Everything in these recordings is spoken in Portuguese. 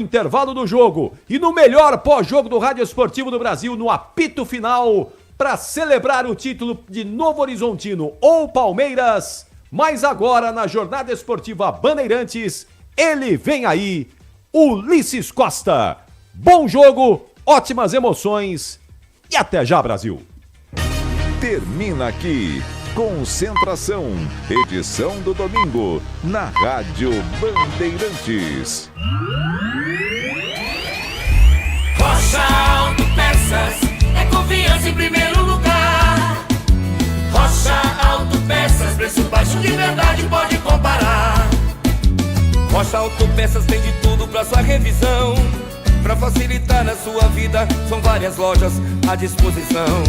Intervalo do jogo e no melhor pós-jogo do Rádio Esportivo do Brasil, no apito final, para celebrar o título de Novo Horizontino ou Palmeiras. Mas agora, na jornada esportiva Bandeirantes, ele vem aí, Ulisses Costa. Bom jogo, ótimas emoções e até já, Brasil. Termina aqui, Concentração, edição do domingo, na Rádio Bandeirantes. Rocha Autopeças, é confiança em primeiro lugar. Rocha Autopeças, preço baixo de verdade, pode comparar. Rocha Autopeças tem de tudo pra sua revisão. Pra facilitar na sua vida, são várias lojas à disposição.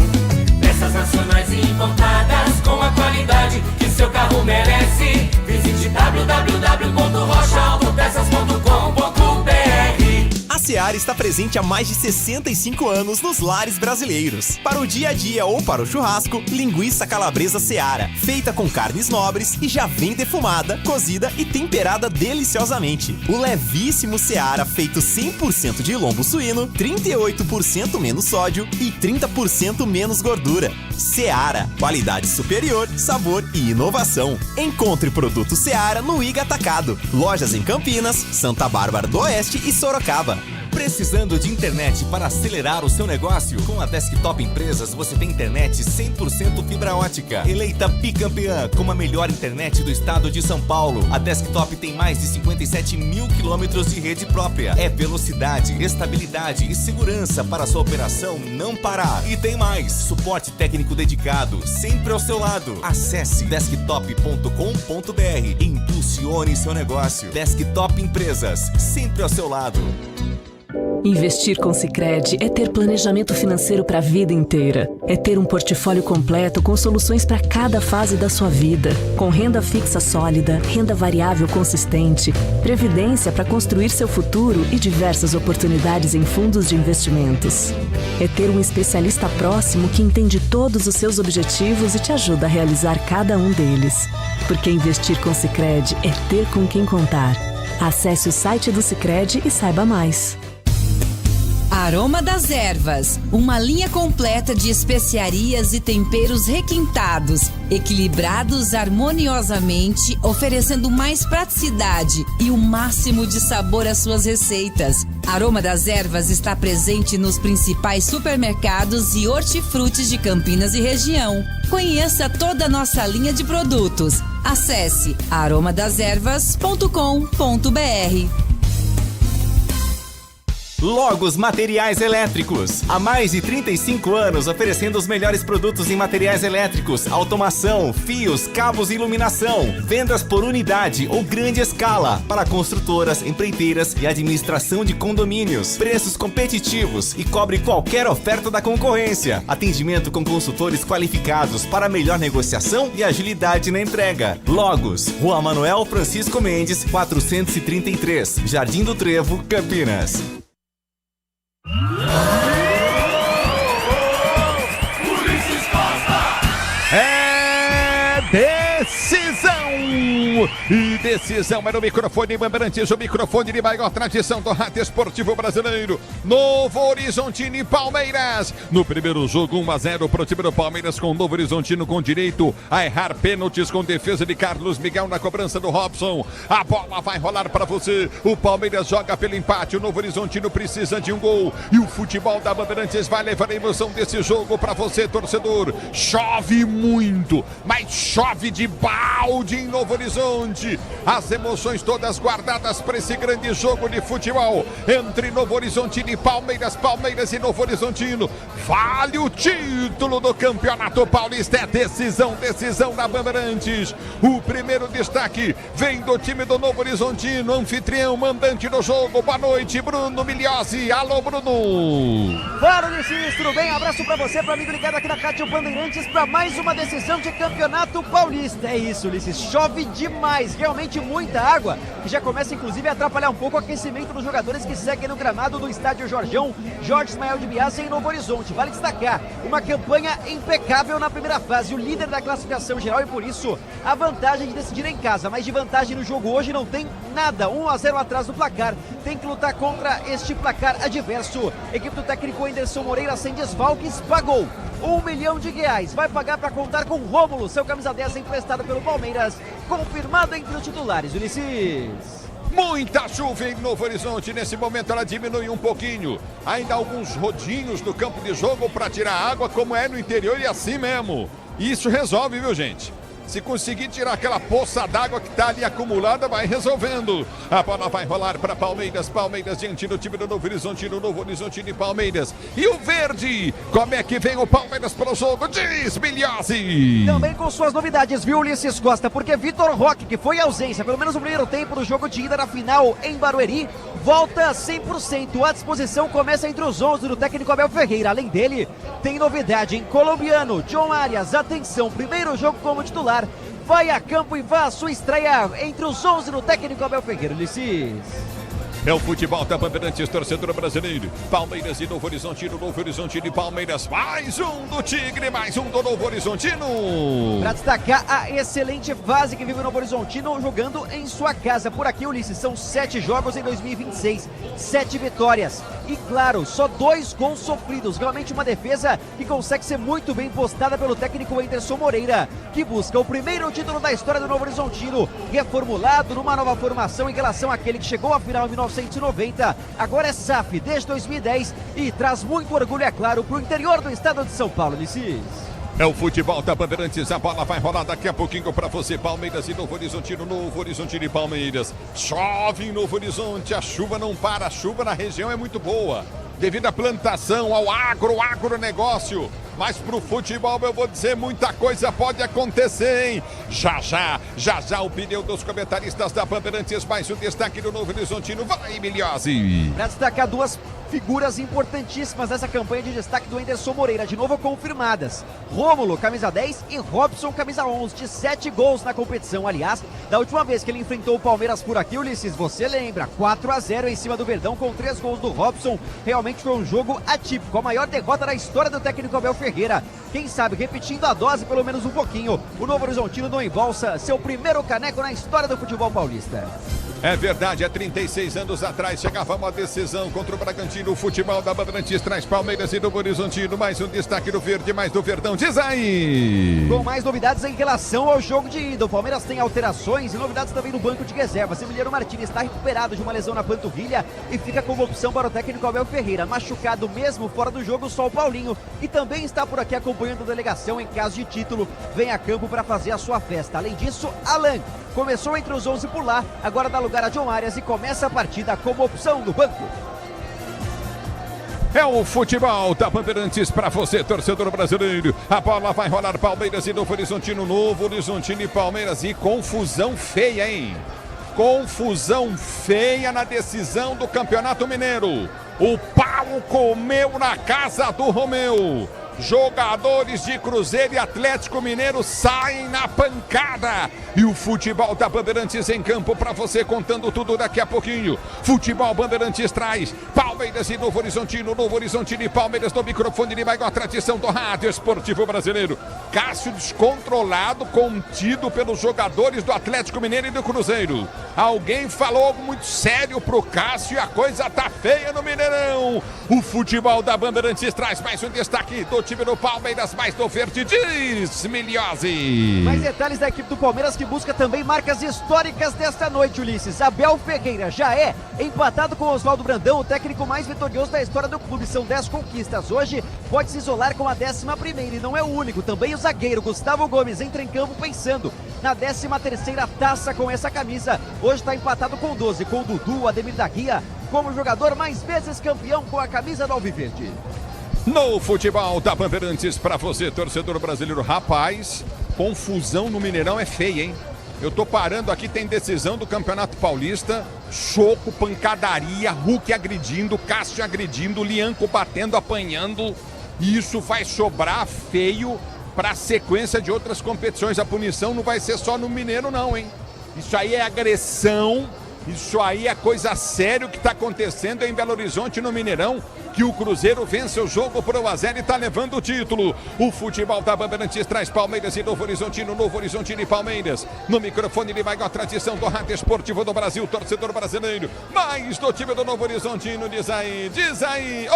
Peças nacionais e importadas, com a qualidade que seu carro merece. Visite www.rochaautopeças.com.br. A Seara está presente há mais de 65 anos nos lares brasileiros. Para o dia a dia ou para o churrasco, linguiça calabresa Seara, feita com carnes nobres e já vem defumada, cozida e temperada deliciosamente. O levíssimo Seara, feito 100% de lombo suíno, 38% menos sódio e 30% menos gordura. Seara, qualidade superior, sabor e inovação. Encontre produto Seara no Iga Atacado. Lojas em Campinas, Santa Bárbara do Oeste e Sorocaba. Precisando de internet para acelerar o seu negócio? Com a Desktop Empresas você tem internet 100% fibra ótica. Eleita bicampeã como a melhor internet do estado de São Paulo. A Desktop tem mais de 57 mil quilômetros de rede própria. É velocidade, estabilidade e segurança para a sua operação não parar. E tem mais, suporte técnico dedicado, sempre ao seu lado. Acesse desktop.com.br e impulsione seu negócio. Desktop Empresas, sempre ao seu lado. Investir com Sicredi é ter planejamento financeiro para a vida inteira. É ter um portfólio completo com soluções para cada fase da sua vida. Com renda fixa sólida, renda variável consistente, previdência para construir seu futuro e diversas oportunidades em fundos de investimentos. É ter um especialista próximo que entende todos os seus objetivos e te ajuda a realizar cada um deles. Porque investir com Sicredi é ter com quem contar. Acesse o site do Sicredi e saiba mais. Aroma das Ervas, uma linha completa de especiarias e temperos requintados, equilibrados harmoniosamente, oferecendo mais praticidade e o máximo de sabor às suas receitas. Aroma das Ervas está presente nos principais supermercados e hortifrutis de Campinas e região. Conheça toda a nossa linha de produtos. Acesse aromadeservas.com.br. Logos Materiais Elétricos. Há mais de 35 anos oferecendo os melhores produtos em materiais elétricos, automação, fios, cabos e iluminação. Vendas por unidade ou grande escala para construtoras, empreiteiras e administração de condomínios. Preços competitivos e cobre qualquer oferta da concorrência. Atendimento com consultores qualificados para melhor negociação e agilidade na entrega. Logos, Rua Manuel Francisco Mendes, 433, Jardim do Trevo, Campinas. Ulisses Costa! É decisão! E decisão é no microfone Bandeirantes, o microfone de maior tradição do rádio esportivo brasileiro. Novo Horizontino e Palmeiras. No primeiro jogo, 1-0 pro time do Palmeiras, com o Novo Horizontino com direito a errar pênaltis, com defesa de Carlos Miguel na cobrança do Robson. A bola vai rolar para você. O Palmeiras joga pelo empate. O Novo Horizontino precisa de um gol. E o futebol da Bandeirantes vai levar a emoção desse jogo para você, torcedor. Chove muito, mas chove de balde em Novo Horizonte. As emoções todas guardadas para esse grande jogo de futebol entre Novo Horizontino e Palmeiras. Palmeiras e Novo Horizontino. Vale o título do Campeonato Paulista. É decisão da Bandeirantes. O primeiro destaque vem do time do Novo Horizontino, anfitrião, mandante do jogo. Boa noite, Bruno Migliozzi. Alô, Bruno. Fala, Ulisses, tudo bem? Abraço pra você, pra amigo ligado aqui na Rádio Bandeirantes, pra mais uma decisão de Campeonato Paulista. É isso, Ulisses, chove demais, realmente muita água, que já começa inclusive a atrapalhar um pouco o aquecimento dos jogadores que seguem no gramado do estádio Jorjão Jorge Ismael de Biase em Novo Horizonte. Vale destacar, uma campanha impecável na primeira fase, o líder da classificação geral, e por isso a vantagem de decidir em casa, mas de vantagem no jogo hoje não tem nada. 1-0 atrás do placar, tem que lutar contra este placar adverso. Equipe do técnico Anderson Moreira sem desfalques pagou R$1 milhão. Vai pagar para contar com Rômulo, seu camisa 10 emprestado pelo Palmeiras, confirmado entre os titulares. Ulisses. Muita chuva em Novo Horizonte, nesse momento ela diminui um pouquinho. Ainda alguns rodinhos no campo de jogo para tirar água, como é no interior, e assim mesmo. Isso resolve, viu, gente? Se conseguir tirar aquela poça d'água que está ali acumulada, vai resolvendo. A bola vai rolar para Palmeiras. Palmeiras diante do time do Novo Horizontino. Novo Horizontino e Palmeiras. E o verde, como é que vem o Palmeiras para o jogo? Diz Milhazzi. Também com suas novidades, viu, Ulisses Costa? Porque Vitor Roque, que foi ausência, pelo menos no primeiro tempo do jogo de ida na final em Barueri, volta 100%. A disposição começa entre os 11 do técnico Abel Ferreira. Além dele, tem novidade em colombiano. John Arias, atenção, primeiro jogo como titular. Vai a campo e vai a sua estreia entre os 11 do técnico Abel Ferreira. Ulisses. É o futebol da Bandeirantes, torcedor brasileiro. Palmeiras e Novo Horizontino, Novo Horizontino e Palmeiras. Mais um do Tigre, mais um do Novo Horizontino. Para destacar a excelente fase que vive o Novo Horizontino jogando em sua casa. Por aqui, Ulisses, são 7 jogos em 2026, 7 vitórias. E claro, só 2 gols sofridos. Realmente uma defesa que consegue ser muito bem postada pelo técnico Anderson Moreira, que busca o primeiro título da história do Novo Horizontino, reformulado numa nova formação em relação àquele que chegou à final em 1990. Agora é SAF desde 2010 e traz muito orgulho, é claro, para o interior do estado de São Paulo, Ulisses. É o futebol da Bandeirantes, a bola vai rolar daqui a pouquinho para você. Palmeiras e Novo Horizontino, Novo Horizontino e Palmeiras. Chove em Novo Horizonte, a chuva não para, a chuva na região é muito boa, devido à plantação, ao agronegócio. Mas pro futebol eu vou dizer, muita coisa pode acontecer, hein? Já já o pneu dos comentaristas da Bandeirantes, mais um destaque do Novo Horizontino. Vai, Milhazzi! Para destacar 2 figuras importantíssimas nessa campanha de destaque do Anderson Moreira, de novo confirmadas. Rômulo, camisa 10, e Robson, camisa 11, de 7 gols na competição. Aliás, da última vez que ele enfrentou o Palmeiras por aqui, Ulisses, você lembra, 4-0 em cima do Verdão com 3 gols do Robson. Realmente foi um jogo atípico, a maior derrota da história do técnico Abel Ferreira. Quem sabe, repetindo a dose pelo menos um pouquinho, o Novo Horizontino não embolsa seu primeiro caneco na história do futebol paulista. É verdade, há 36 anos atrás chegava uma decisão contra o Bragantino. O futebol da Bandeirantes traz Palmeiras e Novo Horizontino. Mais um destaque do Verde, mais do Verdão. Diz aí! Com mais novidades em relação ao jogo de ida. O Palmeiras tem alterações e novidades também no banco de reservas. Emiliano Martins está recuperado de uma lesão na panturrilha e fica como opção para o técnico Abel Ferreira. Machucado mesmo fora do jogo, só o Paulinho. E também está por aqui acompanhando a delegação em caso de título. Vem a campo para fazer a sua festa. Além disso, Alan começou entre os 11 por lá, agora dá lugar a John Arias e começa a partida como opção do banco. É o futebol da Bandeirantes para você, torcedor brasileiro. A bola vai rolar, Palmeiras e Novo Horizontino, Novo Horizontino e Palmeiras. E confusão feia, hein? Confusão feia na decisão do Campeonato Mineiro. O pau comeu na casa do Romeu. Jogadores de Cruzeiro e Atlético Mineiro saem na pancada. E o futebol da Bandeirantes em campo para você, contando tudo daqui a pouquinho. Futebol Bandeirantes traz Palmeiras e Novo Horizontino, Novo Horizontino e Palmeiras no microfone de maior tradição do rádio esportivo brasileiro. Cássio descontrolado, contido pelos jogadores do Atlético Mineiro e do Cruzeiro. Alguém falou algo muito sério pro Cássio e a coisa tá feia no Mineirão. O futebol da Bandeirantes traz mais um destaque do time do Palmeiras, mais do Verde, diz Milhazzi. Mais detalhes da equipe do Palmeiras que busca também marcas históricas desta noite, Ulisses. Abel Ferreira já é empatado com Oswaldo Brandão, o técnico mais vitorioso da história do clube. São 10 conquistas. Hoje pode se isolar com a 11ª e não é o único. Também o zagueiro Gustavo Gomes entra em campo pensando na 13ª taça com essa camisa. Hoje está empatado com 12, com o Dudu, Ademir da Guia, como jogador mais vezes campeão com a camisa do Alviverde. No futebol da Bandeirantes para você, torcedor brasileiro. Rapaz, confusão no Mineirão é feia, hein? Eu tô parando aqui, tem decisão do Campeonato Paulista. Choco, pancadaria, Hulk agredindo, Cássio agredindo, Lianco batendo, apanhando. E isso vai sobrar feio para a sequência de outras competições. A punição não vai ser só no Mineiro não, hein? Isso aí é agressão. Isso aí é coisa séria que está acontecendo em Belo Horizonte, no Mineirão. que o Cruzeiro vence o jogo por 1-0 e está levando o título. O futebol da Bandeirantes traz Palmeiras e Novo Horizontino e Palmeiras. No microfone de maior tradição do rádio esportivo do Brasil, torcedor brasileiro. Mais do time do Novo Horizontino, diz aí,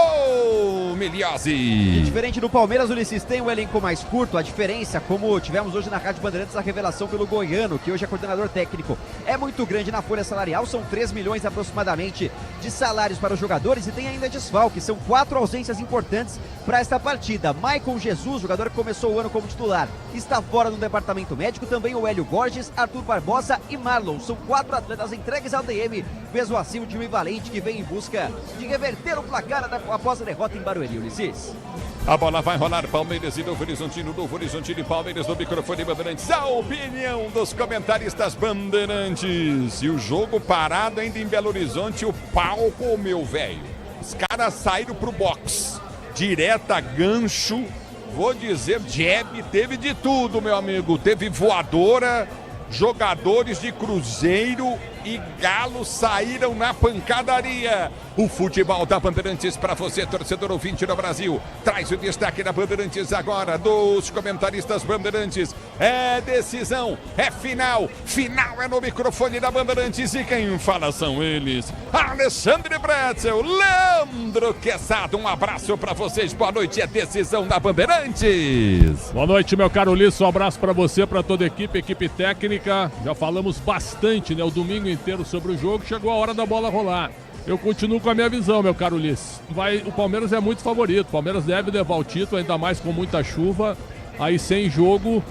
Miliose. E diferente do Palmeiras, o Ulisses tem um elenco mais curto. A diferença, como tivemos hoje na Rádio Bandeirantes, a revelação pelo Goiano, que hoje é coordenador técnico, é muito grande na folha salarial. São 3 milhões aproximadamente de salários para os jogadores e tem ainda desfalque. São 4 ausências importantes para esta partida. Maicon Jesus, jogador que começou o ano como titular, está fora do departamento médico. Também o Hélio Borges, Arthur Barbosa e Marlon. São 4 atletas entregues ao DM. Mesmo assim, o time valente que vem em busca de reverter o placar após a derrota em Barueri, Ulisses. A bola vai rolar, Palmeiras e Novo Horizontino e Palmeiras no microfone Bandeirantes. A opinião dos comentaristas Bandeirantes. E o jogo parado ainda em Belo Horizonte, o palco, meu velho. Os caras saíram pro box. Direta, gancho, vou dizer, jab, teve de tudo, meu amigo. Teve voadora, jogadores de Cruzeiro e Galo saíram na pancadaria. O futebol da Bandeirantes para você, torcedor ouvinte do Brasil. Traz o destaque da Bandeirantes agora, dos comentaristas Bandeirantes. É decisão, é final. Final é no microfone da Bandeirantes. E quem fala são eles: Alexandre Bretzel, Leandro Quesada. Um abraço para vocês, boa noite. É decisão da Bandeirantes. Boa noite, meu caro Ulisses. Um abraço para você, para toda a equipe técnica. Já falamos bastante, né, o domingo inteiro sobre o jogo. Chegou a hora da bola rolar. Eu continuo com a minha visão, meu caro Ulisses. O Palmeiras é muito favorito. O Palmeiras deve levar o título, ainda mais com muita chuva. Aí sem jogo,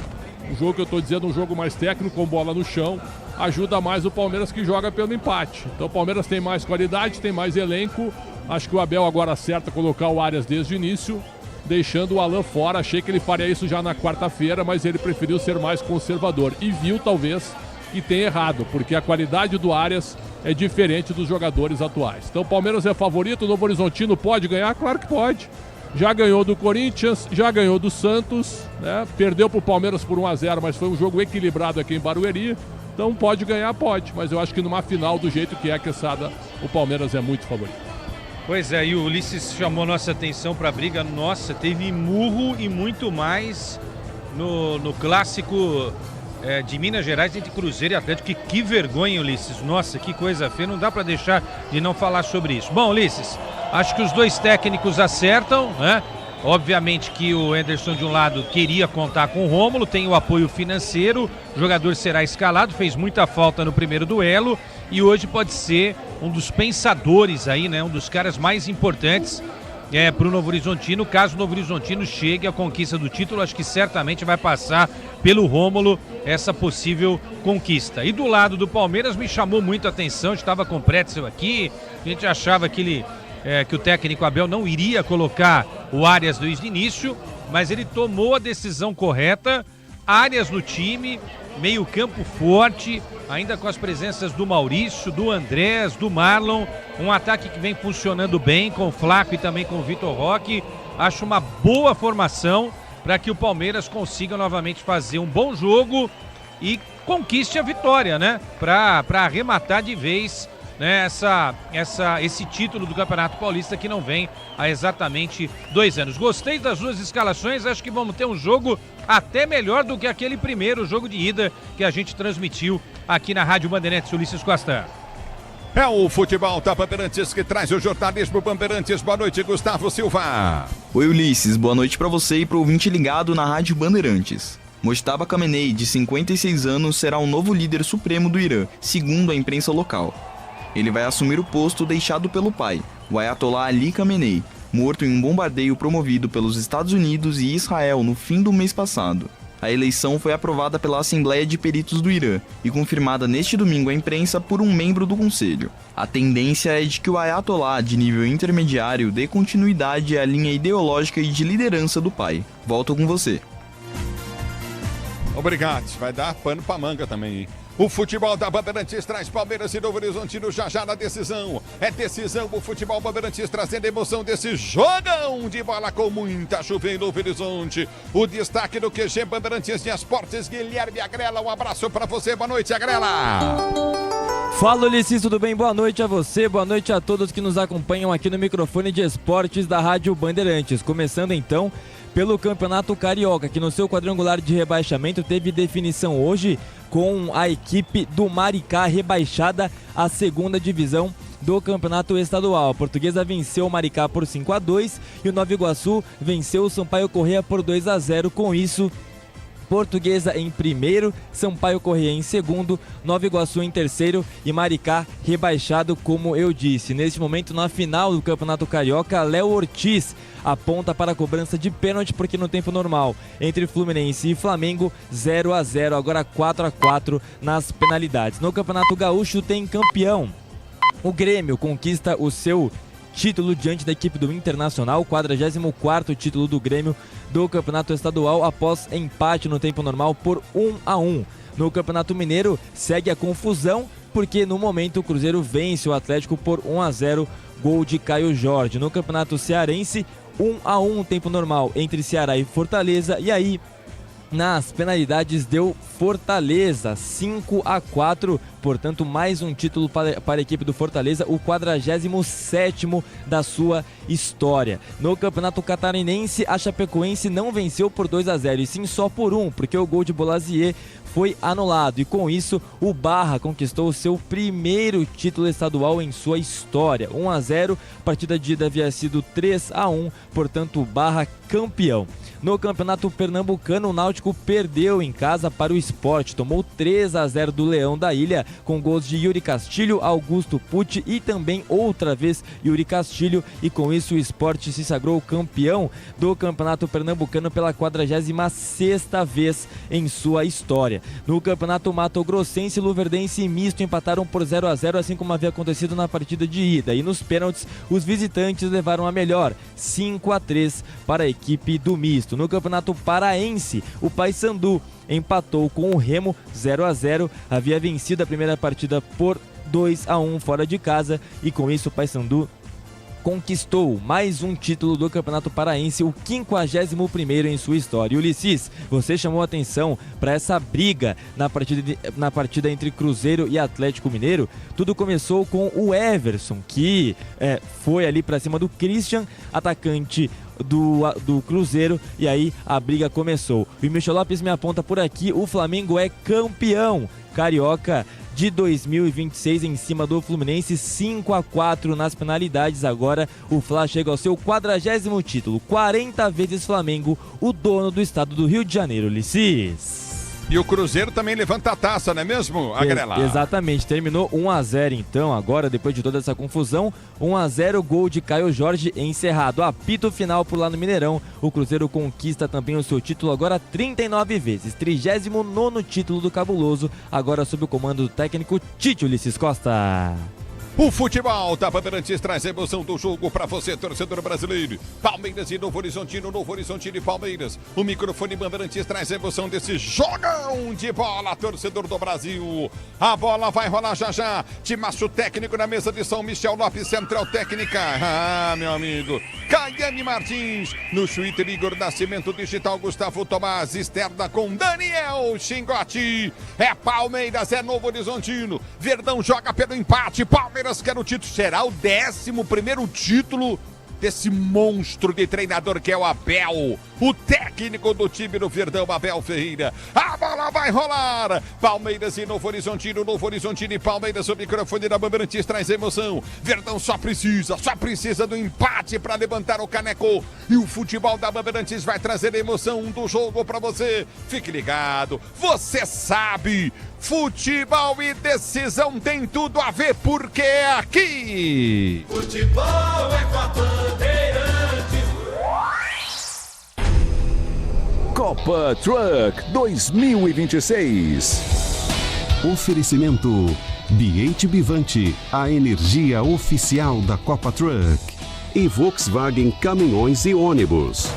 o jogo que eu estou dizendo, um jogo mais técnico, com bola no chão, ajuda mais o Palmeiras, que joga pelo empate. Então o Palmeiras tem mais qualidade, tem mais elenco. Acho que o Abel agora acerta colocar o Arias desde o início, deixando o Alan fora. Achei que ele faria isso já na quarta-feira, mas ele preferiu ser mais conservador. E viu, talvez, que tem errado, porque a qualidade do Arias é diferente dos jogadores atuais. Então o Palmeiras é favorito, o Novo Horizontino pode ganhar? Claro que pode. Já ganhou do Corinthians, já ganhou do Santos, né? Perdeu para o Palmeiras por 1-0, mas foi um jogo equilibrado aqui em Barueri. Então pode ganhar, pode. Mas eu acho que numa final, do jeito que é, Quesada, o Palmeiras é muito favorito. Pois é, e o Ulisses chamou nossa atenção para a briga. Nossa, teve murro e muito mais no clássico de Minas Gerais entre Cruzeiro e Atlético. Que vergonha, Ulisses. Nossa, que coisa feia. Não dá para deixar de não falar sobre isso. Bom, Ulisses, acho que os dois técnicos acertam, né? Obviamente que o Anderson, de um lado, queria contar com o Rômulo, tem o apoio financeiro, o jogador será escalado, fez muita falta no primeiro duelo e hoje pode ser um dos pensadores aí, né? Um dos caras mais importantes para o Novo Horizontino. Caso o Novo Horizontino chegue à conquista do título, acho que certamente vai passar pelo Rômulo essa possível conquista. E do lado do Palmeiras me chamou muito a atenção, estava com o Pretzel aqui, a gente achava que o técnico Abel não iria colocar o Arias desde o início, mas ele tomou a decisão correta. Arias no time, meio campo forte, ainda com as presenças do Maurício, do Andrés, do Marlon, um ataque que vem funcionando bem com o Flaco e também com o Vitor Roque. Acho uma boa formação para que o Palmeiras consiga novamente fazer um bom jogo e conquiste a vitória, né? Para arrematar de vez, né, esse título do Campeonato Paulista, que não vem há exatamente 2 anos. Gostei das duas escalações, acho que vamos ter um jogo até melhor do que aquele primeiro jogo de ida que a gente transmitiu aqui na Rádio Bandeirantes. Ulisses Costa. É o futebol da Bandeirantes que traz o jornalismo Bandeirantes. Boa noite, Gustavo Silva. Oi, Ulisses, boa noite para você e para o ouvinte ligado na Rádio Bandeirantes. Mojtaba Khamenei, de 56 anos, será o novo líder supremo do Irã, segundo a imprensa local. Ele vai assumir o posto deixado pelo pai, o Ayatollah Ali Khamenei, morto em um bombardeio promovido pelos Estados Unidos e Israel no fim do mês passado. A eleição foi aprovada pela Assembleia de Peritos do Irã e confirmada neste domingo à imprensa por um membro do conselho. A tendência é de que o Ayatollah, de nível intermediário, dê continuidade à linha ideológica e de liderança do pai. Volto com você. Obrigado, vai dar pano pra manga também, hein? O futebol da Bandeirantes traz Palmeiras e Novo Horizontino já na decisão. É decisão, o futebol Bandeirantes trazendo a emoção desse jogão de bola com muita chuva em Novo Horizonte. O destaque do QG Bandeirantes de Esportes, Guilherme Agrela. Um abraço pra você, boa noite, Agrela. Fala, Ulisses, tudo bem? Boa noite a você, boa noite a todos que nos acompanham aqui no microfone de esportes da Rádio Bandeirantes. Começando então pelo Campeonato Carioca, que no seu quadrangular de rebaixamento teve definição hoje com a equipe do Maricá rebaixada à segunda divisão do Campeonato Estadual. A Portuguesa venceu o Maricá por 5-2 e o Nova Iguaçu venceu o Sampaio Corrêa por 2-0. Com isso, Portuguesa em primeiro, Sampaio Corrêa em segundo, Nova Iguaçu em terceiro e Maricá rebaixado, como eu disse. Neste momento, na final do Campeonato Carioca, Léo Ortiz aponta para a cobrança de pênalti, porque no tempo normal, entre Fluminense e Flamengo, 0-0, agora 4-4 nas penalidades. No Campeonato Gaúcho tem campeão. O Grêmio conquista o seu título diante da equipe do Internacional, o 44º título do Grêmio do Campeonato Estadual após empate no tempo normal por 1-1. No Campeonato Mineiro segue a confusão, porque no momento o Cruzeiro vence o Atlético por 1-0, gol de Caio Jorge. No Campeonato Cearense, 1-1 tempo normal entre Ceará e Fortaleza, e aí nas penalidades deu Fortaleza 5-4, portanto mais um título para a equipe do Fortaleza, o 47º da sua história. No Campeonato Catarinense, a Chapecoense não venceu por 2-0, e sim só por 1, porque o gol de Bolazier foi anulado, e com isso o Barra conquistou o seu primeiro título estadual em sua história. 1-0, partida de ida havia sido 3-1, portanto o Barra campeão. No Campeonato Pernambucano, o Náutico perdeu em casa para o Sport, tomou 3-0 do Leão da Ilha, com gols de Yuri Castilho, Augusto Pucci e também outra vez Yuri Castilho, e com isso o Sport se sagrou campeão do Campeonato Pernambucano pela 46ª vez em sua história. No Campeonato Mato Grossense, Luverdense e Misto empataram por 0-0, assim como havia acontecido na partida de ida, e nos pênaltis os visitantes levaram a melhor, 5-3 para a equipe do Misto. No Campeonato Paraense, o Paysandu empatou com o Remo 0-0, havia vencido a primeira partida por 2-1 fora de casa, e com isso o Paysandu conquistou mais um título do Campeonato Paraense, o 51º em sua história. Ulisses, você chamou a atenção para essa briga na partida entre Cruzeiro e Atlético Mineiro. Tudo começou com o Everson, que foi ali para cima do Christian, atacante do Cruzeiro, e aí a briga começou. O Michel Lopes me aponta por aqui, o Flamengo é campeão carioca de 2026 em cima do Fluminense, 5-4 nas penalidades. Agora o Fla chega ao seu 40º título, 40 vezes Flamengo, o dono do estado do Rio de Janeiro, Ulisses. E o Cruzeiro também levanta a taça, não é mesmo, Agrela? Exatamente, terminou 1-0 então, agora depois de toda essa confusão, 1-0, gol de Caio Jorge encerrado. Apito final por lá no Mineirão, o Cruzeiro conquista também o seu título agora 39 vezes, 39º título do Cabuloso, agora sob o comando do técnico Tite Ulisses Costa. O futebol da Bandeirantes traz a emoção do jogo para você, torcedor brasileiro. Palmeiras e Novo Horizontino e Palmeiras. O microfone Bandeirantes traz a emoção desse jogão de bola, torcedor do Brasil. A bola vai rolar já já. Timaço técnico na mesa de São Michel Lopes, central técnica. Ah, meu amigo. Caiane Martins. No Twitter, Igor Nascimento, digital Gustavo Tomás. Externa com Daniel Xingotti. É Palmeiras, é Novo Horizontino. Verdão joga pelo empate. Palmeiras quer o título, será o 11º título desse monstro de treinador que é o Abel, o técnico do time do Verdão, Abel Ferreira. A bola vai rolar, Palmeiras e Novo Horizontino e Palmeiras. O microfone da Bandeirantes traz emoção. Verdão só precisa do empate para levantar o caneco, e o futebol da Bandeirantes vai trazer a emoção do jogo para você. Fique ligado, você sabe, futebol e decisão tem tudo a ver, porque é aqui. Futebol é com a Bandeirantes. Copa Truck 2026. Oferecimento BH Bivante, a energia oficial da Copa Truck. E Volkswagen Caminhões e Ônibus.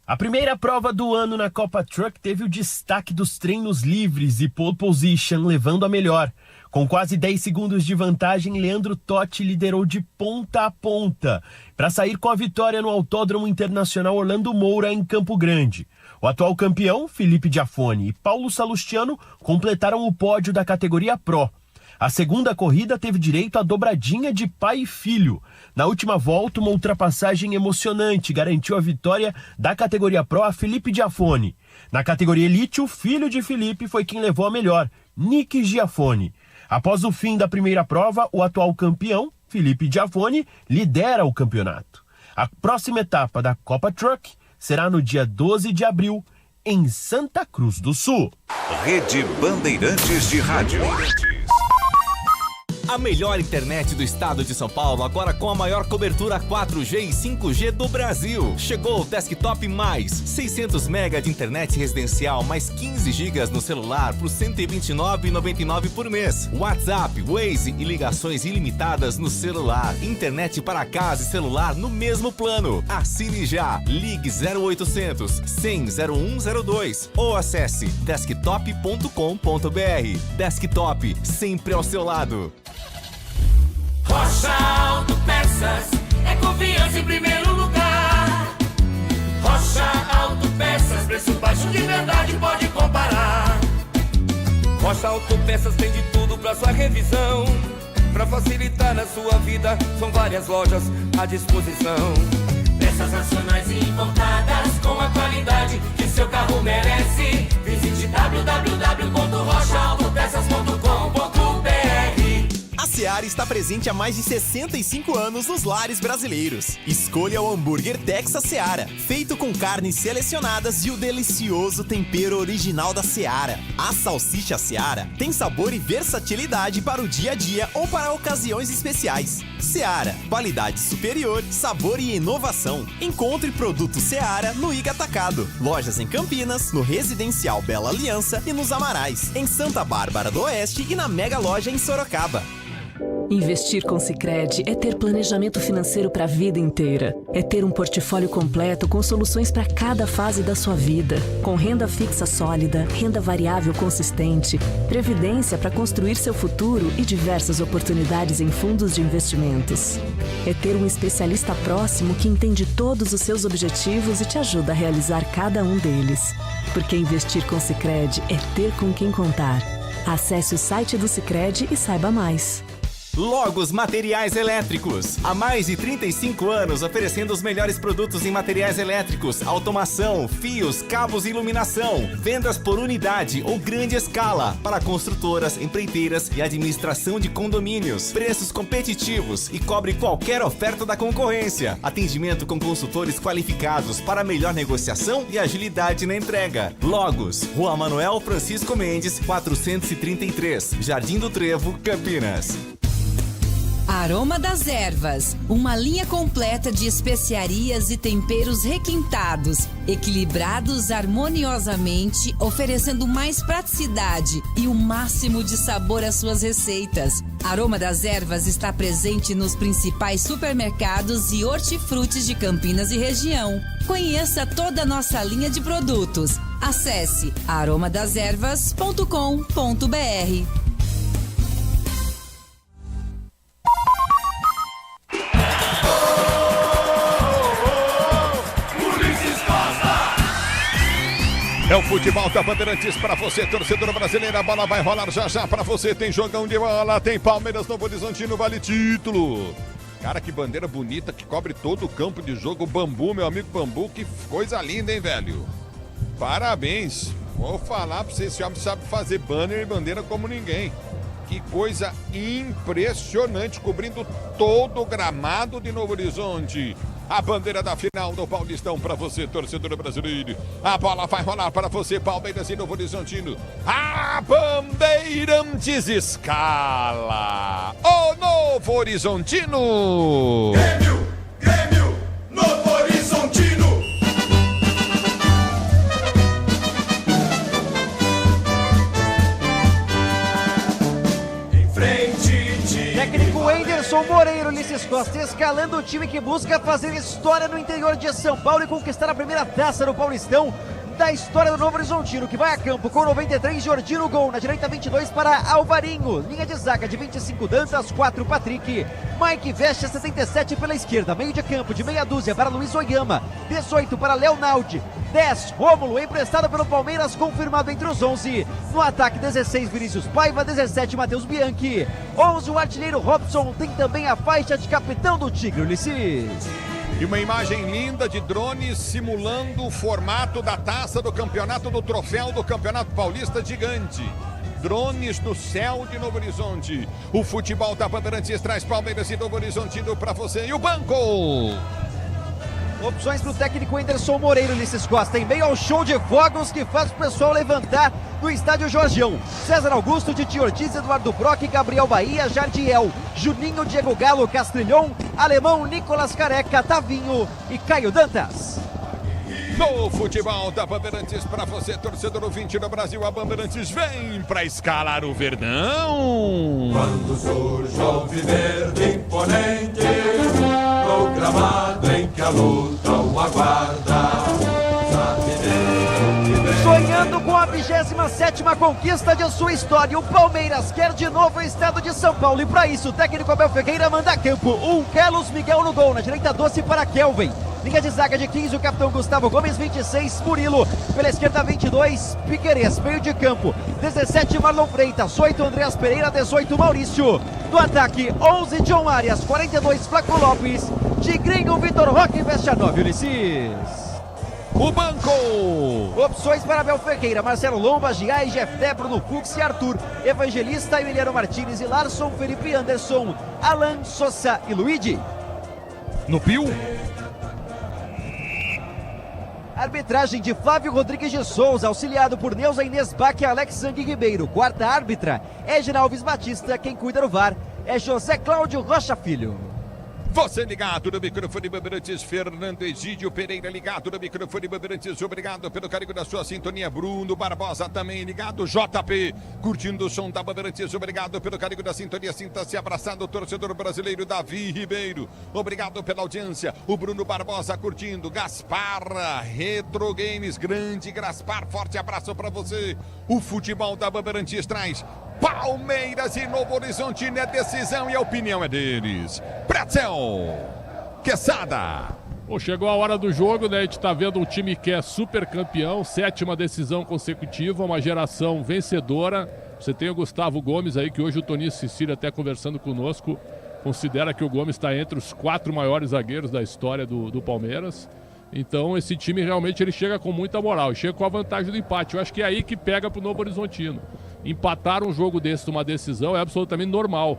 A primeira prova do ano na Copa Truck teve o destaque dos treinos livres e pole position, levando a melhor. Com quase 10 segundos de vantagem, Leandro Totti liderou de ponta a ponta para sair com a vitória no Autódromo Internacional Orlando Moura, em Campo Grande. O atual campeão, Felipe Giafone e Paulo Salustiano, completaram o pódio da categoria Pro. A segunda corrida teve direito à dobradinha de pai e filho. Na última volta, uma ultrapassagem emocionante garantiu a vitória da categoria Pro a Felipe Giafone. Na categoria Elite, o filho de Felipe foi quem levou a melhor, Nick Giafone. Após o fim da primeira prova, o atual campeão, Felipe Giafone, lidera o campeonato. A próxima etapa da Copa Truck será no dia 12 de abril, em Santa Cruz do Sul. Rede Bandeirantes de Rádio. A melhor internet do estado de São Paulo, agora com a maior cobertura 4G e 5G do Brasil. Chegou o Desktop Mais, 600 MB de internet residencial, mais 15 GB no celular por R$ 129,99 por mês. WhatsApp, Waze e ligações ilimitadas no celular. Internet para casa e celular no mesmo plano. Assine já, ligue 0800 100 0102 ou acesse desktop.com.br. Desktop, sempre ao seu lado. Rocha Autopeças é confiança em primeiro lugar. Rocha Autopeças, preço baixo de verdade, pode comparar. Rocha Autopeças tem de tudo pra sua revisão. Pra facilitar na sua vida, são várias lojas à disposição. Peças nacionais e importadas com a qualidade que seu carro merece. Visite www.rochaautopeças.com.br. A Seara está presente há mais de 65 anos nos lares brasileiros. Escolha o hambúrguer Texas Seara, feito com carnes selecionadas e o delicioso tempero original da Seara. A salsicha Seara tem sabor e versatilidade para o dia a dia ou para ocasiões especiais. Seara, qualidade superior, sabor e inovação. Encontre produto Seara no Iga Atacado. Lojas em Campinas, no Residencial Bela Aliança e nos Amarais, em Santa Bárbara do Oeste e na Mega Loja em Sorocaba. Investir com Sicredi é ter planejamento financeiro para a vida inteira. É ter um portfólio completo com soluções para cada fase da sua vida. Com renda fixa sólida, renda variável consistente, previdência para construir seu futuro e diversas oportunidades em fundos de investimentos. É ter um especialista próximo que entende todos os seus objetivos e te ajuda a realizar cada um deles. Porque investir com Sicredi é ter com quem contar. Acesse o site do Sicredi e saiba mais. Logos Materiais Elétricos. Há mais de 35 anos oferecendo os melhores produtos em materiais elétricos, automação, fios, cabos e iluminação. Vendas por unidade ou grande escala para construtoras, empreiteiras e administração de condomínios. Preços competitivos e cobre qualquer oferta da concorrência. Atendimento com consultores qualificados para melhor negociação e agilidade na entrega. Logos, Rua Manuel Francisco Mendes, 433, Jardim do Trevo, Campinas. Aroma das Ervas, uma linha completa de especiarias e temperos requintados, equilibrados harmoniosamente, oferecendo mais praticidade e o máximo de sabor às suas receitas. Aroma das Ervas está presente nos principais supermercados e hortifrutis de Campinas e região. Conheça toda a nossa linha de produtos. Acesse aromadaservas.com.br. É o futebol da Bandeirantes para você, torcedor brasileiro. A bola vai rolar já já para você. Tem jogão de bola, tem Palmeiras, Novo Horizontino, vale título. Cara, que bandeira bonita que cobre todo o campo de jogo. Bambu, meu amigo Bambu, que coisa linda, hein, velho? Parabéns. Vou falar para você, esse homem sabe fazer banner e bandeira como ninguém. Que coisa impressionante, cobrindo todo o gramado de Novo Horizonte. A bandeira da final do Paulistão para você, torcedor brasileiro. A bola vai rolar para você, Palmeiras e Novo Horizontino. A Bandeirantes escala o Novo Horizontino. Grêmio, Novo Horizontino. Técnico Wenderson Moreira, Ulisses Costa, escalando o time que busca fazer história no interior de São Paulo e conquistar a primeira taça do Paulistão da história do Novo Horizontino, que vai a campo com 93, Jordino gol, na direita 22 para Alvarinho, linha de zaga de 25 Dantas, 4 Patrick, Mike Veste 77 pela esquerda, meio de campo de meia dúzia para Luiz Oyama, 18 para Leonaldi, 10 Rômulo, emprestado pelo Palmeiras, confirmado entre os 11, no ataque 16 Vinícius Paiva, 17 Matheus Bianchi, 11 o artilheiro Robson, tem também a faixa de capitão do Tigre, Ulisses. E uma imagem linda de drones simulando o formato da taça do campeonato, do troféu do Campeonato Paulista gigante. Drones no céu de Novo Horizonte. O futebol da Bandeirantes traz Palmeiras e Novo Horizontino para você. E o banco! Opções para o técnico Anderson Moreira, Ulisses Costa, em meio ao show de fogos que faz o pessoal levantar no estádio Jorgeão. César Augusto, Titi Ortiz, Eduardo Brock, Gabriel Bahia, Jardiel, Juninho, Diego Galo, Castrilhon, Alemão, Nicolas Careca, Tavinho e Caio Dantas. No futebol da Bandeirantes para você, torcedor ouvinte do Brasil, a Bandeirantes vem para escalar o Verdão. Quando surge o alviverde imponente, no gramado em que a luta o aguarda. Sonhando com a 27ª conquista de sua história, o Palmeiras quer de novo o estado de São Paulo e para isso o técnico Abel Ferreira manda a campo. Carlos Miguel no gol, na direita 12 para Kelvin. Linha de zaga de 15, o capitão Gustavo Gomes, 26, Murilo. Pela esquerda, 22, Piquerez, meio de campo. 17, Marlon Freitas, 8, Andreas Pereira, 18, Maurício. Do ataque, 11, John Arias, 42, Flaco Lopes. Tigrinho, Vitor Roque, veste a 9, Ulisses. O banco! Opções para Abel Ferreira, Marcelo Lomba, Giai, Jefté, Bruno Fux e Arthur. Evangelista, Emiliano Martins e Larson, Felipe Anderson, Alan, Sosa e Luigi. No Pio. Arbitragem de Flávio Rodrigues de Souza, auxiliado por Neuza Inês Bach e Alex Zang Ribeiro. Quarta árbitra é Gina Alves Batista, quem cuida do VAR é José Cláudio Rocha Filho. Você ligado no microfone Bandeirantes, Fernando Egídio Pereira ligado no microfone Bandeirantes, obrigado pelo carinho da sua sintonia, Bruno Barbosa também ligado, JP, curtindo o som da Bandeirantes, obrigado pelo carinho da sintonia, sinta-se abraçado, o torcedor brasileiro Davi Ribeiro, obrigado pela audiência, o Bruno Barbosa curtindo, Gaspar, Retro Games, grande Gaspar, forte abraço para você, o futebol da Bandeirantes traz Palmeiras e Novo Horizontino, é decisão e a opinião é deles. Pretzel, Quesada. Pô, chegou a hora do jogo, né? A gente tá vendo um time que é super campeão, 7ª decisão consecutiva, uma geração vencedora. Você tem o Gustavo Gomes aí, que hoje o Toninho Cecília até conversando conosco, considera que o Gomes está entre os 4 maiores zagueiros da história do Palmeiras. Então esse time realmente ele chega com muita moral, chega com a vantagem do empate. Eu acho que é aí que pega pro Novo Horizontino. Empatar um jogo desse numa decisão é absolutamente normal.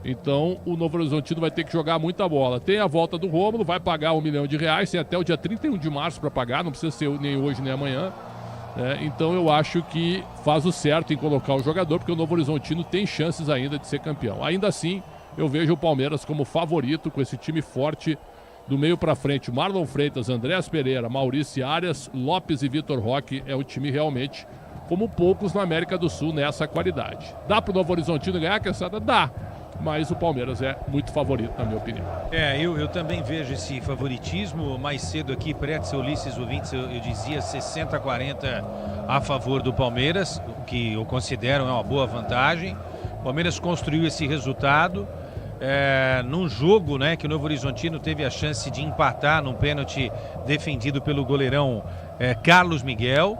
Então o Novo Horizontino vai ter que jogar muita bola. Tem a volta do Rômulo, vai pagar R$1 milhão, tem até o dia 31 de março para pagar, não precisa ser nem hoje nem amanhã. Então eu acho que faz o certo em colocar o jogador, porque o Novo Horizontino tem chances ainda de ser campeão. Ainda assim, eu vejo o Palmeiras como favorito com esse time forte do meio para frente. Marlon Freitas, Andreas Pereira, Maurício Arias, Lopes e Vitor Roque é o time realmente como poucos na América do Sul nessa qualidade. Dá pro Novo Horizontino ganhar, Quesada? Dá. Mas o Palmeiras é muito favorito, na minha opinião. Eu também vejo esse favoritismo. Mais cedo aqui, Pretzel, Ulisses, ouvintes, eu dizia 60-40 a favor do Palmeiras, o que eu considero uma boa vantagem. O Palmeiras construiu esse resultado num jogo, né, que o Novo Horizontino teve a chance de empatar num pênalti defendido pelo goleirão Carlos Miguel.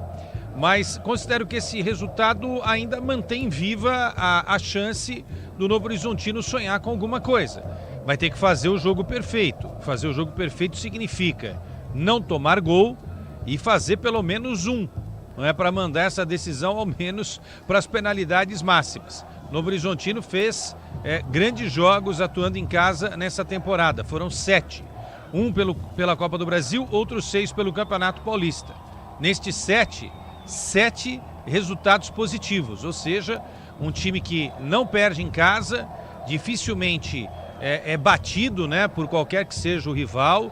Mas considero que esse resultado ainda mantém viva a chance do Novo Horizontino sonhar com alguma coisa. Vai ter que fazer o jogo perfeito. Fazer o jogo perfeito significa não tomar gol e fazer pelo menos um. Não é para mandar essa decisão ao menos para as penalidades máximas. O Novo Horizontino fez grandes jogos atuando em casa nessa temporada. Foram 7. Um pela Copa do Brasil, outros 6 pelo Campeonato Paulista. Nestes 7 resultados positivos, ou seja, um time que não perde em casa, dificilmente é batido, né, por qualquer que seja o rival,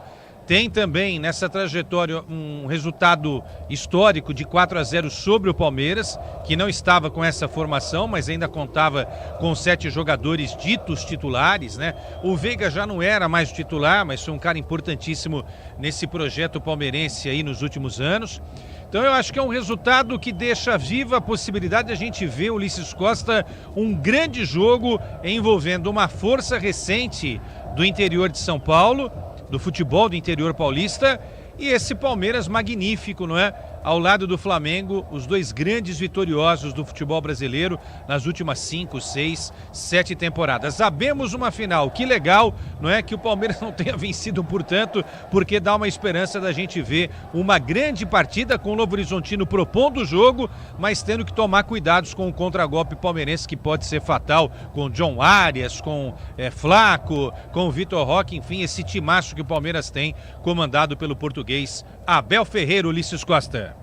Tem também nessa trajetória um resultado histórico de 4-0 sobre o Palmeiras, que não estava com essa formação, mas ainda contava com 7 jogadores ditos titulares, né? O Veiga já não era mais o titular, mas foi um cara importantíssimo nesse projeto palmeirense aí nos últimos anos. Então eu acho que é um resultado que deixa viva a possibilidade de a gente ver o Ulisses Costa um grande jogo envolvendo uma força recente do interior de São Paulo, do futebol do interior paulista, e esse Palmeiras magnífico, não é? Ao lado do Flamengo, os 2 grandes vitoriosos do futebol brasileiro nas últimas 5, 6, 7 temporadas. Sabemos uma final, que legal, não é? Que o Palmeiras não tenha vencido, portanto, porque dá uma esperança da gente ver uma grande partida com o Novo Horizontino propondo o jogo, mas tendo que tomar cuidados com o contragolpe palmeirense que pode ser fatal, com John Arias, com Flaco, com o Vitor Roque, enfim, esse timaço que o Palmeiras tem, comandado pelo português Abel Ferreira. Ulisses Costa.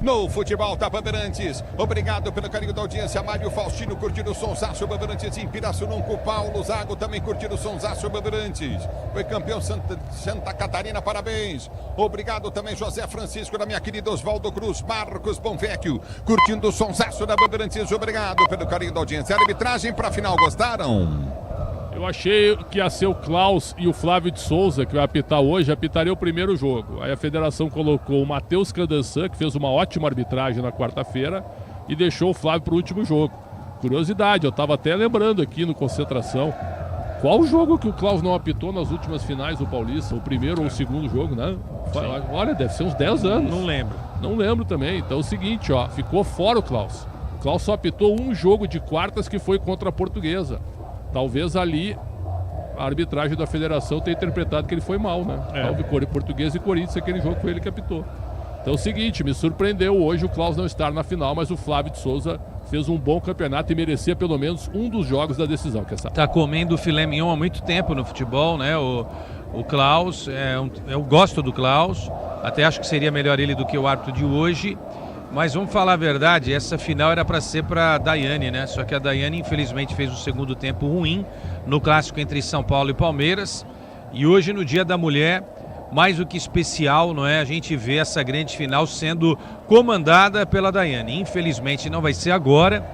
No futebol da Bandeirantes, obrigado pelo carinho da audiência. Mário Faustino curtindo o sonsaço Bandeirantes em Pirassununga. Paulo Zago também curtindo o sonsaço Bandeirantes. Foi campeão Santa Catarina, parabéns. Obrigado também José Francisco, da minha querida Oswaldo Cruz. Marcos Bonvecchio curtindo o sonsaço da Bandeirantes. Obrigado pelo carinho da audiência. A arbitragem para a final, gostaram? Eu achei que ia ser o Klaus e o Flávio de Souza, que vai apitar hoje, apitaria o primeiro jogo. Aí a federação colocou o Matheus Candançan, que fez uma ótima arbitragem na quarta-feira, e deixou o Flávio para o último jogo. Curiosidade, eu estava até lembrando aqui no Concentração, qual o jogo que o Klaus não apitou nas últimas finais do Paulista? O primeiro ou o segundo jogo, né? Sim. Olha, deve ser uns 10 anos. Não lembro. Não lembro também. Então é o seguinte, ó, ficou fora o Klaus. O Klaus só apitou um jogo de quartas que foi contra a Portuguesa. Talvez ali a arbitragem da federação tenha interpretado que ele foi mal, né? Português e Corinthians, aquele jogo foi ele que apitou. Então é o seguinte, me surpreendeu hoje o Klaus não estar na final, mas o Flávio de Souza fez um bom campeonato e merecia pelo menos um dos jogos da decisão. Tá comendo filé mignon há muito tempo no futebol, né? O Klaus, eu gosto do Klaus, até acho que seria melhor ele do que o árbitro de hoje. Mas vamos falar a verdade, essa final era para ser para a Daiane, né? Só que a Daiane infelizmente fez um segundo tempo ruim no clássico entre São Paulo e Palmeiras. E hoje, no Dia da Mulher, mais do que especial, não é? A gente vê essa grande final sendo comandada pela Daiane. Infelizmente não vai ser agora.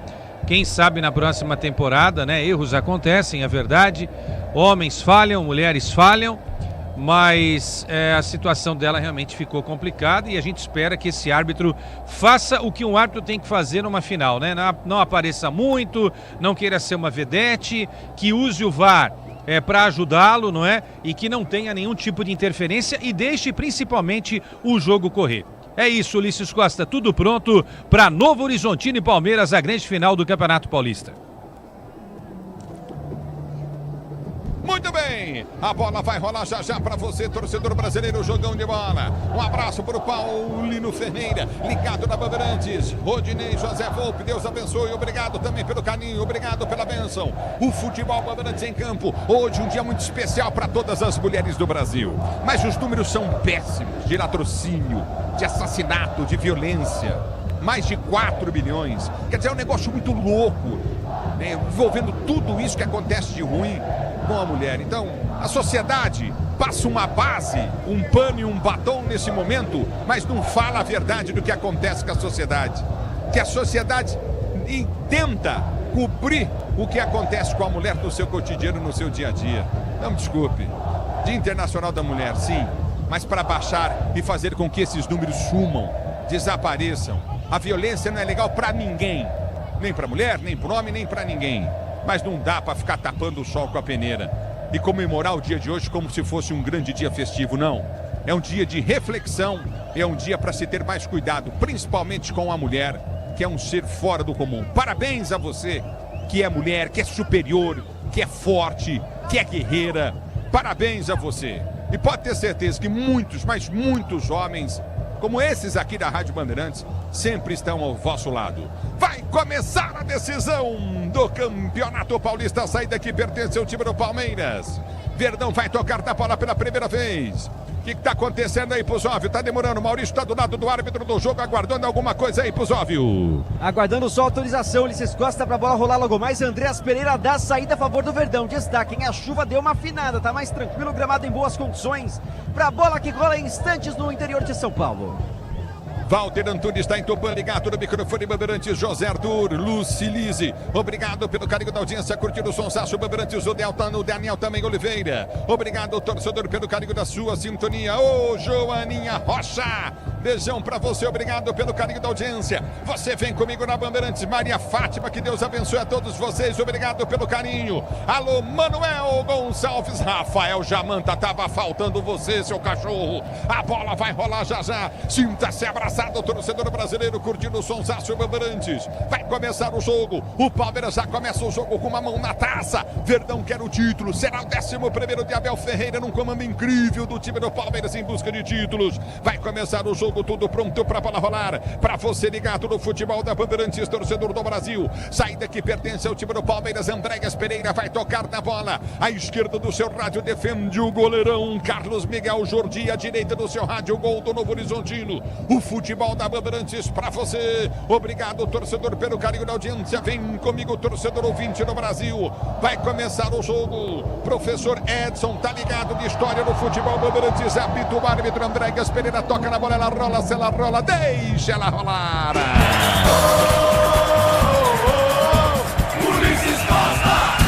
Quem sabe na próxima temporada, né? Erros acontecem, é verdade. Homens falham, mulheres falham. Mas a situação dela realmente ficou complicada e a gente espera que esse árbitro faça o que um árbitro tem que fazer numa final, né? Não apareça muito, não queira ser uma vedete, que use o VAR para ajudá-lo, não é? E que não tenha nenhum tipo de interferência e deixe principalmente o jogo correr. É isso, Ulisses Costa, tudo pronto para Novo Horizontino e Palmeiras, a grande final do Campeonato Paulista. Muito bem, a bola vai rolar já já para você, torcedor brasileiro, jogão de bola. Um abraço para o Paulino Ferreira, ligado na Bandeirantes. Rodinei, José Volpe, Deus abençoe, obrigado também pelo carinho, obrigado pela bênção. O futebol Bandeirantes em campo, hoje um dia muito especial para todas as mulheres do Brasil. Mas os números são péssimos, de latrocínio, de assassinato, de violência. Mais de 4 milhões, quer dizer, é um negócio muito louco, né? Envolvendo tudo isso que acontece de ruim com a mulher. Então, a sociedade passa uma base, um pano e um batom nesse momento, mas não fala a verdade do que acontece com a sociedade. Que a sociedade tenta cobrir o que acontece com a mulher no seu cotidiano, no seu dia a dia. Não me desculpe, Dia Internacional da Mulher, sim, mas para baixar e fazer com que esses números sumam, desapareçam. A violência não é legal para ninguém, nem para mulher, nem para homem, nem para ninguém. Mas não dá para ficar tapando o sol com a peneira e comemorar o dia de hoje como se fosse um grande dia festivo, não. É um dia de reflexão, é um dia para se ter mais cuidado, principalmente com a mulher, que é um ser fora do comum. Parabéns a você, que é mulher, que é superior, que é forte, que é guerreira. Parabéns a você. E pode ter certeza que muitos, mas muitos homens, como esses aqui da Rádio Bandeirantes, sempre estão ao vosso lado. Vai começar a decisão do Campeonato Paulista. A saída que pertence ao time do Palmeiras. Verdão vai tocar na bola pela primeira vez. O que está acontecendo aí, Puzóvio? Tá demorando. O Maurício está do lado do árbitro do jogo, aguardando alguma coisa aí, Puzóvio. Aguardando só a autorização. Ulisses Costa para a bola rolar logo mais. Andreas Pereira dá saída a favor do Verdão. Destaque, hein? A chuva deu uma afinada. Tá mais tranquilo, o gramado em boas condições. Para a bola que rola em instantes no interior de São Paulo. Walter Antunes está em Tupã, ligado no microfone Bandeirantes, José Arthur, Lucilize. Obrigado pelo carinho da audiência, curtindo o sonsaço Bandeirantes, o Delta, no Daniel também Oliveira. Obrigado, torcedor, pelo carinho da sua sintonia. Ô, Joaninha Rocha, beijão pra você, obrigado pelo carinho da audiência. Você vem comigo na Bandeirantes, Maria Fátima, que Deus abençoe a todos vocês, obrigado pelo carinho. Alô, Manuel Gonçalves, Rafael Jamanta, tava faltando você, seu cachorro. A bola vai rolar já já, sinta-se abraçado. O torcedor brasileiro curtindo o sonsaço Bandeirantes. Vai começar o jogo. O Palmeiras já começa o jogo com uma mão na taça. Verdão quer o título. Será o 11º de Abel Ferreira num comando incrível do time do Palmeiras em busca de títulos. Vai começar o jogo, tudo pronto para a bola rolar. Para você ligado no futebol da Bandeirantes, torcedor do Brasil. Saída que pertence ao time do Palmeiras. Andréas Pereira vai tocar na bola. À esquerda do seu rádio defende o goleirão Carlos Miguel Jordi. À direita do seu rádio, gol do Novo Horizontino. O futebol da Bandeirantes para você. Obrigado, torcedor, pelo carinho da audiência. Vem comigo, torcedor ouvinte no Brasil. Vai começar o jogo. Professor Edson tá ligado de história no futebol Bandeirantes. Apita o árbitro Andréas Pereira, toca na bola, ela rola, se ela rola, deixa ela rolar. Ulisses Costa!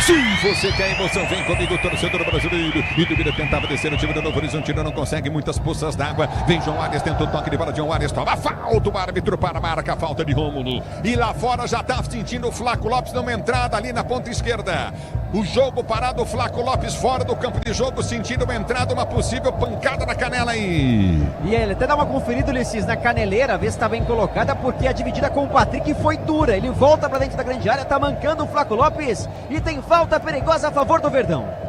Sim, você quer emoção, vem comigo, torcedor brasileiro. E Duvira tentava descer o time do Novo Horizontino, não consegue, muitas poças d'água. Vem João Arias, tenta o toque de bola de João Arias, toma falta, o árbitro para marca a falta de Rômulo. E lá fora já tá sentindo o Flaco Lopes numa entrada ali na ponta esquerda. O jogo parado, o Flaco Lopes fora do campo de jogo, sentindo uma entrada, uma possível pancada na canela aí. E ele até dá uma conferida, Ulisses, na caneleira, ver se tá bem colocada, porque a dividida com o Patrick foi dura. Ele volta pra dentro da grande área, tá mancando o Flaco Lopes e tem falta perigosa a favor do Verdão.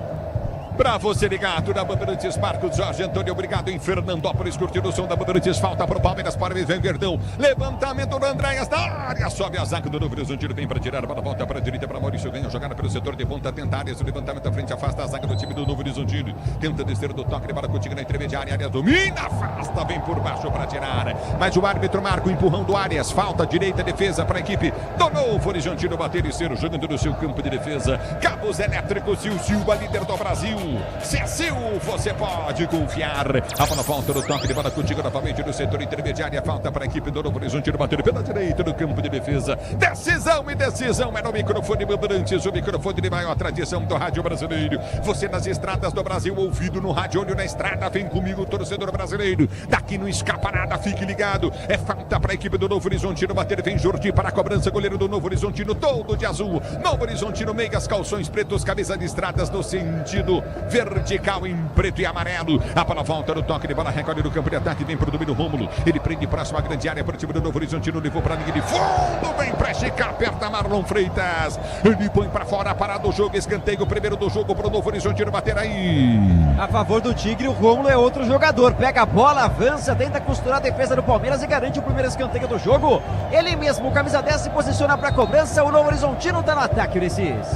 Pra você ligado na Bandeirantes, Marcos Jorge Antônio, obrigado em Fernandópolis, curtindo o som da Bandeirantes, falta pro Palmeiras, para vem Verdão, levantamento do Andréas da área, sobe a zaga do Novo Horizontino, vem pra tirar a bola, volta pra direita pra Maurício, ganha jogada pelo setor de ponta, tenta áreas, o levantamento à frente, afasta a zaga do time do Novo Horizontino, tenta descer do toque de bola contigo na intermediária, Arias domina, afasta, vem por baixo pra tirar, mas o árbitro marca o empurrão do Arias, falta direita, defesa pra equipe do Novo Horizontino, bater e ser jogando no seu campo de defesa, Cabos Elétricos e o Silva, líder do Brasil. Cecil, você pode confiar. A bola volta no toque de bola contigo novamente no setor intermediário. Falta para a equipe do Novo Horizontino bater pela direita no campo de defesa. Decisão e decisão é no microfone Bandeirantes, o microfone de maior tradição do rádio brasileiro. Você nas estradas do Brasil, ouvido no rádio, olho na estrada. Vem comigo, torcedor brasileiro. Daqui não escapa nada, fique ligado. É falta para a equipe do Novo Horizontino bater. Vem Jordi para a cobrança, goleiro do Novo Horizontino, todo de azul. Novo Horizontino, meias, calções pretos, camisa de estradas no sentido vertical em preto e amarelo. A bola volta no toque de bola, recolhe no campo de ataque, vem para o domínio Rômulo. Ele prende próximo à grande área para o time do Novo Horizontino, levou para a linha de fundo, vem para esticar, aperta Marlon Freitas. Ele põe para fora, parado o jogo, escanteio, o primeiro do jogo para o Novo Horizontino bater aí. A favor do Tigre, o Rômulo é outro jogador. Pega a bola, avança, tenta costurar a defesa do Palmeiras e garante o primeiro escanteio do jogo. Ele mesmo, camisa 10, se posiciona para a cobrança. O Novo Horizontino está no ataque, Ulisses.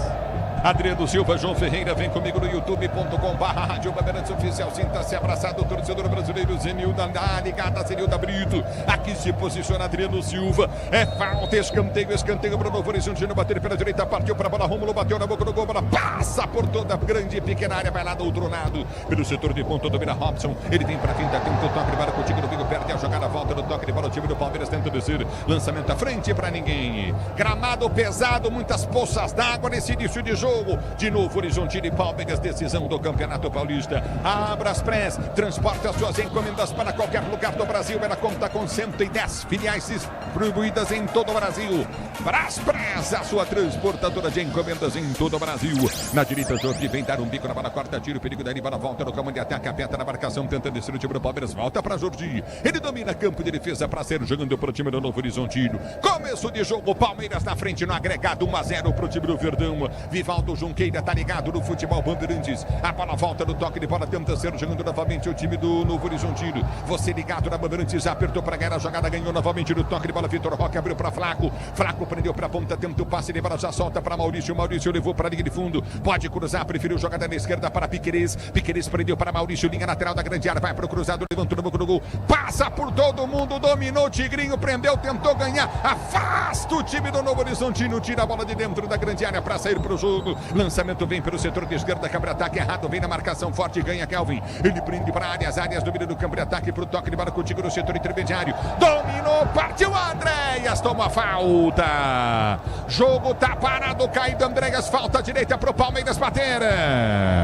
Adriano Silva, João Ferreira, vem comigo no youtube.com/Rádio Bandeirantes Oficial. Sinta-se abraçado, torcedor brasileiro. Zenilda ligada, Zenilda Brito. Aqui se posiciona Adriano Silva. É falta, escanteio para o Novo Horizontino bater pela direita. Partiu para a bola, Rômulo bateu na boca do gol. Bola passa por toda a grande e pequena área, vai lá do outro lado. Pelo setor de ponta, domina Robson. Ele vem para frente, tenta o toque de bola contigo no bico, perde a jogada, volta no toque de bola. O time do Palmeiras tenta descer. Lançamento à frente para ninguém. Gramado pesado, muitas poças d'água nesse início de jogo. De Novo Horizontino e Palmeiras, decisão do Campeonato Paulista. A Braspress transporta suas encomendas para qualquer lugar do Brasil. Ela conta com 110 filiais distribuídas em todo o Brasil. Braspress, a sua transportadora de encomendas em todo o Brasil. Na direita, Jordi vem dar um bico na bola, corta, tiro, perigo da bola, volta no comando de ataque, aperta na marcação, tenta descer o time do Palmeiras, volta para Jordi. Ele domina campo de defesa para ser jogando para o time do Novo Horizontino. Começo de jogo, Palmeiras na frente no agregado, 1-0 para o time do Verdão. Viva Oswaldo Junqueira tá ligado no futebol Bandeirantes. A bola volta no toque de bola, tenta ser jogando novamente o time do Novo Horizontino. Você ligado na Bandeirantes, apertou para ganhar a jogada, ganhou novamente no toque de bola. Vitor Roque abriu para Flaco. Flaco prendeu para a ponta, tenta o passe de bola, já solta para Maurício. Maurício levou para a linha de fundo. Pode cruzar, preferiu jogada na esquerda para Piquerez. Piquerez prendeu para Maurício, linha lateral da grande área, vai para o cruzado, levantou no boca do gol. Passa por todo mundo, dominou o Tigrinho, prendeu, tentou ganhar. Afasta o time do Novo Horizontino, tira a bola de dentro da grande área para sair para o jogo. Lançamento vem pelo setor de esquerda, campo de ataque errado, vem na marcação forte, ganha Kelvin. Ele prende para áreas domina do campo de ataque para o toque de bola contigo no setor intermediário. Dominou, partiu Andréas, toma a falta. Jogo tá parado, caído Andréas, falta direita para o Palmeiras bater.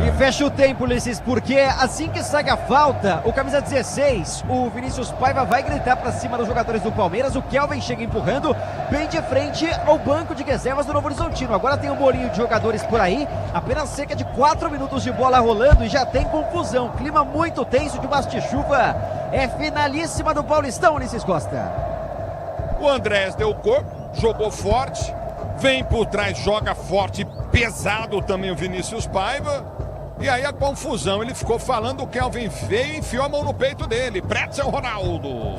E fecha o tempo, Ulisses, porque assim que sai a falta, o camisa 16, o Vinícius Paiva vai gritar para cima dos jogadores do Palmeiras. O Kelvin chega empurrando bem de frente ao banco de reservas do Novo Horizontino. Agora tem um bolinho de jogadores por aí, apenas cerca de 4 minutos de bola rolando e já tem confusão. Clima muito tenso de bate-chuva. É finalíssima do Paulistão, Ulisses Costa. O Andrés deu corpo, jogou forte, vem por trás, joga forte, pesado também o Vinícius Paiva. E aí a confusão, ele ficou falando, o Kelvin veio e enfiou a mão no peito dele. Pretzel Ronaldo.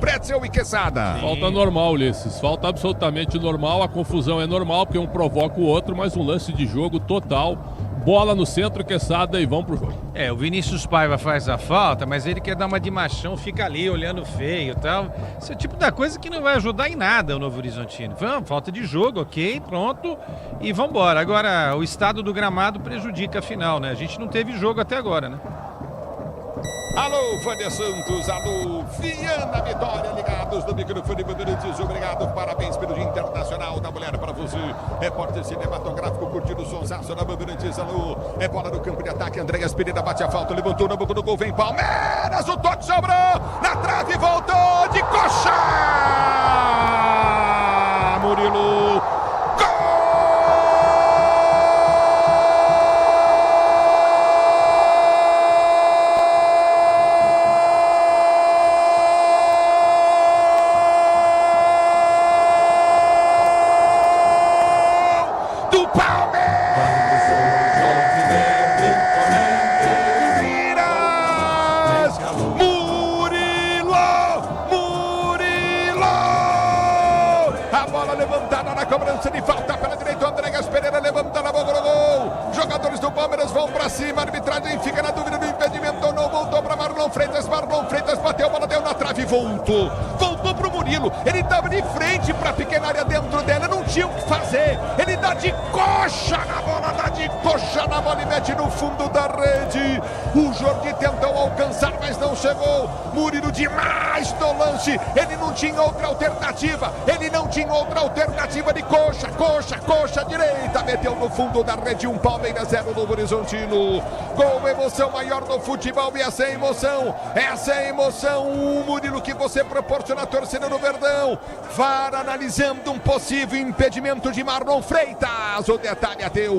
Pretzel e Quesada. Falta normal, Ulisses. Falta absolutamente normal. A confusão é normal, porque um provoca o outro, mas um lance de jogo total. Bola no centro, Quesada, e vão pro jogo. O Vinícius Paiva faz a falta, mas ele quer dar uma de machão, fica ali olhando feio e tal. Esse é o tipo da coisa que não vai ajudar em nada o Novo Horizontino. Foi uma falta de jogo, ok, pronto, e vambora. Agora, o estado do gramado prejudica a final, né? A gente não teve jogo até agora, né? Alô, Vânia Santos, alô, Viana Vitória, ligados no microfone Bandeirantes, obrigado, parabéns pelo Dia Internacional da Mulher para você. Repórter cinematográfico curtindo o sonsaço na Bandeirantes, alô, é bola no campo de ataque, Andréas Pereira bate a falta, levantou na boca do gol, vem Palmeiras, o toque sobrou, na trave, voltou, de coxa, Murilo. Cobrança de falta pela direita, o Andréas Pereira levanta na boca do gol. Jogadores do Palmeiras vão pra cima, a arbitragem fica na dúvida do impedimento ou não. Voltou pra Marlon Freitas bateu, a bola deu na trave, voltou pro Murilo. Ele tava de frente pra pequena área dentro dela, não tinha o que fazer. Ele dá de coxa na bola, e mete no fundo da rede. O Jordi tentou alcançar, mas não chegou. Murilo demais no lance, ele não tinha outra alternativa de coxa direita, meteu no fundo da rede, um Palmeiras 0 Novo Horizontino. Gol, emoção maior no futebol, e essa é a emoção, o Murilo que você proporciona a torcida do Verdão. VAR analisando um possível impedimento de Marlon Freitas, o detalhe é teu.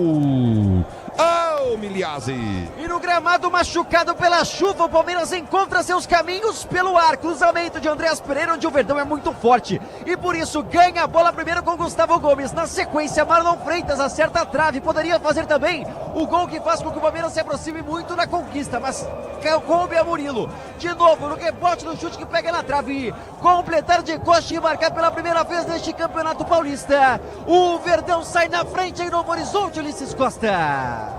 Miliazzi. E no gramado machucado pela chuva, o Palmeiras encontra seus caminhos pelo ar. Cruzamento de Andréas Pereira, onde o Verdão é muito forte. E por isso ganha a bola primeiro com Gustavo Gomes. Na sequência, Marlon Freitas acerta a trave. Poderia fazer também o gol que faz com que o Palmeiras se aproxime muito na conquista. Mas coube a Murilo. De novo, no rebote do chute que pega na trave. Completar de coxa e marcar pela primeira vez neste Campeonato Paulista. O Verdão sai na frente em Novo Horizonte, Ulisses Costa.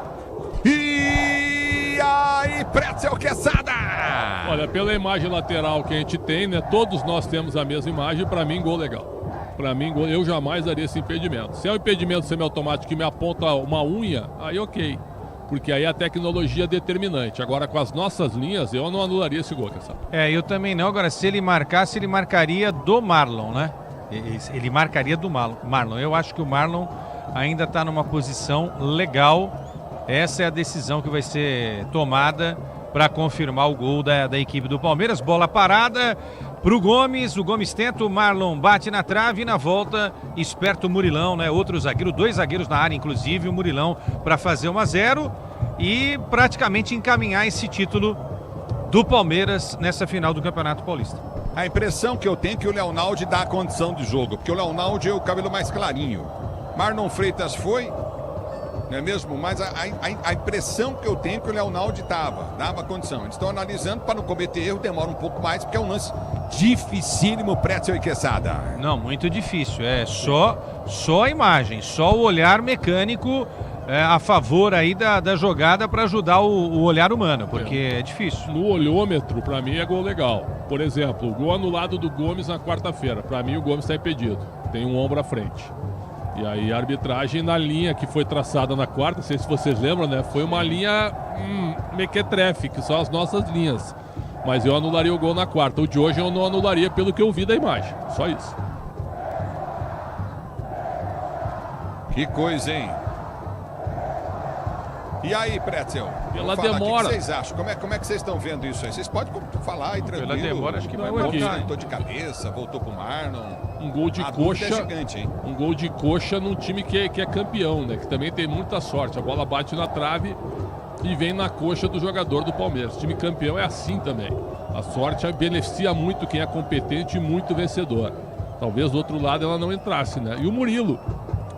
E aí, Pretzel Quesada. Olha, pela imagem lateral que a gente tem, né? Todos nós temos a mesma imagem. Pra mim, gol legal. Pra mim, gol, eu jamais daria esse impedimento. Se é um impedimento semiautomático que me aponta uma unha, aí ok. Porque aí a tecnologia é determinante. Agora, com as nossas linhas, eu não anularia esse gol, sabe? Eu também não. Agora, se ele marcasse, ele marcaria do Marlon, né? Ele marcaria do Marlon. Eu acho que o Marlon ainda está numa posição legal. Essa é a decisão que vai ser tomada para confirmar o gol da equipe do Palmeiras. Bola parada pro Gomes, o Gomes tenta, o Marlon bate na trave e na volta, esperto o Murilão, né? Outro zagueiro, 2 zagueiros na área, inclusive, o Murilão para fazer 1-0 e praticamente encaminhar esse título do Palmeiras nessa final do Campeonato Paulista. A impressão que eu tenho é que o Leonaldi dá a condição de jogo, porque o Leonaldi é o cabelo mais clarinho. Marlon Freitas foi, não é mesmo? Mas a impressão que eu tenho é que o Leonaldi dava condição. Eles estão analisando para não cometer erro, demora um pouco mais, porque é um lance dificílimo, Pretzel e Quesada. Não, muito difícil. É só a imagem, só o olhar mecânico a favor aí da jogada para ajudar o olhar humano, porque é difícil. No olhômetro, para mim, é gol legal. Por exemplo, o gol anulado do Gomes na quarta-feira. Para mim, o Gomes está impedido. Tem um ombro à frente. E aí a arbitragem na linha que foi traçada na quarta, não sei se vocês lembram, né? Foi uma linha mequetrefe, que são as nossas linhas. Mas eu anularia o gol na quarta. O de hoje eu não anularia pelo que eu vi da imagem. Só isso. Que coisa, hein? E aí, Pretzel? Pela demora. O que vocês acham? Como é que vocês estão vendo isso aí? Vocês podem falar aí, tranquilo. Pela demora, acho que vai voltar. Voltou de cabeça, voltou pro Marlon. Um gol de coxa. É gigante, hein? Um gol de coxa num time que é campeão, né? Que também tem muita sorte. A bola bate na trave e vem na coxa do jogador do Palmeiras. O time campeão é assim também. A sorte beneficia muito quem é competente e muito vencedor. Talvez do outro lado ela não entrasse, né? E o Murilo,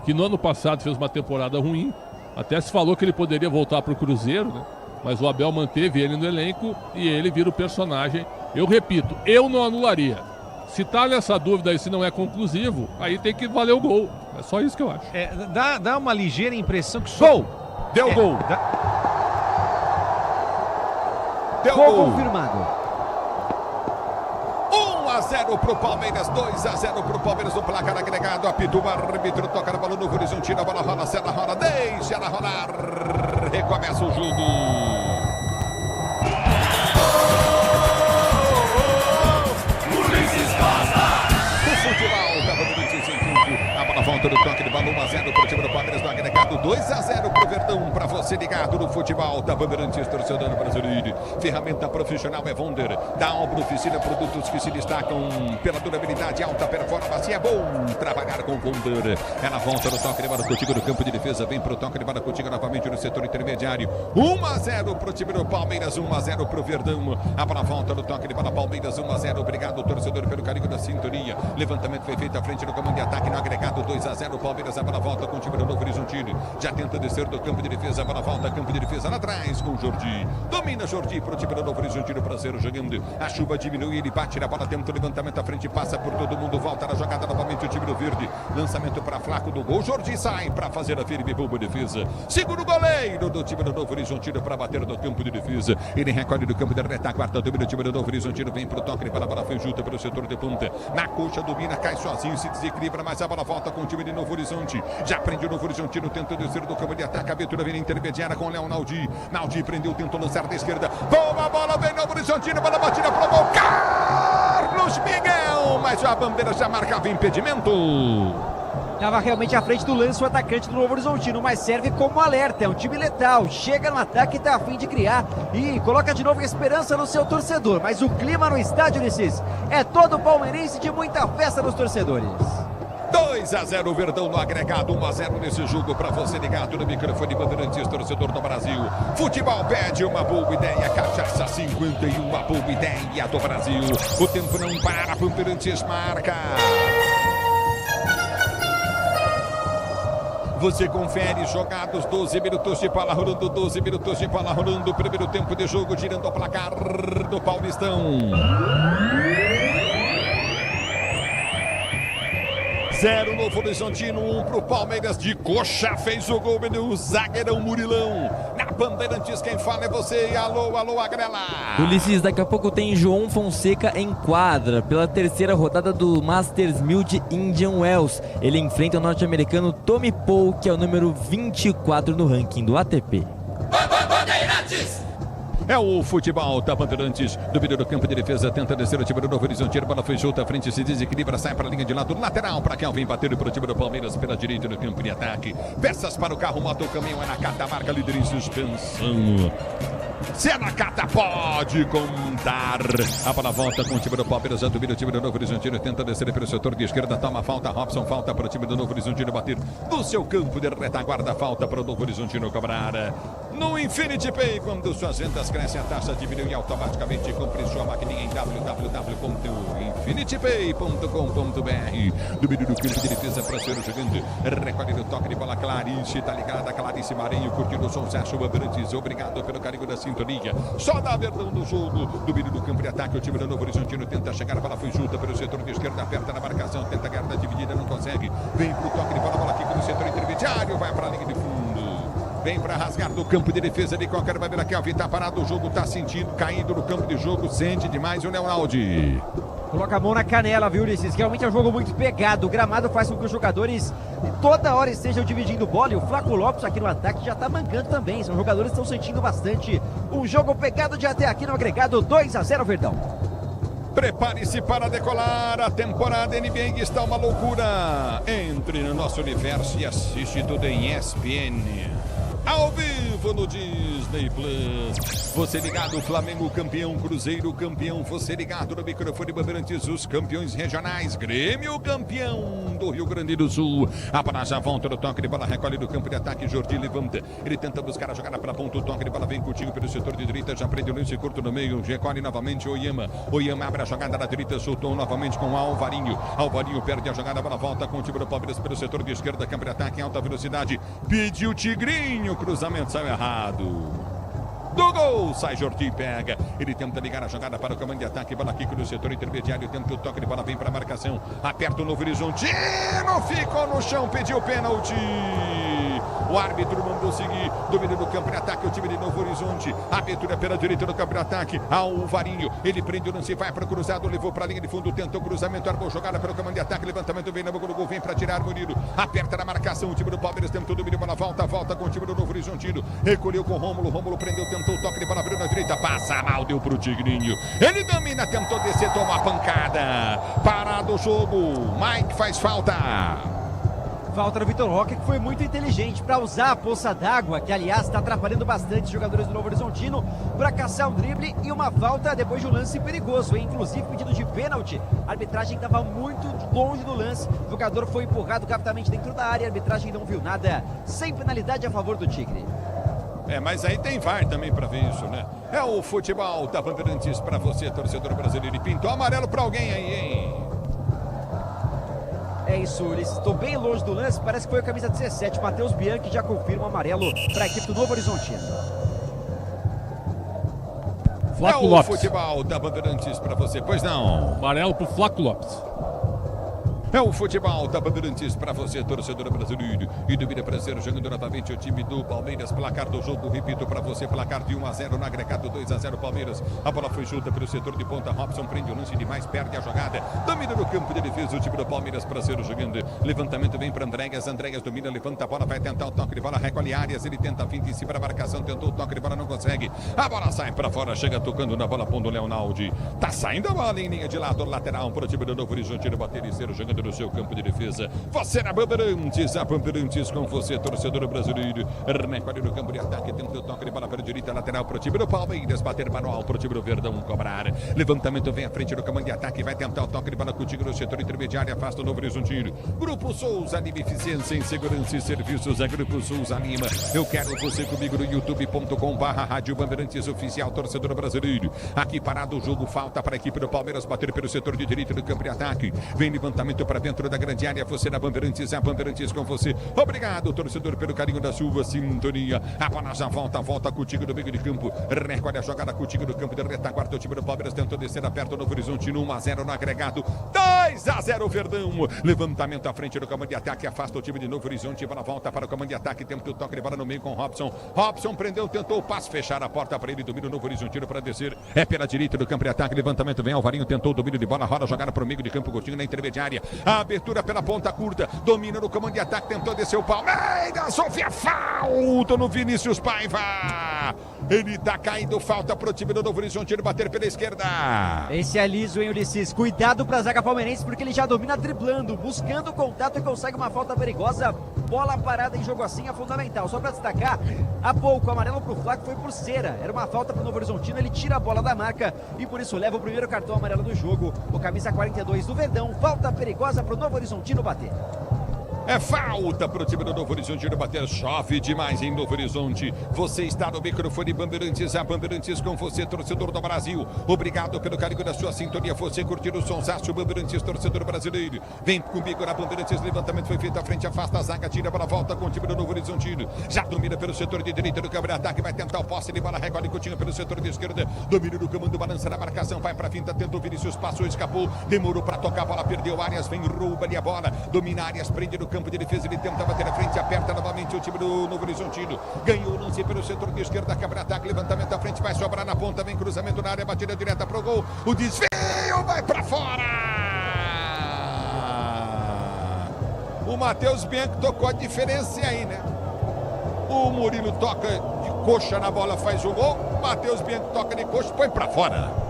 que no ano passado fez uma temporada ruim. Até se falou que ele poderia voltar para o Cruzeiro, né? Mas o Abel manteve ele no elenco e ele vira o personagem. Eu repito, eu não anularia. Se tá nessa dúvida aí se não é conclusivo, aí tem que valer o gol. É só isso que eu acho. Dá uma ligeira impressão que... Gol! Deu gol! Deu gol confirmado. 1-0 pro Palmeiras, 2-0 pro Palmeiras no placar agregado. Apita o árbitro, toca na bola no Horizontino, a bola rola, ela rola, deixa ela rolar. Recomeça o jogo. Ulisses Costa! O futebol da Bandeirantes em campo. A bola volta no toque de bola, 1-0 pro time do Palmeiras no agregado, 2-0 pro Verdão. Pra você ligado no futebol da Bandeirantes, torcedor brasileiro. Ferramenta profissional é Wonder. Da Albro Oficina, produtos que se destacam pela durabilidade, alta performance. É bom trabalhar com Wonder. Ela volta no toque de bola contigo no campo de defesa. Vem pro toque de bola contigo novamente no setor intermediário. 1-0 pro time do Palmeiras, 1-0 pro Verdão. A bola volta no toque de bola, Palmeiras 1-0. Obrigado, torcedor, pelo carinho da sintonia. Levantamento foi feito à frente no comando de ataque no agregado, 2-0. Palmeiras, a bola volta com o time do Novo Horizontino. Já tenta descer do campo de defesa. A bola volta, campo de defesa lá atrás com o Jordi. Domina Jordi pro time do Novo Horizontino, prazer jogando. A chuva diminui, ele bate na bola, tenta o levantamento à frente, passa por todo mundo, volta na jogada novamente o time do Verde. Lançamento para Flaco do gol. Jordi sai para fazer a firme boa defesa. Segura o goleiro do time do Novo Horizontino para bater no campo de defesa. Ele recolhe do campo da retaguarda, domina o time do Novo Horizontino, vem pro toque, a bola foi junta pelo setor de ponta. Na coxa, domina, cai sozinho, se desequilibra, mas a bola volta com o time de Novo Horizonte. Já prende o Novo Horizontino, tenta descer do campo de ataque. A abertura vem intermediária com o Léo Naldi. Naldi prendeu, tentou lançar da esquerda. Boa bola, vem Novo Horizontino, bola batida pro gol. Carlos Miguel, mas a bandeira já marcava impedimento. Estava realmente à frente do lance o atacante do Novo Horizontino, mas serve como alerta, é um time letal, chega no ataque e está a fim de criar e coloca de novo esperança no seu torcedor, mas o clima no estádio, Ulisses, é todo palmeirense de muita festa dos torcedores. 2-0 Verdão no agregado, 1-0 nesse jogo para você ligado no microfone Bandeirantes, torcedor do Brasil. Futebol pede uma boa ideia, cachaça 51, uma boa ideia do Brasil. O tempo não para, Bandeirantes marca. Você confere jogados, 12 minutos de bola rolando, 12 minutos de bola rolando. Primeiro tempo de jogo, girando o placar do Paulistão. 0 Novo Horizontino, 1 pro Palmeiras. De coxa fez o gol no zagueirão Murilão. Na Bandeirantes quem fala é você. Alô, alô, Agrela. Ulisses, daqui a pouco tem João Fonseca em quadra pela terceira rodada do Masters 1000 de Indian Wells. Ele enfrenta o norte-americano Tommy Paul, que é o número 24 no ranking do ATP. Bandeirantes! É o futebol da Bandeirantes, do meio do campo de defesa, tenta descer o time do Novo Horizonte, a bola foi junta, à frente se desequilibra, sai para a linha de lado, lateral para Kelvin, batendo para o time do Palmeiras pela direita no campo de ataque. Peças para o carro, moto, o caminhão, é na Catamarca, líder em suspensão. Se é na Cata, pode contar. A bola volta com o time do Palmeiras, já domina o time do Novo Horizontino, tenta descer pelo setor de esquerda, toma falta, Robson, falta para o time do Novo Horizontino bater no seu campo de retaguarda, falta para o Novo Horizontino cobrar. No Infinity Pay, quando suas vendas crescem, a taxa diminui automaticamente. Compre sua maquininha em www.infinitipay.com.br. Domínio do campo de defesa para ser o gigante. Recolhe no toque de bola, Clarice, tá ligada, Clarice Marinho, curtindo o som, Sérgio Bandeirantes. Obrigado pelo carinho da sintonia. Só dá verdão do jogo. Domínio do campo de ataque, o time do Novo Horizontino tenta chegar, a bola foi junta pelo setor de esquerda, aperta na marcação, tenta a guarda dividida, não consegue. Vem pro toque de bola, bola aqui no setor intermediário, vai para a linha de fundo. Vem para rasgar do campo de defesa de qualquer maneira. Kelvin tá parado, o jogo tá sentindo, caindo no campo de jogo, sente demais o Leonaldi. Coloca a mão na canela, viu, Ulisses? Realmente é um jogo muito pegado. O gramado faz com que os jogadores toda hora estejam dividindo bola. E o Flaco Lopes aqui no ataque já tá mancando também. São jogadores que estão sentindo bastante. Um jogo pegado de até aqui no agregado, 2-0 Verdão. Prepare-se para decolar, a temporada NBA está uma loucura. Entre no nosso universo e assiste tudo em ESPN. Ao vivo no Disney Plus. Você ligado, Flamengo campeão, Cruzeiro campeão. Você ligado no microfone Bandeirantes, os campeões regionais. Grêmio campeão do Rio Grande do Sul. A bola já volta no toque de bola, recolhe do campo de ataque. Jordi levanta, ele tenta buscar a jogada para ponta. O toque de bola vem contigo pelo setor de direita. Já prende o lance curto no meio. Recolhe novamente o Oyama. Oyama abre a jogada na direita, soltou novamente com o Alvarinho. Alvarinho perde a jogada, a bola volta com o time do Palmeiras pelo setor de esquerda. Campo de ataque em alta velocidade. Pediu Tigrinho. Cruzamento saiu errado. Do gol, sai Jordi, pega. Ele tenta ligar a jogada para o comando de ataque. Bola aqui no setor intermediário. Tenta o toque de bola, vem para a marcação. Aperta o Novo Horizontino. Ficou no chão, pediu pênalti. O árbitro mandou seguir. Domínio do campo de ataque, o time de Novo Horizonte. Abertura pela direita do campo de ataque. Alvarinho, ele prende o lance, vai para o cruzado. Levou para a linha de fundo, tentou o cruzamento. Armou jogada pelo comando de ataque. Levantamento vem na boca do gol, vem para tirar Murilo. Aperta na marcação, o time do Palmeiras tentou o domínio. Bola volta com o time do Novo Horizontino. Recolheu com o Rômulo. Rômulo prendeu, tentou o toque de bola, abriu na direita. Passa mal, deu pro Tigrinho. Ele domina, tentou descer, tomou a pancada. Parado o jogo. Mike faz falta. Falta do Vitor Roque, que foi muito inteligente para usar a poça d'água, que aliás está atrapalhando bastante os jogadores do Novo Horizontino, para caçar um drible e uma falta depois de um lance perigoso, hein? Inclusive pedido de pênalti. A arbitragem estava muito longe do lance, o jogador foi empurrado rapidamente dentro da área, a arbitragem não viu nada, sem penalidade a favor do Tigre. Mas aí tem VAR também para ver isso, né? É o futebol da Bandeirantes para você, torcedor brasileiro. E pintou amarelo para alguém aí, hein? É isso, Ulisses. Estou bem longe do lance. Parece que foi a camisa 17. Matheus Bianchi já confirma o amarelo para a equipe do Novo Horizontino. Flaco Lopes. Futebol da Bandeirantes para você, pois não. Amarelo pro Flaco Lopes. É o futebol da Bandeirantes para você, torcedor brasileiro. E domina para ser jogando novamente o time do Palmeiras. Placar do jogo, repito para você, placar de 1-0 no agregado, 2-0 Palmeiras. A bola foi junta pelo setor de ponta. Robson prende o lance demais, perde a jogada. Domina no campo de defesa o time do Palmeiras para ser jogando. Levantamento vem para Andréas. Andréas domina, levanta a bola, vai tentar o toque de bola, recolhe áreas. Ele tenta a finta em cima da marcação, tentou o toque de bola, não consegue. A bola sai para fora, chega tocando na bola, pondo o Leonaldi. Tá saindo a bola em linha de lado, lateral para o time do Novo Horizontino bater e ser jogando no seu campo de defesa. Você na Bandeirantes, a Bandeirantes com você, torcedor brasileiro. Recolhe no campo de ataque, tenta o toque de bola para a direita, lateral para o time do Palmeiras, bater manual para o time do Verdão cobrar. Levantamento vem à frente do comando de ataque, vai tentar o toque de bola contigo no setor intermediário, afasta o Novo Horizontino. Grupo Souza Lima, eficiência em segurança e serviços, é Grupo Souza Lima. Eu quero você comigo no youtube.com/Rádio Bandeirantes Oficial, torcedor brasileiro. Aqui parado o jogo, falta para a equipe do Palmeiras bater pelo setor de direita do campo de ataque. Vem levantamento para dentro da grande área, você na Bandeirantes, a Bandeirantes com você. Obrigado, torcedor, pelo carinho da sua sintonia. A bola já volta contigo no meio de campo. Recolhe a jogada contigo no campo de retaguarda. O time do Palmeiras tentou descer aperto no Horizontino, 1-0 no agregado, 2-0 Verdão. Levantamento à frente do comando de ataque, afasta o time de Novo Horizonte, bola volta para o comando de ataque, tempo o toque de bola no meio com Robson. Robson prendeu, tentou o passe, fechar a porta para ele, domina o Novo Horizontino para descer. É pela direita do campo de ataque, levantamento vem Alvarinho, tentou o domínio de bola, roda a jogada para o meio de campo, curtinho na intermediária. A abertura pela ponta curta, domina no comando de ataque, tentou descer o Palmeiras, Sofia, falta no Vinícius Paiva. Ele tá caindo, falta pro time do Novo Horizontino bater pela esquerda. Esse é liso, hein, Ulisses? Cuidado pra zaga palmeirense, porque ele já domina driblando, buscando contato e consegue uma falta perigosa. Bola parada em jogo assim é fundamental. Só pra destacar, há pouco o amarelo pro Flaco foi por cera. Era uma falta pro Novo Horizontino, ele tira a bola da marca e por isso leva o primeiro cartão amarelo do jogo. O camisa 42 do Verdão, falta perigosa pro Novo Horizontino bater. É falta pro time do Novo Horizontino bater. Chove demais em Novo Horizonte. Você está no microfone Bandeirantes. A Bandeirantes com você, torcedor do Brasil. Obrigado pelo carinho da sua sintonia. Você curtir o sonsaço Bandeirantes, torcedor brasileiro. Vem comigo na Bandeirantes. Levantamento foi feito à frente, afasta a zaga, tira para a volta com o time do Novo Horizontino. Já domina pelo setor de direita do câmara ataque. Vai tentar o posse de bola. Recolhe Coutinho pelo setor de esquerda. Domina do comando, balança na marcação. Vai para a finta, tentou Vinícius, passou, escapou. Demorou para tocar a bola, perdeu Arias. Vem, rouba ali a bola. Domina Arias, prende no campo de defesa. Ele tenta bater à frente, aperta novamente o time do Novo Horizontino. Ganhou o lance pelo setor de esquerda. Câmara ataque, levantamento à frente. Vai sobrar na ponta. Vem cruzamento na área, batida direta pro gol. O desvio vai para fora. O Matheus Bianchi tocou a diferença aí, né? O Murilo toca de coxa na bola, faz o gol. O Matheus Bianchi toca de coxa, põe pra fora.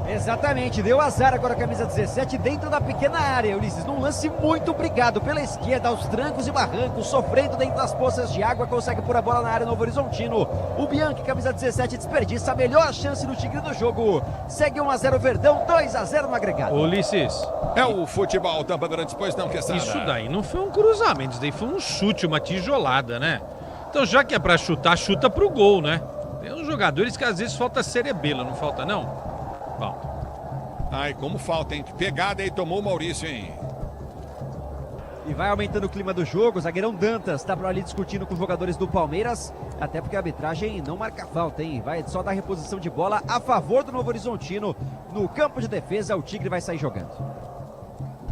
Exatamente, deu azar agora a camisa 17 dentro da pequena área, Ulisses, num lance muito brigado pela esquerda, aos trancos e barrancos, sofrendo dentro das poças de água, consegue pôr a bola na área Novo Horizontino. O Bianchi, camisa 17, desperdiça a melhor chance do Tigre do jogo. Segue 1-0 Verdão, 2-0 no agregado. Ulisses. É o futebol da Bandeirantes, pois não, Quesada. Isso daí não foi um cruzamento, isso daí foi um chute, uma tijolada, né? Então já que é pra chutar, chuta pro gol, né? Tem uns jogadores que às vezes falta cerebelo, não falta não? Falta. Ai, como falta, hein? Pegada aí, tomou o Maurício, hein? E vai aumentando o clima do jogo, o zagueirão Dantas tá por ali discutindo com os jogadores do Palmeiras, até porque a arbitragem não marca falta, hein? Vai só dar reposição de bola a favor do Novo Horizontino. No campo de defesa, o Tigre vai sair jogando.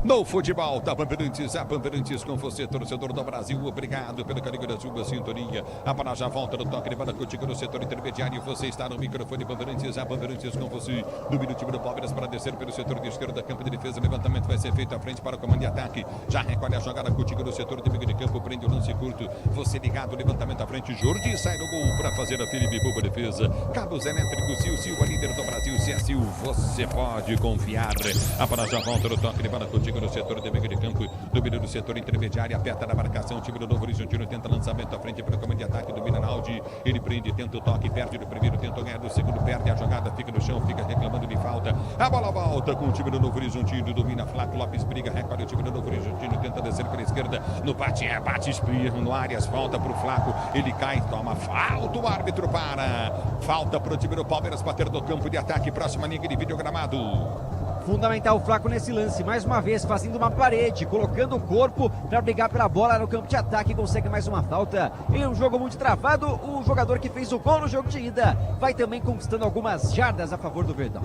No futebol da Bandeirantes, a Bandeirantes com você, torcedor do Brasil. Obrigado pelo carinho da sua sintonia. A bola já volta no toque de bola contigo no setor intermediário. Você está no microfone Bandeirantes, a Bandeirantes com você. Domina o time do Palmeiras para descer pelo setor de esquerda, campo de defesa. Levantamento vai ser feito à frente para o comando de ataque. Já recolhe a jogada contigo no setor de meio de campo. Prende o lance curto. Você ligado, levantamento à frente. Jordi sai do gol para fazer a Felipe boa defesa. Cabos elétricos, Silva, líder do Brasil. Se é Sil, você pode confiar. A bola já volta no toque de bola contigo no setor de meio de campo, domina no setor intermediário, aperta na marcação, o time do Novo Horizontino tenta lançamento à frente pelo comando de ataque, domina na Audi, ele prende, tenta o toque, perde no primeiro, tenta ganhar no segundo, perde a jogada, fica no chão, fica reclamando de falta, a bola volta com o time do Novo Horizontino, domina Flávio Lopes, briga, recolhe o time do Novo Horizontino, tenta descer pela esquerda, no bate espirro, no Arias, volta pro Flaco, ele cai, toma falta, o árbitro para, falta pro time do Palmeiras bater no campo de ataque, próxima linha de videogramado. Fundamental o Flaco nesse lance, mais uma vez fazendo uma parede, colocando o corpo para brigar pela bola no campo de ataque, consegue mais uma falta. Ele é um jogo muito travado, o jogador que fez o gol no jogo de ida vai também conquistando algumas jardas a favor do Verdão.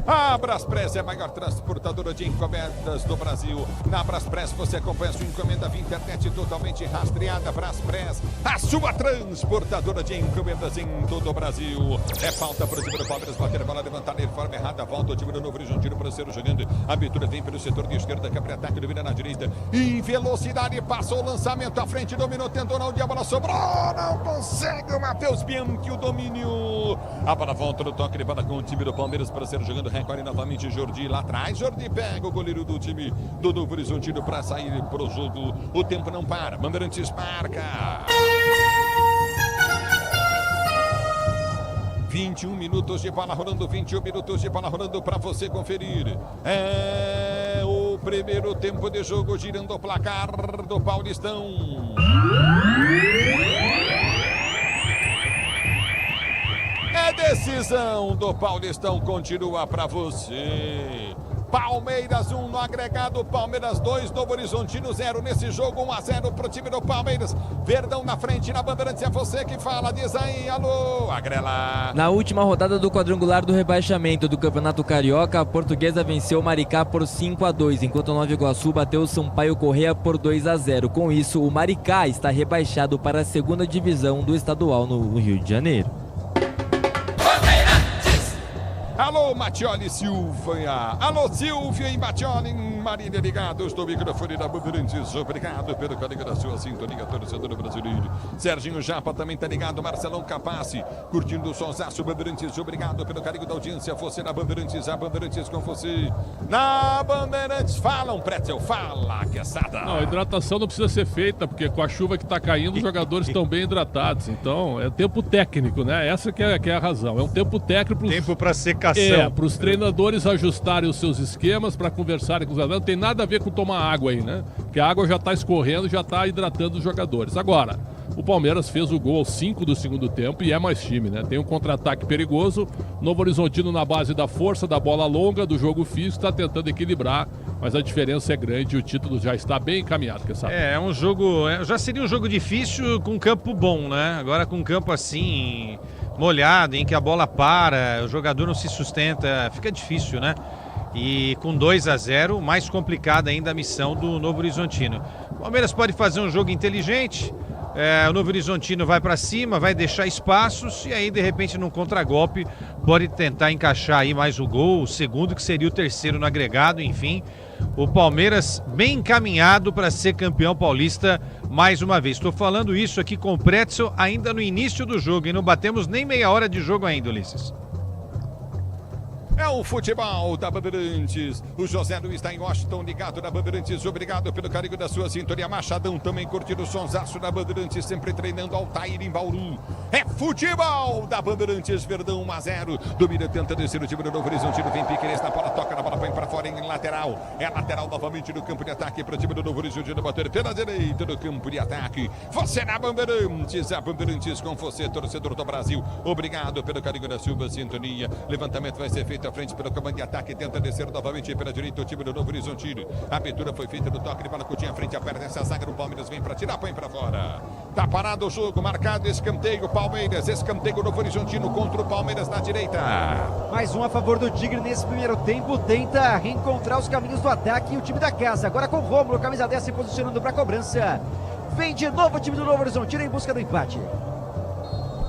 A Braspress é a maior transportadora de encomendas do Brasil. Na Braspress você acompanha sua encomenda via internet totalmente rastreada. Braspress, a sua transportadora de encomendas em todo o Brasil. É falta para o time do Palmeiras bater a bola, levantar de forma errada. Volta o time do Novo Horizontino para ser jogando. A abertura vem pelo setor de esquerda, câmara ataque, domina na direita. Em velocidade, passou o lançamento à frente, dominou, tentou não, a bola sobrou. Não consegue o Matheus Bianchi, o domínio. A bola volta no toque de bola com o time do Palmeiras para ser jogando. Recolhe novamente Jordi lá atrás. Jordi pega o goleiro do time do Novo Horizontino para sair pro jogo. O tempo não para. Bandeirantes marca. 21 minutos de bola rolando. 21 minutos de bola rolando para você conferir. É o primeiro tempo de jogo girando o placar do Paulistão. É decisão do Paulistão, continua pra você. Palmeiras 1 no agregado, Palmeiras 2, Novo Horizontino 0 nesse jogo, 1-0 pro time do Palmeiras. Verdão na frente, na Bandeirantes, é você que fala, diz aí, alô, Agrela. Na última rodada do quadrangular do rebaixamento do Campeonato Carioca, a Portuguesa venceu o Maricá por 5-2, enquanto o Nova Iguaçu bateu o Sampaio Corrêa por 2-0. Com isso, o Maricá está rebaixado para a segunda divisão do estadual no Rio de Janeiro. Alô, Matioli Silvia. Alô, Silvia e Matioli, Marília ligados do microfone da Bandeirantes. Obrigado pelo carinho da sua sintonia, torcedor brasileiro. Serginho Japa também tá ligado. Marcelão Capassi, curtindo o sonsaço Bandeirantes. Obrigado pelo carinho da audiência. Você na Bandeirantes, a Bandeirantes com você. Na Bandeirantes, fala um pretzel, fala, quesada. Não, a hidratação não precisa ser feita, porque com a chuva que tá caindo, os jogadores estão bem hidratados. Então, é tempo técnico, né? Essa que é a razão. É um tempo técnico. Tempo para secação. Para os treinadores ajustarem os seus esquemas, para conversarem com os atletas. falando, tem nada a ver com tomar água aí, né? Porque a água já tá escorrendo, já tá hidratando os jogadores. Agora, o Palmeiras fez o gol aos 5 do segundo tempo e é mais time, né? Tem um contra-ataque perigoso. Novo Horizontino na base da força, da bola longa, do jogo físico, está tentando equilibrar, mas a diferença é grande e o título já está bem encaminhado, que sabe? É um jogo, já seria um jogo difícil com campo bom, né? Agora com campo assim, molhado, em que a bola para, o jogador não se sustenta, fica difícil, né? E com 2-0, mais complicada ainda a missão do Novo Horizontino. O Palmeiras pode fazer um jogo inteligente, o Novo Horizontino vai para cima, vai deixar espaços e aí de repente num contragolpe pode tentar encaixar aí mais o gol, o segundo que seria o terceiro no agregado, enfim. O Palmeiras bem encaminhado para ser campeão paulista mais uma vez. Estou falando isso aqui com o Pretzel ainda no início do jogo e não batemos nem meia hora de jogo ainda, Ulisses. É o futebol da Bandeirantes. O José Luiz está em Washington, ligado na Bandeirantes. Obrigado pelo carinho da sua sintonia. Machadão também curtindo o sonsaço da Bandeirantes, sempre treinando Altair em Bauru. É futebol da Bandeirantes, Verdão 1-0. Domina, tenta descer o time do Novo Horizontino. Vem Piqueires na bola, toca na bola, põe para fora em lateral. É lateral novamente no campo de ataque para o time do Novo Horizontino bater pela direita do campo de ataque. Você na Bandeirantes, a Bandeirantes com você, torcedor do Brasil. Obrigado pelo carinho da sua sintonia. Levantamento vai ser feito à frente pelo comando de ataque, tenta descer novamente pela direita o time do Novo Horizontino. A abertura foi feita no toque de bola, Coutinho à frente, aperta essa zaga do Palmeiras, vem para tirar, põe para fora. Tá parado o jogo, marcado escanteio, Palmeiras, escanteio Novo Horizontino contra o Palmeiras na direita. Mais um a favor do Tigre nesse primeiro tempo, tenta reencontrar os caminhos do ataque e o time da casa. Agora com o Rômulo, camisa 10 se posicionando para a cobrança. Vem de novo o time do Novo Horizontino em busca do empate.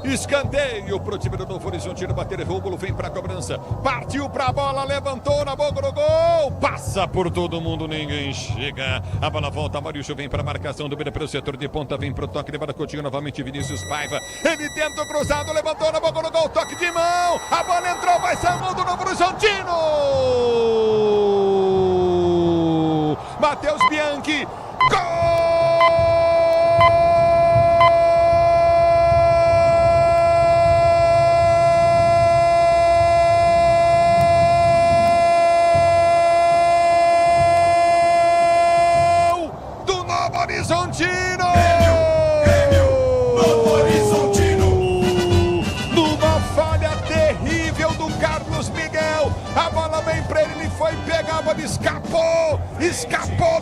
Escanteio pro time do Novo Horizontino bater. Rômulo vem pra cobrança, partiu pra bola, levantou na boca do gol, passa por todo mundo, ninguém chega. A bola volta, Maurício vem pra marcação, domina pelo setor de ponta, vem pro toque de bola, Coutinho novamente, Vinícius Paiva, ele tenta o cruzado, levantou na boca do gol, toque de mão, a bola entrou, vai ser o gol do Novo Horizontino. Matheus Bianchi, gol! Novo Horizontino. Numa falha terrível do Carlos Miguel, a bola vem pra ele foi pegar, a bola escapou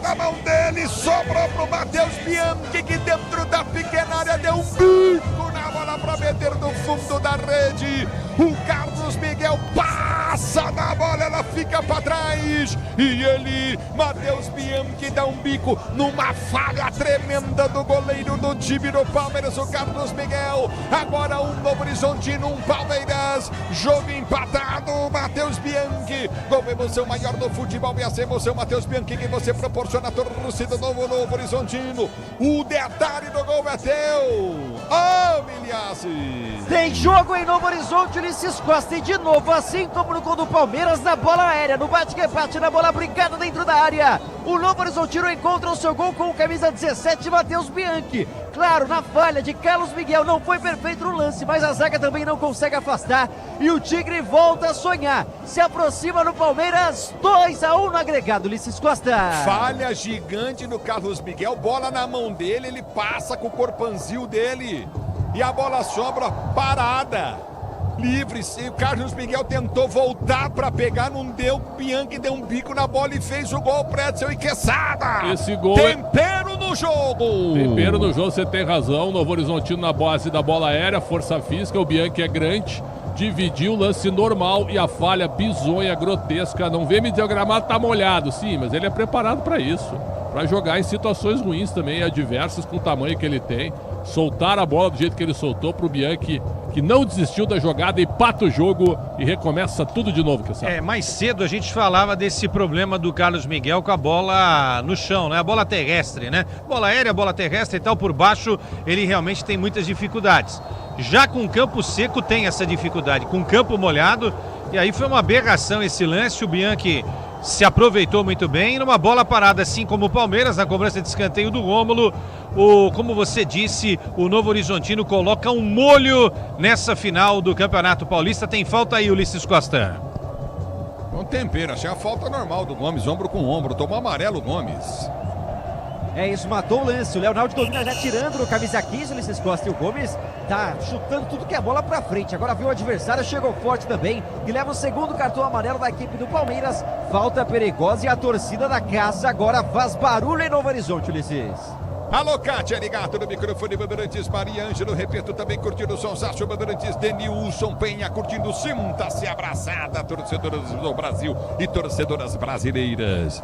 da mão dele, sobrou pro Matheus Bianchi, que dentro da pequena área deu um bico na bola pra meter no fundo da rede. O Carlos Miguel passa na bola, ela fica pra trás e ele, Matheus Bianchi, dá um bico numa falha tremenda do goleiro do time do Palmeiras, o Carlos Miguel. Agora um Novo Horizontino, um Palmeiras, jogo empatado. Matheus Bianchi, com emoção maior do futebol e essa emoção, Matheus Bianchi, que você proporciona a torcida do Novo Horizontino. O detalhe do gol é teu, Miliassi. Tem jogo em Novo Horizonte, Ulisses Costa, e de novo, assim como no gol do Palmeiras, na bola aérea, no bate-rebate, na bola brincada dentro da área, o Novo Horizontino encontra o seu gol com o camisa 17, Matheus Bianchi. Claro, na falha de Carlos Miguel, não foi perfeito no lance, mas a zaga também não consegue afastar, e o Tigre volta a sonhar, se aproxima no Palmeiras, 2-1 no agregado, Ulisses Costa. Falha gigante no Carlos Miguel, bola na mão dele, ele passa com o corpanzil dele, e a bola sobra parada, livre. O Carlos Miguel tentou voltar para pegar, não deu. Bianchi deu um bico na bola e fez o gol. Pretzel e Quesada. Esse gol tempero no jogo. Tempero no jogo, você tem razão. Novo Horizontino na base da bola aérea, força física. O Bianchi é grande, dividiu o lance normal e a falha bizonha, grotesca. Não vê me dizer o gramado tá molhado, sim, mas ele é preparado para isso, para jogar em situações ruins também, adversas, com o tamanho que ele tem. Soltar a bola do jeito que ele soltou pro Bianchi, que não desistiu da jogada, empata o jogo e recomeça tudo de novo, que sabe. Mais cedo a gente falava desse problema do Carlos Miguel com a bola no chão, né? A bola terrestre, né? Bola aérea, bola terrestre e tal, por baixo ele realmente tem muitas dificuldades. Já com campo seco tem essa dificuldade, com campo molhado, e aí foi uma aberração esse lance, o Bianchi se aproveitou muito bem, numa bola parada, assim como o Palmeiras, na cobrança de escanteio do Rômulo. Como você disse, o Novo Horizontino coloca um molho nessa final do Campeonato Paulista. Tem falta aí, Ulisses Costa. tempero, achei a falta normal do Gomes, ombro com ombro, tomou amarelo o Gomes. É isso, matou o lance. O Leonardo domina já tirando no camisa 15, Ulisses Costa, e o Gomes tá chutando tudo que é bola pra frente. Agora viu o adversário, chegou forte também e leva o segundo cartão amarelo da equipe do Palmeiras. Falta perigosa e a torcida da casa agora faz barulho em Novo Horizonte, Ulisses. Alô, Kátia, ligado no microfone Bandeirantes, Maria Ângelo, repito, também curtindo o Sonsaço Bandeirantes, Denilson Penha, curtindo, sinta-se abraçada, torcedoras do Brasil e torcedoras brasileiras.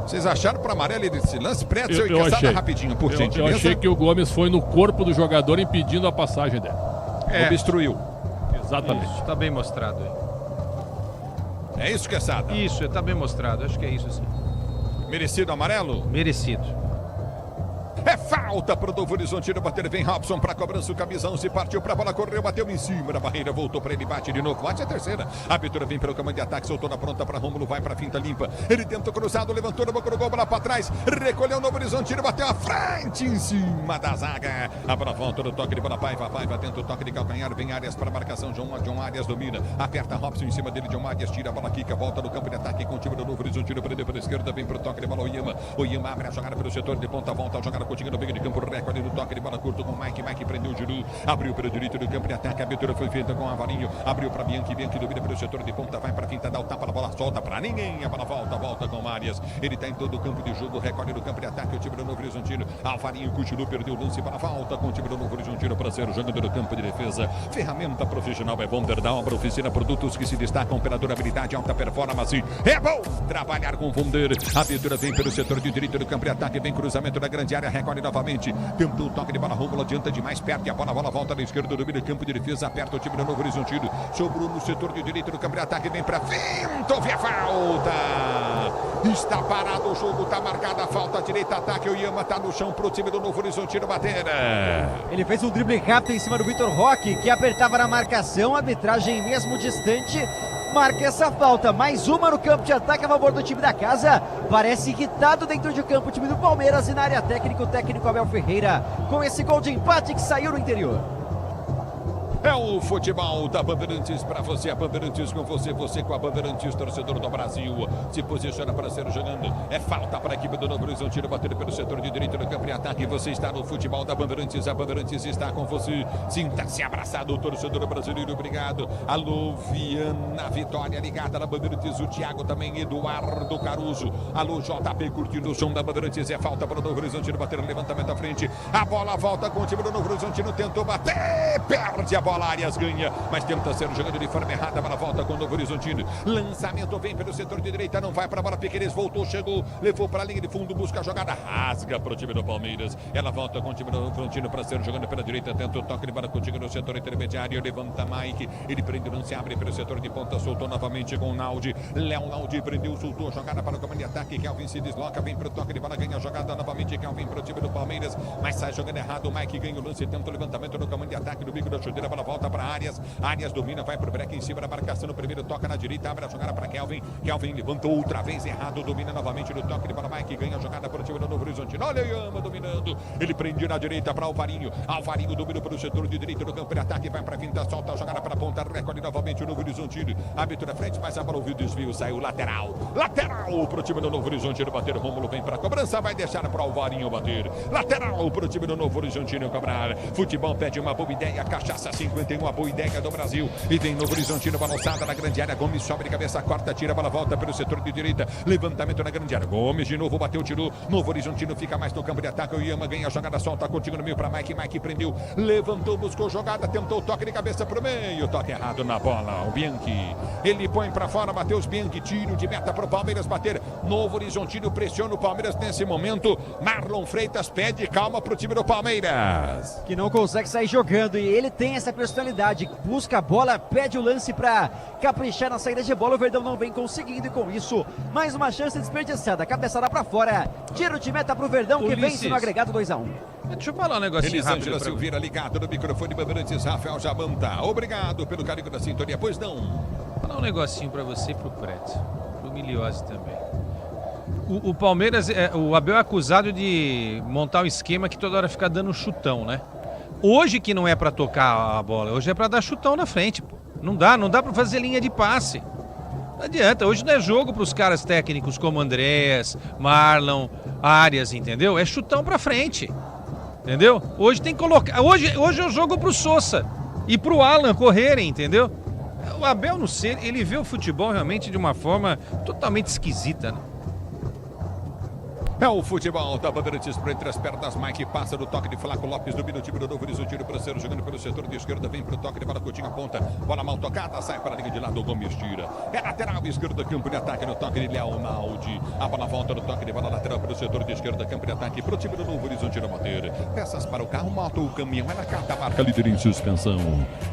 Vocês acharam para amarelo esse lance? Pretzel e Quesada rapidinho, por gentileza. Eu achei que o Gomes foi no corpo do jogador impedindo a passagem dele. Obstruiu. Exatamente. Isso, tá bem mostrado aí. É isso, Quesada? Isso, tá bem mostrado, acho que é isso sim. Merecido amarelo? Merecido. É falta pro Novo Horizontino bater, vem Robson pra cobrança, o camisa 11 partiu pra bola, correu, bateu em cima da barreira, voltou pra ele, bate de novo, bate a terceira. A abertura vem pelo comando de ataque, soltou na pronta pra Rômulo, vai pra finta limpa. Ele tentou cruzado, levantou na boca do gol, bola pra trás, recolheu o Novo Horizontino, bateu a frente em cima da zaga. A bola volta no toque de bola, Paiva tenta o toque de calcanhar, vem Arias para marcação, John Arias domina, aperta Robson em cima dele, John Arias tira a bola, quica, volta no campo de ataque com o time do Novo Horizontino, prendeu pela esquerda, vem pro toque de bola, Oyama abre a jogada pelo setor de ponta, volta a jogada contigo no meio de campo, recorde no toque de bola curto com Mike prendeu o Giru, abriu pelo direito do campo de ataque, a abertura foi feita com Avarinho, abriu para Bianchi domina pelo setor de ponta, vai para finta, dá o tapa, a bola solta para ninguém, a bola volta com Arias, ele tá em todo o campo de jogo, recorde no campo de ataque, o time do Novo Horizontino, Avarinho, Cuchilu perdeu o lance para a volta com o time do Novo Horizontino para ser o jogador do campo de defesa, ferramenta profissional é Bonder da obra, oficina, produtos que se destacam pela durabilidade, alta performance, é bom trabalhar com Bonder, a abertura vem pelo setor de direito do campo de ataque, vem cruzamento da grande área, recorde novamente, tentou o toque de bola, Rômulo adianta demais, perde a bola volta na esquerda, domina o campo de defesa, aperta o time do Novo Horizontino, sobrou no setor de direito do campo de ataque, vem pra finta, houve a falta, está parado o jogo, tá marcada a falta, direita, ataque, o Yama tá no chão pro time do Novo Horizontino bater. Ele fez um drible rápido em cima do Vitor Roque, que apertava na marcação, a arbitragem mesmo distante, marca essa falta, mais uma no campo de ataque a favor do time da casa, parece irritado dentro de campo o time do Palmeiras e na área técnica o técnico Abel Ferreira, com esse gol de empate que saiu no interior. É o futebol da Bandeirantes para você, a Bandeirantes com você, você com a Bandeirantes, torcedor do Brasil, se posiciona para ser jogando, é falta para a equipe do Novo Horizontino, bater pelo setor de direito do campo de ataque, você está no futebol da Bandeirantes, a Bandeirantes está com você, sinta-se abraçado, o torcedor brasileiro, obrigado, alô Viana Vitória, ligada na Bandeirantes, o Thiago também, Eduardo Caruso, alô JP, curtindo o som da Bandeirantes, é falta para o Novo Horizontino, bater o levantamento à frente, a bola volta com o time do Novo Horizontino, tentou bater, perde a bola, Arias ganha, mas tenta ser jogando de forma errada, a bola volta com o Novo Horizontino, lançamento vem pelo setor de direita, não vai para a bola, Piqueires voltou, chegou, levou para a linha de fundo, busca a jogada, rasga para o time do Palmeiras, ela volta com o time do Novo Horizontino para ser jogando pela direita, tenta o toque de bola contigo no setor intermediário, levanta Mike, ele prende, não se abre pelo setor de ponta, soltou novamente com o Naldi, Léo Naldi prendeu, soltou a jogada para o comando de ataque, Kelvin se desloca, vem para o toque de bola, ganha a jogada novamente, Kelvin para o time do Palmeiras, mas sai jogando errado, o Mike ganha o lance, tenta o levantamento no comando de ataque, no bico da chuteira, a bola volta para Arias, Arias domina, vai pro break em cima da marcação, no primeiro toca na direita, abre a jogada para Kelvin, Kelvin levantou outra vez errado, domina novamente no toque de bola, Mike ganha a jogada para o time do Novo Horizontino, olha o Yama dominando, ele prende na direita para Alvarinho, Alvarinho domina para o setor de direito do campo de ataque, vai para finta, solta a jogada para a ponta, recorde novamente o Novo Horizontino, abertura frente, mas a bola ouviu o desvio, saiu lateral pro time do Novo Horizontino bater, Rômulo vem para a cobrança, vai deixar para Alvarinho bater, lateral pro time do Novo Horizontino cobrar, futebol pede uma boa ideia, cachaça 51, a boa ideia do Brasil, e vem Novo Horizontino, bola alçada na grande área, Gomes sobe de cabeça, corta, tira, a bola volta pelo setor de direita, levantamento na grande área, Gomes de novo, bateu, tirou, Novo Horizontino fica mais no campo de ataque, o Yama ganha a jogada, solta contigo no meio para Mike prendeu, levantou, buscou jogada, tentou o toque de cabeça pro meio, toque errado na bola, o Bianchi, ele põe para fora, Matheus Bianchi, tiro de meta pro Palmeiras bater, Novo Horizontino pressiona o Palmeiras nesse momento, Marlon Freitas pede calma pro time do Palmeiras, que não consegue sair jogando, e ele tem essa personalidade, busca a bola, pede o lance para caprichar na saída de bola, o Verdão não vem conseguindo, e com isso, mais uma chance desperdiçada, cabeçada para fora, tiro de meta pro Verdão, que vence no agregado 2-1. Deixa eu falar um negocinho Elisângela rápido. Silveira ligado no microfone Bandeirantes, Rafael Jabanta, obrigado pelo carinho da sintonia, pois não? Vou falar um negocinho para você e pro Preto, pro Miliose também. O Palmeiras, o Abel é acusado de montar um esquema que toda hora fica dando chutão, né? Hoje que não é para tocar a bola, hoje é para dar chutão na frente, pô. Não dá para fazer linha de passe. Não adianta, hoje não é jogo para os caras técnicos como Andrés, Marlon, Arias, entendeu? É chutão pra frente, entendeu? Hoje tem que colocar, hoje é o jogo pro Sousa e pro Alan correrem, entendeu? O Abel, não sei, ele vê o futebol realmente de uma forma totalmente esquisita, né? É o futebol da Bandeirantes por entre as pernas. Mike passa do toque de Flaco Lopes, domina o time do Novo Horizontino para ser jogando pelo setor de esquerda. Vem para o toque de bola, Coutinho aponta. Bola mal tocada, sai para a linha de lado. O Gomes tira. É lateral esquerda, campo de ataque no toque de Leonaldi. A bola volta no toque de bola lateral para o setor de esquerda, campo de ataque para o time do Novo Horizontino bater. Peças para o carro, moto, o caminhão. É na cata, marca líder em suspensão.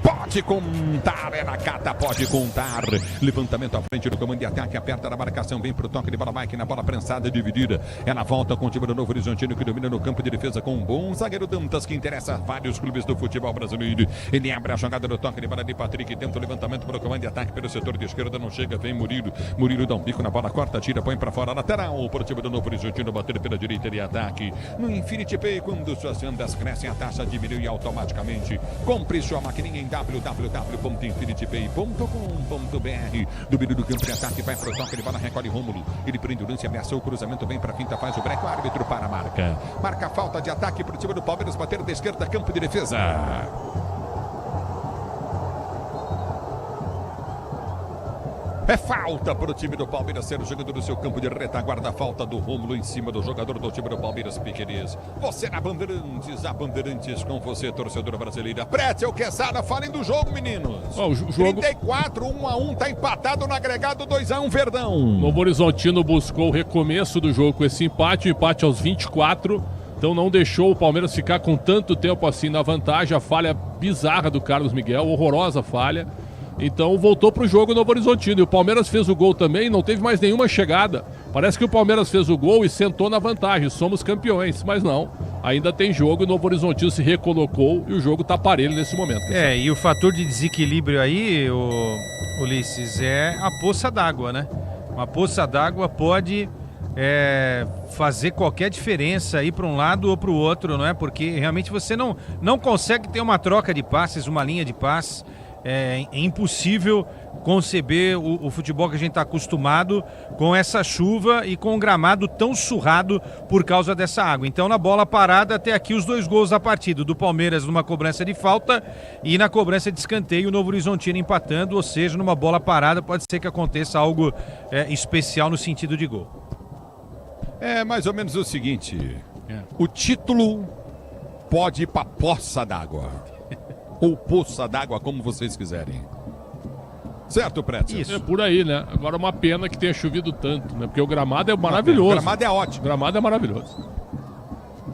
Pode contar, é na cata, pode contar. Levantamento à frente do comando de ataque, aperta na marcação. Vem para o toque de bola, Mike na bola prensada, dividida. É na volta com o time do Novo Horizontino que domina no campo de defesa com um bom zagueiro Dantas que interessa a vários clubes do futebol brasileiro. Ele abre a jogada no toque de bola de Patrick, tenta o levantamento para o comando de ataque pelo setor de esquerda, não chega, vem Murilo. Murilo dá um bico na bola, corta, tira, põe para fora, lateral para o time do Novo Horizontino bater pela direita e ataque. No Infinity Pay, quando suas vendas crescem, a taxa diminui automaticamente. Compre sua maquininha em www.infinitypay.com.br. Domínio do campo de ataque, vai para o toque de bola, recolhe Rômulo. Ele prende o lance, ameaçou o cruzamento, vem para a finta, faz o break, o árbitro para a marca. Marca a falta de ataque para o time do Palmeiras bater da esquerda, campo de defesa. É falta para o time do Palmeiras ser jogando no seu campo de retaguarda. Falta do Rômulo em cima do jogador do time do Palmeiras, Piquerez. Você na Bandeirantes, a Bandeirantes com você, torcedora brasileira. Pretzel, Quesada, falem do jogo, meninos. O jogo 34, 1-1, tá empatado no agregado, 2-1, Verdão. Novo Horizontino buscou o recomeço do jogo com esse empate, o empate aos 24. Então não deixou o Palmeiras ficar com tanto tempo assim na vantagem. A falha bizarra do Carlos Miguel, horrorosa falha. Então voltou pro jogo Novo Horizontino. E o Palmeiras fez o gol também, não teve mais nenhuma chegada. Parece que o Palmeiras fez o gol e sentou na vantagem. Somos campeões, mas não. Ainda tem jogo, o Novo Horizontino se recolocou e o jogo tá parelho nesse momento. E o fator de desequilíbrio aí, Ulisses, é a poça d'água, né? Uma poça d'água pode fazer qualquer diferença aí para um lado ou para o outro, não é? Porque realmente você não consegue ter uma troca de passes, uma linha de passes. É impossível conceber o futebol que a gente está acostumado com essa chuva e com um gramado tão surrado por causa dessa água. Então, na bola parada, até aqui os 2 gols da partida. Do Palmeiras numa cobrança de falta e na cobrança de escanteio, o Novo Horizontino empatando, ou seja, numa bola parada pode ser que aconteça algo especial no sentido de gol. É mais ou menos o seguinte, o título pode ir para poça d'água. Ou poça d'água, como vocês quiserem. Certo, Pretzel? Isso. É por aí, né? Agora uma pena que tenha chovido tanto, né? Porque o gramado é maravilhoso. O gramado é ótimo. O gramado é maravilhoso.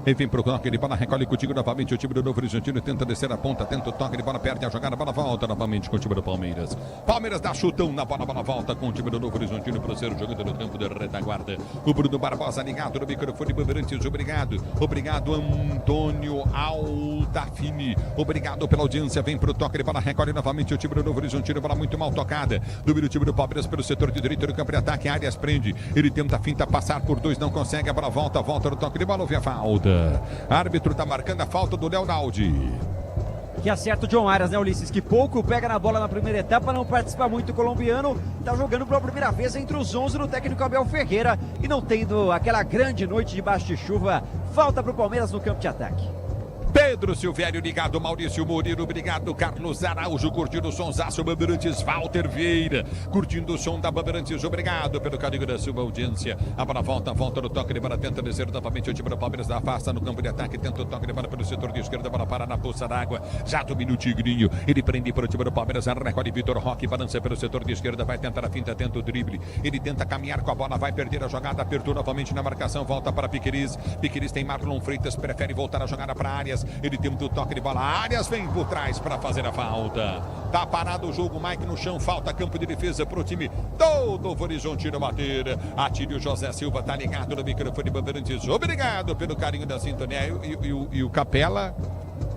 Enfim, pro toque de bola, recolhe contigo novamente o time do Novo Horizontino, tenta descer a ponta, tenta o toque de bola, perde a jogada, bola volta novamente com o time do Palmeiras. Palmeiras dá chutão na bola, bola volta com o time do Novo Horizontino para ser jogando no campo de retaguarda. O Bruno Barbosa ligado no microfone, Bandeirantes, obrigado. Obrigado, Antônio Altafini. Obrigado pela audiência, vem pro toque de bola, recolhe novamente o time do Novo Horizontino, bola muito mal tocada. Domina o time do Palmeiras pelo setor de direito do campo de ataque, Arias prende, ele tenta a finta, passar por 2, não consegue, a bola volta no toque de bola, houve a falta. Árbitro tá marcando a falta do Leonaldi. Que acerta o John Arias, né, Ulisses? Que pouco pega na bola na primeira etapa, não participa muito o colombiano. Tá jogando pela primeira vez entre os 11 do técnico Abel Ferreira e não tendo aquela grande noite debaixo de chuva. Falta pro Palmeiras no campo de ataque. Pedro Silvério ligado, Maurício Murilo, obrigado, Carlos Araújo, curtindo o sonsaço, Bandeirantes, Walter Vieira, curtindo o som da Bandeirantes, obrigado pelo carinho da sua audiência. A bola volta no toque de bola, tenta descer novamente o time do Palmeiras, da afasta no campo de ataque, tenta o toque de bola pelo setor de esquerda, bola para na poça d'água, já domina o Tigrinho, ele prende para o time do Palmeiras, recolhe Vitor Roque, balança pelo setor de esquerda, vai tentar a finta, tenta o drible, ele tenta caminhar com a bola, vai perder a jogada, apertou novamente na marcação, volta para Piquerez, Piquerez tem Marlon Freitas, prefere voltar a jogada para Arias, ele tem o toque de bola, Arias vem por trás para fazer a falta. Tá parado o jogo, Mike no chão, falta campo de defesa pro time do Novo Horizontino bater. Atílio José Silva tá ligado no microfone Bandeirantes. Obrigado pelo carinho da sintonia. E o Capela,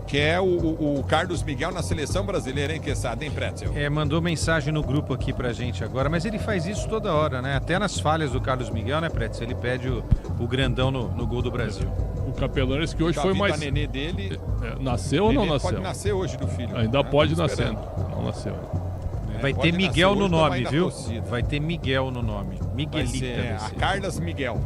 que é o Carlos Miguel na seleção brasileira, hein, Quesada, hein, Pretzel? Mandou mensagem no grupo aqui pra gente agora, mas ele faz isso toda hora, né? Até nas falhas do Carlos Miguel, né, Pretzel? Ele pede o grandão no gol do Brasil. O Capelão, esse que hoje foi mais... A nenê dele... nasceu ou não nasceu? Pode nascer hoje do filho. Ainda pode nascer. Não nasceu. Vai ter Miguel no nome, viu? Vai ter Miguel no nome. Miguelita. A Carlos Miguel.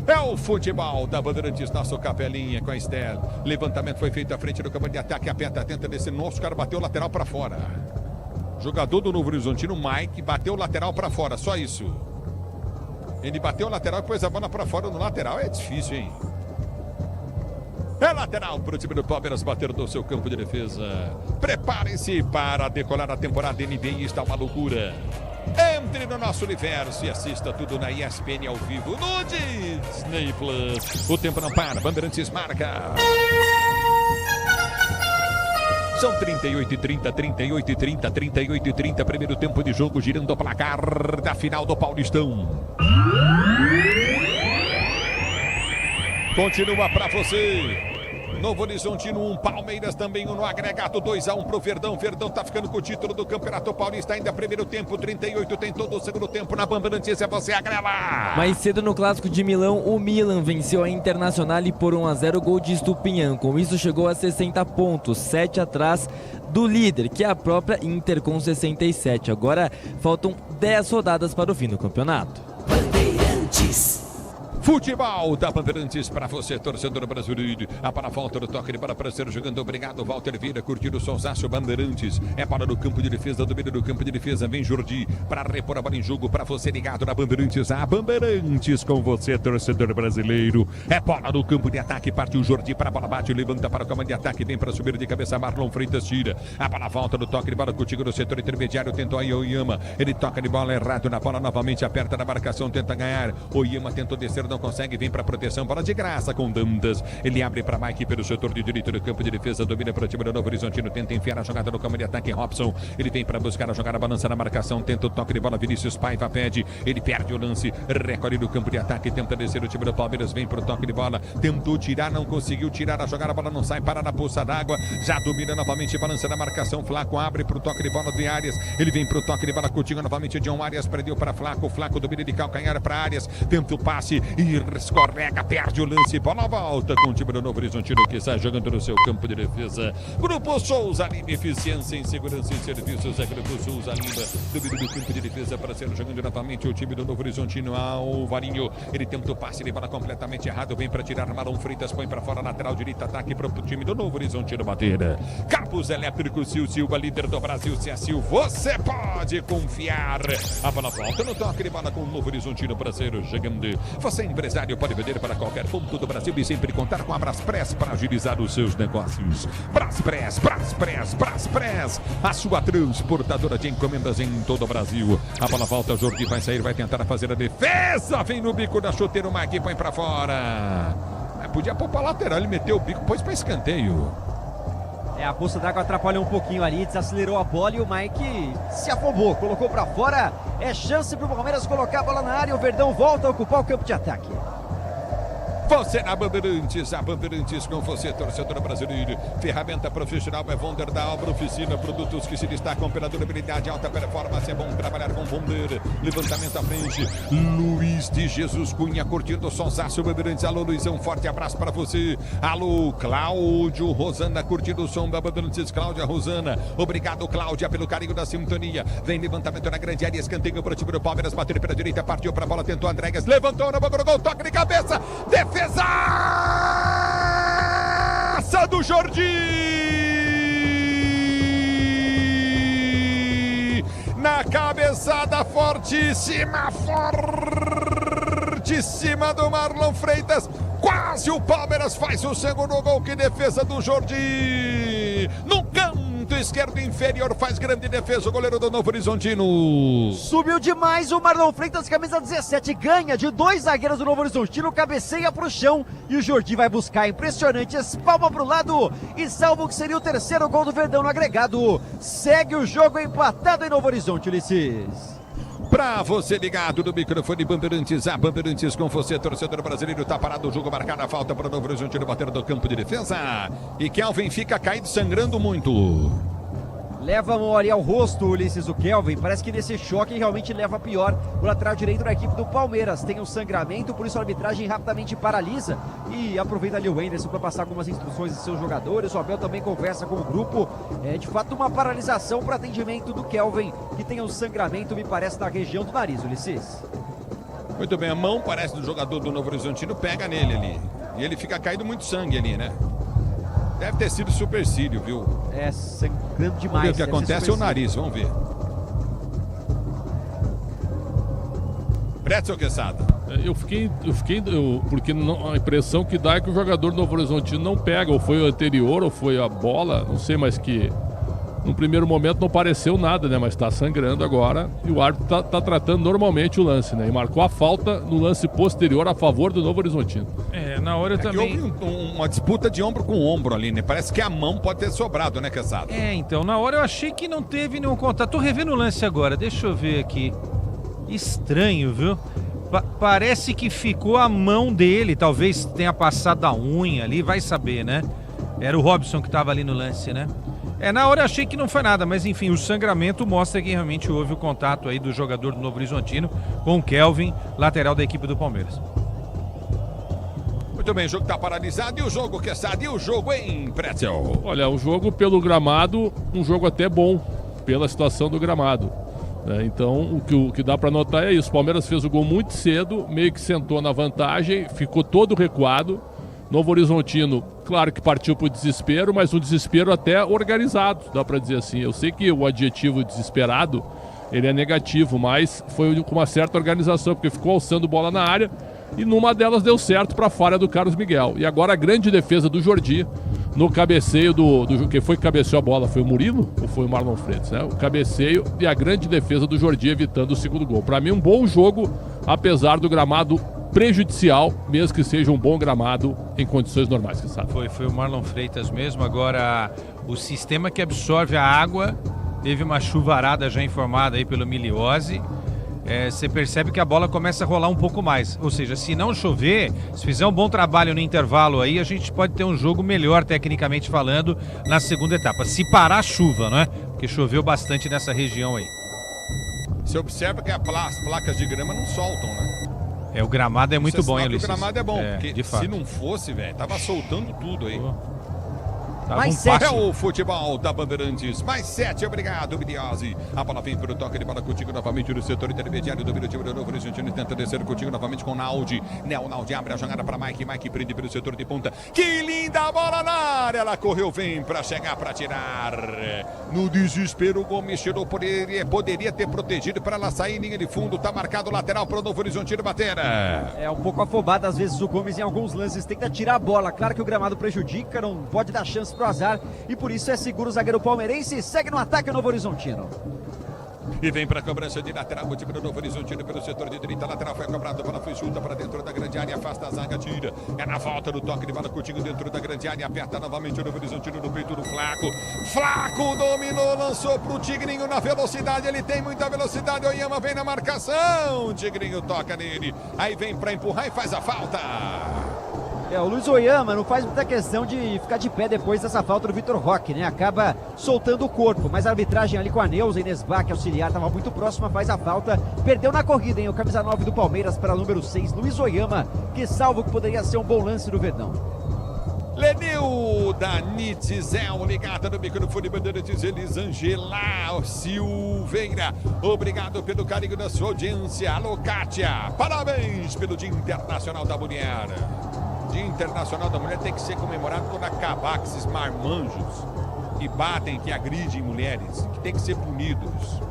É o futebol da Bandeirantes, nosso capelinha com a Estel. Levantamento foi feito à frente do campo de ataque. Aperta, tenta descer. Nosso cara bateu o lateral para fora. Jogador do Novo Horizontino, Mike, bateu o lateral para fora. Só isso. Ele bateu o lateral e pôs a bola para fora no lateral. É difícil, hein? É lateral para o time do Palmeiras bater no seu campo de defesa. Prepare-se para decolar a temporada NBA. Está uma loucura. Entre no nosso universo e assista tudo na ESPN ao vivo no Disney Plus. O tempo não para, Bandeirantes marca. São 38h30, 38h30, 38h30. Primeiro tempo de jogo, girando o placar da final do Paulistão. Continua para você. Novo Horizontino 1, Palmeiras também 1 no agregado, 2-1 pro Verdão. Verdão tá ficando com o título do Campeonato Paulista. Ainda primeiro tempo, 38, tem todo o segundo tempo na Bandeirantes. É você, Agrela. Mais cedo no Clássico de Milão, o Milan venceu a Internacional por 1-0, gol de Stupinhan. Com isso chegou a 60 pontos, 7 atrás do líder, que é a própria Inter com 67. Agora faltam 10 rodadas para o fim do campeonato. Bandeirantes. Futebol da Bandeirantes para você, torcedor brasileiro. A para a volta do toque de bola para ser jogando. Obrigado, Walter Vieira, curtindo o Sonsaço Bandeirantes. É para do campo de defesa, domínio do campo de defesa. Vem Jordi para repor a bola em jogo para você ligado na Bandeirantes. A Bandeirantes com você, torcedor brasileiro. É bola no campo de ataque, partiu Jordi para a bola, bate, levanta para o comando de ataque. Vem para subir de cabeça, Marlon Freitas tira. A para a volta do toque de bola contigo no setor intermediário. Tentou aí o Oyama. Ele toca de bola errado na bola novamente. Aperta na marcação, tenta ganhar. Oyama tentou descer, não consegue, vem para proteção, bola de graça com Dantas. Ele abre para Mike pelo setor de direito do campo de defesa, domina para o time do Novo Horizontino, tenta enfiar a jogada no campo de ataque. Robson, ele vem para buscar a jogada, balança na marcação, tenta o toque de bola. Vinícius Paiva pede, ele perde o lance, recolhe no campo de ataque, tenta descer o time do Palmeiras, vem para o toque de bola, tentou tirar, não conseguiu tirar a jogada, a bola não sai, para na poça d'água, já domina novamente, balança na marcação. Flaco abre para o toque de bola de Arias, ele vem para o toque de bola, Coutinho novamente, John Arias perdeu para Flaco, Flaco domina de calcanhar para Arias, tenta o passe e escorrega, perde o lance, bola volta com o time do Novo Horizontino que sai jogando no seu campo de defesa. Grupo Souza Lima, eficiência em segurança e serviços. É Grupo Souza Lima, domínio do campo de defesa para ser jogando novamente o time do Novo Horizontino. Alvarinho, ele tenta o passe, ele bola completamente errado, vem para tirar Marlon Freitas, põe para fora, lateral direita, ataque para o time do Novo Horizontino bater. Cabos Elétricos Sil Silva, líder do Brasil, Sil, você pode confiar. A bola volta no toque de bola com o Novo Horizontino para ser jogando. Você é empresário, pode vender para qualquer ponto do Brasil e sempre contar com a Braspress para agilizar os seus negócios. Braspress, Braspress, Braspress, a sua transportadora de encomendas em todo o Brasil. A bola volta, Jordi vai sair, vai tentar fazer a defesa, vem no bico da chuteira, o Mike põe para fora. Podia pôr para lateral, ele meteu o bico, pôs para escanteio. A poça d'água atrapalhou um pouquinho ali, desacelerou a bola e o Mike se afobou, colocou para fora. É chance para o Palmeiras colocar a bola na área, o Verdão volta a ocupar o campo de ataque. Você na Bandeirantes, a Bandeirantes com você, torcedor brasileiro. Ferramenta profissional é Wonder da Obra Oficina. Produtos que se destacam pela durabilidade, alta performance. É bom trabalhar com Wonder. Levantamento à frente. Luiz de Jesus Cunha, curtindo o sonsaço Bandeirantes. Alô, Luizão, forte abraço para você. Alô, Cláudio Rosana, curtindo o som da Bandeirantes. Cláudia Rosana, obrigado, Cláudia, pelo carinho da sintonia. Vem levantamento na grande área, escanteio para o time do Palmeiras. Bateu pela direita, partiu para a bola, tentou Andregas, levantou na boca do gol, toque de cabeça. Defesa do Jordi na cabeçada fortíssima do Marlon Freitas. Quase o Palmeiras faz o segundo gol. Que defesa do Jordi no canto esquerdo inferior, faz grande defesa o goleiro do Novo Horizontino. Subiu demais o Marlon Freitas, camisa 17, ganha de 2 zagueiros do Novo Horizontino, cabeceia pro chão e o Jordi vai buscar, impressionante, espalma pro lado e salva o que seria o terceiro gol do Verdão no agregado. Segue o jogo empatado em Novo Horizonte, Ulisses. Pra você ligado no microfone Bandeirantes, a Bandeirantes com você, torcedor brasileiro, tá parado o jogo, marcada a falta para o Novo Horizontino bater do campo de defesa. E Kelvin fica caído, sangrando muito. Leva a mão ali ao rosto, Ulisses, o Kelvin. Parece que nesse choque realmente leva pior o lateral direito da equipe do Palmeiras. Tem um sangramento, por isso a arbitragem rapidamente paralisa e aproveita ali o Henderson para passar algumas instruções de seus jogadores. O Abel também conversa com o grupo. É de fato uma paralisação para atendimento do Kelvin, que tem um sangramento, me parece, na região do nariz, Ulisses. Muito bem, a mão parece do jogador do Novo Horizontino, pega nele ali. E ele fica caído muito sangue ali, né? Deve ter sido supercílio, viu? É, sangrando demais. Vamos ver o que acontece é o nariz, vamos ver. Pretzel Quesada. Porque a impressão que dá é que o jogador do Novo Horizontino não pega, ou foi o anterior, ou foi a bola, não sei, mas que no primeiro momento não pareceu nada, né? Mas tá sangrando agora e o árbitro tá tratando normalmente o lance, né? E marcou a falta no lance posterior a favor do Novo Horizontino. Na hora eu também... houve uma disputa de ombro com ombro ali, né? Parece que a mão pode ter sobrado, né, Quesada? Então, na hora eu achei que não teve nenhum contato. Tô revendo o lance agora, deixa eu ver aqui. Estranho, viu? Parece que ficou a mão dele, talvez tenha passado a unha ali, vai saber, né? Era o Robson que tava ali no lance, né? Na hora eu achei que não foi nada, mas enfim, o sangramento mostra que realmente houve o contato aí do jogador do Novo Horizontino com o Kelvin, lateral da equipe do Palmeiras. Muito bem, o jogo tá paralisado. E o jogo, Quesada? E o jogo, hein, Pretzel? Olha, o jogo pelo gramado, um jogo até bom, pela situação do gramado. Então, o que dá para notar é isso. O Palmeiras fez o gol muito cedo, meio que sentou na vantagem, ficou todo recuado. Novo Horizontino, claro que partiu pro desespero, mas um desespero até organizado, dá para dizer assim. Eu sei que o adjetivo desesperado, ele é negativo, mas foi com uma certa organização, porque ficou alçando bola na área e numa delas deu certo para a falha do Carlos Miguel. E agora a grande defesa do Jordi no cabeceio quem foi que cabeceou a bola? Foi o Murilo ou foi o Marlon Freitas, né? O cabeceio e a grande defesa do Jordi evitando o segundo gol. Para mim um bom jogo, apesar do gramado prejudicial, mesmo que seja um bom gramado em condições normais, que sabe. Foi o Marlon Freitas mesmo. Agora, o sistema que absorve a água, teve uma chuvarada já informada aí pelo Miliose. Você percebe que a bola começa a rolar um pouco mais. Ou seja, se não chover, se fizer um bom trabalho no intervalo aí, a gente pode ter um jogo melhor, tecnicamente falando, na segunda etapa. Se parar a chuva, não é? Porque choveu bastante nessa região aí. Você observa que as placas de grama não soltam, né? O gramado é muito bom, hein, Ulisses? O gramado é bom, porque de fato. se não fosse, velho, tava soltando tudo aí. Mais 7. É o futebol da Bandeirantes. Mais 7, obrigado, Miliose. A bola vem para o toque de bola contigo novamente no setor intermediário do time do Novo Horizontino. Tenta descer contigo novamente com o Naldi. Naldi abre a jogada para Mike. Mike prende pelo setor de ponta. Que linda bola na área. Ela correu, vem para chegar, para tirar. No desespero, o Gomes tirou. Poderia ter protegido para ela sair em linha de fundo. Tá marcado o lateral para o Novo Horizontino bater. É um pouco afobado, às vezes, o Gomes em alguns lances. Tenta tirar a bola. Claro que o gramado prejudica, não pode dar chance pro azar e por isso é seguro o zagueiro palmeirense. Segue no ataque o Novo Horizontino. E vem para a cobrança de lateral, o time do Novo Horizontino pelo setor de 30, lateral foi cobrado, a bola foi chuta para dentro da grande área, afasta a zaga, tira, na volta do toque de bola contigo dentro da grande área, aperta novamente o Novo Horizontino no peito do Flaco dominou, lançou pro Tigrinho na velocidade, ele tem muita velocidade, o Oyama vem na marcação, Tigrinho toca nele, aí vem para empurrar e faz a falta. O Luiz Oyama não faz muita questão de ficar de pé depois dessa falta do Vitor Roque, né? Acaba soltando o corpo, mas a arbitragem ali com a Neuza Inês Bach, auxiliar, estava muito próxima, faz a falta. Perdeu na corrida, hein? O camisa 9 do Palmeiras para o número 6, Luiz Oyama, que salvo que poderia ser um bom lance do Verdão. Lenil da Nitzel, ligada no microfone Bandeirantes, Elisângela Silveira. Obrigado pelo carinho da sua audiência. Alô, Kátia, parabéns pelo Dia Internacional da Mulher. Dia Internacional da Mulher tem que ser comemorado quando acabar com esses marmanjos que batem, que agridem mulheres, que tem que ser punidos.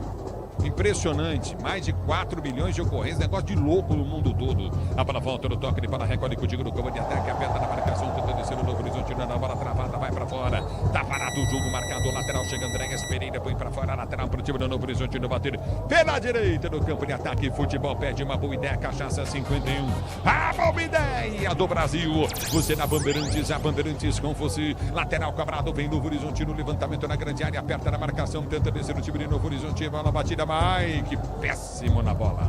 Impressionante, mais de 4 milhões de ocorrências, negócio de louco no mundo todo. A bola volta no toque de bola, recolhe contigo no campo de ataque, aperta na marcação, tentando descer o Novo Horizontino, na bola travada, vai pra fora. Tá parado o jogo, marcador lateral, chega Andréas Pereira, põe pra fora, lateral pro time do Novo Horizontino bater pela direita no campo de ataque. Futebol pede uma boa ideia, cachaça 51. A boa ideia do Brasil. Você na Bandeirantes, a Bandeirantes com você. Lateral cobrado, vem Novo Horizontino, levantamento na grande área, aperta na marcação, tenta descer o time de Novo Horizontino, bola batida. Mike, péssimo na bola.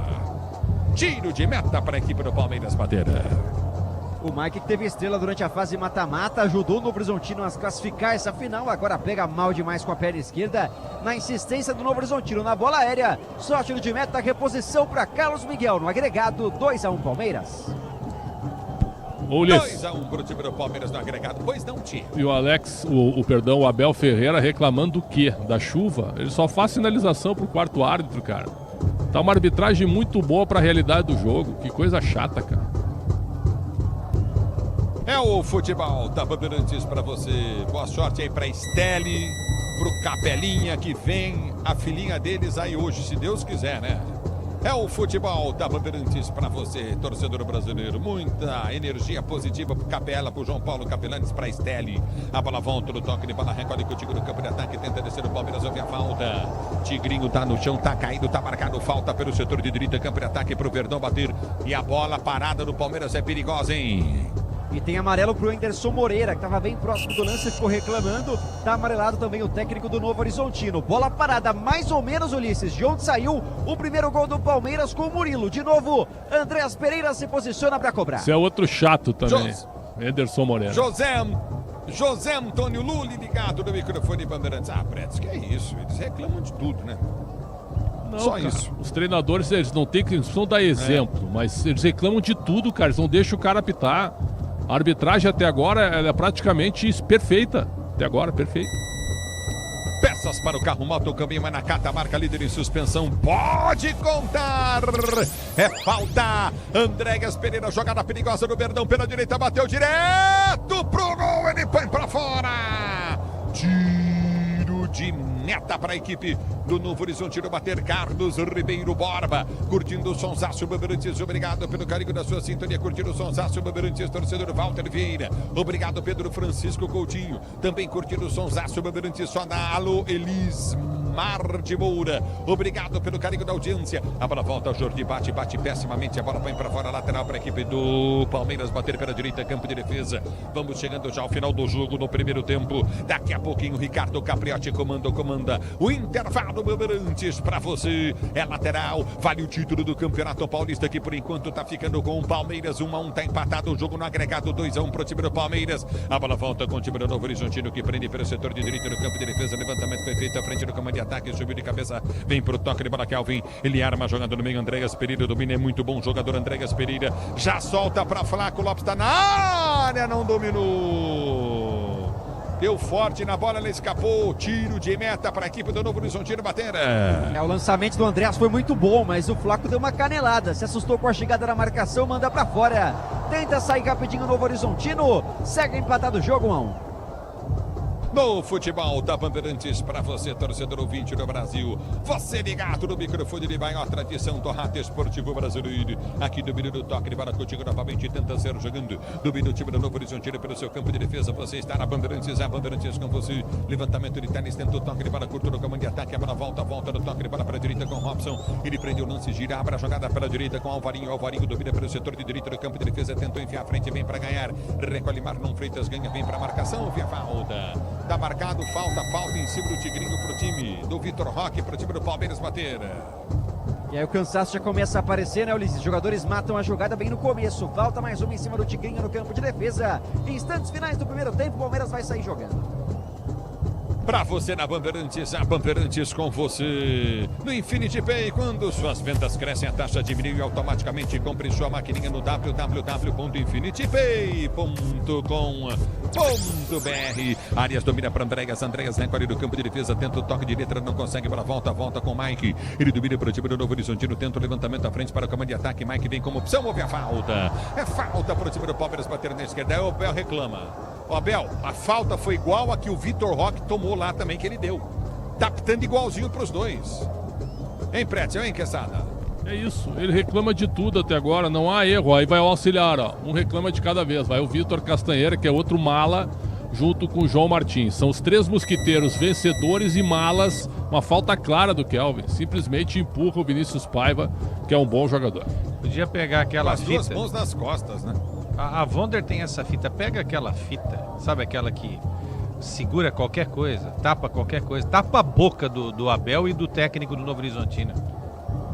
Tiro de meta para a equipe do Palmeiras bater. O Mike, que teve estrela durante a fase mata-mata, ajudou o Novo Horizontino a classificar essa final. Agora pega mal demais com a perna esquerda. Na insistência do Novo Horizontino na bola aérea. Só tiro de meta, reposição para Carlos Miguel. No agregado, 2-1 Palmeiras. 2-1 pro time do Palmeiras no agregado, pois não, time. E o Alex, o Abel Ferreira reclamando do quê? Da chuva? Ele só faz sinalização pro quarto árbitro, cara. Tá uma arbitragem muito boa pra realidade do jogo. Que coisa chata, cara. É o futebol da Bandeirantes pra você. Boa sorte aí pra Estelle, pro Capelinha, que vem a filhinha deles aí hoje, se Deus quiser, né? É o futebol da Bandeirantes pra você, torcedor brasileiro. Muita energia positiva pro Capela, pro João Paulo Capelanes, pra Estelle. A bola volta no toque de bola, recolhe contigo no campo de ataque, tenta descer o Palmeiras, ouve a falta. Tigrinho tá no chão, tá caído, tá marcado, falta pelo setor de direita, campo de ataque pro Verdão bater. E a bola parada do Palmeiras é perigosa, hein? E tem amarelo pro Anderson Moreira, que estava bem próximo do lance, ficou reclamando. Tá amarelado também o técnico do Novo Horizontino. Bola parada, mais ou menos, Ulisses, de onde saiu o primeiro gol do Palmeiras com o Murilo. De novo, Andréas Pereira se posiciona para cobrar. Esse é outro chato também, Anderson Moreira. José Antônio Lulli ligado no microfone Bandeirantes. Ah, Pretos, que é isso? Eles reclamam de tudo, né? Não, só cara, isso. Os treinadores, eles não têm que dar exemplo, mas eles reclamam de tudo, cara. Eles não deixam o cara apitar. A arbitragem até agora ela é praticamente perfeita. Até agora, perfeita. Peças para o carro, moto, caminho, Manacata, marca líder em suspensão. Pode contar! É falta! Andréas Pereira, jogada perigosa no Verdão pela direita, bateu direto pro gol, ele põe pra fora! Tiro de meta para a equipe do Novo Horizontino bater. Carlos Ribeiro Borba, curtindo o sonsaço Bandeirantes, obrigado pelo carinho da sua sintonia, curtindo o sonsaço Bandeirantes, torcedor Walter Vieira, obrigado Pedro Francisco Coutinho, também curtindo o sonsaço Bandeirantes, só na Alô Elismar de Moura, obrigado pelo carinho da audiência. A bola volta, o Jordi bate pessimamente, a bola põe para fora, lateral para a equipe do Palmeiras bater pela direita, campo de defesa. Vamos chegando já ao final do jogo no primeiro tempo. Daqui a pouquinho Ricardo Capriotti comanda o intervalo Bandeirantes para você. É lateral, vale o título do Campeonato Paulista, que por enquanto tá ficando com o Palmeiras. 1-1, tá empatado o jogo no agregado, 2-1 pro time do Palmeiras. A bola volta com o time do Novo Horizontino, que prende pelo setor de direita no campo de defesa. Levantamento foi feito à frente do comando de ataque, subiu de cabeça, vem pro toque de bola Kelvin. Ele arma jogando no meio, Andréas Pereira domina, é muito bom jogador Andréas Pereira. Já solta para Flaco Lopes, tá na área, não dominou. Deu forte na bola, ela escapou. Tiro de meta para a equipe do Novo Horizontino bater. O lançamento do Andréas foi muito bom, mas o Flaco deu uma canelada. Se assustou com a chegada da marcação, manda para fora. Tenta sair rapidinho o Novo Horizontino. Segue empatado o jogo, 1-1. No futebol da Bandeirantes para você, torcedor ouvinte do Brasil. Você ligado no microfone de maior tradição do rádio esportivo brasileiro. Aqui domina do toque de bola contigo novamente, tenta ser jogando. Domina o time do Novo Horizontino pelo seu campo de defesa. Você está na Bandeirantes, a Bandeirantes com você. Levantamento de tênis, tenta o toque de bola curto no comando de ataque. A bola volta no toque de bola para a direita com Robson. Ele prendeu o lance, gira, abre a jogada pela direita com Alvarinho. Alvarinho domina pelo setor de direita do campo de defesa. Tentou enfiar a frente, vem para ganhar. Recolhe Marlon Freitas, ganha, vem para a marcação. Via falta. Tá marcado, falta em cima do Tigrinho pro time do Vitor Roque, pro time do Palmeiras bater. E aí o cansaço já começa a aparecer, né, Ulisses? Os jogadores matam a jogada bem no começo. Falta mais uma em cima do Tigrinho no campo de defesa. Instantes finais do primeiro tempo, o Palmeiras vai sair jogando. Pra você na Bandeirantes, a Bandeirantes com você. No Infinity Pay, quando suas vendas crescem, a taxa diminui automaticamente. Compre sua maquininha no www.infinitypay.com.br. Arias domina para Andréas recolhe do campo de defesa, tenta o toque de letra, não consegue, para volta com o Mike. Ele domina para o time do Novo Horizontino, tenta o levantamento à frente para o comando de ataque. Mike vem como opção, houve a falta. É falta para o time do Palmeiras bater na esquerda. Aí o Abel reclama. Ó, Abel, a falta foi igual a que o Vitor Roque tomou lá também, que ele deu. Tá pitando igualzinho pros dois. Hein, Pretzel, hein, Quesada? É isso, ele reclama de tudo até agora, não há erro. Aí vai o auxiliar, ó. Um reclama de cada vez. Vai o Vitor Castanheira, que é outro mala, junto com o João Martins. São os três mosquiteiros vencedores e malas. Uma falta clara do Kelvin. Simplesmente empurra o Vinícius Paiva, que é um bom jogador. Podia pegar aquela fita. Com as duas mãos nas costas, né? A Wonder tem essa fita. Pega aquela fita, sabe aquela que segura qualquer coisa, tapa qualquer coisa, tapa a boca do Abel e do técnico do Novo Horizontino.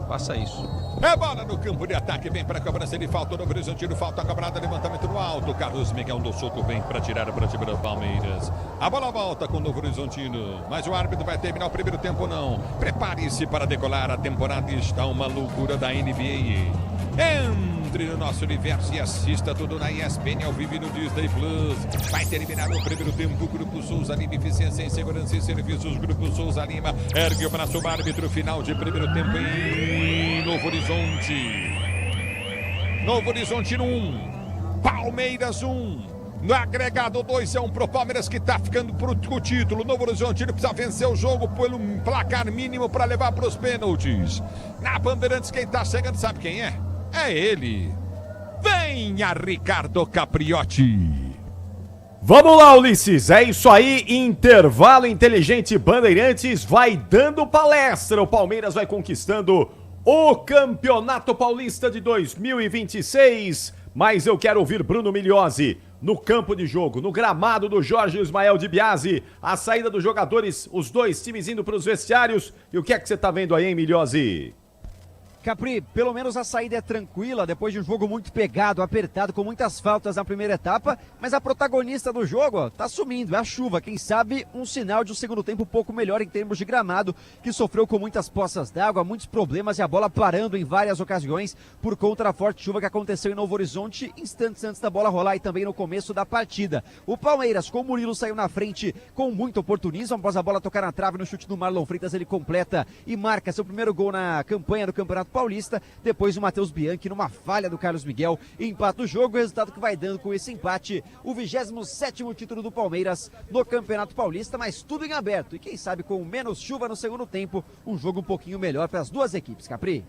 Faça isso. É bola no campo de ataque, vem para a cobrança de falta, Novo Horizontino, falta a cobrada, levantamento no alto, Carlos Miguel do Soto vem para tirar para time do Palmeiras. A bola volta com o Novo Horizontino, mas o árbitro vai terminar o primeiro tempo não. Prepare-se para decolar, a temporada está uma loucura da NBA. Entre no nosso universo e assista tudo na ESPN ao vivo e no Disney Plus. Vai terminar o primeiro tempo, Grupo Souza Lima, eficiência em segurança e serviços, Grupo Souza Lima, ergue o braço o árbitro, final de primeiro tempo em Novo Horizonte. Novo Horizontino 1, Palmeiras 1. No agregado 2 pro Palmeiras que tá ficando pro título. Novo Horizontino precisa vencer o jogo pelo placar mínimo para levar para os pênaltis. Na Bandeirantes quem tá chegando sabe quem é? É ele. Venha, Ricardo Capriotti. Vamos lá, Ulisses, é isso aí, intervalo inteligente Bandeirantes vai dando palestra, o Palmeiras vai conquistando o Campeonato Paulista de 2026, mas eu quero ouvir Bruno Migliozzi no campo de jogo, no gramado do Jorge Ismael de Biasi, a saída dos jogadores, os dois times indo para os vestiários, e o que é que você tá vendo aí, hein, Migliozzi? Capri, pelo menos a saída é tranquila, depois de um jogo muito pegado, apertado, com muitas faltas na primeira etapa, mas a protagonista do jogo, ó, tá sumindo, é a chuva, quem sabe um sinal de um segundo tempo um pouco melhor em termos de gramado, que sofreu com muitas poças d'água, muitos problemas e a bola parando em várias ocasiões por conta da forte chuva que aconteceu em Novo Horizonte, instantes antes da bola rolar e também no começo da partida. O Palmeiras, com o Murilo, saiu na frente com muito oportunismo, após a bola tocar na trave no chute do Marlon Freitas, ele completa e marca seu primeiro gol na campanha do Campeonato Paulista, depois o Matheus Bianchi numa falha do Carlos Miguel, empata o jogo, o resultado que vai dando com esse empate, o 27º título do Palmeiras no Campeonato Paulista, mas tudo em aberto, e quem sabe com menos chuva no segundo tempo, um jogo um pouquinho melhor para as duas equipes, Capri.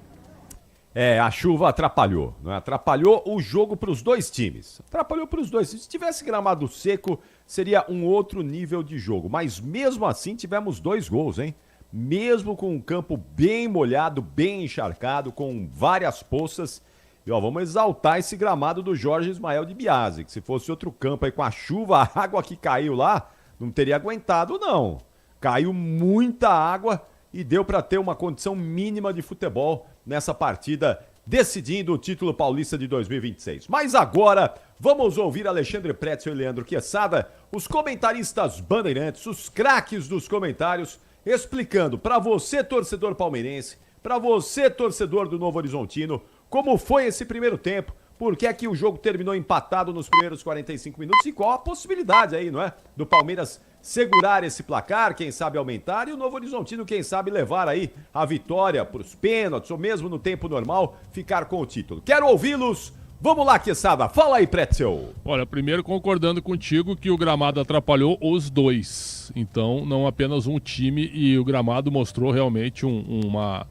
É, a chuva atrapalhou, né? Atrapalhou o jogo para os dois times, atrapalhou para os dois, se tivesse gramado seco, seria um outro nível de jogo, mas mesmo assim tivemos 2 gols, hein? Mesmo com um campo bem molhado, bem encharcado, com várias poças. E ó, vamos exaltar esse gramado do Jorge Ismael de Biasi, que se fosse outro campo aí com a chuva, a água que caiu lá, não teria aguentado não. Caiu muita água e deu para ter uma condição mínima de futebol nessa partida, decidindo o título paulista de 2026. Mas agora, vamos ouvir Alexandre Pretzel e Leandro Quesada, os comentaristas bandeirantes, os craques dos comentários, explicando para você, torcedor palmeirense, para você, torcedor do Novo Horizontino, como foi esse primeiro tempo, por que é que o jogo terminou empatado nos primeiros 45 minutos e qual a possibilidade aí, não é? Do Palmeiras segurar esse placar, quem sabe aumentar, e o Novo Horizontino, quem sabe levar aí a vitória para os pênaltis, ou mesmo no tempo normal, ficar com o título. Quero ouvi-los. Vamos lá, Quesada, fala aí, Pretzel. Olha, primeiro concordando contigo que o gramado atrapalhou os dois. Então, não apenas um time, e o gramado mostrou realmente uma,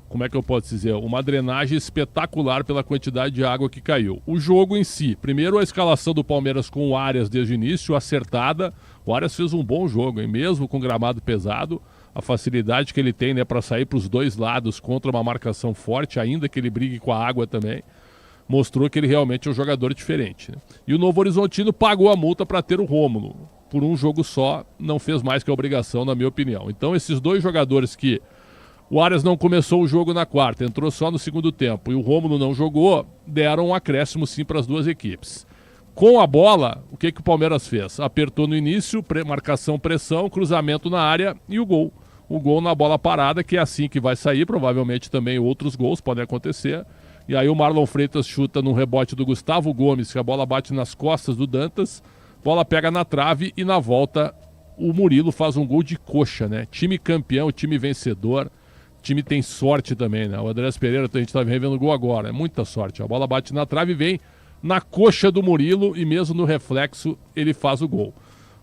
como é que eu posso dizer, uma drenagem espetacular pela quantidade de água que caiu. O jogo em si, primeiro a escalação do Palmeiras com o Arias desde o início, acertada. O Arias fez um bom jogo, hein? Mesmo com gramado pesado, a facilidade que ele tem, né, para sair para os dois lados contra uma marcação forte, ainda que ele brigue com a água também. Mostrou que ele realmente é um jogador diferente, né? E o Novo Horizontino pagou a multa para ter o Rômulo. Por um jogo só, não fez mais que a obrigação, na minha opinião. Então, esses dois jogadores que o Arias não começou o jogo na quarta, entrou só no segundo tempo, e o Rômulo não jogou, deram um acréscimo sim para as duas equipes. Com a bola, o que o Palmeiras fez? Apertou no início, marcação, pressão, cruzamento na área e o gol. O gol na bola parada, que é assim que vai sair, provavelmente também outros gols podem acontecer. E aí o Marlon Freitas chuta no rebote do Gustavo Gomes, que a bola bate nas costas do Dantas, bola pega na trave e na volta o Murilo faz um gol de coxa, né? Time campeão, time vencedor, time tem sorte também, né? O Andrés Pereira, a gente tá vendo o gol agora, é muita sorte. A bola bate na trave e vem na coxa do Murilo e mesmo no reflexo ele faz o gol.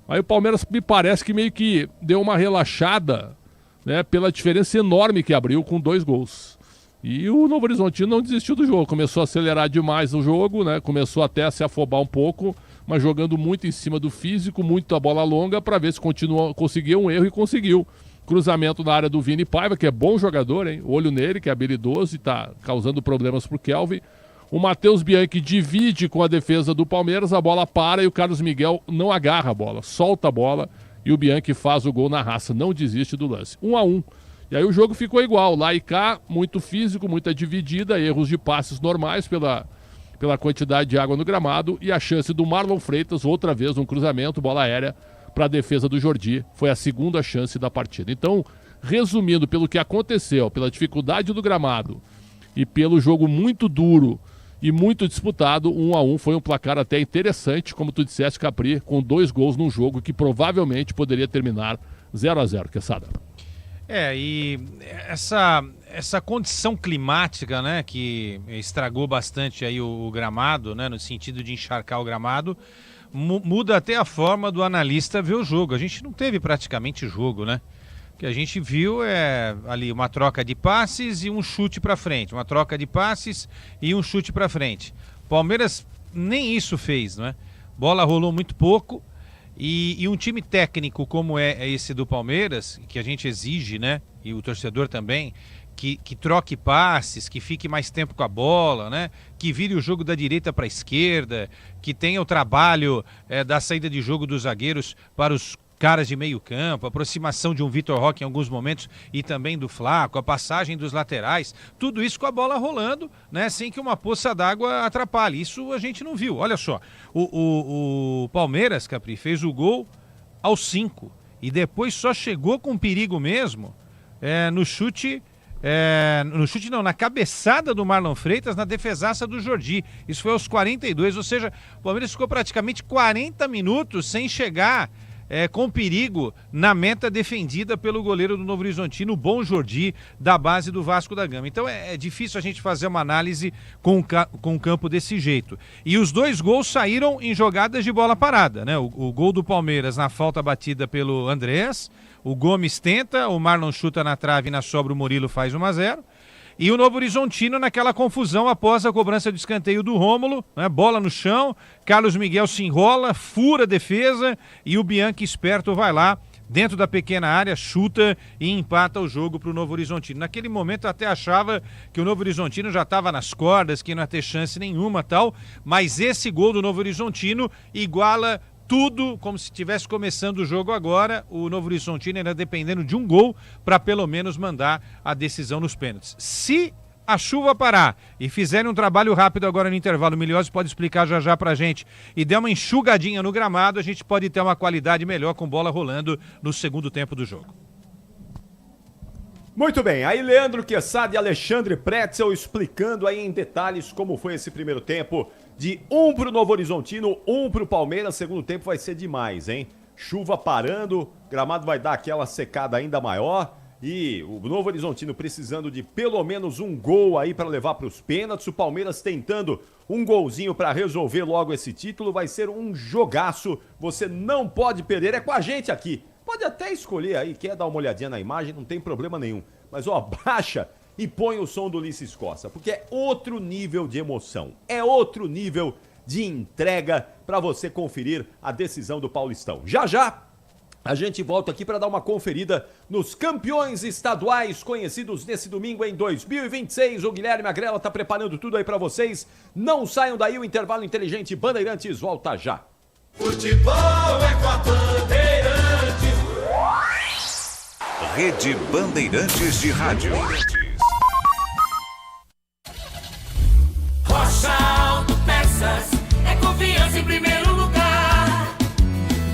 Aí o Palmeiras me parece que meio que deu uma relaxada, né? Pela diferença enorme que abriu com 2 gols. E o Novo Horizontino não desistiu do jogo, começou a acelerar demais o jogo, né? Começou até a se afobar um pouco, mas jogando muito em cima do físico, muito a bola longa para ver se conseguia um erro e conseguiu. Cruzamento na área do Vini Paiva, que é bom jogador, hein? Olho nele, que é habilidoso e está causando problemas pro Kelvin. O Matheus Bianchi divide com a defesa do Palmeiras, a bola para e o Carlos Miguel não agarra a bola, solta a bola e o Bianchi faz o gol na raça, não desiste do lance. 1-1. E aí o jogo ficou igual, lá e cá, muito físico, muita dividida, erros de passes normais pela quantidade de água no gramado e a chance do Marlon Freitas, outra vez um cruzamento, bola aérea para a defesa do Jordi, foi a segunda chance da partida. Então, resumindo, pelo que aconteceu, pela dificuldade do gramado e pelo jogo muito duro e muito disputado, 1-1 foi um placar até interessante, como tu disseste, Capri, com 2 gols num jogo que provavelmente poderia terminar 0-0, Quesada. E essa condição climática, né, que estragou bastante aí o gramado, né, no sentido de encharcar o gramado, muda até a forma do analista ver o jogo. A gente não teve praticamente jogo, né? O que a gente viu é ali uma troca de passes e um chute para frente, uma troca de passes e um chute para frente. Palmeiras nem isso fez, né? Bola rolou muito pouco. E um time técnico como é esse do Palmeiras, que a gente exige, né? E o torcedor também, que troque passes, que fique mais tempo com a bola, né? Que vire o jogo da direita para a esquerda, que tenha o trabalho da saída de jogo dos zagueiros para os caras de meio campo, a aproximação de um Vitor Roque em alguns momentos e também do Flaco, a passagem dos laterais, tudo isso com a bola rolando, né, sem que uma poça d'água atrapalhe. Isso a gente não viu. Olha só, o Palmeiras, Capri, fez o gol aos 5 e depois só chegou com perigo mesmo na cabeçada do Marlon Freitas, na defesaça do Jordi. Isso foi aos 42, ou seja, o Palmeiras ficou praticamente 40 minutos sem chegar com perigo na meta defendida pelo goleiro do Novo Horizontino, o bom Jordi, da base do Vasco da Gama. Então é difícil a gente fazer uma análise com o campo desse jeito. E os 2 gols saíram em jogadas de bola parada, né? O gol do Palmeiras na falta batida pelo Andrés, o Gomes tenta, o Marlon chuta na trave e na sobra o Murilo faz 1-0. E o Novo Horizontino naquela confusão após a cobrança de escanteio do Rômulo, né? Bola no chão, Carlos Miguel se enrola, fura a defesa e o Bianchi esperto vai lá, dentro da pequena área, chuta e empata o jogo para o Novo Horizontino. Naquele momento eu até achava que o Novo Horizontino já estava nas cordas, que não ia ter chance nenhuma tal, mas esse gol do Novo Horizontino iguala tudo como se estivesse começando o jogo agora. O Novo Horizontino ainda dependendo de um gol para pelo menos mandar a decisão nos pênaltis. Se a chuva parar e fizerem um trabalho rápido agora no intervalo, o Milhões pode explicar já pra gente, e der uma enxugadinha no gramado, a gente pode ter uma qualidade melhor com bola rolando no segundo tempo do jogo. Muito bem, aí Leandro Quesada e Alexandre Pretzel explicando aí em detalhes como foi esse primeiro tempo. De 1 pro Novo Horizontino, 1 pro Palmeiras, segundo tempo vai ser demais, hein? Chuva parando, gramado vai dar aquela secada ainda maior e o Novo Horizontino precisando de pelo menos um gol aí para levar para os pênaltis, o Palmeiras tentando um golzinho para resolver logo esse título, vai ser um jogaço, você não pode perder, é com a gente aqui. Pode até escolher aí, quer dar uma olhadinha na imagem, não tem problema nenhum, mas ó, baixa e põe o som do Ulisses Costa, porque é outro nível de emoção, é outro nível de entrega para você conferir a decisão do Paulistão. Já a gente volta aqui para dar uma conferida nos campeões estaduais conhecidos nesse domingo em 2026. O Guilherme Agrela está preparando tudo aí para vocês. Não saiam daí, o intervalo inteligente Bandeirantes volta já. Futebol é com a Bandeirantes. Rede Bandeirantes de Rádio. Rocha Autopeças é confiança em primeiro lugar.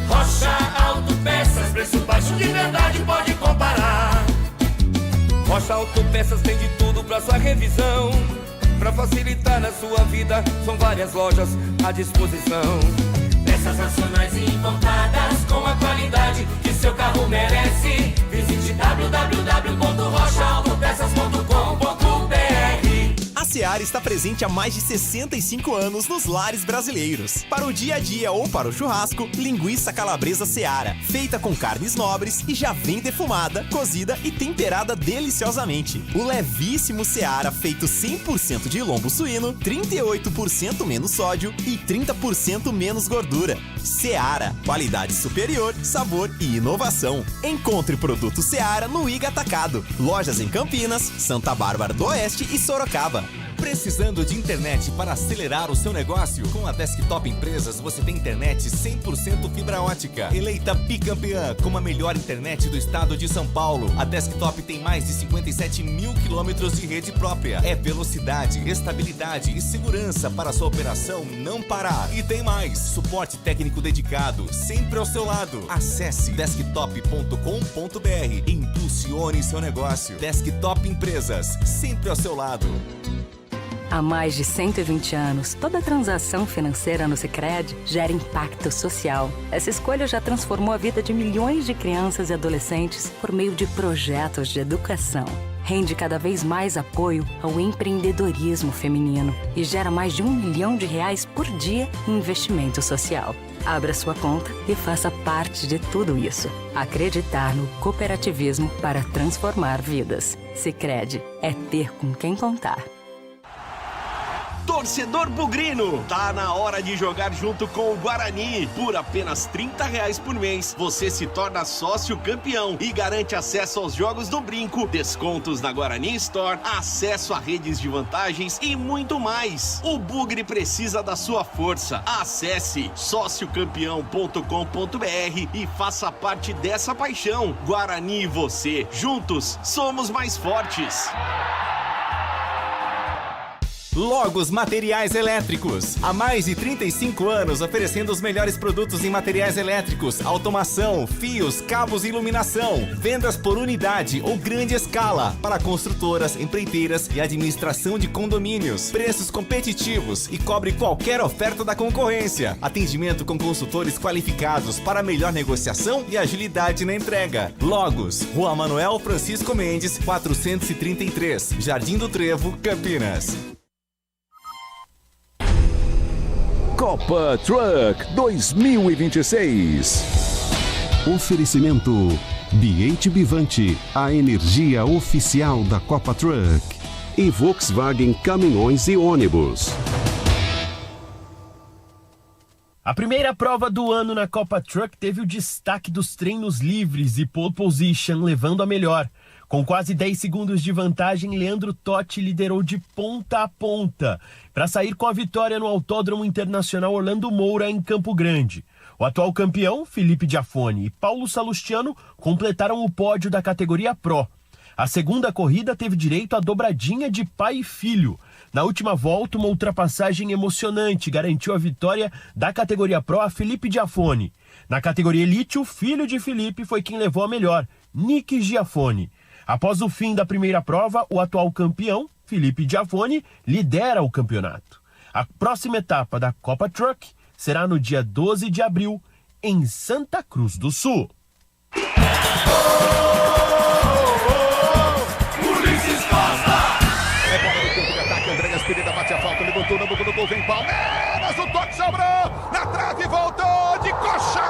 Rocha Autopeças, preço baixo de verdade, pode comparar. Rocha Autopeças tem de tudo pra sua revisão. Pra facilitar na sua vida, são várias lojas à disposição. Peças nacionais e importadas com a qualidade que seu carro merece. Visite www.rochaautopeças.com.br. A Seara está presente há mais de 65 anos nos lares brasileiros. Para o dia a dia ou para o churrasco, linguiça calabresa Seara, feita com carnes nobres e já vem defumada, cozida e temperada deliciosamente. O levíssimo Seara, feito 100% de lombo suíno, 38% menos sódio e 30% menos gordura. Seara, qualidade superior, sabor e inovação. Encontre produto Seara no Iga Atacado. Lojas em Campinas, Santa Bárbara do Oeste e Sorocaba. Precisando de internet para acelerar o seu negócio? Com a Desktop Empresas você tem internet 100% fibra ótica. Eleita bicampeã como a melhor internet do estado de São Paulo. A Desktop tem mais de 57 mil quilômetros de rede própria. É velocidade, estabilidade e segurança para sua operação não parar. E tem mais, suporte técnico dedicado, sempre ao seu lado. Acesse desktop.com.br e impulsione seu negócio. Desktop Empresas, sempre ao seu lado. Há mais de 120 anos, toda transação financeira no Sicredi gera impacto social. Essa escolha já transformou a vida de milhões de crianças e adolescentes por meio de projetos de educação. Rende cada vez mais apoio ao empreendedorismo feminino e gera mais de R$1 milhão por dia em investimento social. Abra sua conta e faça parte de tudo isso. Acreditar no cooperativismo para transformar vidas. Sicredi é ter com quem contar. Torcedor bugrino, tá na hora de jogar junto com o Guarani. Por apenas R$30 por mês, você se torna sócio campeão e garante acesso aos jogos do Brinco, descontos na Guarani Store, acesso a redes de vantagens e muito mais. O Bugre precisa da sua força. Acesse sociocampeão.com.br e faça parte dessa paixão. Guarani e você, juntos, somos mais fortes. Logos Materiais Elétricos. Há mais de 35 anos oferecendo os melhores produtos em materiais elétricos, automação, fios, cabos e iluminação. Vendas por unidade ou grande escala para construtoras, empreiteiras e administração de condomínios. Preços competitivos e cobre qualquer oferta da concorrência. Atendimento com consultores qualificados para melhor negociação e agilidade na entrega. Logos, Rua Manuel Francisco Mendes, 433, Jardim do Trevo, Campinas. Copa Truck 2026. Oferecimento BH Bivante, a energia oficial da Copa Truck. E Volkswagen Caminhões e Ônibus. A primeira prova do ano na Copa Truck teve o destaque dos treinos livres e pole position, levando a melhor. Com quase 10 segundos de vantagem, Leandro Totti liderou de ponta a ponta para sair com a vitória no Autódromo Internacional Orlando Moura, em Campo Grande. O atual campeão, Felipe Giafone, e Paulo Salustiano completaram o pódio da categoria Pro. A segunda corrida teve direito à dobradinha de pai e filho. Na última volta, uma ultrapassagem emocionante garantiu a vitória da categoria Pro a Felipe Giafone. Na categoria Elite, o filho de Felipe foi quem levou a melhor, Nick Giafone. Após o fim da primeira prova, o atual campeão, Felipe Giafone, lidera o campeonato. A próxima etapa da Copa Truck será no dia 12 de abril, em Santa Cruz do Sul. Ulisses Costa! É bola no campo de ataque, André Gasperini bate a falta, levantou no gol, vem Palmeiras, o toque sobrou, na trave voltou de coxa!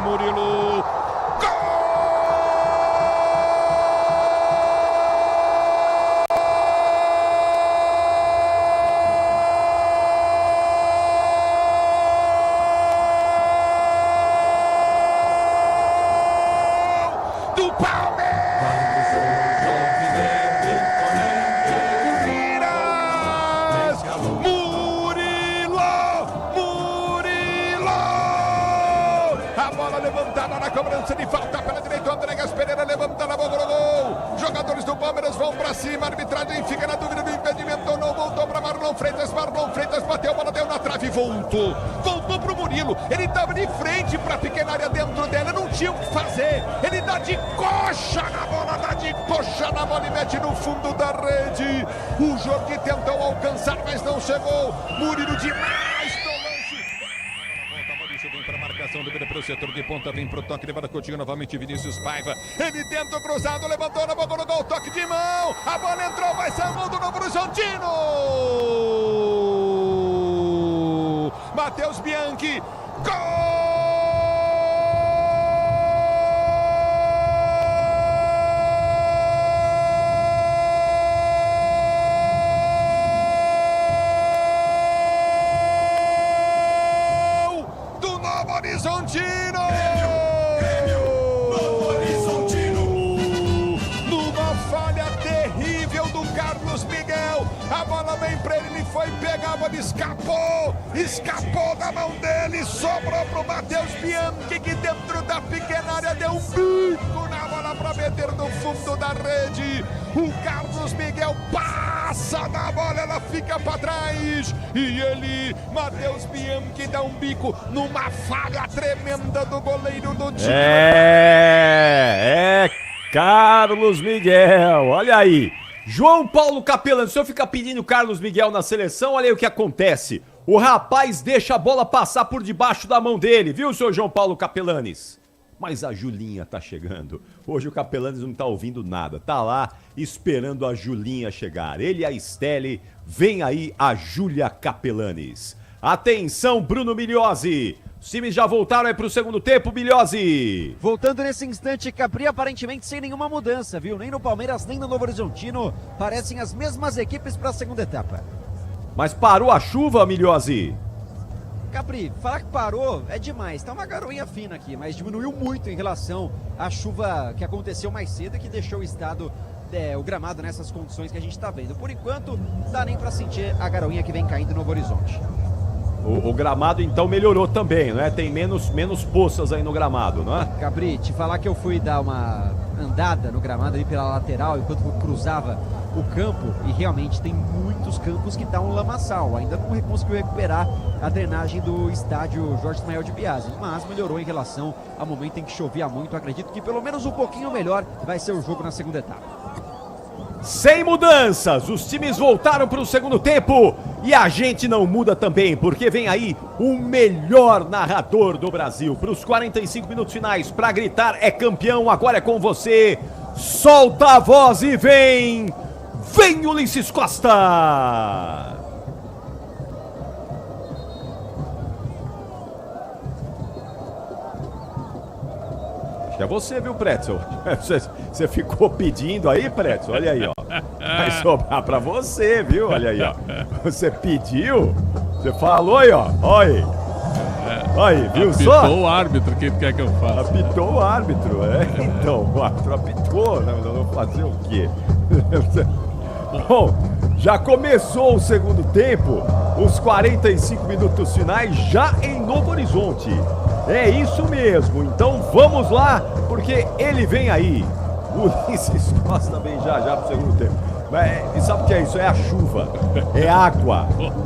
Murilo! Cobrança de falta pela direita, o André Gasperini levanta na boca do gol. Jogadores do Palmeiras vão pra cima, a arbitragem fica na dúvida do impedimento ou não. Voltou pra Marlon Freitas bateu, bola deu na trave, voltou pro Murilo. Ele tava de frente pra pequena área dentro dela, não tinha o que fazer. Ele dá de coxa na bola e mete no fundo da rede. O Jordi tentou alcançar, mas não chegou. Murilo demais. Vem para a marcação, domina para o setor de ponta, vem para o toque, levada Coutinho novamente, Vinícius Paiva. Ele tenta o cruzado, levantou na boca do gol, toque de mão. A bola entrou, vai ser gol do Novo Horizontino. Matheus Bianchi, gol! Horizontino! Novo Horizontino! Numa falha terrível do Carlos ele escapou da mão dele, sobrou pro Matheus Bianchi, que dentro da pequena área deu um bico na bola para meter no fundo da rede. O Carlos Miguel passa na bola, ela fica para trás e ele, Matheus Bianchi, dá um bico numa falha tremenda do goleiro do time. Carlos Miguel, olha aí. João Paulo Capelani, o senhor fica pedindo Carlos Miguel na seleção, olha aí o que acontece. O rapaz deixa a bola passar por debaixo da mão dele, viu, senhor João Paulo Capelanes? Mas a Julinha tá chegando. Hoje o Capelanes não tá ouvindo nada, tá lá esperando a Julinha chegar. Ele e a Estelle, vem aí a Júlia Capelanes. Atenção, Bruno Migliozzi. Os times já voltaram aí pro segundo tempo, Migliozzi. Voltando nesse instante, Capri aparentemente sem nenhuma mudança, viu? Nem no Palmeiras, nem no Novo Horizontino. Parecem as mesmas equipes para a segunda etapa. Mas parou a chuva, Migliozzi? Capri, falar que parou é demais. Tá uma garoinha fina aqui, mas diminuiu muito em relação à chuva que aconteceu mais cedo e que deixou o gramado nessas condições que a gente tá vendo. Por enquanto, não dá nem para sentir a garoinha que vem caindo no Novo Horizonte. O gramado então melhorou também, né? Tem menos poças aí no gramado, não é? Gabri, te falar que eu fui dar uma andada no gramado ali pela lateral enquanto eu cruzava o campo e realmente tem muitos campos que tá um lamaçal. Ainda não conseguiu recuperar a drenagem do estádio Jorge Ismael de Biasi, mas melhorou em relação ao momento em que chovia muito. Acredito que pelo menos um pouquinho melhor vai ser o jogo na segunda etapa. Sem mudanças, os times voltaram para o segundo tempo e a gente não muda também, porque vem aí o melhor narrador do Brasil para os 45 minutos finais, para gritar é campeão, agora é com você, solta a voz e vem Ulisses Costa! É você, viu, Pretzel? Você ficou pedindo aí, Pretzel? Olha aí, ó. Vai sobrar pra você, viu? Olha aí, ó. Você pediu, você falou aí, ó. Olha aí. Olha aí, viu só? Apitou o árbitro, o que quer que eu faça? Apitou o árbitro, então, o árbitro apitou, né? Mas eu vou fazer o quê? Bom, já começou o segundo tempo, os 45 minutos finais já em Novo Horizonte. É isso mesmo, então vamos lá, porque ele vem aí. O Ulisses Costa vem já pro segundo tempo. E sabe o que é isso? É a chuva,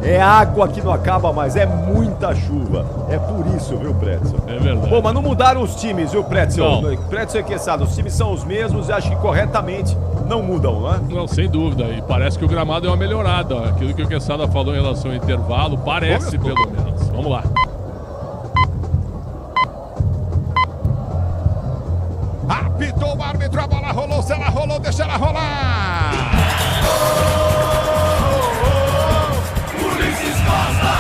é água que não acaba mais, é muita chuva. É por isso, viu, Pretzel? É verdade. Bom, mas não mudaram os times, viu, Pretzel? Não. Pretzel e Quesada, os times são os mesmos e acho que corretamente não mudam, né? Não, sem dúvida. E parece que o gramado é uma melhorada. Aquilo que o Quesada falou em relação ao intervalo, parece pelo menos. Vamos lá. Apitou o árbitro, a bola rolou, se ela rolou, deixa ela rolar! Ulisses Costa!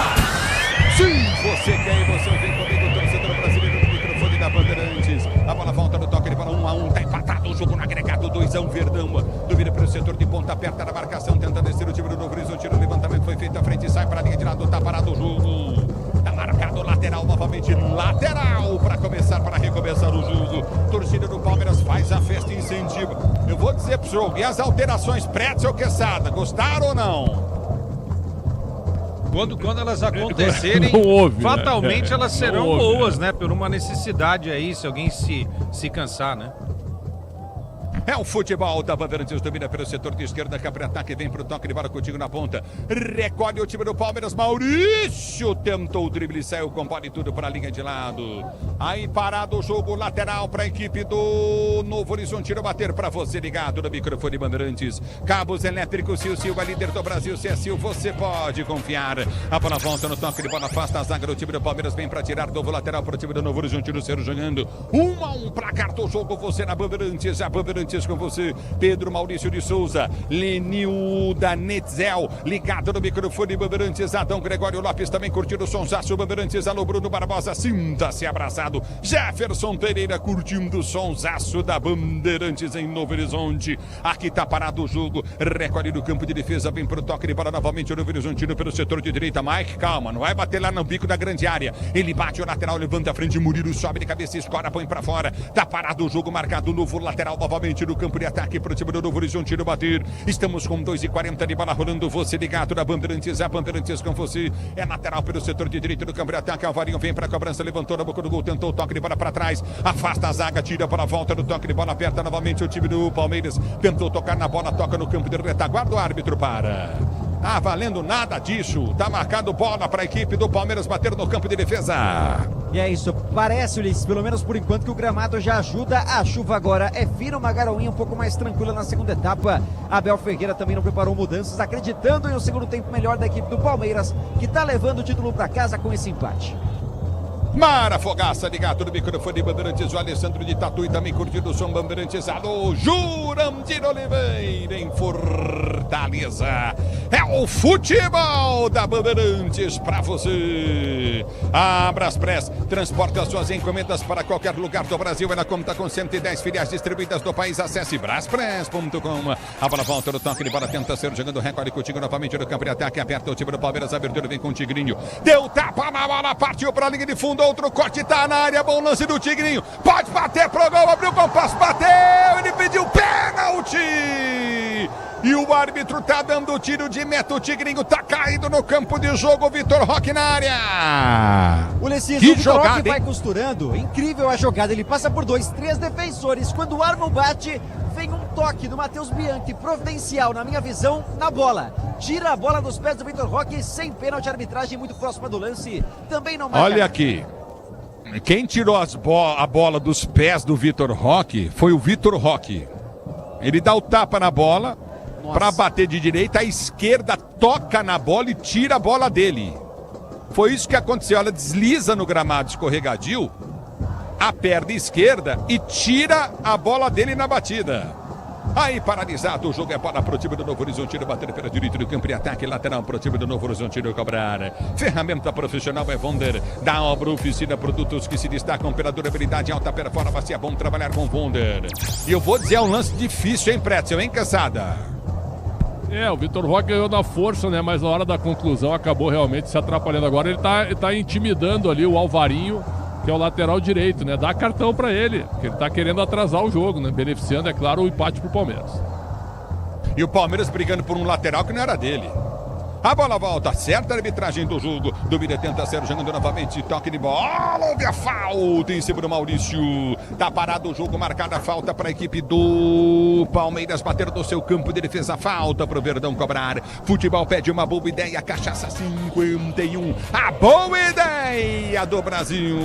Sim, você quer e você vem comigo, torcedor brasileiro, no microfone da Bandeirantes. A bola volta no toque de bola, 1-1, tá empatado o jogo no agregado, 2-1, Verdão. Domina pelo setor de ponta, aperta na marcação, tenta descer o time do Novo Horizonte, o levantamento foi feito à frente, sai para a linha de lado, tá parado o jogo. Tá marcado lateral, novamente lateral para recomeçar o jogo. Torcida do Palmeiras faz a festa e incentiva. Eu vou dizer pro jogo, e as alterações Pretzel Quesada, gostaram ou não? Quando elas acontecerem, fatalmente elas serão boas, né? Por uma necessidade aí, se alguém se cansar, né? É o futebol da Bandeirantes, domina pelo setor de esquerda, Capri ataque, vem pro toque de bola contigo na ponta. Recolhe o time do Palmeiras, Maurício tentou o drible, saiu com bola e tudo para a linha de lado. Aí parado o jogo lateral para a equipe do Novo Horizontino bater para você ligado no microfone Bandeirantes. Cabos elétricos, Sil Silva, líder do Brasil, se é Sil, você pode confiar. A bola volta no toque de bola, afasta a zaga do time do Palmeiras, vem para tirar novo lateral para o time do Novo Horizontino, Cero jogando 1-1, placar do jogo, você na Bandeirantes, a Bandeirantes com você, Pedro Maurício de Souza, Lenilda Netzel, ligado no microfone Bandeirantes, Adão Gregório Lopes também curtindo o sonsaço Bandeirantes, alô Bruno Barbosa, sinta-se abraçado, Jefferson Pereira curtindo o sonsaço da Bandeirantes em Novo Horizonte, aqui tá parado o jogo, recolhe do campo de defesa, vem pro toque de bola novamente o Novo Horizontino pelo setor de direita, Mike, calma, não vai bater lá no bico da grande área, ele bate o lateral, levanta a frente, Murilo sobe de cabeça, escora, põe pra fora, tá parado o jogo, marcado o novo lateral novamente, novamente no campo de ataque para o time do Novo Horizontino bater. Estamos com 2h40 de bola rolando. Você ligado na Bandeirantes, a Bandeirantes com você. É lateral pelo setor de direito do campo de ataque. Alvarinho vem para a cobrança, levantou na boca do gol, tentou o toque de bola para trás. Afasta a zaga, tira para a volta do toque de bola, aperta novamente o time do Palmeiras. Tentou tocar na bola, toca no campo de retaguarda. O árbitro para. Tá valendo nada disso. Tá marcado bola para a equipe do Palmeiras bater no campo de defesa. E é isso, parece, Ulisses, pelo menos por enquanto, que o gramado já ajuda. A chuva agora é fina, uma garoinha um pouco mais tranquila na segunda etapa. Abel Ferreira também não preparou mudanças, acreditando em um segundo tempo melhor da equipe do Palmeiras, que tá levando o título para casa com esse empate. Mara Fogaça, ligado no microfone de Bandeirantes, o Alessandro de Tatuí também curtindo o som Bandeirantes. Alô, Jurandir Oliveira em Fortaleza. É o futebol da Bandeirantes pra você. A Braspress transporta suas encomendas para qualquer lugar do Brasil. Ela conta com 110 filiais distribuídas no país. Acesse braspress.com. A bola volta no toque de bola, tenta ser jogando recorde contigo novamente no campo de ataque. Aperta o time do Palmeiras, abertura vem com o Tigrinho. Deu tapa na bola, partiu pra linha de fundo. Outro corte, tá na área, bom lance do Tigrinho. Pode bater pro gol, abriu o compasso, bateu. Ele pediu pênalti. E o árbitro tá dando tiro de meta. O Tigrinho tá caído no campo de jogo. Vitor Roque na área. O Vitor Roque vai costurando. Incrível a jogada. Ele passa por 2, 3 defensores. Quando o Armo bate, vem um toque do Matheus Bianchi, providencial, na minha visão, na bola. Tira a bola dos pés do Vitor Roque, sem pênalti, arbitragem muito próxima do lance. Também não marca. Olha aqui. Quem tirou a bola dos pés do Vitor Roque foi o Vitor Roque. Ele dá o tapa na bola para bater de direita, a esquerda toca na bola e tira a bola dele. Foi isso que aconteceu. Ela desliza no gramado escorregadio, a perna esquerda, e tira a bola dele na batida. Aí paralisado, o jogo é bola pro time do Novo Horizontino, bater pela direita do campo de ataque, lateral pro time do Novo Horizontino cobrar. Ferramenta profissional é Wonder, da Obra Oficina, produtos que se destacam pela durabilidade, alta performance, é bom trabalhar com Wonder. E eu vou dizer, é um lance difícil, hein, Pretzel, hein, Caçada? O Vitor Roque ganhou na força, né, mas na hora da conclusão acabou realmente se atrapalhando. Agora ele tá intimidando ali o Alvarinho, que é o lateral direito, né? Dá cartão pra ele, porque ele tá querendo atrasar o jogo, né? Beneficiando, é claro, o empate pro Palmeiras. E o Palmeiras brigando por um lateral que não era dele. A bola volta, certa arbitragem do jogo. Dúvida tenta ser jogando novamente. Toque de bola, houve a falta em cima do Maurício. Tá parado o jogo, marcada a falta para a equipe do Palmeiras. Bater no seu campo de defesa, falta pro Verdão cobrar. Futebol pede uma boa ideia, Cachaça 51. A boa ideia do Brasil.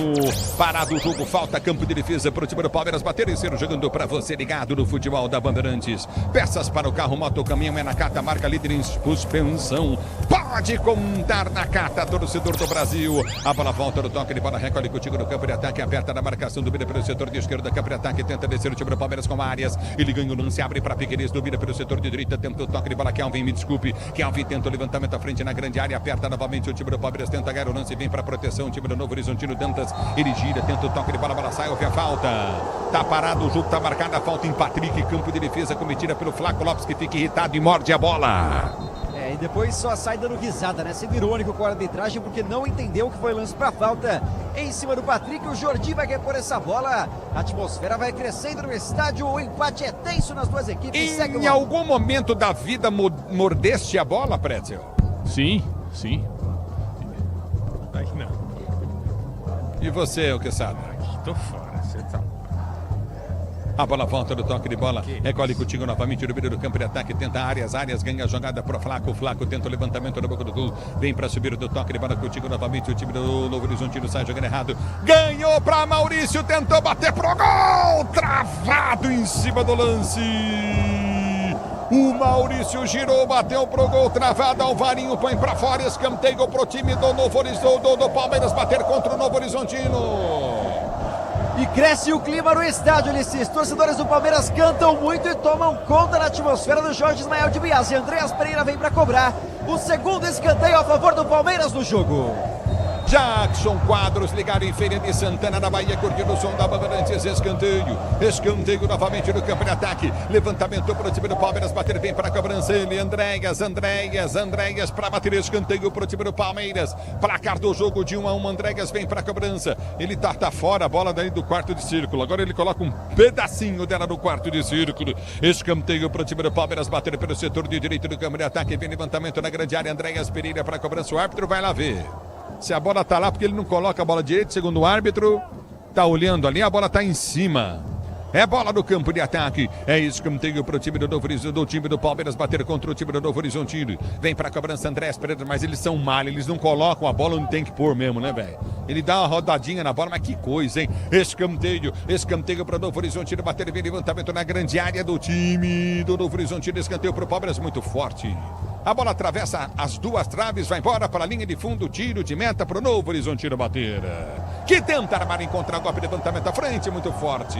Parado o jogo, falta campo de defesa pro time do Palmeiras. Bater e ser jogando para você ligado no futebol da Bandeirantes. Peças para o carro, moto, caminhão, é na Cata, marca líder em suspensão. Pode contar na Cata, torcedor do Brasil. A bola volta no toque de bola, recolhe contigo no campo de ataque, aperta na marcação, domina pelo setor de esquerda, campo de ataque, tenta descer o time do Palmeiras com Arias. Ele ganha o lance, abre para Piqueires, domina pelo setor de direita, tenta o toque de bola, Kelvin, me desculpe. Kelvin tenta o levantamento à frente na grande área, aperta novamente o time do Palmeiras, tenta ganhar o lance, vem para proteção, o time do Novo Horizontino, Dantas, ele gira, tenta o toque de bola, a bola sai, houve a falta. Tá parado o jogo, tá marcada a falta em Patrick, campo de defesa cometida pelo Flaco Lopes, que fica irritado e morde a bola. E depois só sai dando risada, né? Sendo irônico com a arbitragem, porque não entendeu que foi lance pra falta em cima do Patrick. O Jordi vai repor essa bola. A atmosfera vai crescendo no estádio. O empate é tenso nas duas equipes. Em algum momento da vida mordeste a bola, Pretzel? Sim, sim. Aí não. E você, o que sabe? Tô fora, você tá... A bola volta do toque de bola, recolhe contigo novamente no meio do campo de ataque, tenta Arias ganha a jogada pro Flaco, Flaco tenta o levantamento na boca do gol, vem para subir do toque de bola contigo novamente, o time do Novo Horizontino sai jogando errado, ganhou para Maurício, tentou bater pro gol, travado em cima do lance. O Maurício girou, bateu pro gol, travado, Alvarinho põe pra fora, escanteio pro time do Novo Horizontino, do Palmeiras bater contra o Novo Horizontino. E cresce o clima no estádio, Ulisses. Torcedores do Palmeiras cantam muito e tomam conta da atmosfera do Jorge Ismael de Biasi. Andreas Pereira vem para cobrar o segundo escanteio a favor do Palmeiras no jogo. Jackson Quadros ligado em Feira de Santana, na Bahia, curtindo o som da Bandeirantes. Escanteio novamente no campo de ataque. Levantamento para o time do Palmeiras, bater bem para a cobrança. Ele, Andréas para bater escanteio para o time do Palmeiras. Placar do jogo de 1-1, Andréas vem para a cobrança. Ele tá fora, a bola daí do quarto de círculo. Agora ele coloca um pedacinho dela no quarto de círculo. Escanteio para o time do Palmeiras, bater pelo setor de direito do campo de ataque. Vem levantamento na grande área, Andréas Pereira para a cobrança. O árbitro vai lá ver se a bola tá lá, porque ele não coloca a bola direito, segundo o árbitro. Tá olhando ali, a bola tá em cima. É bola no campo de ataque. É escanteio para o time do Novo Horizonte, do time do Palmeiras bater contra o time do Novo Horizontino. Vem para a cobrança Andrés Pereira, mas eles são mal, eles não colocam a bola onde tem que pôr mesmo, né, velho? Ele dá uma rodadinha na bola, mas que coisa, hein? Escanteio para o Novo Horizontino bater bem, levantamento na grande área do time do Novo Horizontino. Escanteio para o Palmeiras, muito forte. A bola atravessa as duas traves, vai embora para a linha de fundo, tiro de meta para o Novo Horizontino bater. Que tenta armar, encontrar golpe, levantamento à frente, muito forte.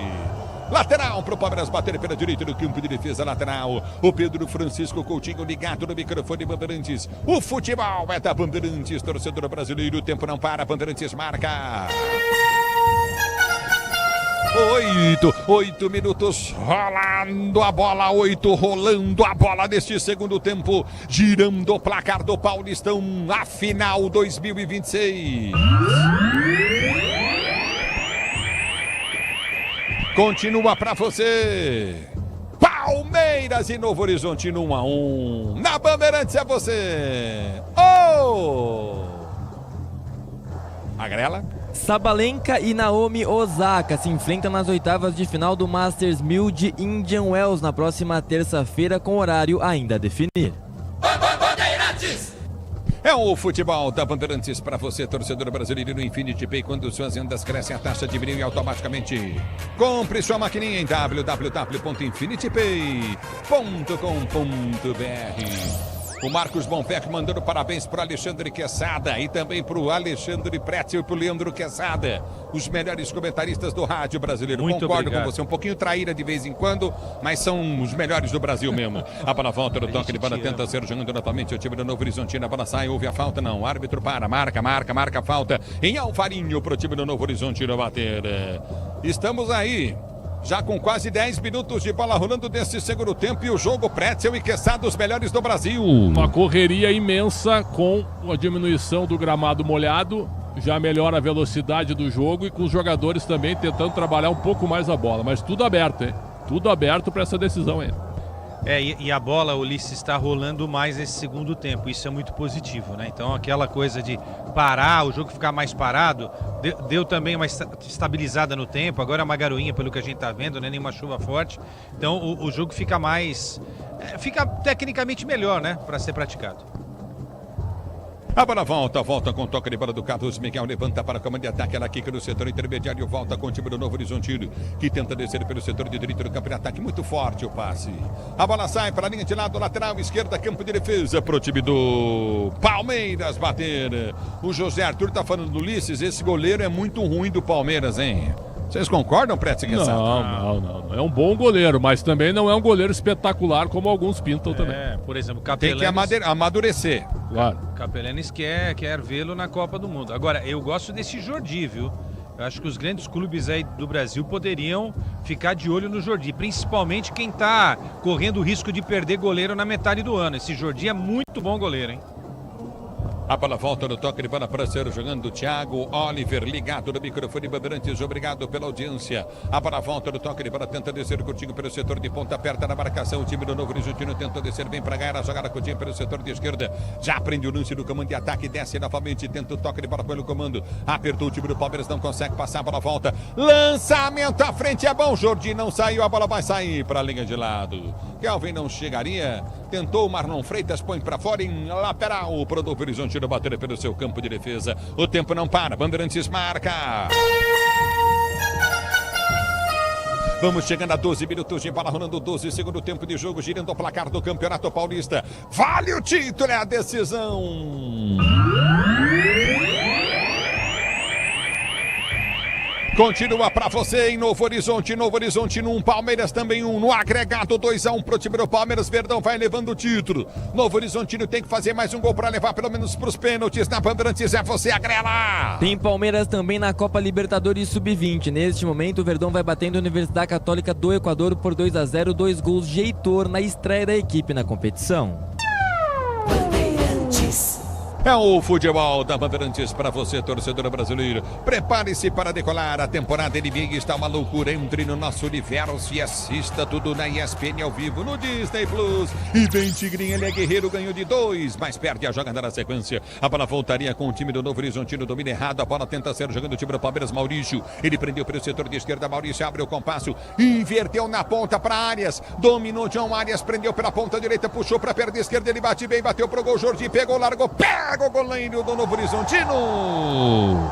Lateral para o Palmeiras bater pela direita do campo de defesa, lateral. O Pedro Francisco Coutinho ligado no microfone Bandeirantes. O futebol é da Bandeirantes, torcedor brasileiro. O tempo não para, Bandeirantes marca. 8 minutos rolando a bola, 8 rolando a bola neste segundo tempo, girando o placar do Paulistão, a final 2026. Continua pra você. Palmeiras e Novo Horizontino 1-1. Na Bandeirantes é você. Agrela. Sabalenka e Naomi Osaka se enfrentam nas oitavas de final do Masters 1000 de Indian Wells na próxima terça-feira, com horário ainda a definir. É o futebol da Bandeirantes para você, torcedor brasileiro no Infinity Pay. Quando suas vendas crescem, a taxa diminui automaticamente. Compre sua maquininha em www.infinitypay.com.br. O Marcos Bonfec mandando parabéns para o Alexandre Quesada e também para o Alexandre Pretzel e para o Leandro Quesada, os melhores comentaristas do rádio brasileiro. Muito Concordo obrigado. com você, um pouquinho traíra de vez em quando, mas são os melhores do Brasil mesmo. A bola volta no toque de bola, tenta ser jogando novamente o time do Novo Horizontino. A bola sai, houve a falta, não. O árbitro para, marca a falta em Alvarinho para o time do Novo Horizontino bater. Estamos aí. Já com quase 10 minutos de bola rolando desse segundo tempo e o jogo Pretzel e Quesada, os melhores do Brasil. Uma correria imensa com a diminuição do gramado molhado, já melhora a velocidade do jogo e com os jogadores também tentando trabalhar um pouco mais a bola, mas tudo aberto, hein? Tudo aberto para essa decisão aí. E a bola, Ulisses, está rolando mais esse segundo tempo, isso é muito positivo, né? Então aquela coisa de parar, o jogo ficar mais parado, deu também uma estabilizada no tempo, agora é uma garoinha pelo que a gente está vendo, né? Nenhuma chuva forte, então o jogo fica mais, fica tecnicamente melhor, né? Para ser praticado. A bola volta com toque de bola do Carlos Miguel, levanta para a comando de ataque, ela quica no setor intermediário, volta com o time do Novo Horizontino, que tenta descer pelo setor de direito do campo de ataque, muito forte o passe. A bola sai para a linha de lado, lateral esquerda, campo de defesa, para o time do Palmeiras bater. O José Arthur tá falando do Ulisses, esse goleiro é muito ruim do Palmeiras, hein? Vocês concordam, Pretzel? Não. É um bom goleiro, mas também não é um goleiro espetacular como alguns pintam também. Por exemplo, tem que amadurecer. Claro. Capelanes quer vê-lo na Copa do Mundo. Agora, eu gosto desse Jordi, viu? Eu acho que os grandes clubes aí do Brasil poderiam ficar de olho no Jordi, principalmente quem tá correndo o risco de perder goleiro na metade do ano. Esse Jordi é muito bom goleiro, hein? A bola volta no toque de bola para ser jogando o Thiago Oliver, ligado no microfone Bandeirantes, obrigado pela audiência. A bola volta no toque de bola, tenta descer curtinho pelo setor de ponta, aperta na marcação, o time do Novo Horizontino tenta descer bem para ganhar a jogada curtinha pelo setor de esquerda, já prende o lance do comando de ataque, desce novamente, tenta o toque de bola pelo comando, apertou o time do Palmeiras, não consegue passar, a bola volta, lançamento à frente, é bom, Jordi não saiu, a bola vai sair para a linha de lado. Kelvin não chegaria, tentou o Marlon Freitas, põe para fora em lateral para o Novo Horizontino bater pelo seu campo de defesa. O tempo não para, Bandeirantes marca. Vamos chegando a 12 minutos de bola rolando, 12 segundo tempo de jogo, girando o placar do Campeonato Paulista. Vale o título, é a decisão. Continua pra você em Novo Horizonte 1, Palmeiras também 1, no agregado 2-1 pro time do Palmeiras, Verdão vai levando o título. Novo Horizontino tem que fazer mais um gol pra levar pelo menos pros pênaltis. Na Bandeirantes é você, Agrela. Tem Palmeiras também na Copa Libertadores Sub-20. Neste momento o Verdão vai batendo a Universidade Católica do Equador por 2-0, 2 gols de Heitor na estreia da equipe na competição. É o futebol da Bandeirantes para você, torcedor brasileiro. Prepare-se para decolar. A temporada NBA está uma loucura. Entre no nosso universo e assista tudo na ESPN ao vivo, no Disney Plus. E vem Tigrinho, ele é guerreiro, ganhou de 2, mas perde a jogada na sequência. A bola voltaria com o time do Novo Horizontino, domina errado. A bola tenta ser jogando o time do Palmeiras, Maurício. Ele prendeu pelo setor de esquerda, Maurício abre o compasso, inverteu na ponta para Arias. Dominou John Arias, prendeu pela ponta direita, puxou para a perna esquerda, ele bate bem, bateu pro gol, Jordi pegou, largou, pega o goleiro do Novo Horizontino.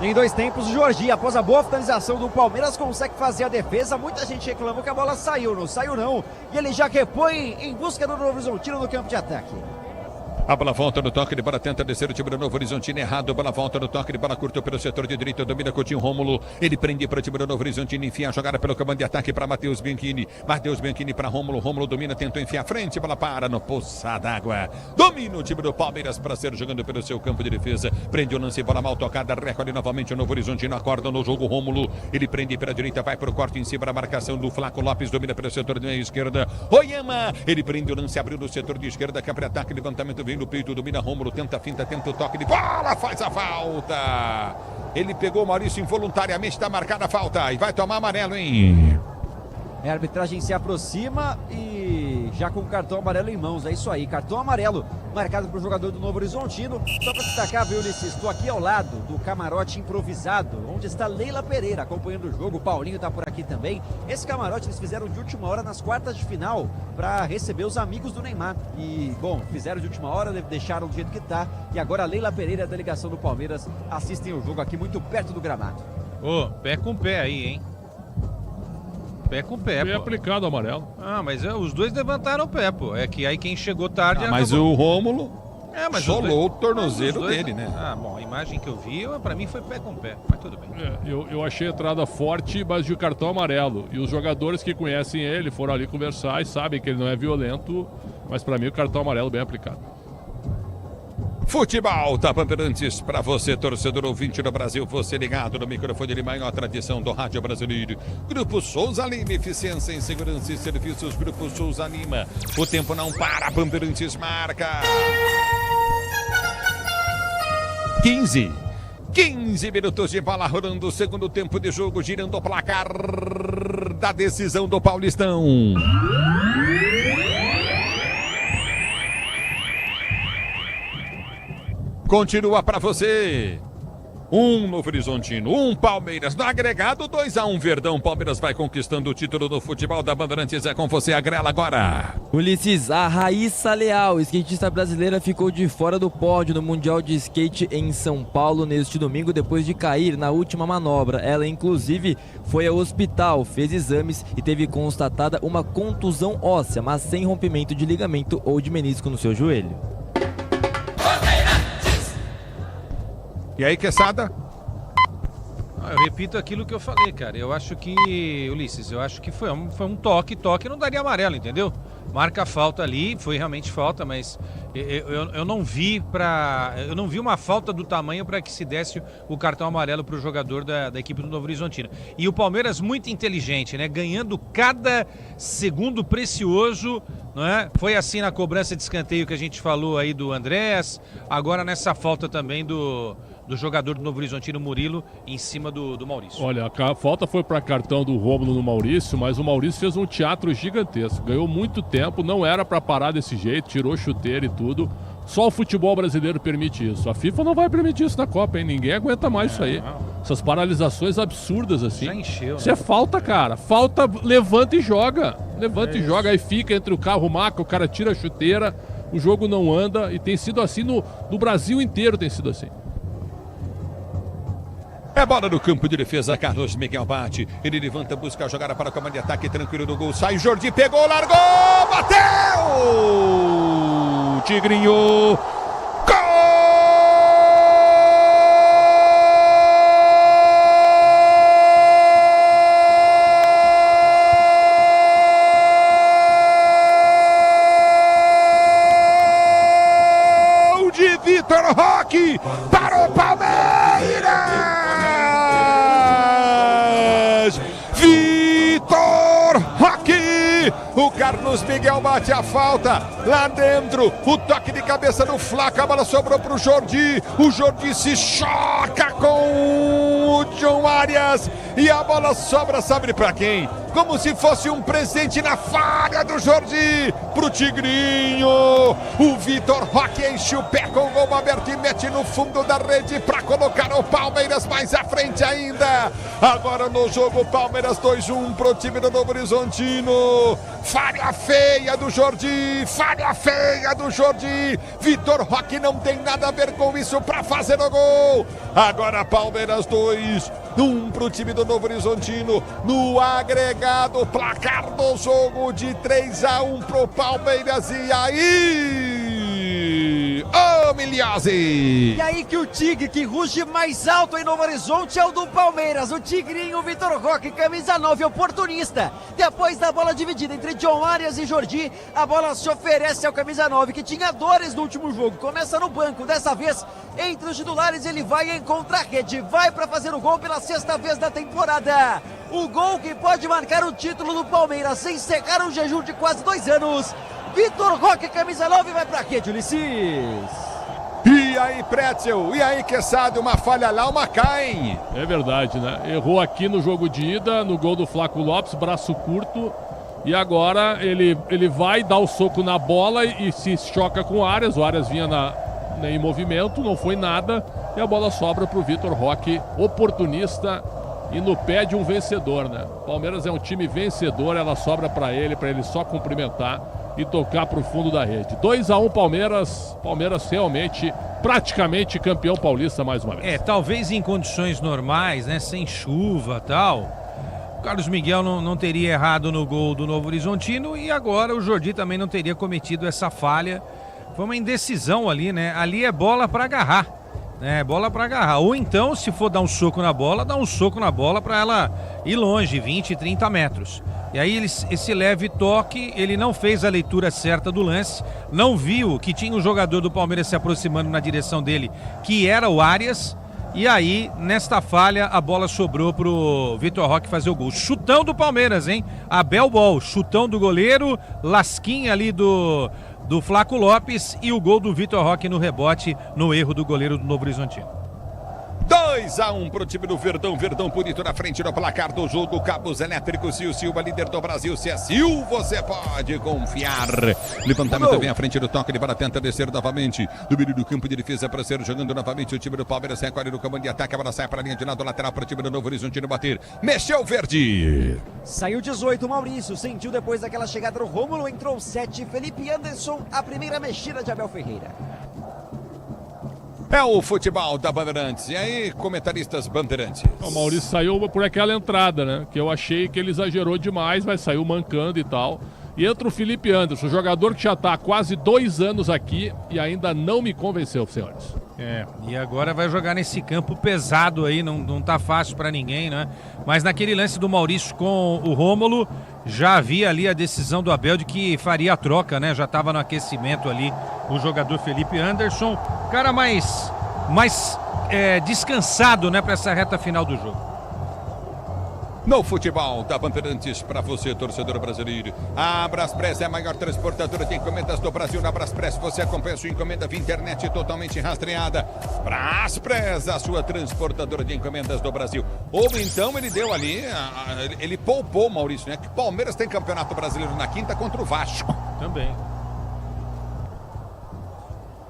Em 2 tempos, o Jordi, após a boa finalização do Palmeiras, consegue fazer a defesa. Muita gente reclamou que a bola saiu, não saiu não. E ele já repõe em busca do Novo Horizontino no campo de ataque. A bola volta no toque de bola, tenta descer o time do Novo Horizontino, errado. A bola volta no toque de bola, curto pelo setor de direita, domina Coutinho Rômulo. Ele prende para o time do Novo Horizontino, enfia a jogada pelo comando de ataque para Matheus Bianchini. Matheus Bianchini para Rômulo, Rômulo domina, tentou enfiar a frente, bola para no poça d'água. Domina o time do Palmeiras para ser jogando pelo seu campo de defesa. Prende o lance, bola mal tocada, recolhe novamente o Novo Horizontino, acorda no jogo Rômulo. Ele prende pela direita, vai para o corte em cima da marcação do Flaco Lopes, domina pelo setor de esquerda. Oyama, ele prende o lance, abriu no setor de esquerda, que ataque, levantamento vem no peito, domina Rômulo. Tenta a finta, tenta o toque de bola, faz a falta. Ele pegou o Maurício involuntariamente, está marcada a falta e vai tomar amarelo, hein? A arbitragem se aproxima e já com o cartão amarelo em mãos, é isso aí, cartão amarelo marcado para o jogador do Novo Horizontino. Só para destacar, viu, Ulisses, estou aqui ao lado do camarote improvisado, onde está Leila Pereira acompanhando o jogo, o Paulinho está por aqui também. Esse camarote eles fizeram de última hora nas quartas de final para receber os amigos do Neymar. E, bom, fizeram de última hora, deixaram do jeito que está. E agora a Leila Pereira e a delegação do Palmeiras assistem o jogo aqui muito perto do gramado. Ô, pé com pé aí, hein? Pé com pé, Foi pô. aplicado o amarelo. Ah, mas os dois levantaram o pé, pô. É que aí quem chegou tarde... Mas o Rômulo solou o dois, tornozelo dele, né? Ah, bom, a imagem que eu vi, pra mim foi pé com pé, mas tudo bem. Eu achei a entrada forte, mas de cartão amarelo. E os jogadores que conhecem ele foram ali conversar e sabem que ele não é violento, mas pra mim o cartão amarelo bem aplicado. Futebol da Bandeirantes para você, torcedor ouvinte do Brasil, você ligado no microfone de maior tradição do rádio brasileiro. Grupo Souza Lima, eficiência em segurança e serviços. Grupo Souza Lima, o tempo não para, Bandeirantes marca. 15 minutos de bola rolando, o segundo tempo de jogo, girando o placar da decisão do Paulistão. Continua para você. Novo Horizontino, Palmeiras. No agregado, 2-1 Verdão. Palmeiras vai conquistando o título do futebol da Bandeirantes. É com você, Agrela, agora. Ulisses, a Raíssa Leal, skatista brasileira, ficou de fora do pódio no Mundial de Skate em São Paulo neste domingo, depois de cair na última manobra. Ela, inclusive, foi ao hospital, fez exames e teve constatada uma contusão óssea, mas sem rompimento de ligamento ou de menisco no seu joelho. E aí, Quesada? Eu repito aquilo que eu falei, cara. Eu acho que, Ulisses, foi um toque não daria amarelo, entendeu? Marca a falta ali, foi realmente falta, mas eu não vi uma falta do tamanho para que se desse o cartão amarelo para o jogador da equipe do Novo Horizontino. E o Palmeiras muito inteligente, né? Ganhando cada segundo precioso, não é? Foi assim na cobrança de escanteio que a gente falou aí do Andrés, agora nessa falta também do jogador do Novo Horizontino, Murilo, em cima do Maurício. Olha, a falta foi para cartão do Rômulo no Maurício, mas o Maurício fez um teatro gigantesco. Ganhou muito tempo, não era para parar desse jeito, tirou chuteira e tudo. Só o futebol brasileiro permite isso. A FIFA não vai permitir isso na Copa, hein? Ninguém aguenta mais isso aí. Essas paralisações absurdas assim. Já encheu. Isso é falta, cara. Falta, levanta e joga. Levanta e joga, aí fica entre o carro maca, o cara tira a chuteira, o jogo não anda. E tem sido assim no Brasil inteiro, tem sido assim. É bola no campo de defesa, Carlos Miguel bate. Ele levanta, busca a jogada para o comando de ataque, tranquilo no gol. Sai, Jordi pegou, largou, bateu! Tigrinho! Gol Vitor Roque para o Palmeiras. Vitor Roque. O Carlos Miguel bate a falta lá dentro. O toque de cabeça do Flaco. A bola sobrou para o Jordi. O Jordi se choca com o John Arias. E a bola sobra, sabe para quem? Como se fosse um presente na falha do Jordi pro Tigrinho. O Vitor Roque enche o pé com o gol aberto e mete no fundo da rede para colocar o Palmeiras mais à frente ainda. Agora no jogo, Palmeiras 2-1 pro time do Novo Horizontino. Falha feia do Jordi, falha feia do Jordi. Vitor Roque não tem nada a ver com isso para fazer o gol. Agora Palmeiras 2-1 pro time do Novo Horizontino. No agregado, placar do jogo de 3-1 pro Palmeiras. E aí, ô Miliazzi! E aí que o tigre que ruge mais alto em Novo Horizonte é o do Palmeiras. O Tigrinho, Vitor Roque, camisa 9, oportunista. Depois da bola dividida entre John Arias e Jordi, a bola se oferece ao camisa 9, que tinha dores no último jogo. Começa no banco, dessa vez entre os titulares ele vai em contra-rede. Vai para fazer o gol pela 6ª vez da temporada. O gol que pode marcar o título do Palmeiras, encerrar um jejum de quase 2 anos. Vitor Roque, camisa 9, vai pra rede, Ulisses. E aí, Pretzel? E aí, Quesada? Uma falha lá, uma cá, hein? É verdade, né? Errou aqui no jogo de ida, no gol do Flaco Lopes, braço curto. E agora ele vai dar o soco na bola e se choca com o Arias. O Arias vinha em movimento, não foi nada. E a bola sobra pro Vitor Roque, oportunista e no pé de um vencedor, né? Palmeiras é um time vencedor, ela sobra para ele só cumprimentar e tocar pro fundo da rede. 2-1 Palmeiras. Palmeiras realmente, praticamente campeão paulista mais uma vez. Talvez em condições normais, né? Sem chuva e tal. O Carlos Miguel não teria errado no gol do Novo Horizontino e agora o Jordi também não teria cometido essa falha. Foi uma indecisão ali, né? Ali é bola para agarrar. Bola para agarrar. Ou então, se for dar um soco na bola, dá um soco na bola para ela ir longe, 20, 30 metros. E aí esse leve toque, ele não fez a leitura certa do lance, não viu que tinha um jogador do Palmeiras se aproximando na direção dele, que era o Arias. E aí, nesta falha, a bola sobrou pro Vitor Roque fazer o gol. Chutão do Palmeiras, hein? Abel Bol, chutão do goleiro, lasquinha ali do Flaco Lopes e o gol do Vitor Roque no rebote, no erro do goleiro do Novo Horizontino. 2-1 pro time do Verdão. Verdão bonito na frente no placar do jogo. Cabos elétricos e o Silva, líder do Brasil. Se é Sil, você pode confiar. Levantamento vem à frente do toque. Ele para tenta descer novamente. Do meio do campo de defesa para ser jogando novamente. O time do Palmeiras recolhe no comando de ataque. A bola sai para a linha de lado lateral para o time do Novo Horizontino bater. Mexeu Verde. Saiu 18, Maurício. Sentiu depois daquela chegada do Rômulo. Entrou 7. Felipe Anderson. A primeira mexida de Abel Ferreira. É o futebol da Bandeirantes. E aí, comentaristas Bandeirantes? O Maurício saiu por aquela entrada, né? Que eu achei que ele exagerou demais, mas saiu mancando e tal. E entra o Felipe Anderson, jogador que já está há quase 2 anos aqui e ainda não me convenceu, senhores. E agora vai jogar nesse campo pesado aí, não tá fácil para ninguém, né? Mas naquele lance do Maurício com o Rômulo, já havia ali a decisão do Abel de que faria a troca, né? Já estava no aquecimento ali o jogador Felipe Anderson, cara mais descansado, né, para essa reta final do jogo. No futebol da Bandeirantes, para você, torcedor brasileiro. A Braspress é a maior transportadora de encomendas do Brasil. Na Braspress você acompanha sua encomenda via internet totalmente rastreada. Braspress, a sua transportadora de encomendas do Brasil. Ou então ele deu ali, ele poupou, Maurício, né? Que Palmeiras tem campeonato brasileiro na quinta contra o Vasco. Também.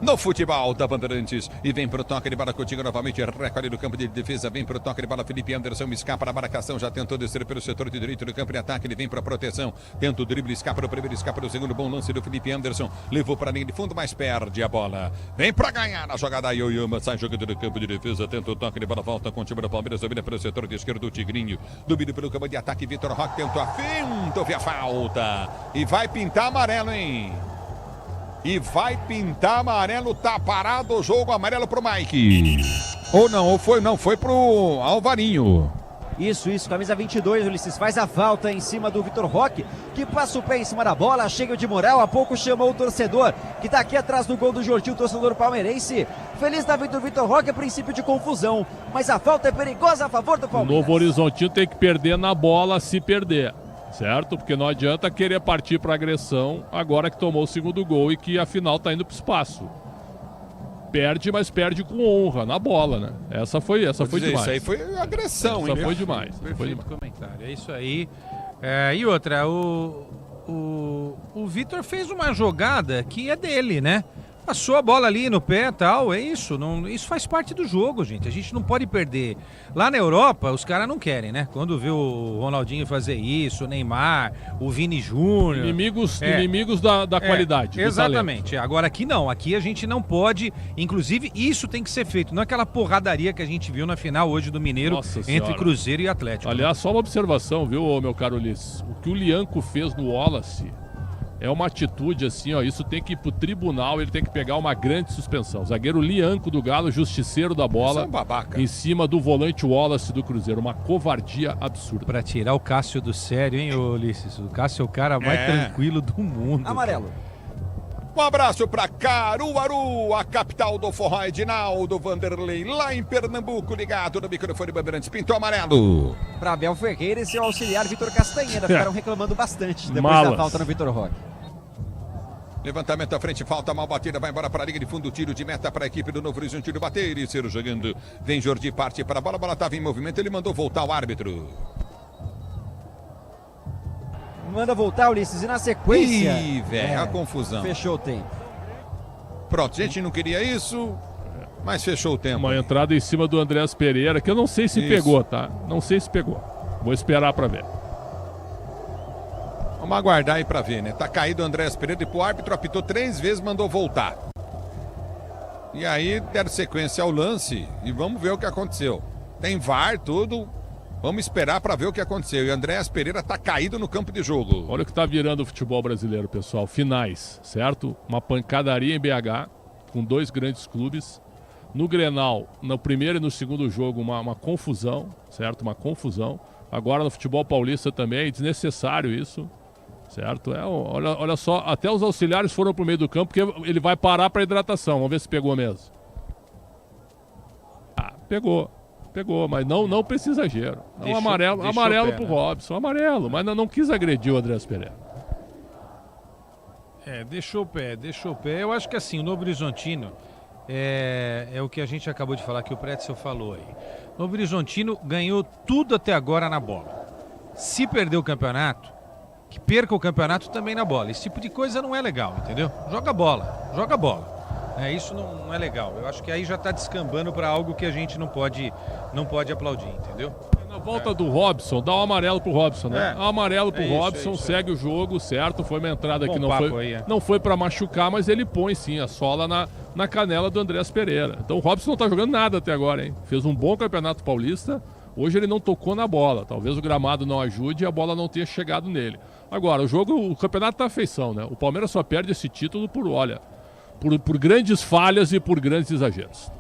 No futebol da Bandeirantes. E vem pro toque de bola contigo novamente. Recolhe no campo de defesa. Vem pro toque de bola. Felipe Anderson escapa na marcação. Já tentou descer pelo setor de direito do campo de ataque. Ele vem pra proteção. Tenta o drible. Escapa no primeiro. Escapa no segundo. Bom lance do Felipe Anderson. Levou pra linha de fundo, mas perde a bola. Vem pra ganhar na jogada. Yoyama sai jogando no campo de defesa. Tenta o toque de bola. Volta com o time do Palmeiras. Domina pelo setor de esquerdo do Tigrinho. Domina pelo campo de ataque. Vitor Roque tentou a finta. Houve a falta. E vai pintar amarelo, hein? E vai pintar amarelo, tá parado o jogo, amarelo pro Mike. Ou não, foi pro Alvarinho. Isso, camisa 22, Ulisses, faz a falta em cima do Vitor Roque, que passa o pé em cima da bola, cheio de moral, há pouco chamou o torcedor, que tá aqui atrás do gol do Jordi, o torcedor palmeirense, feliz da vida do Vitor Roque, é princípio de confusão, mas a falta é perigosa a favor do O Palmeiras. Novo Horizontino tem que perder na bola se perder, certo? Porque não adianta querer partir para agressão agora que tomou o segundo gol e que afinal tá indo pro espaço. Perde, mas perde com honra, na bola, né? Essa foi demais. Isso aí foi agressão, Essa hein? foi demais. Perfeito comentário, é isso aí. E outra, o Vitor fez uma jogada que é dele, né? Passou a bola ali no pé e tal, é isso. Isso faz parte do jogo, gente. A gente não pode perder. Lá na Europa, os caras não querem, né? Quando vê o Ronaldinho fazer isso, o Neymar, o Vini Júnior. Inimigos da qualidade. Exatamente. Agora aqui não. Aqui a gente não pode. Inclusive, isso tem que ser feito. Não é aquela porradaria que a gente viu na final hoje do Mineiro entre Cruzeiro e Atlético. Aliás, só uma observação, viu, meu caro Ulisses? O que o Lianco fez no Wallace é uma atitude assim, ó, isso tem que ir pro tribunal, ele tem que pegar uma grande suspensão. Zagueiro Lianco do Galo, justiceiro da bola, em cima do volante Wallace do Cruzeiro. Uma covardia absurda. Pra tirar o Cássio do sério, hein, Ulisses? O Cássio é o cara mais tranquilo do mundo. Amarelo. Um abraço para Caruaru, a capital do forró, Edinaldo Vanderlei, lá em Pernambuco, ligado no microfone Bandeirantes. Pintou amarelo. Para Abel Ferreira e seu auxiliar Vitor Castanheira, ficaram reclamando bastante depois da falta no Vitor Roque. Levantamento à frente, falta mal batida, vai embora para a linha de fundo, tiro de meta para a equipe do Novo Horizontino bater e ser jogando. Vem Jordi, parte para a bola estava em movimento, ele mandou voltar o árbitro. Manda voltar, Ulisses, e na sequência... Ih, velho, a confusão. Fechou o tempo. Pronto, a gente não queria isso, mas fechou o tempo. Uma entrada em cima do Andrés Pereira, que eu não sei se pegou, tá? Não sei se pegou. Vou esperar para ver. Vamos aguardar aí pra ver, né? Tá caído o Andrés Pereira e o árbitro apitou 3 vezes, mandou voltar. E aí deram sequência ao lance e vamos ver o que aconteceu. Tem VAR, tudo. Vamos esperar pra ver o que aconteceu. E o Andrés Pereira tá caído no campo de jogo. Olha o que tá virando o futebol brasileiro, pessoal. Finais, certo? Uma pancadaria em BH, com 2 grandes clubes. No Grenal, no primeiro e no segundo jogo, uma confusão, certo? Uma confusão. Agora no futebol paulista também, é desnecessário isso. Certo? Olha só, até os auxiliares foram pro meio do campo, porque ele vai parar para hidratação. Vamos ver se pegou mesmo. Pegou, mas não precisa exagero. Não, amarelo pro Robson, amarelo, mas não quis agredir o Andrés Pereira. Deixou o pé. Eu acho que assim, o Novo Horizontino é o que a gente acabou de falar, que o Pretzel falou aí. O Novo Horizontino ganhou tudo até agora na bola. Se perder o campeonato, que perca o campeonato também na bola. Esse tipo de coisa não é legal, entendeu? Joga bola. Isso não é legal. Eu acho que aí já está descambando para algo que a gente não pode aplaudir, entendeu? Na volta do Robson, dá um amarelo pro Robson, né? Amarelo pro Robson, segue o jogo, certo? Foi uma entrada que não foi para machucar, mas ele põe sim a sola na canela do Andrés Pereira. Então o Robson não tá jogando nada até agora, hein? Fez um bom campeonato paulista. Hoje ele não tocou na bola. Talvez o gramado não ajude e a bola não tenha chegado nele. Agora, o campeonato tá à feição, né? O Palmeiras só perde esse título por grandes falhas e por grandes exageros.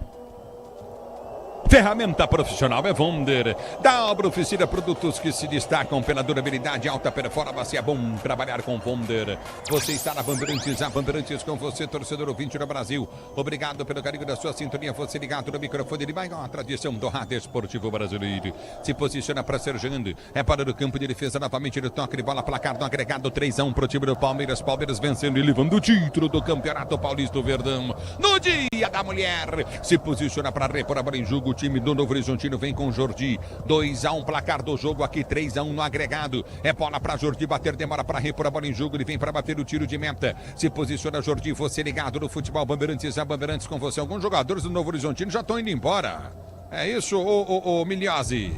Ferramenta profissional é Wonder. Dobra Oficina, produtos que se destacam pela durabilidade, alta performance. É bom trabalhar com Wonder. Você está na Bandeirantes, a Bandeirantes com você, torcedor ouvinte do Brasil. Obrigado pelo carinho da sua sintonia. Você ligado no microfone de maior tradição do rádio esportivo brasileiro. Se posiciona para ser jogando. É para o campo de defesa novamente no toque de bola. Placar do agregado 3-1 pro time do Palmeiras. Palmeiras vencendo e levando o título do Campeonato Paulista Verdão. No Dia da Mulher. Se posiciona para repor a bola em jogo. O time do Novo Horizontino vem com Jordi. 2-1 placar do jogo aqui, 3-1 no agregado. É bola para Jordi bater, demora para repor a bola em jogo. Ele vem para bater o tiro de meta. Se posiciona Jordi, você ligado no futebol Bandeirantes, a Bandeirantes com você. Alguns jogadores do Novo Horizontino já estão indo embora. É isso, ô Milhazzi?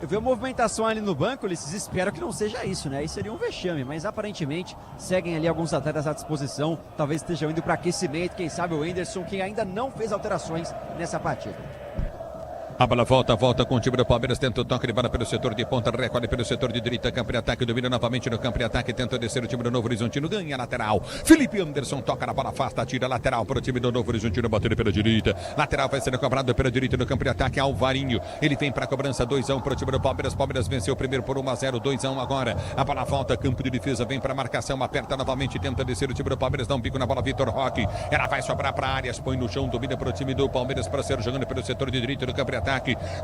Eu vi a movimentação ali no banco, Ulisses, espero que não seja isso, né? Isso seria um vexame, mas aparentemente seguem ali alguns atletas à disposição, talvez estejam indo para aquecimento, quem sabe o Anderson, que ainda não fez alterações nessa partida. A bola volta com o time do Palmeiras, tenta o toque de bola pelo setor de ponta, recolhe pelo setor de direita, campo de ataque, domina novamente no campo de ataque, tenta descer o time do Novo Horizontino, ganha lateral. Felipe Anderson toca na bola, afasta, tira lateral para o time do Novo Horizontino, bater pela direita. Lateral vai sendo cobrado pela direita no campo de ataque, Alvarinho. Ele vem para a cobrança, 2-1 para o time do Palmeiras. Palmeiras venceu primeiro por 1-0, 2-1 agora. A bola volta, campo de defesa, vem para a marcação, aperta novamente, tenta descer o time do Palmeiras, dá um bico na bola, Vitor Roque. Ela vai sobrar para Arias, põe no chão, domina para o time do Palmeiras para ser jogando pelo setor de direita no campo de ataque.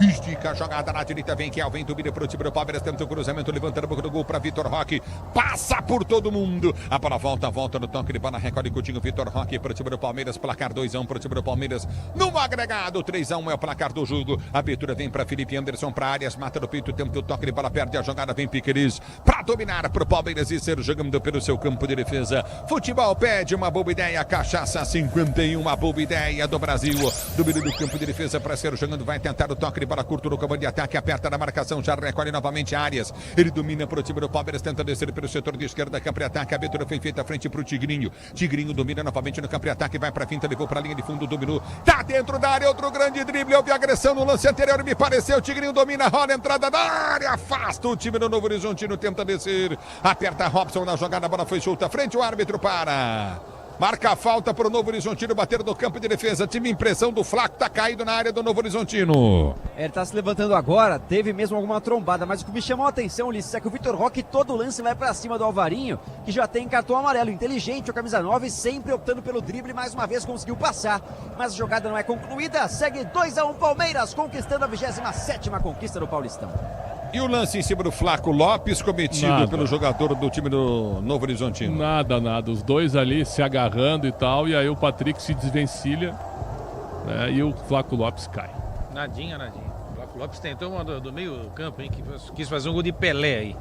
Estica a jogada na direita, vem que vem domina para o time do Palmeiras, tenta o cruzamento, levanta a boca do gol para Vitor Roque, passa por todo mundo. A bola volta no toque de bola, recolhe Coutinho, Vitor Roque para o time do Palmeiras, placar 2-1 para o time do Palmeiras. No agregado, 3-1 é o placar do jogo. A abertura vem para Felipe Anderson, para Arias, mata no peito, tenta o toque de bola, perde a jogada, vem Piqueires para dominar para o Palmeiras e ser jogando pelo seu campo de defesa. Futebol pede uma boa ideia, Cachaça 51, uma boa ideia do Brasil. Domínio do campo de defesa para ser jogando, vai tentar o toque de bola curto no campo de ataque, aperta na marcação, já recolhe novamente Arias. Ele domina para o time do Palmeiras, tenta descer pelo setor de esquerda, campo de ataque, a abertura foi feita à frente para o Tigrinho. Tigrinho domina novamente no campo de ataque, vai para a finta, levou para a linha de fundo, dominou, tá dentro da área, outro grande drible, houve agressão no lance anterior, me pareceu, o Tigrinho domina, rola a entrada da área, afasta o time do Novo Horizontino, tenta descer, aperta Robson na jogada, a bola foi solta, frente o árbitro para... Marca a falta para o Novo Horizontino bater no campo de defesa. Time impressão do Flaco, tá caído na área do Novo Horizontino. Ele tá se levantando agora, teve mesmo alguma trombada, mas o que me chamou a atenção, Ulisses, é que o Vitor Roque todo lance vai para cima do Alvarinho, que já tem cartão amarelo. Inteligente, o camisa 9, sempre optando pelo drible, mais uma vez conseguiu passar, mas a jogada não é concluída. Segue 2-1 Palmeiras, conquistando a 27ª conquista do Paulistão. E o lance em cima do Flaco Lopes, cometido pelo jogador do time do Novo Horizontino? Nada. Os dois ali se agarrando e tal, e aí o Patrick se desvencilha, né, e o Flaco Lopes cai. Nadinha. O Flaco Lopes tentou uma do meio campo, hein, que quis fazer um gol de Pelé aí.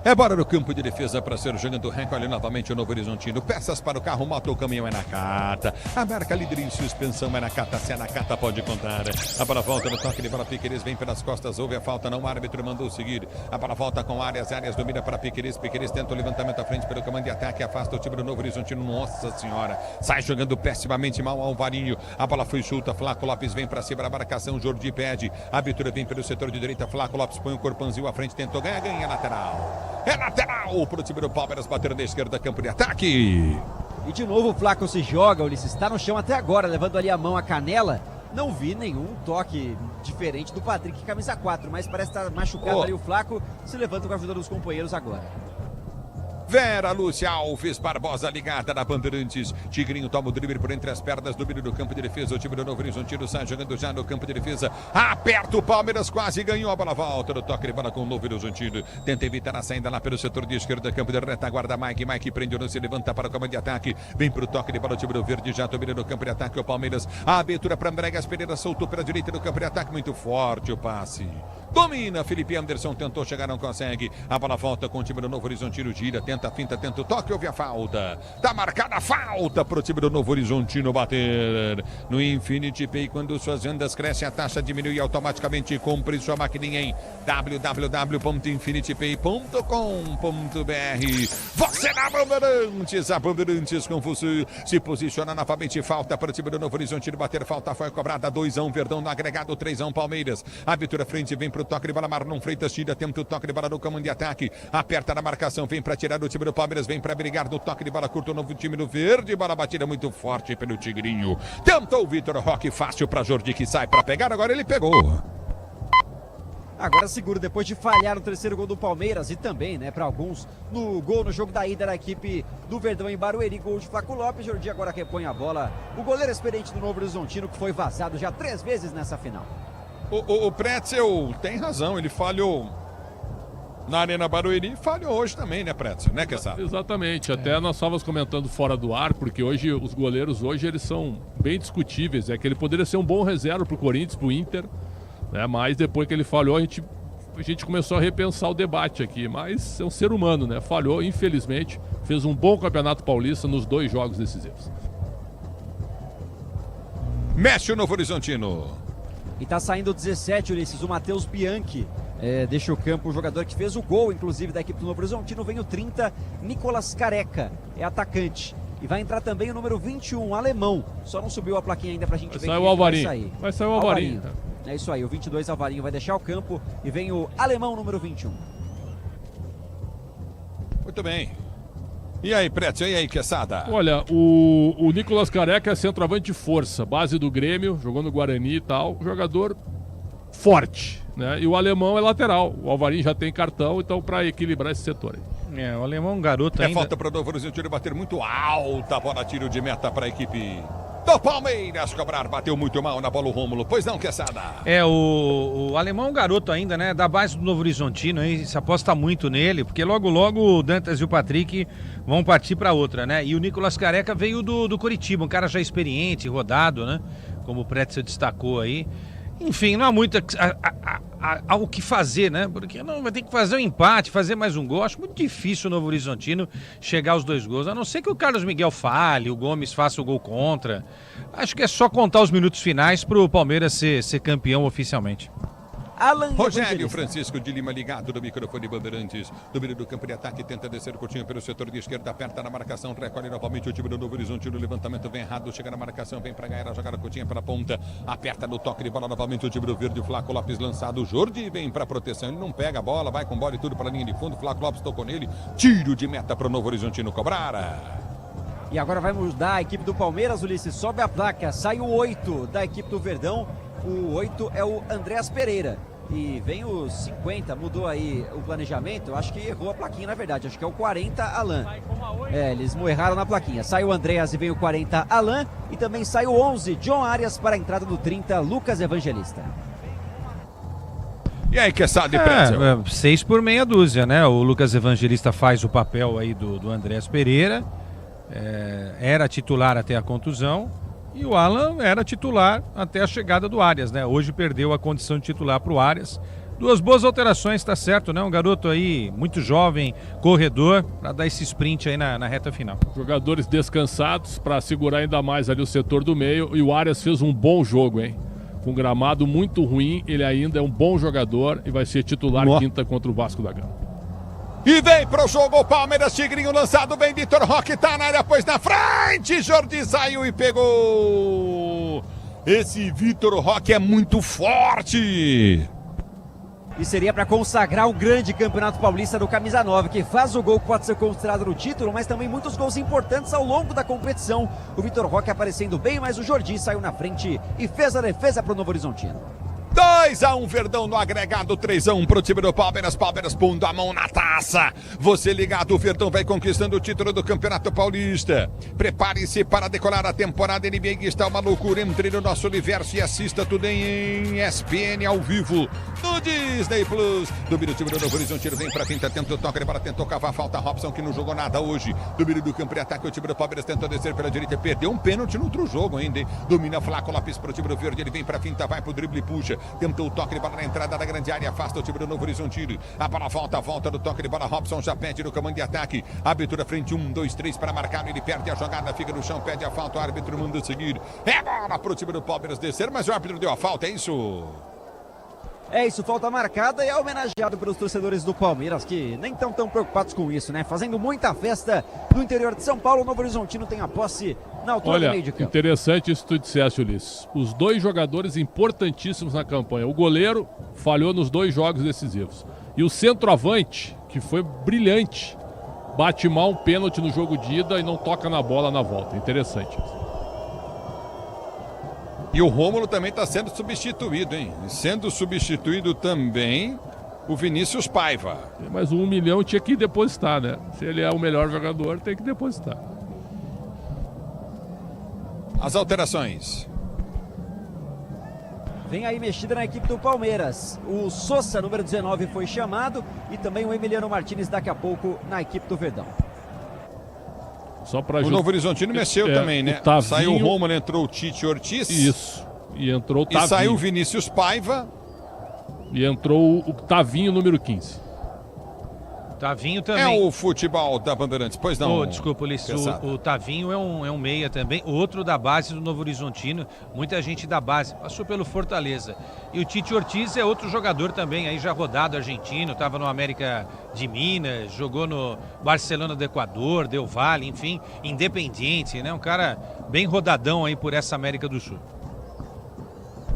É bora no campo de defesa para ser jogando, recolhe novamente o Novo Horizontino. Peças para o carro, moto ou caminhão é na Cata. A marca líder em suspensão é na Cata, se é na Cata pode contar. A bola volta no toque de bola, Piqueires vem pelas costas, houve a falta, não, o árbitro mandou seguir. A bola volta com Arias domina para Piqueires tenta o levantamento à frente pelo comando de ataque, afasta o time do Novo Horizontino, nossa senhora. Sai jogando pessimamente mal Alvarinho. A bola foi solta, Flaco Lopes vem para cima da marcação, Jordi pede. A abertura vem pelo setor de direita, Flaco Lopes põe o corpãozinho à frente, tentou ganha lateral. É lateral para o time do Palmeiras, bater na esquerda, campo de ataque. E de novo o Flaco se joga, Ulisses, está no chão até agora, levando ali a mão à canela. Não vi nenhum toque diferente do Patrick, camisa 4, mas parece estar machucado ali o Flaco, se levanta com a ajuda dos companheiros agora. Vera Lúcia Alves Barbosa ligada na Bandeirantes. Tigrinho toma o drible por entre as pernas, domínio do campo de defesa. O time do Novo Horizontino sai jogando já no campo de defesa. Aperta o Palmeiras, quase ganhou a bola. Volta no toque de bola com o Novo Horizontino. Tenta evitar a saída lá pelo setor de esquerda. Campo de retaguarda, Mike prende o lance, levanta para o campo de ataque. Vem para o toque de bola, o time do Verde já domina no campo de ataque. O Palmeiras, a abertura para Andrégas Pereira, soltou pela direita no campo de ataque. Muito forte o passe. Domina, Felipe Anderson tentou chegar, não consegue. A bola volta com o time do Novo Horizontino, gira, tenta a finta, tenta o toque, houve a falta. Tá marcada a falta pro time do Novo Horizontino bater. No Infinity Pay, quando suas vendas crescem, a taxa diminui automaticamente. Compre sua maquininha em www.infinitypay.com.br. Você na Bandeirantes, a Bandeirantes com você se posiciona novamente. Falta para o time do Novo Horizontino bater, falta foi cobrada, 2-1, Verdão no agregado, 3-1 Palmeiras. A abertura frente vem pro toque de bola, Marlon Freitas tira, tenta o toque de bola no comando de ataque, aperta na marcação, vem para tirar o time do Palmeiras, vem para brigar no toque de bola curto, o novo time do Verde, bola batida muito forte pelo Tigrinho, tentou o Vitor Roque, fácil para Jordi que sai para pegar, agora ele pegou. Agora seguro, depois de falhar o terceiro gol do Palmeiras e também, né, para alguns, no gol no jogo da ida da equipe do Verdão em Barueri, gol de Flaco Lopes, Jordi agora repõe a bola, o goleiro experiente do Novo Horizontino que foi vazado já 3 vezes nessa final. O Pretzel tem razão, ele falhou na Arena Barueri e falhou hoje também, né, Pretzel, né, Quesada? Exatamente, até nós estávamos comentando fora do ar, porque hoje os goleiros hoje eles são bem discutíveis, é que ele poderia ser um bom reserva pro Corinthians, pro Inter, né, mas depois que ele falhou a gente começou a repensar o debate aqui, mas é um ser humano, né, falhou, infelizmente, fez um bom campeonato paulista nos 2 jogos decisivos. Mexe o Novo Horizontino. E tá saindo o 17, Ulisses, o Matheus Bianchi. Deixa o campo o jogador que fez o gol, inclusive, da equipe do Novo Horizontino. Vem o 30, Nicolas Careca, é atacante. E vai entrar também o número 21, alemão. Só não subiu a plaquinha ainda pra gente ver Sai quem o Alvarinho. vai sair. Vai sair o Alvarinho. É isso aí, o 22 Alvarinho vai deixar o campo e vem o alemão número 21. Muito bem. E aí, Prétio, e aí, Quesada? Olha, o Nicolas Careca é centroavante de força, base do Grêmio, jogou no Guarani e tal, jogador forte, né? E o alemão é lateral, o Alvarinho já tem cartão, então para equilibrar esse setor aí. O alemão é um garoto ainda. Falta para o Novo Horizontino bater muito alta, bola tiro de meta para a equipe do Palmeiras cobrar, bateu muito mal na bola o Rômulo, pois não, Quesada? O alemão é um garoto ainda, né, da base do Novo Horizontino, aí se aposta muito nele, porque logo o Dantas e o Patrick vão partir para outra, né, e o Nicolas Careca veio do Coritiba, um cara já experiente, rodado, né, como o Pretzel destacou aí. Enfim, não há muito o que fazer, né? Porque não vai ter que fazer um empate, fazer mais um gol. Acho muito difícil o Novo Horizontino chegar aos 2 gols, a não ser que o Carlos Miguel falhe, o Gomes faça o gol contra. Acho que é só contar os minutos finais para o Palmeiras ser campeão oficialmente. Rogério Francisco de Lima ligado no microfone Bandeirantes. Domínio do campo de ataque, tenta descer o Coutinho pelo setor de esquerda, aperta na marcação, recolhe novamente o time do Novo Horizonte no levantamento, vem errado, chega na marcação, vem pra ganhar a jogada, Coutinho pela ponta, aperta no toque de bola novamente o time do Verde, Flaco Lopes lançado, o Jordi vem pra proteção, ele não pega a bola, vai com bola e tudo para a linha de fundo, Flaco Lopes tocou nele, tiro de meta pro Novo Horizontino cobrar. E agora vai mudar a equipe do Palmeiras, Ulisses, sobe a placa, sai o 8 da equipe do Verdão, o 8 é o Andréas Pereira. E vem os 50, mudou aí o planejamento, eu acho que errou a plaquinha na verdade, acho que é o 40 Alan. Eles erraram na plaquinha, sai o Andréas e vem o 40 Alan, e também sai o 11 John Arias para a entrada do 30 Lucas Evangelista. E aí, Quesada e Pretzel? 6 por meia dúzia, né? O Lucas Evangelista faz o papel aí do Andréas Pereira, era titular até a contusão. E o Alan era titular até a chegada do Arias, né? Hoje perdeu a condição de titular para o Arias. 2 boas alterações, tá certo, né? Um garoto aí muito jovem, corredor, para dar esse sprint aí na reta final. Jogadores descansados para segurar ainda mais ali o setor do meio. E o Arias fez um bom jogo, hein? Com um gramado muito ruim, ele ainda é um bom jogador e vai ser titular quinta contra o Vasco da Gama. E vem pro jogo o Palmeiras, Tigrinho lançado, vem Vitor Roque, tá na área, pois na frente, Jordi saiu e pegou. Esse Vitor Roque é muito forte. E seria para consagrar o grande campeonato paulista do Camisa 9, que faz o gol que pode ser considerado no título, mas também muitos gols importantes ao longo da competição. O Vitor Roque aparecendo bem, mas o Jordi saiu na frente e fez a defesa pro Novo Horizontino. 2-1 Verdão no agregado, 3-1 pro time do Palmeiras, Palmeiras pondo a mão na taça. Você ligado, o Verdão vai conquistando o título do Campeonato Paulista. Prepare-se para decolar a temporada NBA, que está uma loucura. Entre no nosso universo e assista tudo em ESPN ao vivo no Disney Plus. Domínio do time do Novo Horizontino, vem pra finta, tenta o toque para tentou cavar, falta Robson que não jogou nada hoje. Domínio do campo de ataque, o time do Palmeiras tentou descer pela direita, perdeu um pênalti no outro jogo ainda, hein? Domina Flaco Lopes pro time do Verde, ele vem pra finta, vai pro drible e puxa. Tentou o toque de bola na entrada da grande área, afasta o time do Novo Horizontino. A bola volta do toque de bola, Robson já pede no comando de ataque. Abertura frente, 1, 2, 3 para marcar, ele perde a jogada, fica no chão, pede a falta, o árbitro manda seguir. É bola pro time do Palmeiras descer, mas o árbitro deu a falta, é isso? É isso, falta marcada e é homenageado pelos torcedores do Palmeiras, que nem estão tão preocupados com isso, né? Fazendo muita festa no interior de São Paulo, o Novo Horizontino tem a posse na altura do meio de campo. Interessante isso que tu disseste, Ulisses. Os 2 jogadores importantíssimos na campanha. O goleiro falhou nos 2 jogos decisivos. E o centroavante, que foi brilhante, bate mal um pênalti no jogo de ida e não toca na bola na volta. Interessante isso. E o Rômulo também está sendo substituído, hein? Sendo substituído também o Vinícius Paiva. Mas o 1 milhão tinha que depositar, né? Se ele é o melhor jogador, tem que depositar. As alterações. Vem aí mexida na equipe do Palmeiras. O Sousa, número 19, foi chamado. E também o Emiliano Martínez daqui a pouco na equipe do Verdão. Só pra o Novo Horizontino mexeu também, né? Tavinho... Saiu o Rômulo, entrou o Tite Ortiz. Isso. E entrou o Tavinho. E saiu o Vinícius Paiva. E entrou o Tavinho, número 15. Tavinho também. É o futebol da Bandeirantes, pois não? Desculpa, Ulisses, o Tavinho é um meia também, outro da base do Novo Horizontino, muita gente da base, passou pelo Fortaleza. E o Tite Ortiz é outro jogador também, aí já rodado argentino, estava no América de Minas, jogou no Barcelona do Equador, Del Valle, enfim, Independiente, né? Um cara bem rodadão aí por essa América do Sul.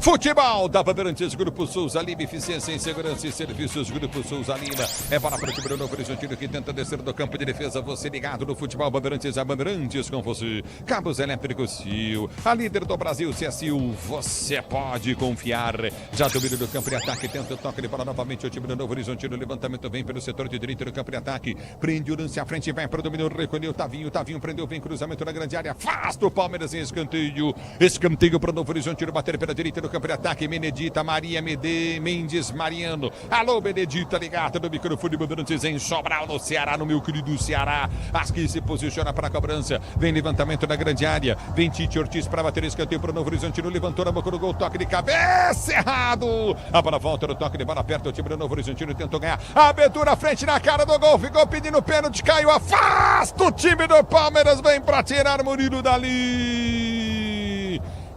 Futebol da Bandeirantes, Grupo Souza Lima, eficiência em segurança e serviços, Grupo Souza Lima. É bola para o time do Novo Horizontino que tenta descer do campo de defesa. Você ligado no futebol Bandeirantes, a Bandeirantes com você. Cabos elétricos Sil, a líder do Brasil, CSU, você pode confiar. Já domina do campo de ataque, tenta o toque de bola novamente. O time do Novo Horizontino, levantamento vem pelo setor de direita do campo de ataque. Prende o lance à frente, vai para o domínio, recolheu Tavinho prendeu, vem cruzamento na grande área. Afasta o Palmeiras em escanteio. Escanteio para o Novo Horizontino, bater pela direita do campo de ataque, Benedita, Maria Mendes, Mariano. Alô, Benedita, ligada no microfone Bandeirantes em Sobral, no Ceará, no meu querido Ceará. Asqui se posiciona para a cobrança. Vem levantamento na grande área. Vem Tite Ortiz para bater escanteio para o Novo Horizontino. Levantou na boca do gol, toque de cabeça errado. A bola volta no toque de bola perto. O time do Novo Horizontino tentou ganhar. Abertura frente na cara do gol. Ficou pedindo pênalti, caiu. Afasta o time do Palmeiras. Vem para tirar Murilo dali.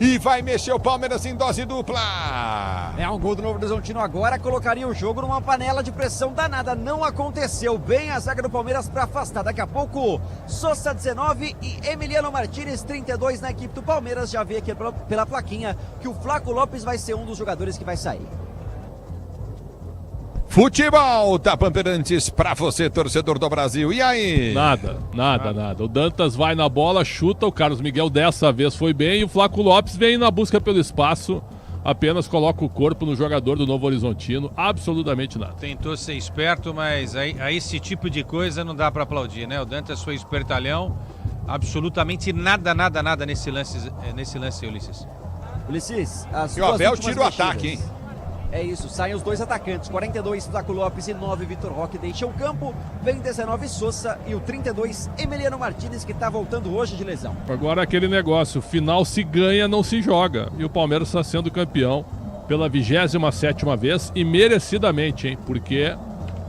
E vai mexer o Palmeiras em dose dupla. É um gol do Novo Horizontino agora, colocaria o jogo numa panela de pressão danada. Não aconteceu. Bem a zaga do Palmeiras para afastar. Daqui a pouco, Sosa 19 e Emiliano Martínez 32 na equipe do Palmeiras. Já vi aqui pela plaquinha que o Flaco Lopes vai ser um dos jogadores que vai sair. Futebol da Bandeirantes pra você, torcedor do Brasil. E aí? Nada. O Dantas vai na bola, chuta, o Carlos Miguel dessa vez foi bem e o Flaco Lopes vem na busca pelo espaço, apenas coloca o corpo no jogador do Novo Horizontino, absolutamente nada. Tentou ser esperto, mas aí esse tipo de coisa não dá pra aplaudir, né? O Dantas foi espertalhão, absolutamente nada nesse lance, Ulisses. Ulisses, as e o Abel tira o ataque, hein? É isso, saem os dois atacantes, 42 Flaco Lopes e 9 Vitor Roque deixam o campo, vem 19 Sosa e o 32 Emiliano Martínez que está voltando hoje de lesão. Agora aquele negócio, final se ganha, não se joga, e o Palmeiras está sendo campeão pela 27ª vez e merecidamente, hein, porque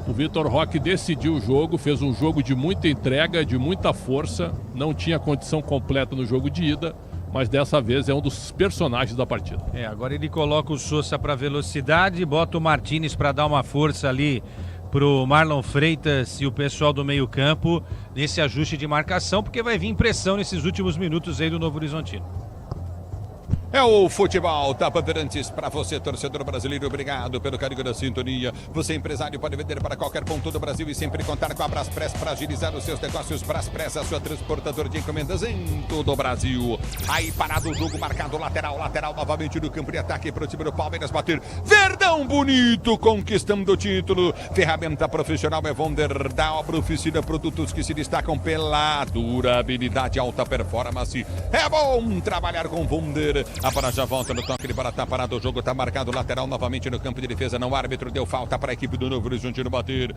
o Vitor Roque decidiu o jogo, fez um jogo de muita entrega, de muita força, não tinha condição completa no jogo de ida, mas dessa vez é um dos personagens da partida. Agora ele coloca o Sosa para velocidade, bota o Martínez para dar uma força ali pro Marlon Freitas e o pessoal do meio-campo nesse ajuste de marcação, porque vai vir pressão nesses últimos minutos aí do Novo Horizontino. É o futebol da Bandeirantes para você, torcedor brasileiro. Obrigado pelo carinho da sintonia. Você, empresário, pode vender para qualquer ponto do Brasil e sempre contar com a Braspress para agilizar os seus negócios. Braspress, a sua transportadora de encomendas em todo o Brasil. Aí parado o jogo, marcado lateral novamente no campo de ataque para o time do Palmeiras bater. Verdão bonito, conquistando o título. Ferramenta profissional é Wonderdal, oficina, produtos que se destacam pela durabilidade, alta performance. É bom trabalhar com Wonder. A bola já volta no toque de bola, tá parado o jogo, tá marcado lateral novamente no campo de defesa, não, o árbitro deu falta para a equipe do Novo Horizontino bater.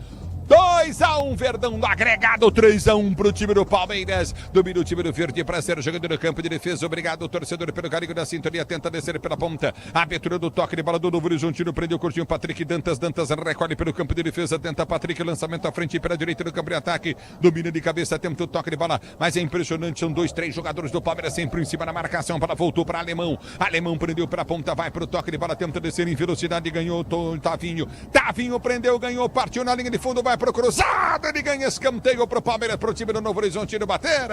2-1, Verdão no agregado, 3-1 pro time do Palmeiras. Domina o time do Verde para ser jogando no campo de defesa. Obrigado, torcedor, pelo carinho da sintonia. Tenta descer pela ponta. A abertura do toque de bola do Novo Horizontino. Prendeu o curtinho, Patrick Dantas recolhe pelo campo de defesa. Tenta Patrick, lançamento à frente pela direita do campo de ataque. Domina de cabeça, tenta o toque de bola. Mas é impressionante, são 2, 3 jogadores do Palmeiras sempre em cima da marcação. Bola voltou para Alemão. Alemão prendeu pela ponta, vai pro toque de bola. Tenta descer em velocidade, ganhou Tavinho. Tavinho prendeu, ganhou, partiu na linha de fundo, vai pro cruzado. Ele ganha escanteio pro Palmeiras, pro time do Novo Horizontino bater.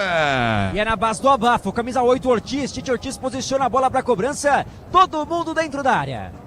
E é na base do abafo, camisa 8 Ortiz, Tite Ortiz posiciona a bola pra cobrança, todo mundo dentro da área.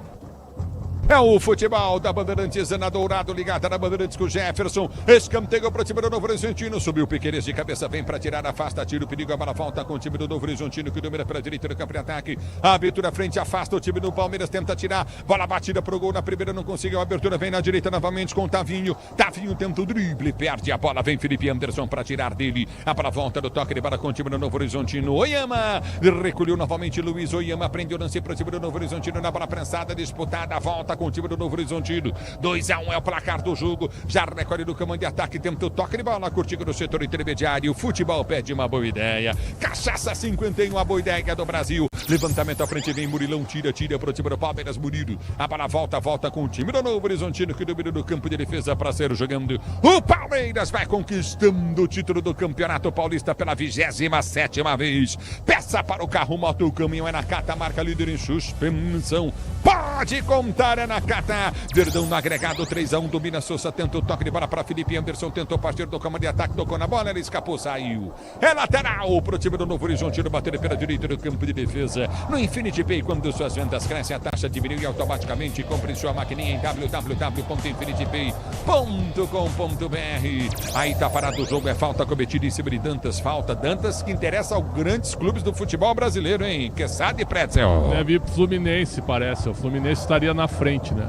É o futebol da Bandeirantes na Dourado, ligada na Bandeirantes com o Jefferson. Escanteio para o time do Novo Horizontino. Subiu Piqueires de cabeça, vem para tirar, afasta, tira o perigo, a bola volta com o time do Novo Horizontino que domina pela direita do campo de ataque. A abertura frente, afasta o time do Palmeiras, tenta tirar. Bola batida pro gol na primeira, não conseguiu. A abertura vem na direita novamente com o Tavinho. Tavinho tenta o drible, perde a bola, vem Felipe Anderson para tirar dele. A bola volta do toque de bola com o time do Novo Horizontino. Oyama recolheu novamente Luiz Oyama, prende o lance para o time do Novo Horizontino na bola prensada, disputada, volta com o time do Novo Horizontino. 2-1 é o placar do jogo. Já recolhe do comando de ataque, tenta o toque de bola, curtindo no setor intermediário. Futebol pede uma boa ideia. Cachaça 51, a boa ideia do Brasil. Levantamento à frente, vem Murilão, tira pro time do Palmeiras, Murilo. A bola volta com o time do Novo Horizontino, que domina do campo de defesa para ser jogando. O Palmeiras vai conquistando o título do Campeonato Paulista pela 27ª vez. Peça para o carro, moto, o caminhão é Nakata, marca líder em suspensão. Pode contar, é Nakata. Verdão no agregado, 3-1, domina Sousa, tenta o toque de bola para Felipe Anderson, tentou partir do comando de ataque, tocou na bola, ele escapou, saiu. É lateral pro time do Novo Horizontino, bater pela direita do campo de defesa. No Infinity Pay, quando suas vendas crescem, a taxa diminui automaticamente. Compre sua maquininha em www.infinitypay.com.br. Aí tá parado o jogo, é falta cometida em cima de Dantas. Falta Dantas, que interessa aos grandes clubes do futebol brasileiro, hein? Quesada e Pretzel. Deve ir pro Fluminense, parece. O Fluminense estaria na frente, né?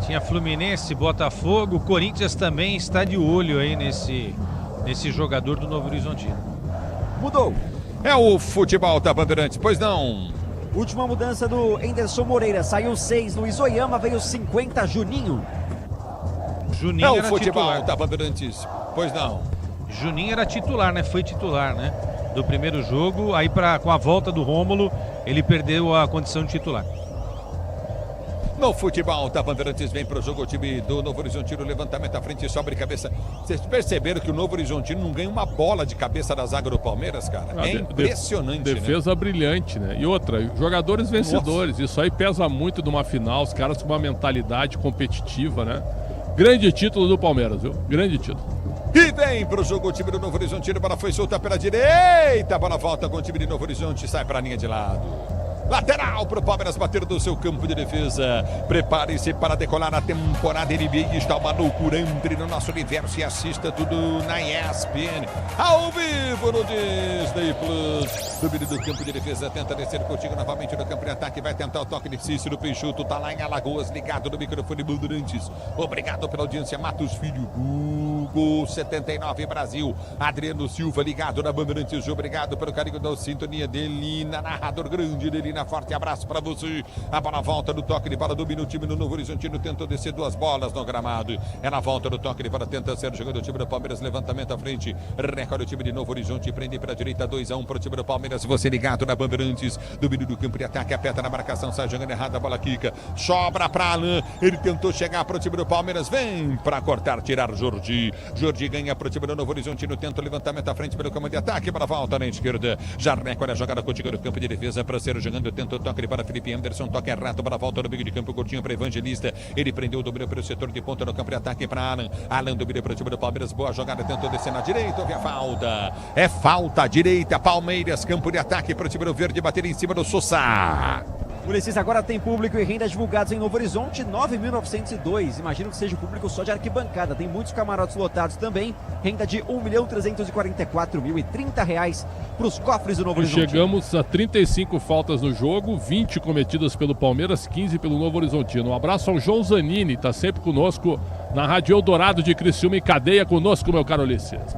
Tinha Fluminense, Botafogo. O Corinthians também está de olho aí nesse jogador do Novo Horizontino. Mudou. É o futebol da Bandeirantes, pois não? Última mudança do Anderson Moreira. Saiu 6, Luiz Oyama, veio 50, Juninho. Juninho é o era futebol titular. da Bandeirantes, pois não? Juninho era titular, né? Foi titular, né? Do primeiro jogo, aí com a volta do Rômulo, ele perdeu a condição de titular. No futebol da Bandeirantes, vem pro jogo o time do Novo Horizontino, levantamento à frente, sobre cabeça. Vocês perceberam que o Novo Horizontino não ganha uma bola de cabeça da zaga do Palmeiras, cara? É impressionante, defesa brilhante, né? E outra, jogadores vencedores. Isso aí pesa muito numa final, os caras com uma mentalidade competitiva, né? Grande título do Palmeiras, viu? Grande título. E vem pro jogo o time do Novo Horizontino, bola foi solta pela direita, bola volta com o time de Novo Horizonte, sai pra linha de lado. Lateral para o Palmeiras bater do seu campo de defesa. Prepare-se para decolar na temporada NBA. Está uma loucura. Entre no nosso universo e assista tudo na ESPN. Ao vivo no Disney Plus. Domínio do campo de defesa. Tenta descer contigo novamente no campo de ataque. Vai tentar o toque de Cícero Peixoto. Tá lá em Alagoas, ligado no microfone Bandeirantes. Obrigado pela audiência. Matos Filho. Google 79 Brasil. Adriano Silva ligado na Bandeirantes. Obrigado pelo carinho da sintonia dele. Na narrador grande dele. Forte abraço para você. A bola volta do toque de bola, domina o time do Novo Horizontino, tentou descer 2 bolas no gramado. É na volta do toque de bola, tenta ser jogando o time do Palmeiras, levantamento à frente, recolhe o time de Novo Horizonte, prende para a direita, 2-1 para o time do Palmeiras. Você ligado na Bandeirantes, domínio do campo de ataque, aperta na marcação, sai jogando errado, a bola quica, sobra para Alain, ele tentou chegar para o time do Palmeiras, vem para cortar, tirar Jordi ganha para o time do Novo Horizontino, tenta o levantamento à frente pelo campo de ataque, bola volta na esquerda, já recolhe a jogada contigo no campo de defesa para ser jogando. Tentou toque para Felipe Anderson, toque errado para a volta no meio de campo, curtinho para Evangelista, ele prendeu o domínio pelo setor de ponta no campo de ataque para Alan domínio para o time do Palmeiras, boa jogada, tentou descer na direita, houve a falta, é falta, direita, Palmeiras, campo de ataque para o time do Verde, bater em cima do Sousa. O Ulisses agora tem público e renda divulgados em Novo Horizonte, 9.902. Imagino que seja o público só de arquibancada. Tem muitos camarotes lotados também. Renda de R$1.344.030 para os cofres do Novo Horizonte. Chegamos a 35 faltas no jogo, 20 cometidas pelo Palmeiras, 15 pelo Novo Horizontino. Um abraço ao João Zanini, está sempre conosco na Rádio Eldorado de Criciúma, em cadeia conosco, meu caro Ulisses.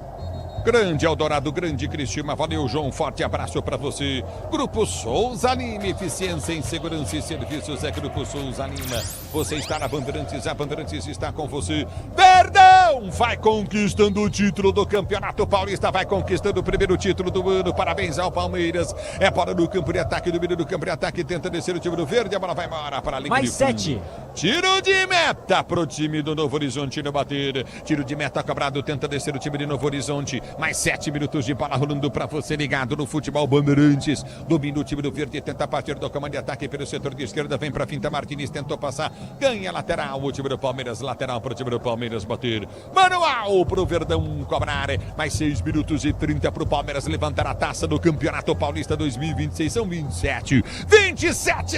Grande Eldorado, grande Criciúma, valeu João, forte abraço para você. Grupo Souza Lima, eficiência em segurança e serviços é Grupo Souza Lima. Você está na Bandeirantes, a Bandeirantes está com você. Verdão vai conquistando o título do Campeonato Paulista, vai conquistando o primeiro título do ano, parabéns ao Palmeiras. É bola no campo de ataque, domínio do campo de ataque, tenta descer o time do Verde, a bola vai embora para a linha mais 7. Tiro de meta pro time do Novo Horizonte no bater. Tiro de meta cobrado, tenta descer o time de Novo Horizonte. Mais 7 minutos de bola rolando para você ligado no futebol Bandeirantes. Domina o time do Verde, tenta partir do comando de ataque pelo setor de esquerda, vem para finta Martins, tentou passar, ganha lateral, o time do Palmeiras, lateral para o time do Palmeiras bater. Manual pro Verdão cobrar. Mais 6 minutos e 30 pro Palmeiras levantar a taça do Campeonato Paulista 2026. São 27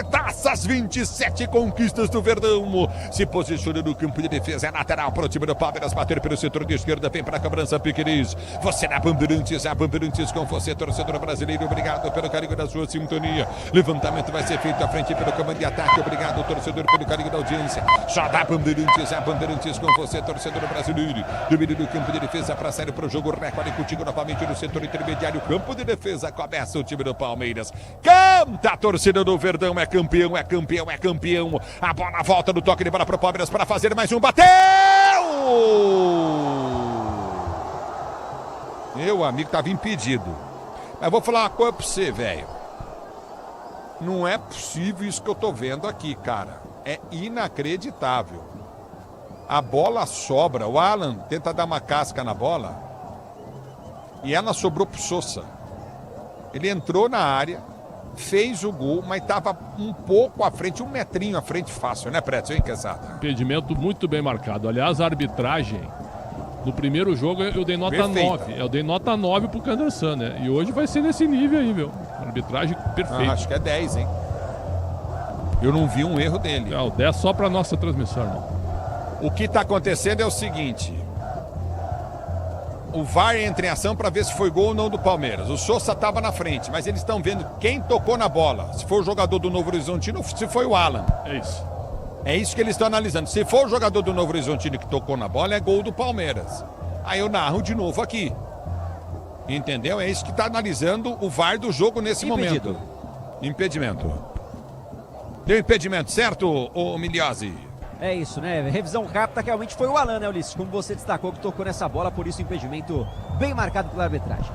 taças, 27 conquistas do Verdão. Se posiciona no campo de defesa, é lateral para o time do Palmeiras bater pelo setor de esquerda, vem para a cobrança Piqueires. Você na Bandeirantes, a Bandeirantes com você, torcedor brasileiro, obrigado pelo carinho da sua sintonia. Levantamento vai ser feito à frente pelo comando de ataque, obrigado torcedor pelo carinho da audiência. Só da Bandeirantes, a Bandeirantes com você, torcedor brasileiro. Brasileiro. Domínio do campo de defesa para sair para o jogo. Recorde contigo novamente no setor intermediário. Campo de defesa, começa o time do Palmeiras. Canta a torcida do Verdão, é campeão, é campeão, é campeão. A bola volta no toque de bola para o Palmeiras para fazer mais um. Bateu! Meu amigo, tava impedido. Mas vou falar uma coisa pra você, velho. Não é possível isso que eu tô vendo aqui, cara. É inacreditável. A bola sobra, o Alan tenta dar uma casca na bola e ela sobrou pro Sousa. Ele entrou na área, fez o gol, mas estava um pouco à frente, 1 metrinho à frente fácil, né, Preto? Hein, Quesada? Impedimento muito bem marcado. Aliás, a arbitragem, no primeiro jogo eu dei nota Perfeita. 9. Eu dei nota 9 pro Candersan, né? E hoje vai ser nesse nível aí, meu. Arbitragem perfeita. Acho que é 10, hein? Eu não vi um erro dele. Não, 10 só pra nossa transmissão, irmão. O que está acontecendo é o seguinte: o VAR entra em ação para ver se foi gol ou não do Palmeiras. O Sousa estava na frente, mas eles estão vendo quem tocou na bola. Se foi o jogador do Novo Horizontino, se foi o Alan. É isso. É isso que eles estão analisando. Se for o jogador do Novo Horizontino que tocou na bola, é gol do Palmeiras. Aí eu narro de novo aqui. Entendeu? É isso que está analisando o VAR do jogo nesse momento. Impedimento. Deu impedimento, certo, ô Miliose? É isso, né? Revisão rápida, realmente foi o Alan, né, Ulisses? Como você destacou, que tocou nessa bola, por isso o impedimento bem marcado pela arbitragem.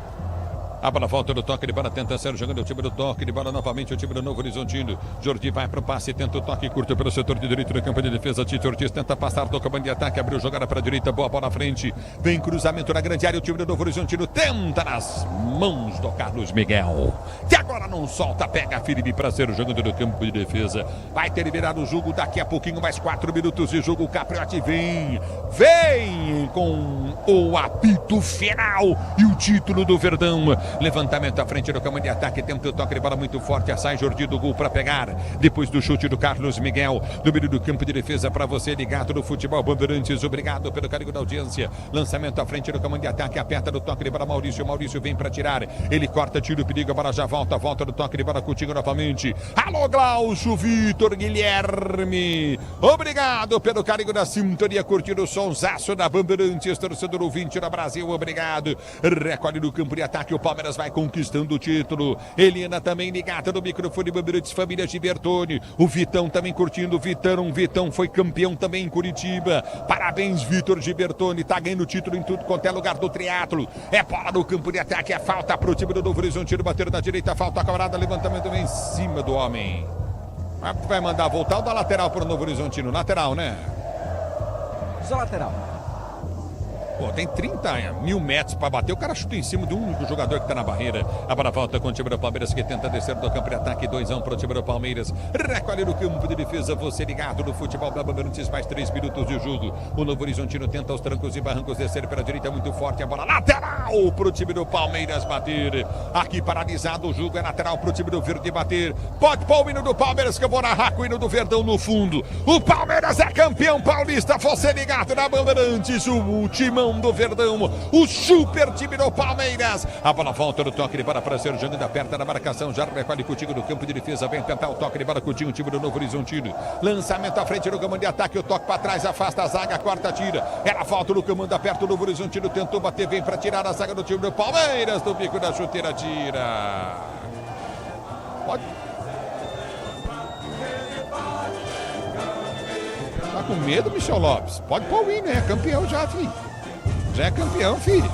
A bola volta do toque de bola, tenta ser jogando o time do toque de bola novamente, o time do Novo Horizontino. Jordi vai para o passe, tenta o toque curto pelo setor de direito do campo de defesa. Tite Ortiz tenta passar, toca banda de ataque, abriu jogada para a direita, boa bola à frente. Vem cruzamento na grande área, o time do Novo Horizontino tenta nas mãos do Carlos Miguel. Que agora não solta, pega a Felipe para ser jogando no campo de defesa. Vai terminar o jogo daqui a pouquinho, mais 4 minutos de jogo. O Capriotti vem com o apito final e o título do Verdão. Levantamento à frente do campo de ataque, tenta o toque de bola muito forte, sai Jordi do gol para pegar, depois do chute do Carlos Miguel, domínio do campo de defesa para você ligado no Futebol Bandeirantes, obrigado pelo carinho da audiência. Lançamento à frente do campo de ataque, aperta do toque de bola Maurício vem para tirar, ele corta, tira o perigo, a bola já volta do toque de bola contigo novamente. Alô Glaucio, Vitor, Guilherme, obrigado pelo carinho da sintonia, curtindo o sonsaço da Bandeirantes, torcedor ouvinte do Brasil, obrigado. Recolhe no campo de ataque, o Palmeiras vai conquistando o título. Helena também ligada no microfone Bandeirantes, família Gibertoni. O Vitão também curtindo. Vitão foi campeão também em Curitiba. Parabéns, Vitor Gibertoni. Tá ganhando título em tudo quanto é lugar do triatlo. É bola no campo de ataque. É falta pro time do Novo Horizontino. Bater na direita. Falta a camarada. Levantamento vem em cima do homem. Vai mandar voltar ou dar lateral pro Novo Horizontino? Lateral, né? Só lateral. Pô, tem 30 mil metros para bater. O cara chuta em cima do único jogador que tá na barreira. A bola volta com o time do Palmeiras que tenta descer do campo de ataque. 2-1 pro time do Palmeiras. Recolhe no campo de defesa. Você ligado no Futebol da Bandeirantes. Mais 3 minutos de jogo. O Novo Horizontino tenta os trancos e barrancos descer pela direita muito forte. A bola lateral pro time do Palmeiras bater. Aqui paralisado o jogo. É lateral pro time do Verde bater. Pode pôr o hino do Palmeiras que eu vou narrar com o hino do Verdão no fundo. O Palmeiras é campeão paulista. Você ligado na Bandeirantes. O timão do Verdão, o super time do Palmeiras. A bola volta no toque de bola para ser jogando aperta na marcação, já recolhe contigo no campo de defesa, vem tentar o toque de bola contigo, o time do Novo Horizontino. Lançamento à frente no comando de ataque, o toque para trás, afasta a zaga, quarta tira. Ela volta no comando aperto, o Novo Horizontino tentou bater, vem para tirar a zaga do time do Palmeiras, do bico da chuteira, tira. Pode. Tá com medo, Michel Lopes? Pode pôr o hino, é campeão já, filho. Já é campeão, filho.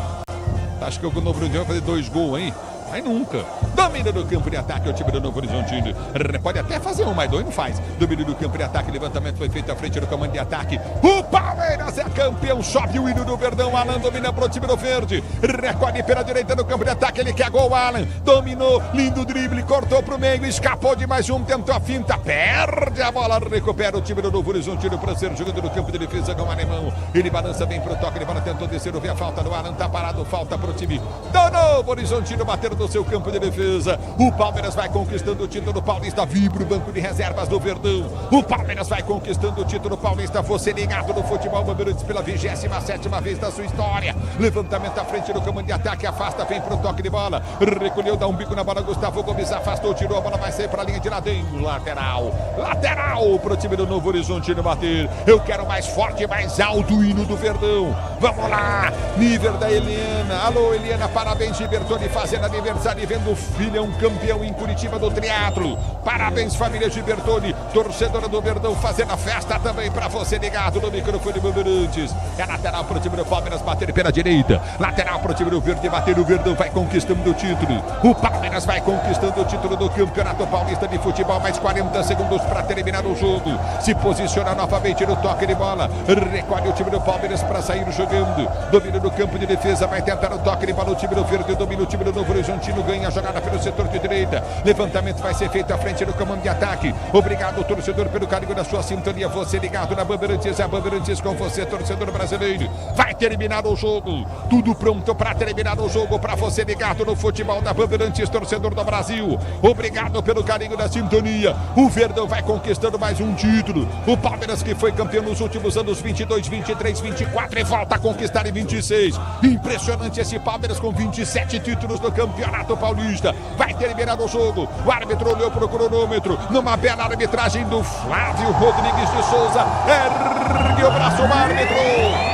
Acho que o Novo Horizontino vai fazer 2 gols, hein? Mas nunca. Domínio do campo de ataque, o time do Novo Horizontino. Pode até fazer 1, mas 2 não faz. Domínio do campo de ataque, levantamento foi feito à frente do comando de ataque. O Palmeiras é campeão, sobe o hino do Verdão. Alan domina pro time do Verde. Recolhe pela direita no campo de ataque, ele quer gol, Alan. Dominou, lindo drible, cortou pro meio, escapou de mais um, tentou a finta, perde a bola, recupera o time do Novo Horizontino para ser jogando no campo de defesa com o alemão. Ele balança bem pro toque de bola, tentou descer, vê a falta do Alan, tá parado, falta pro time do Novo Horizontino, bater do seu campo de defesa. O Palmeiras vai conquistando o título paulista. Vibra o banco de reservas do Verdão. O Palmeiras vai conquistando o título paulista. Você ligado no futebol Bandeirantes pela 27ª vez da sua história. Levantamento à frente do comando de ataque. Afasta, vem pro toque de bola. Recolheu, dá um bico na bola. Gustavo Gomes afastou, tirou a bola. Vai sair pra linha de ladinho. Lateral pro time do Novo Horizontino bater. Eu quero mais forte, mais alto o hino do Verdão. Vamos lá. Nível da Eliana. Alô, Eliana, parabéns, Gibertoni, fazendo aniversário e vendo o filhão campeão em Curitiba do triatlo. Parabéns, família Gibertoni, torcedora do Verdão, fazendo a festa também pra você ligado no microfone Bandeirantes. É lateral pro time do Palmeiras bater pela direita. Lateral pro time do Verde bater. O Verdão vai conquistando o título. O Palmeiras vai conquistando o título do Campeonato Paulista de Futebol. Mais 40 segundos para terminar o jogo. Se posiciona novamente no toque de bola. Recolhe o time do Palmeiras para sair jogando. Domina no campo de defesa. Vai tentar o toque de bola. O time do Verde domina o time do Novo Horizontino. Ganha a jogada pelo setor de direita. Levantamento vai ser feito à frente do comando de ataque. Obrigado, torcedor, pelo carinho da sua sintonia. Você ligado na Bandeirantes. A Bandeirantes com você, torcedor brasileiro. Vai terminar o jogo. Tudo pronto para terminar o jogo. Para você ligado no futebol da Bandeirantes, torcedor do Brasil. Obrigado pelo carinho da sintonia. O Verdão vai conquistando mais um título. O Palmeiras, que foi campeão nos últimos anos 22, 23, 24 e volta a conquistar em 26. Impressionante esse Palmeiras com 27 títulos no Campeonato Paulista. Vai terminar o jogo. O árbitro olhou pro cronômetro. Numa bela arbitragem do Flávio Rodrigues de Souza. Ergue o braço o árbitro.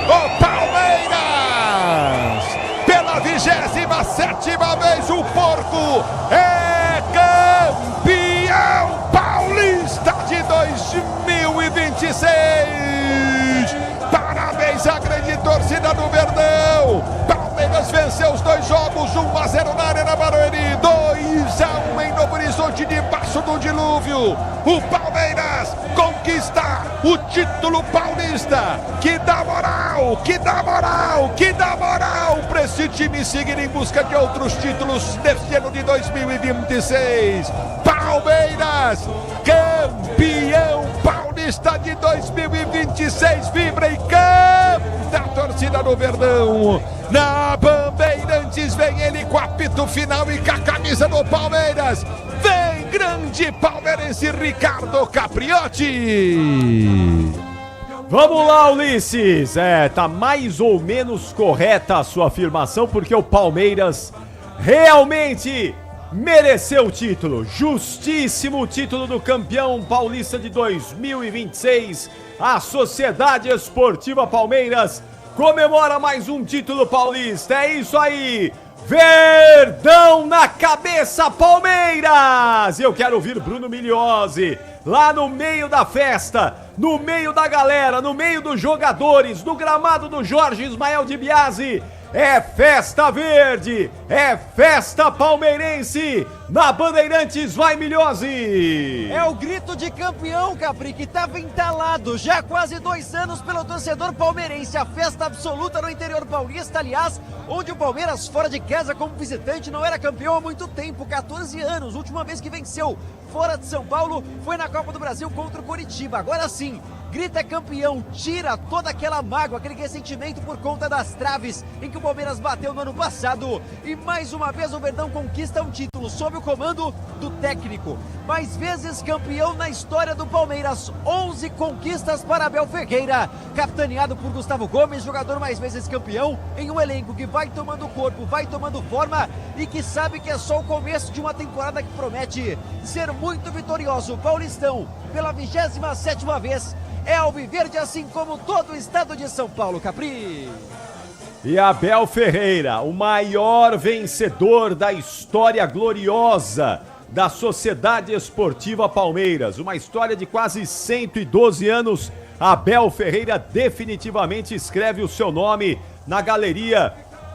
O Palmeiras, pela 27ª vez, o Porco é campeão paulista de 2026. Parabéns à grande torcida do Verdão. Palmeiras venceu os 2 jogos, 1-0 na Arena Barueri, 2-1 em Novo Horizonte, debaixo do dilúvio. O Palmeiras conquista o título paulista, que dá moral para esse time seguir em busca de outros títulos neste ano de 2026. Palmeiras, campeão paulista de 2026, vibra e canta a torcida do Verdão. Na Bandeirantes vem ele com apito final e com a camisa do Palmeiras. Vem grande palmeirense Ricardo Capriotti. Vamos lá, Ulisses. Tá mais ou menos correta a sua afirmação, porque o Palmeiras realmente mereceu o título. Justíssimo título do campeão paulista de 2026. A Sociedade Esportiva Palmeiras comemora mais um título paulista. É isso aí. Verdão na cabeça, Palmeiras! Eu quero ouvir Bruno Migliozzi lá no meio da festa, no meio da galera, no meio dos jogadores, no gramado do Jorge Ismael de Biasi. É festa verde, é festa palmeirense, na Bandeirantes vai Migliozzi! É o grito de campeão, Capri, que estava entalado já há quase 2 anos pelo torcedor palmeirense. A festa absoluta no interior paulista, aliás, onde o Palmeiras fora de casa como visitante não era campeão há muito tempo, 14 anos. Última vez que venceu fora de São Paulo foi na Copa do Brasil contra o Coritiba. Agora sim, grita campeão, tira toda aquela mágoa, aquele ressentimento por conta das traves em que o Palmeiras bateu no ano passado. E mais uma vez o Verdão conquista um título sob o comando do técnico. Mais vezes campeão na história do Palmeiras, 11 conquistas para Abel Ferreira, capitaneado por Gustavo Gomes, jogador mais vezes campeão, em um elenco que vai tomando corpo, vai tomando forma e que sabe que é só o começo de uma temporada que promete ser muito vitorioso. O Paulistão, pela 27ª vez, é alviverde, assim como todo o estado de São Paulo, Capri. E Abel Ferreira, o maior vencedor da história gloriosa da Sociedade Esportiva Palmeiras. Uma história de quase 112 anos. Abel Ferreira definitivamente escreve o seu nome na galeria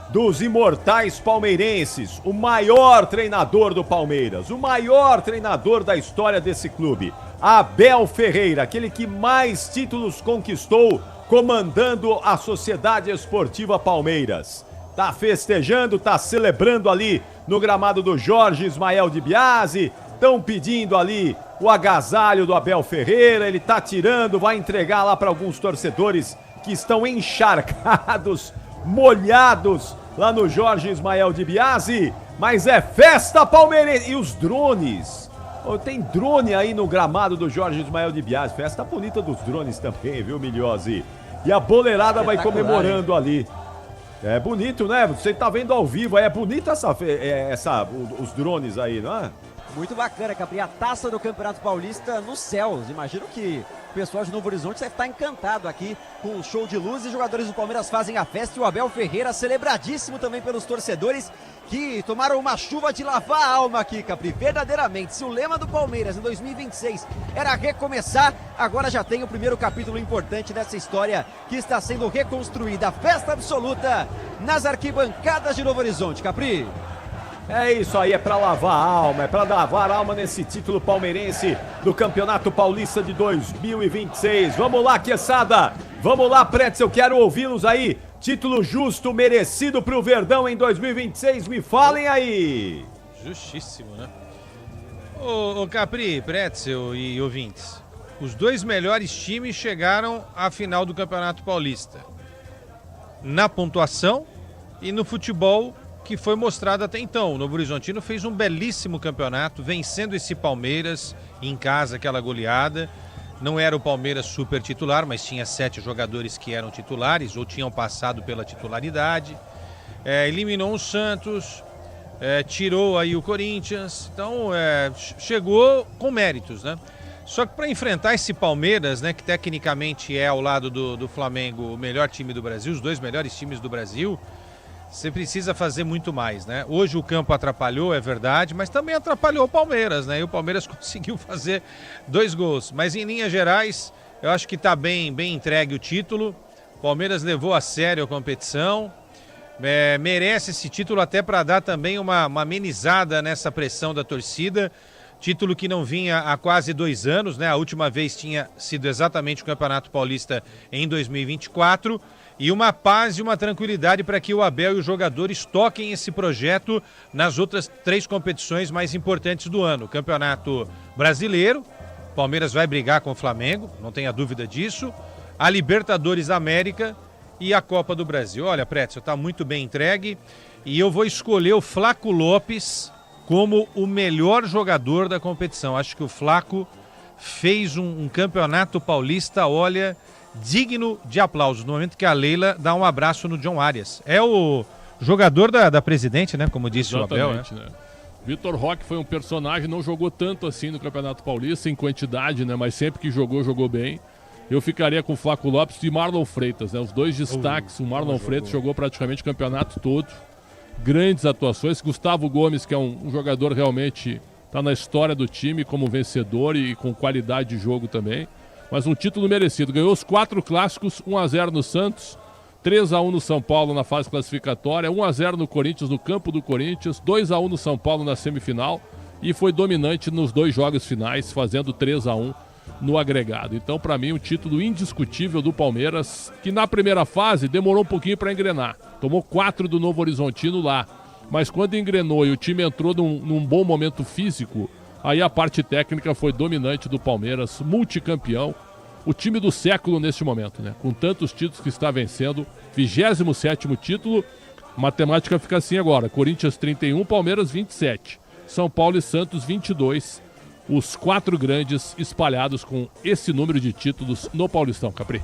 dos imortais palmeirenses. O maior treinador do Palmeiras, o maior treinador da história desse clube. Abel Ferreira, aquele que mais títulos conquistou comandando a Sociedade Esportiva Palmeiras. Tá festejando, tá celebrando ali no gramado do Jorge Ismael de Biasi. Estão pedindo ali o agasalho do Abel Ferreira. Ele tá tirando, vai entregar lá para alguns torcedores que estão encharcados, molhados lá no Jorge Ismael de Biasi. Mas é festa palmeirense. E os drones? Oh, tem drone aí no gramado do Jorge Ismael de Biasi. Festa bonita dos drones também, viu, Milhose? E a boleirada vai comemorando ali. É bonito, né? Você tá vendo ao vivo, é bonita os drones aí, não é? Muito bacana, Capri. A taça do Campeonato Paulista nos céus. Imagino que o pessoal de Novo Horizonte deve estar encantado aqui com o show de luzes. Os jogadores do Palmeiras fazem a festa e o Abel Ferreira celebradíssimo também pelos torcedores que tomaram uma chuva de lavar a alma aqui, Capri. Verdadeiramente, se o lema do Palmeiras em 2026 era recomeçar, agora já tem o primeiro capítulo importante dessa história que está sendo reconstruída. A festa absoluta nas arquibancadas de Novo Horizonte, Capri. É isso aí, é pra lavar a alma, é pra lavar a alma nesse título palmeirense do Campeonato Paulista de 2026. Vamos lá, Queçada, vamos lá, Pretzel, eu quero ouvi-los aí. Título justo, merecido pro Verdão em 2026, me falem aí. Justíssimo, né? Ô Capri, Pretzel e ouvintes, os dois melhores times chegaram à final do Campeonato Paulista. Na pontuação e no futebol que foi mostrado até então. O Novo Horizontino fez um belíssimo campeonato, vencendo esse Palmeiras em casa, aquela goleada. Não era o Palmeiras super titular, mas tinha 7 jogadores que eram titulares ou tinham passado pela titularidade. Eliminou o Santos, tirou aí o Corinthians. Então, chegou com méritos, né? Só que para enfrentar esse Palmeiras, né, que tecnicamente é ao lado do Flamengo o melhor time do Brasil, os dois melhores times do Brasil, você precisa fazer muito mais, né? Hoje o campo atrapalhou, é verdade, mas também atrapalhou o Palmeiras, né? E o Palmeiras conseguiu fazer 2 gols. Mas em linhas gerais, eu acho que está bem entregue o título. O Palmeiras levou a sério a competição. Merece esse título até para dar também uma amenizada nessa pressão da torcida. Título que não vinha há quase 2 anos, né? A última vez tinha sido exatamente o Campeonato Paulista em 2024. E uma paz e uma tranquilidade para que o Abel e os jogadores toquem esse projeto nas outras 3 competições mais importantes do ano. O Campeonato Brasileiro, Palmeiras vai brigar com o Flamengo, não tenha dúvida disso. A Libertadores da América e a Copa do Brasil. Olha, Pretzel, está muito bem entregue e eu vou escolher o Flaco Lopes como o melhor jogador da competição. Acho que o Flaco fez um campeonato paulista, olha, digno de aplausos, no momento que a Leila dá um abraço no John Arias. É o jogador da presidente, né? Como disse exatamente, o Abel, né? Vitor Roque foi um personagem, não jogou tanto assim no Campeonato Paulista, em quantidade, né? Mas sempre que jogou bem. Eu ficaria com o Flaco Lopes e Marlon Freitas, né? Os dois destaques. O Marlon Freitas jogou praticamente o campeonato todo. Grandes atuações. Gustavo Gomes, que é um jogador realmente, está na história do time como vencedor e com qualidade de jogo também. Mas um título merecido. Ganhou os 4 clássicos, 1-0 no Santos, 3-1 no São Paulo na fase classificatória, 1-0 no Corinthians, no campo do Corinthians, 2-1 no São Paulo na semifinal e foi dominante nos 2 jogos finais, fazendo 3-1 no agregado. Então, para mim, um título indiscutível do Palmeiras, que na primeira fase demorou um pouquinho para engrenar. Tomou 4 do Novo Horizontino lá, mas quando engrenou e o time entrou num bom momento físico, aí a parte técnica foi dominante do Palmeiras, multicampeão, o time do século neste momento, né? Com tantos títulos que está vencendo, 27º título, matemática fica assim agora, Corinthians 31, Palmeiras 27, São Paulo e Santos 22, os 4 grandes espalhados com esse número de títulos no Paulistão, Capri.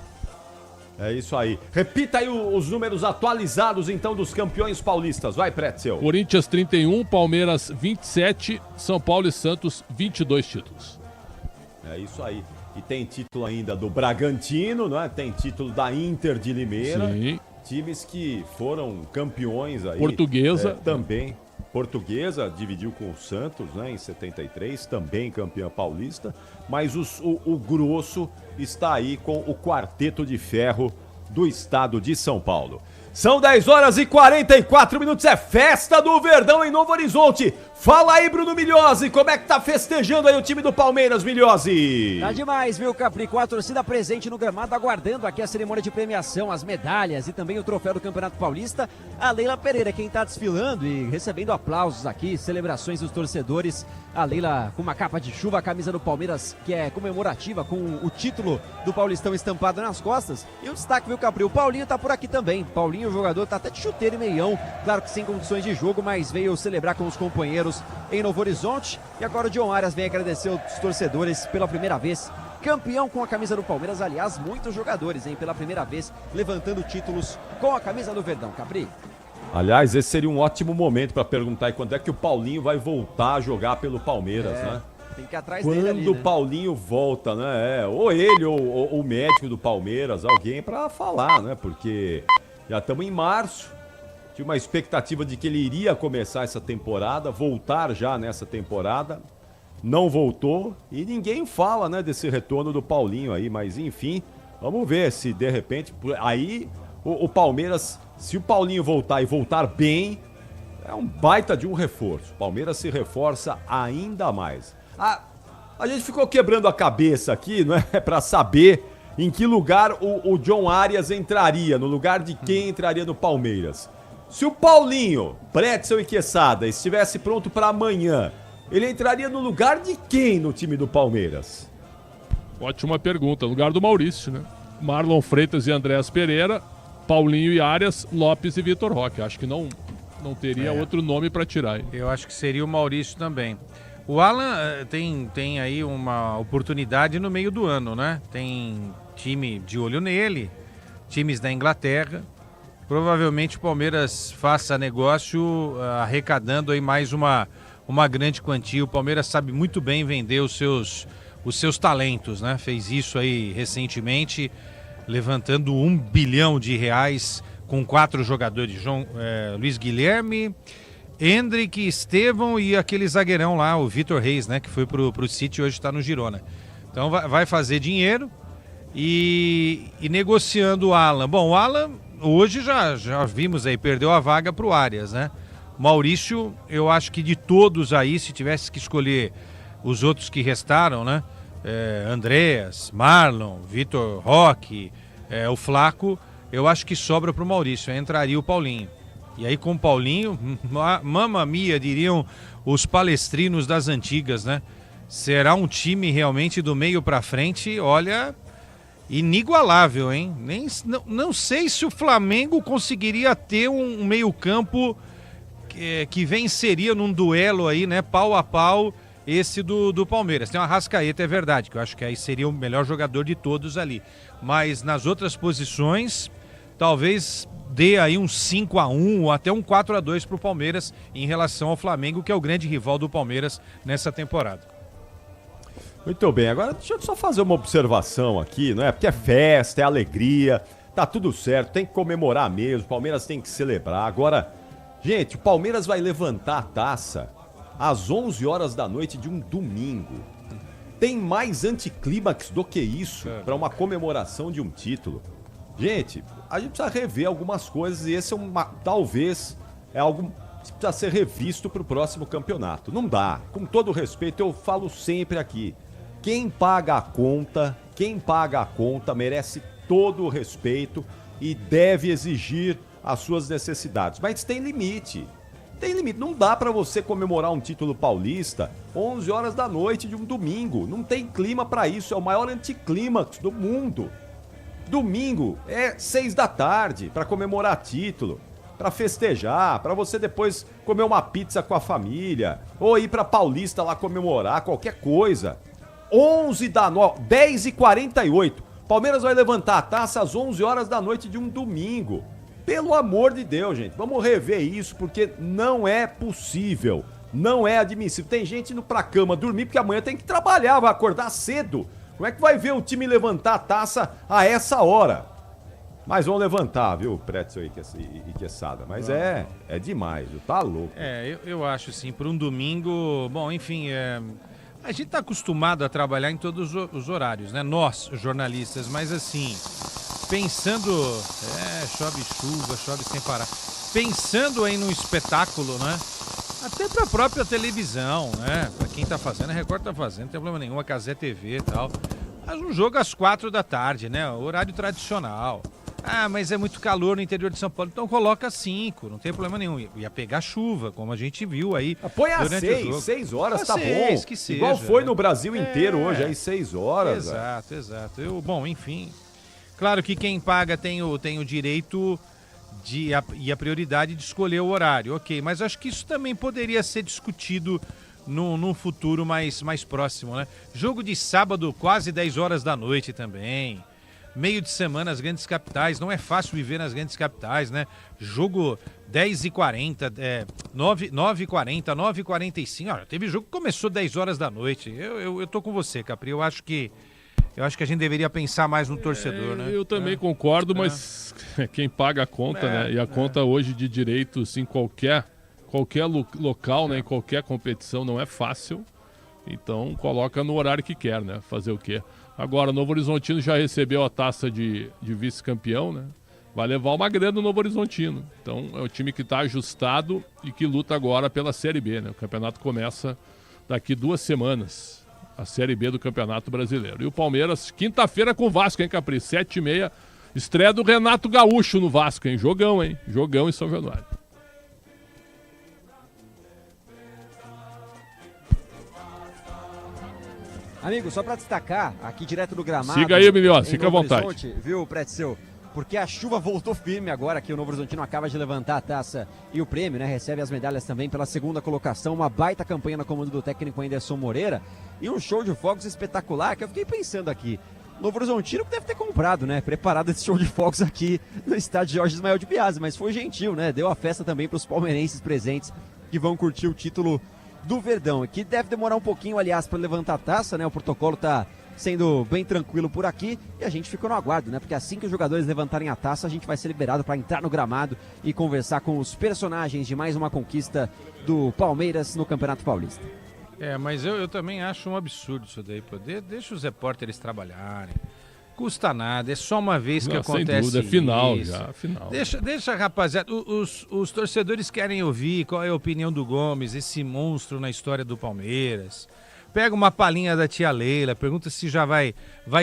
É isso aí. Repita aí os números atualizados, então, dos campeões paulistas. Vai, Pretzel. Corinthians 31, Palmeiras 27, São Paulo e Santos 22 títulos. É isso aí. E tem título ainda do Bragantino, não é? Tem título da Inter de Limeira. Sim. Times que foram campeões aí. Portuguesa. Também. Portuguesa dividiu com o Santos, né, em 73, também campeã paulista, mas o grosso está aí com o Quarteto de Ferro do estado de São Paulo. São 10h44, é festa do Verdão em Novo Horizonte. Fala aí, Bruno Milhose, como é que tá festejando aí o time do Palmeiras, Milhose? Tá demais, viu, Capri? Com a torcida presente no gramado, aguardando aqui a cerimônia de premiação, as medalhas e também o troféu do Campeonato Paulista. A Leila Pereira, quem tá desfilando e recebendo aplausos aqui, celebrações dos torcedores. A Leila com uma capa de chuva, a camisa do Palmeiras, que é comemorativa, com o título do Paulistão estampado nas costas. E o destaque, viu, Capri? O Paulinho tá por aqui também. Paulinho o jogador tá até de chuteiro e meião, claro que sem condições de jogo, mas veio celebrar com os companheiros em Novo Horizonte. E agora o John Arias vem agradecer os torcedores pela primeira vez. Campeão com a camisa do Palmeiras, aliás, muitos jogadores, hein, pela primeira vez, levantando títulos com a camisa do Verdão. Capri. Aliás, esse seria um ótimo momento para perguntar quando é que o Paulinho vai voltar a jogar pelo Palmeiras, né? Tem que ir atrás quando dele ali, o né? Paulinho volta, né? Ou ele, ou o médico do Palmeiras, alguém para falar, né? Porque já estamos em março, tinha uma expectativa de que ele iria começar essa temporada, voltar já nessa temporada, não voltou e ninguém fala, né, desse retorno do Paulinho aí, mas enfim, vamos ver se de repente, aí o Palmeiras, se o Paulinho voltar e voltar bem, é um baita de um reforço, o Palmeiras se reforça ainda mais. A gente ficou quebrando a cabeça aqui, não é, para saber em que lugar o John Arias entraria, no lugar de quem entraria no Palmeiras. Se o Paulinho, Pretzel e Quesada estivesse pronto para amanhã, ele entraria no lugar de quem no time do Palmeiras? Ótima pergunta, lugar do Maurício, né? Marlon Freitas e Andréas Pereira, Paulinho e Arias, Lopes e Vitor Roque. Acho que não teria outro nome para tirar. Hein? Eu acho que seria o Maurício também. O Alan tem aí uma oportunidade no meio do ano, né? Tem time de olho nele, times da Inglaterra. Provavelmente o Palmeiras faça negócio arrecadando aí mais uma grande quantia. O Palmeiras sabe muito bem vender os seus talentos, né? Fez isso aí recentemente, levantando R$1 bilhão com 4 jogadores. Luiz Guilherme, Hendrick, Estevão e aquele zagueirão lá, o Vitor Reis, né? Que foi pro City e hoje está no Girona. Então vai fazer dinheiro e negociando o Alan. Bom, o Alan hoje já vimos aí, perdeu a vaga pro Arias, né? Maurício, eu acho que de todos aí, se tivesse que escolher os outros que restaram, né? Andréas, Marlon, Vitor Roque, o Flaco, eu acho que sobra pro Maurício, aí entraria o Paulinho. E aí com o Paulinho, mamma mia, diriam os palestrinos das antigas, né? Será um time realmente do meio pra frente, olha, inigualável, hein? Não sei se o Flamengo conseguiria ter um meio campo que venceria num duelo aí, né? Pau a pau, esse do Palmeiras. Tem o Arrascaeta, é verdade, que eu acho que aí seria o melhor jogador de todos ali. Mas nas outras posições, talvez dê aí um 5-1 ou até um 4-2 pro Palmeiras em relação ao Flamengo, que é o grande rival do Palmeiras nessa temporada. Muito bem, agora deixa eu só fazer uma observação aqui, não é? Porque é festa, é alegria, tá tudo certo, tem que comemorar mesmo, o Palmeiras tem que celebrar. Agora, gente, o Palmeiras vai levantar a taça às 11 horas da noite de um domingo. Tem mais anticlímax do que isso para uma comemoração de um título. Gente, a gente precisa rever algumas coisas e esse talvez é algo que precisa ser revisto para o próximo campeonato. Não dá, com todo respeito, eu falo sempre aqui. Quem paga a conta merece todo o respeito e deve exigir as suas necessidades. Mas tem limite. Não dá para você comemorar um título paulista 11 horas da noite de um domingo. Não tem clima para isso, é o maior anticlímax do mundo. Domingo é 6 da tarde para comemorar título, para festejar, para você depois comer uma pizza com a família ou ir para Paulista lá comemorar qualquer coisa. 10h48. Palmeiras vai levantar a taça às 11 horas da noite de um domingo. Pelo amor de Deus, gente, vamos rever isso porque não é possível, não é admissível. Tem gente indo pra cama dormir porque amanhã tem que trabalhar, vai acordar cedo. Como é que vai ver o time levantar a taça a essa hora? Mas vão levantar, viu, Pretzel e Quesada. Mas é demais, viu? Tá louco. Eu acho assim, para um domingo, bom, enfim, a gente tá acostumado a trabalhar em todos os horários, né? Nós, jornalistas, mas assim, pensando, chove chuva, chove sem parar. Pensando aí num espetáculo, né? Até pra própria televisão, né? Pra quem tá fazendo, a Record tá fazendo, não tem problema nenhum, a Cazé TV e tal. Mas um jogo às 4 da tarde, né? Horário tradicional. Ah, mas é muito calor no interior de São Paulo, então coloca 5, não tem problema nenhum. Ia pegar chuva, como a gente viu aí. Põe às 6 horas, tá bom. Que seja, igual foi no Brasil inteiro hoje, aí 6 horas. Exato. Bom, enfim. Claro que quem paga tem o direito e a prioridade de escolher o horário, ok. Mas acho que isso também poderia ser discutido num futuro mais próximo, né? Jogo de sábado, quase 10 horas da noite também. Meio de semana nas grandes capitais, não é fácil viver nas grandes capitais, né? Jogo 10h40, 9h40, 9h45. Olha, teve jogo que começou 10 horas da noite. Eu tô com você, Capri. Eu acho que a gente deveria pensar mais no torcedor, né? Eu também concordo, mas quem paga a conta, né? E a conta hoje de direitos em qualquer local, né? Em qualquer competição não é fácil. Então coloca no horário que quer, né? Fazer o quê? Agora, o Novo Horizontino já recebeu a taça de vice-campeão, né? Vai levar uma grana no Novo Horizontino. Então, é um time que está ajustado e que luta agora pela Série B, né? O campeonato começa daqui 2 semanas, a Série B do Campeonato Brasileiro. E o Palmeiras, quinta-feira com o Vasco, hein, Capri? 7h30, estreia do Renato Gaúcho no Vasco, hein? Jogão, hein? Jogão em São Januário. Amigo, só para destacar, aqui direto do gramado... Siga aí, Milhões, fica à vontade. Viu, Pretzel? Porque a chuva voltou firme agora que o Novo Horizontino acaba de levantar a taça e o prêmio, né? Recebe as medalhas também pela 2ª colocação, uma baita campanha no comando do técnico Anderson Moreira e um show de fogos espetacular que eu fiquei pensando aqui. Novo Horizontino deve ter comprado, né? Preparado esse show de fogos aqui no estádio Jorge Ismael de Piazza, mas foi gentil, né? Deu a festa também para os palmeirenses presentes que vão curtir o título do Verdão, que deve demorar um pouquinho, aliás, para levantar a taça, né? O protocolo tá sendo bem tranquilo por aqui e a gente ficou no aguardo, né? Porque assim que os jogadores levantarem a taça, a gente vai ser liberado para entrar no gramado e conversar com os personagens de mais uma conquista do Palmeiras no Campeonato Paulista. Mas eu também acho um absurdo isso daí, pô. Deixa os repórteres trabalharem. Custa nada, é só uma vez que acontece sem dúvida, isso. É final já, final. Deixa, rapaziada, os torcedores querem ouvir qual é a opinião do Gomes, esse monstro na história do Palmeiras. Pega uma palhinha da tia Leila, pergunta se já vai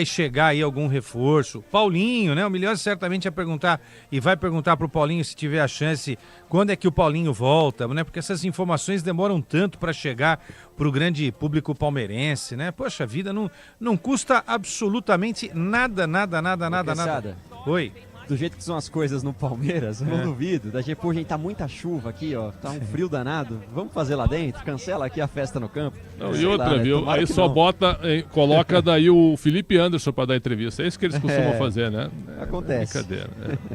chegar aí algum reforço. Paulinho, né? O Milhões certamente vai perguntar, e vai perguntar pro Paulinho se tiver a chance, quando é que o Paulinho volta, né? Porque essas informações demoram tanto para chegar pro grande público palmeirense, né? Poxa vida, não custa absolutamente nada. Oi. Do jeito que são as coisas no Palmeiras, eu não duvido. Daqui a pouco, gente, tá muita chuva aqui, ó. Tá um frio danado. Vamos fazer lá dentro? Cancela aqui a festa no campo. Não, e outra, lá, viu? Aí só coloca daí o Felipe Anderson pra dar entrevista. É isso que eles costumam fazer, né? Acontece. Brincadeira.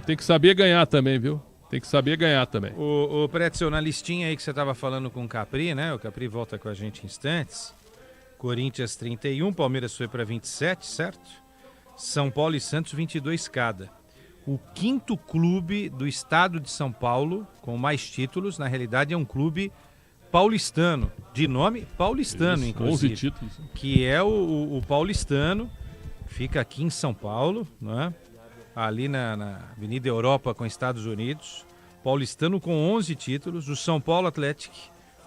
Tem que saber ganhar também, viu? Tem que saber ganhar também. O Pretzel, na listinha aí que você tava falando com o Capri, né? O Capri volta com a gente em instantes. Corinthians 31, Palmeiras foi pra 27, certo? São Paulo e Santos 22 cada. O 5º clube do estado de São Paulo, com mais títulos, na realidade é um clube paulistano, de nome paulistano, isso, inclusive. 11 títulos. Que é o paulistano, fica aqui em São Paulo, né? Ali na Avenida Europa com Estados Unidos. Paulistano com 11 títulos, o São Paulo Atlético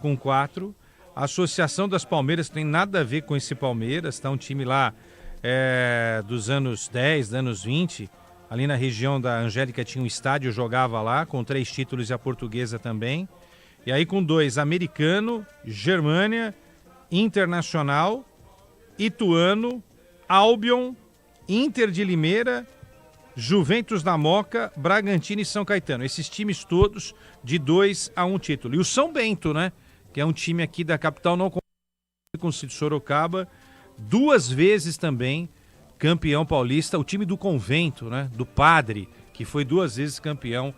com 4. A Associação das Palmeiras tem nada a ver com esse Palmeiras, tá um time lá dos anos 10, anos 20, ali na região da Angélica tinha um estádio, jogava lá, com 3 títulos e a Portuguesa também. E aí com 2, Americano, Germânia, Internacional, Ituano, Albion, Inter de Limeira, Juventus da Moca, Bragantino e São Caetano. Esses times todos de 2 a 1 título. E o São Bento, né? Que é um time aqui da capital, não com o Sorocaba, 2 vezes também campeão paulista, o time do Convento, né? Do Padre, que foi 2 vezes campeão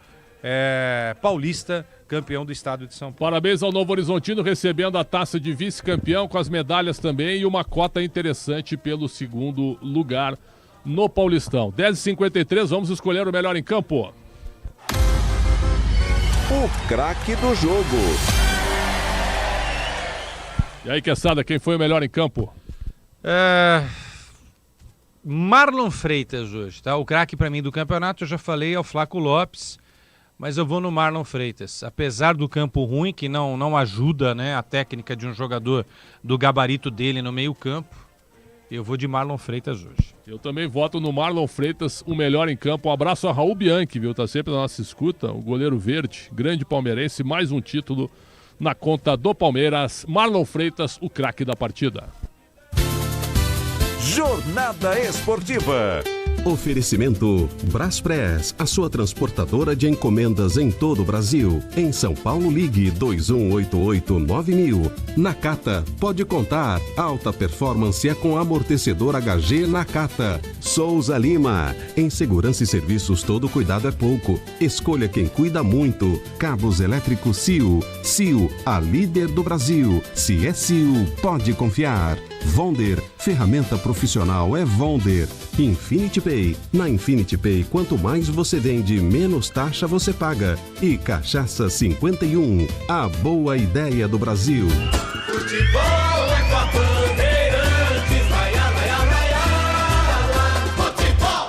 paulista, campeão do estado de São Paulo. Parabéns ao Novo Horizontino, recebendo a taça de vice-campeão, com as medalhas também, e uma cota interessante pelo 2º lugar no Paulistão. 10h53, vamos escolher o melhor em campo. O craque do jogo. E aí, Quesada, quem foi o melhor em campo? Marlon Freitas hoje, tá? O craque para mim do campeonato, eu já falei, é o Flaco Lopes, mas eu vou no Marlon Freitas. Apesar do campo ruim, que não ajuda, né, a técnica de um jogador do gabarito dele no meio-campo, eu vou de Marlon Freitas hoje. Eu também voto no Marlon Freitas, o melhor em campo. Um abraço a Raul Bianchi, viu? Tá sempre na nossa escuta, o goleiro verde, grande palmeirense, mais um título na conta do Palmeiras. Marlon Freitas, o craque da partida. Jornada Esportiva. Oferecimento Braspress, a sua transportadora de encomendas em todo o Brasil. Em São Paulo, ligue 2188-9000. Nakata, pode contar. Alta performance é com amortecedor HG Nakata. Souza Lima, em segurança e serviços todo cuidado é pouco. Escolha quem cuida muito. Cabos elétricos Sil. Sil, a líder do Brasil. Se é Sil, pode confiar. Vonder, ferramenta profissional é Vonder. Infinity Pay. Na Infinity Pay, quanto mais você vende, menos taxa você paga. E Cachaça 51, a boa ideia do Brasil. Futebol é com a Bandeirantes, laia, laia, laia, futebol.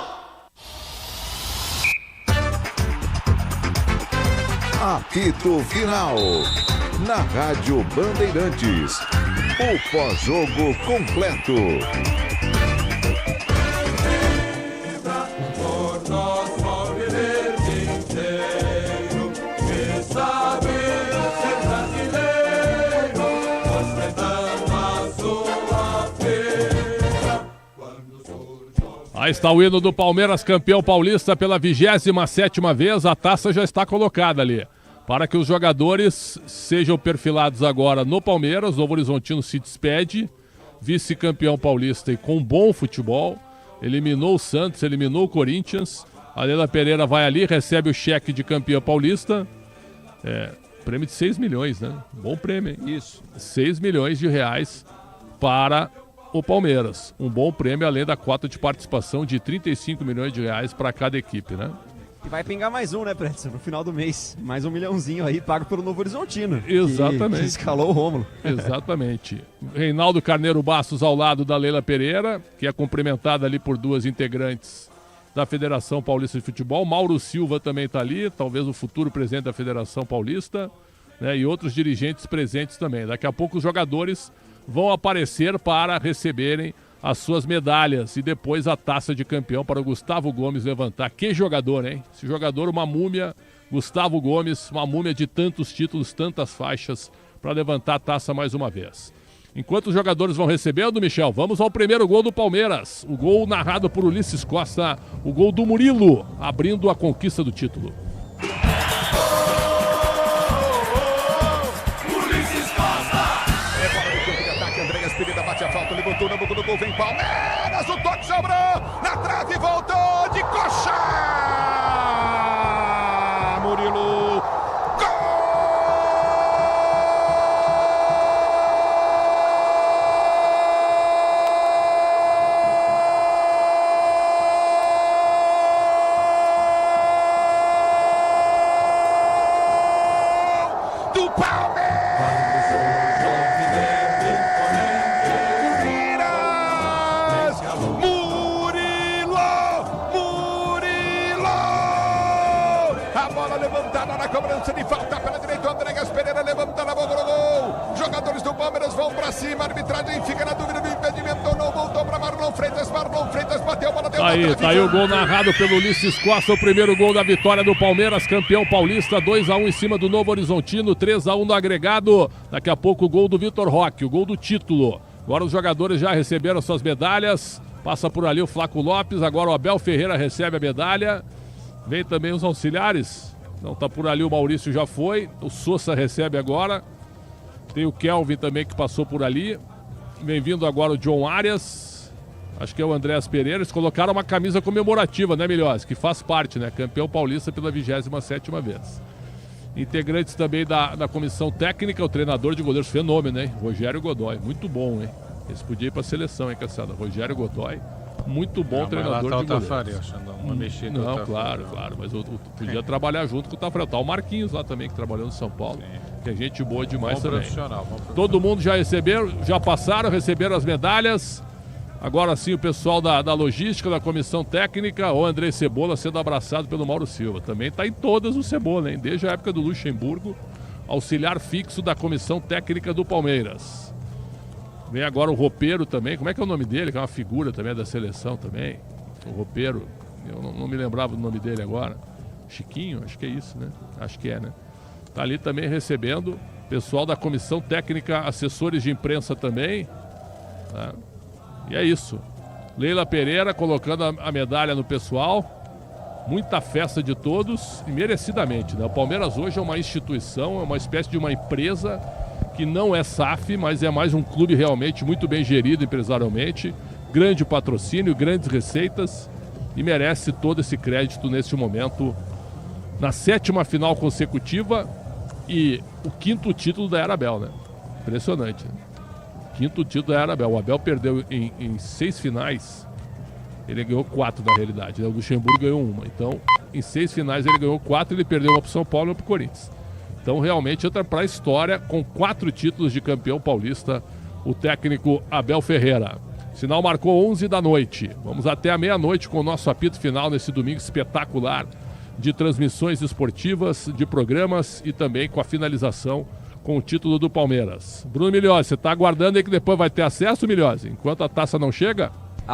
Apito Final. Na Rádio Bandeirantes. O pós-jogo completo. Por nosso alviverde inteiro, que sabe ser brasileiro, ostentando a sua feira. Aí está o hino do Palmeiras, campeão paulista pela 27ª vez. A taça já está colocada ali, para que os jogadores sejam perfilados agora no Palmeiras. O Novo Horizontino se despede, vice-campeão paulista e com bom futebol. Eliminou o Santos, eliminou o Corinthians. A Leila Pereira vai ali, recebe o cheque de campeão paulista. Prêmio de 6 milhões, né? Bom prêmio, hein? Isso. 6 milhões de reais para o Palmeiras. Um bom prêmio, além da cota de participação de 35 milhões de reais para cada equipe, né? E vai pingar mais um, né, Predson? No final do mês. Mais $1 milhãozinho aí, pago pelo Novo Horizontino. Exatamente. Que escalou o Rômulo. Exatamente. Reinaldo Carneiro Bastos ao lado da Leila Pereira, que é cumprimentada ali por duas integrantes da Federação Paulista de Futebol. Mauro Silva também está ali, talvez o futuro presidente da Federação Paulista, né, e outros dirigentes presentes também. Daqui a pouco os jogadores vão aparecer para receberem as suas medalhas e depois a taça de campeão para o Gustavo Gomes levantar. Que jogador, hein? Esse jogador, uma múmia, Gustavo Gomes, uma múmia de tantos títulos, tantas faixas, para levantar a taça mais uma vez. Enquanto os jogadores vão recebendo, Michel, vamos ao primeiro gol do Palmeiras. O gol narrado por Ulisses Costa, o gol do Murilo, abrindo a conquista do título. Bate a falta, levantou na boca do gol, vem Palmeiras, o toque sobrou, na trave voltou de coxa, Murilo, gol do Palmeiras. Levantada na cobrança de falta pela direita, o Andreas Pereira levanta na boca do gol. Jogadores do Palmeiras vão pra cima, a arbitragem fica na dúvida do impedimento ou não, voltou pra Marlon Freitas bateu, bola deu. Tá aí o gol narrado pelo Ulisses Costa, o primeiro gol da vitória do Palmeiras, campeão paulista, 2-1 em cima do Novo Horizontino, 3-1 no agregado. Daqui a pouco o gol do Vitor Roque, o gol do título. Agora os jogadores já receberam suas medalhas, passa por ali o Flaco Lopes, agora o Abel Ferreira recebe a medalha, vem também os auxiliares. Não, tá por ali, o Maurício já foi, o Sousa recebe agora, tem o Kelvin também que passou por ali, vem vindo agora o John Arias, acho que é o Andreas Pereira. Eles colocaram uma camisa comemorativa, né, Milhões? Que faz parte, né, campeão paulista pela 27ª vez. Integrantes também da comissão técnica, o treinador de goleiros, fenômeno, hein, Rogério Godoy, muito bom, hein, esse podia ir pra seleção, hein, caçada, Rogério Godoy. Muito bom treinador de goleiros. Não, claro, mas podia trabalhar junto com o Tafarel. Tá o Marquinhos lá também, que trabalhou no São Paulo. Que é gente boa demais também. Todo mundo já recebeu, já passaram, receberam as medalhas. Agora sim o pessoal da logística, da comissão técnica, o André Cebola sendo abraçado pelo Mauro Silva. Também tá em todas o Cebola, hein? Desde a época do Luxemburgo, auxiliar fixo da comissão técnica do Palmeiras. Vem agora o Roupeiro também. Como é que é o nome dele? Que é uma figura também da seleção também. O Roupeiro. Eu não me lembrava do nome dele agora. Chiquinho? Acho que é isso, né? Acho que é, né? Tá ali também recebendo. Pessoal da comissão técnica, assessores de imprensa também. Tá? E é isso. Leila Pereira colocando a medalha no pessoal. Muita festa de todos e merecidamente, né? O Palmeiras hoje é uma instituição, é uma espécie de uma empresa que não é SAF, mas é mais um clube realmente muito bem gerido empresarialmente, grande patrocínio, grandes receitas e merece todo esse crédito neste momento, na 7ª final consecutiva e o 5º título da Era Abel, né? Impressionante, né? 5º título da Era Abel. O Abel perdeu em 6 finais. Ele ganhou 4 na realidade, né? O Luxemburgo ganhou 1. Então, em 6 finais ele ganhou 4, ele perdeu uma pro São Paulo e uma pro Corinthians. Então, realmente entra para a história com 4 títulos de campeão paulista, o técnico Abel Ferreira. Sinal marcou 11 da noite. Vamos até a meia-noite com o nosso apito final nesse domingo espetacular de transmissões esportivas, de programas e também com a finalização com o título do Palmeiras. Bruno Milhose, você está aguardando aí que depois vai ter acesso, Milhose? Enquanto a taça não chega?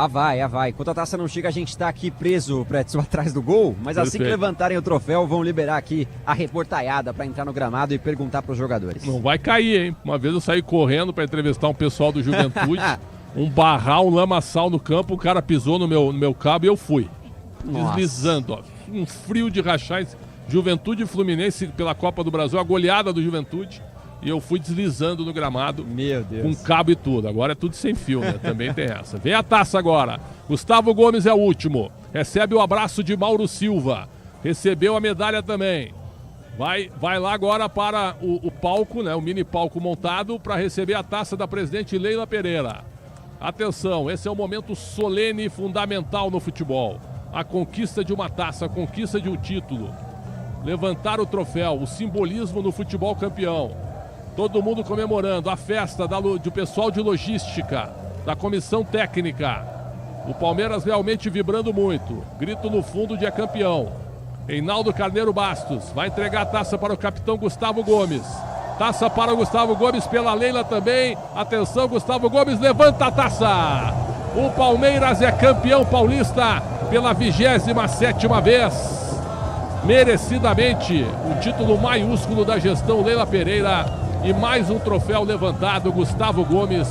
Vai. Enquanto a taça não chega, a gente tá aqui preso, Pretzel, atrás do gol. Mas assim que levantarem o troféu, vão liberar aqui a reportaiada pra entrar no gramado e perguntar pros jogadores. Não vai cair, hein? Uma vez eu saí correndo pra entrevistar um pessoal do Juventude, um barral, um lamaçal no campo, o cara pisou no meu cabo e eu fui. Nossa. Deslizando, ó. Um frio de rachar. Juventude e Fluminense pela Copa do Brasil, a goleada do Juventude. E eu fui deslizando no gramado. Meu Deus. Com cabo e tudo. Agora é tudo sem fio, né? Também tem essa. Vem a taça agora. Gustavo Gomes é o último. Recebe o abraço de Mauro Silva. Recebeu a medalha também. Vai lá agora para o palco, né? O mini palco montado para receber a taça da presidente Leila Pereira. Atenção, esse é um momento solene e fundamental no futebol. A conquista de uma taça, a conquista de um título. Levantar o troféu, o simbolismo no futebol campeão. Todo mundo comemorando a festa do pessoal de logística, da comissão técnica. O Palmeiras realmente vibrando muito. Grito no fundo de é campeão. Reinaldo Carneiro Bastos vai entregar a taça para o capitão Gustavo Gomes. Taça para o Gustavo Gomes pela Leila também. Atenção, Gustavo Gomes levanta a taça. O Palmeiras é campeão paulista pela 27ª vez. Merecidamente, o título maiúsculo da gestão Leila Pereira. E mais um troféu levantado, Gustavo Gomes,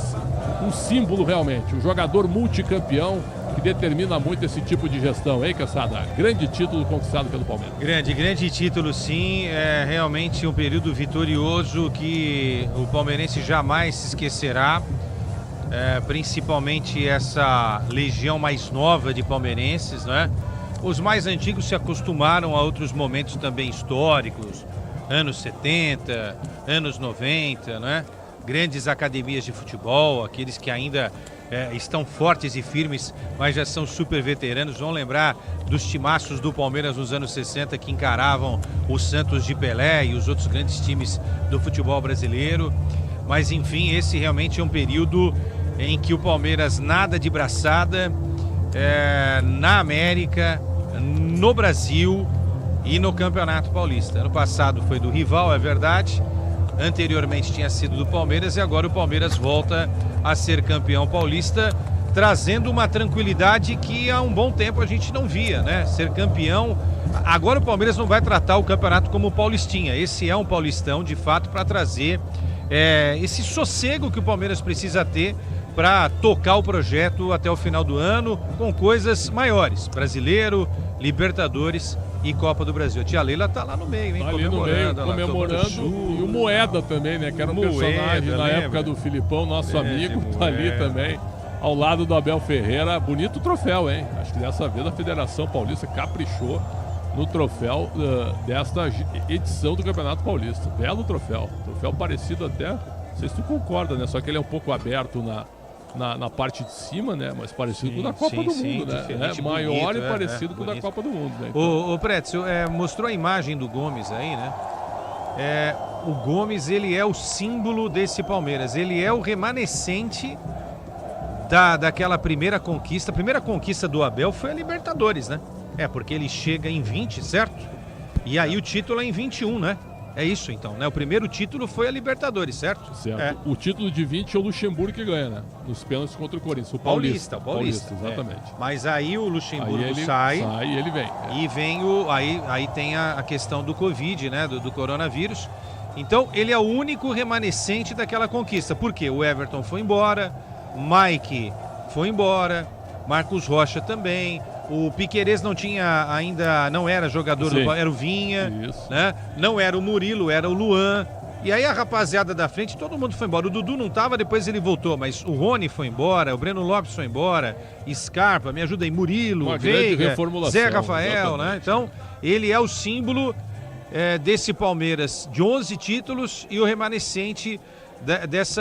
um símbolo realmente, um jogador multicampeão que determina muito esse tipo de gestão, hein, Caçada? Grande título conquistado pelo Palmeiras. Grande título, sim. É realmente um período vitorioso que o palmeirense jamais se esquecerá. Principalmente essa legião mais nova de palmeirenses, né? Os mais antigos se acostumaram a outros momentos também históricos. Anos 70, anos 90, né? Grandes academias de futebol, aqueles que ainda estão fortes e firmes, mas já são super veteranos. Vão lembrar dos timaços do Palmeiras nos anos 60 que encaravam o Santos de Pelé e os outros grandes times do futebol brasileiro. Mas enfim, esse realmente é um período em que o Palmeiras nada de braçada na América, no Brasil e no Campeonato Paulista. Ano passado foi do rival, é verdade. Anteriormente tinha sido do Palmeiras e agora o Palmeiras volta a ser campeão paulista, trazendo uma tranquilidade que há um bom tempo a gente não via, né? Ser campeão. Agora o Palmeiras não vai tratar o campeonato como paulistinha. Esse é um paulistão, de fato, para trazer esse sossego que o Palmeiras precisa ter para tocar o projeto até o final do ano com coisas maiores. Brasileiro, Libertadores e Copa do Brasil. A tia Leila tá lá no meio, hein? Tá ali no meio, comemorando. E o Moeda também, né? Que era um personagem na época do Filipão, nosso amigo, tá ali também, ao lado do Abel Ferreira. Bonito troféu, hein? Acho que dessa vez a Federação Paulista caprichou no troféu desta edição do Campeonato Paulista. Belo troféu. Troféu parecido até, não sei se tu concorda, né? Só que ele é um pouco aberto na parte de cima, né? Mas parecido com o da Copa do Mundo, né? Maior bonito, e parecido com o da Copa do Mundo, né? Então... O Pretzel mostrou a imagem do Gomes aí, né? O Gomes, ele é o símbolo desse Palmeiras. Ele é o remanescente daquela primeira conquista. A primeira conquista do Abel foi a Libertadores, né? Porque ele chega em 20, certo? E aí o título é em 21, né? É isso então, né? O primeiro título foi a Libertadores, certo? Certo. O título de 20 é o Luxemburgo que ganha, né? Nos pênaltis contra o Corinthians. O Paulista. Exatamente. Mas aí o Luxemburgo sai e ele vem. E vem aí tem a questão do Covid, né? Do coronavírus. Então ele é o único remanescente daquela conquista. Por quê? O Everton foi embora, Mike foi embora, Marcos Rocha também. O Piquerez não era jogador, era o Vinha, né? Não era o Murilo, era o Luan. E aí a rapaziada da frente, todo mundo foi embora. O Dudu não tava, depois ele voltou, mas o Rony foi embora, o Breno Lopes foi embora, Scarpa, me ajuda aí, Murilo, Veiga, Zé Rafael, né? Então, ele é o símbolo desse Palmeiras de 11 títulos e o remanescente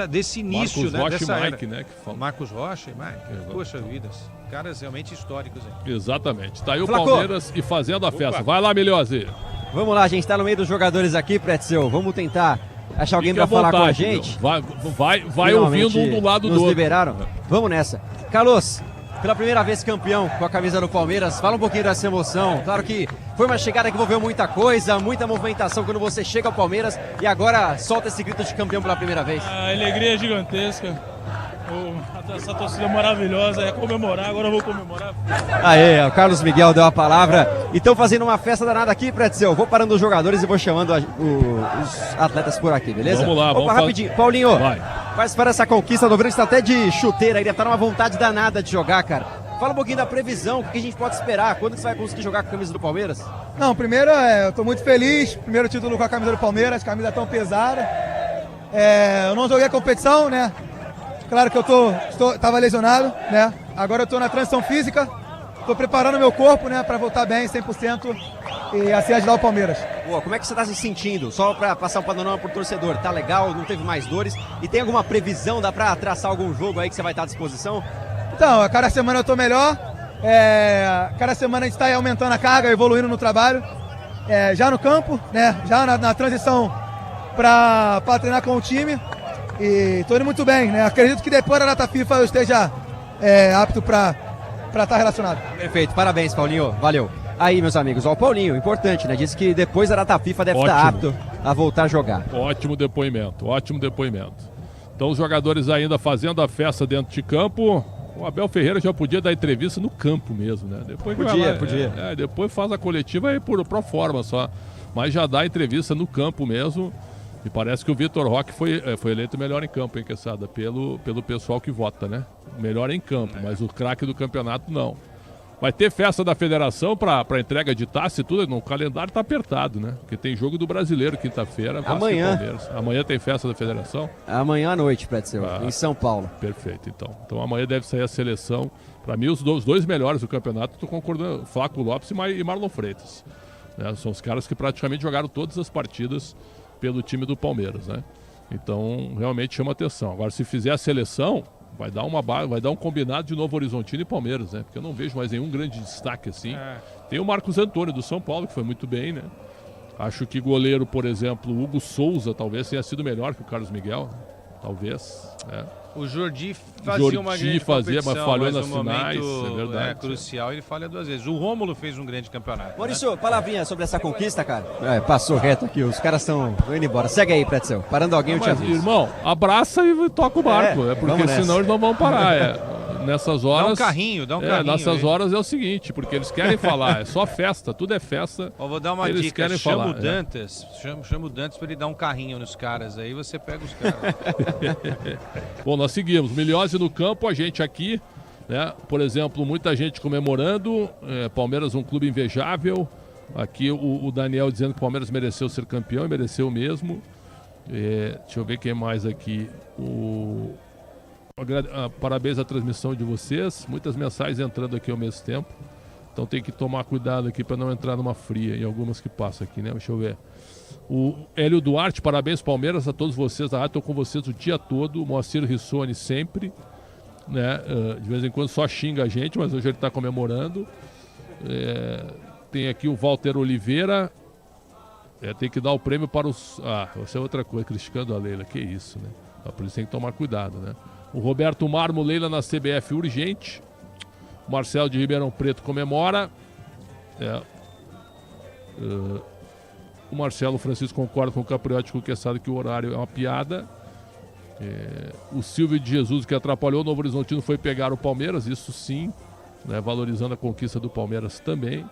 desse início, Marcos Rocha dessa e Mike, era. né? Que fala. Marcos Rocha e Mike, poxa vida, caras realmente históricos. Hein? Exatamente, tá aí o Flacô. Palmeiras e fazendo a festa. Vai lá, Milhose. Vamos lá, a gente tá no meio dos jogadores aqui, Pretzel. Vamos tentar achar alguém pra falar com a gente. Vai ouvindo um do lado do outro. Liberaram. Vamos nessa. Carlos, pela primeira vez campeão com a camisa do Palmeiras, fala um pouquinho dessa emoção. Claro que foi uma chegada que envolveu muita coisa, muita movimentação quando você chega ao Palmeiras e agora solta esse grito de campeão pela primeira vez. A alegria é gigantesca. Essa torcida maravilhosa, é comemorar, agora eu vou comemorar. Aê, o Carlos Miguel deu a palavra. E estão fazendo uma festa danada aqui, Pretzel. Vou parando os jogadores e vou chamando os atletas por aqui, beleza? Vamos lá, vamos rapidinho. Paulinho, participar dessa conquista, do Branco está até de chuteira, ele deve estar numa vontade danada de jogar, cara. Fala um pouquinho da previsão, o que a gente pode esperar, quando você vai conseguir jogar com a camisa do Palmeiras? Não, primeiro eu tô muito feliz, primeiro título com a camisa do Palmeiras, camisa tão pesada. Eu não joguei a competição, né? Claro que eu tava lesionado, né? Agora eu tô na transição física, tô preparando meu corpo, né, para voltar bem, 100% e assim ajudar o Palmeiras. Boa, como é que você tá se sentindo? Só para passar o panorama pro torcedor, tá legal, não teve mais dores? E tem alguma previsão, dá para traçar algum jogo aí que você vai estar à disposição? Então, a cada semana eu tô melhor, cada semana a gente tá aumentando a carga, evoluindo no trabalho, já no campo, né, já na transição para treinar com o time. E tô indo muito bem, né? Acredito que depois da data FIFA eu esteja apto para estar relacionado. Perfeito, parabéns, Paulinho, valeu. Aí, meus amigos, ó, o Paulinho, importante, né? Disse que depois da data FIFA deve estar apto a voltar a jogar. Ótimo depoimento, ótimo depoimento. Então os jogadores ainda fazendo a festa dentro de campo. O Abel Ferreira já podia dar entrevista no campo mesmo, né? Depois podia. Depois faz a coletiva aí pro forma só. Mas já dá entrevista no campo mesmo. E parece que o Vitor Roque foi eleito melhor em campo, hein, Quesada? Pelo pessoal que vota, né? Melhor em campo, mas o craque do campeonato não. Vai ter festa da federação para entrega de taça e tudo. No calendário tá apertado, né? Porque tem jogo do Brasileiro quinta-feira. Amanhã. Amanhã tem festa da federação? Amanhã à noite, Pretzel, em São Paulo. Perfeito, então. Então amanhã deve sair a seleção. Para mim, os dois melhores do campeonato, tô concordando, Flávio Lopes e Marlon Freitas. Né? São os caras que praticamente jogaram todas as partidas pelo time do Palmeiras, né? Então, realmente chama atenção. Agora, se fizer a seleção, vai dar um combinado de Novo Horizontino e Palmeiras, né? Porque eu não vejo mais nenhum grande destaque assim. Tem o Marcos Antônio do São Paulo, que foi muito bem, né? Acho que goleiro, por exemplo, o Hugo Souza, talvez tenha sido melhor que o Carlos Miguel. Talvez, O Jordi fazia uma grande competição, mas falhou mas nas no finais, momento, é verdade. crucial, ele falha 2 vezes. O Rômulo fez um grande campeonato. Maurício, palavrinha sobre essa conquista, cara. Passou reto aqui, os caras estão indo embora. Segue aí, Pretzel. Parando alguém, eu te aviso. Irmão, abraça e toca o barco, porque senão eles não vão parar. Nessas horas... Dá um carrinho. Nessas horas é o seguinte, porque eles querem falar, é só festa, tudo é festa. Vou dar uma eles dica, querem chama falar, o Dantas, chama o Dantas pra ele dar um carrinho nos caras, aí você pega os caras. Bom, nós seguimos, Milhose no campo, a gente aqui, né? Por exemplo, muita gente comemorando, Palmeiras um clube invejável, aqui o Daniel dizendo que o Palmeiras mereceu ser campeão, e mereceu mesmo. Deixa eu ver quem mais aqui, parabéns à transmissão de vocês, muitas mensagens entrando aqui ao mesmo tempo, então tem que tomar cuidado aqui para não entrar numa fria em algumas que passam aqui, né? Deixa eu ver. O Hélio Duarte, parabéns Palmeiras, a todos vocês da rádio, estou com vocês o dia todo, o Moacir Rissoni sempre, né? De vez em quando só xinga a gente, mas hoje ele está comemorando. Tem aqui o Walter Oliveira, tem que dar o prêmio para os... essa é outra coisa, criticando a Leila, que isso, né? Por isso tem que tomar cuidado, né? O Roberto Marmo, Leila na CBF urgente. O Marcelo de Ribeirão Preto comemora. O Marcelo Francisco concorda com o Capriotti e com o Quesada que o horário é uma piada. O Silvio de Jesus, que atrapalhou o Novo Horizontino, foi pegar o Palmeiras, isso sim, né, valorizando a conquista do Palmeiras também.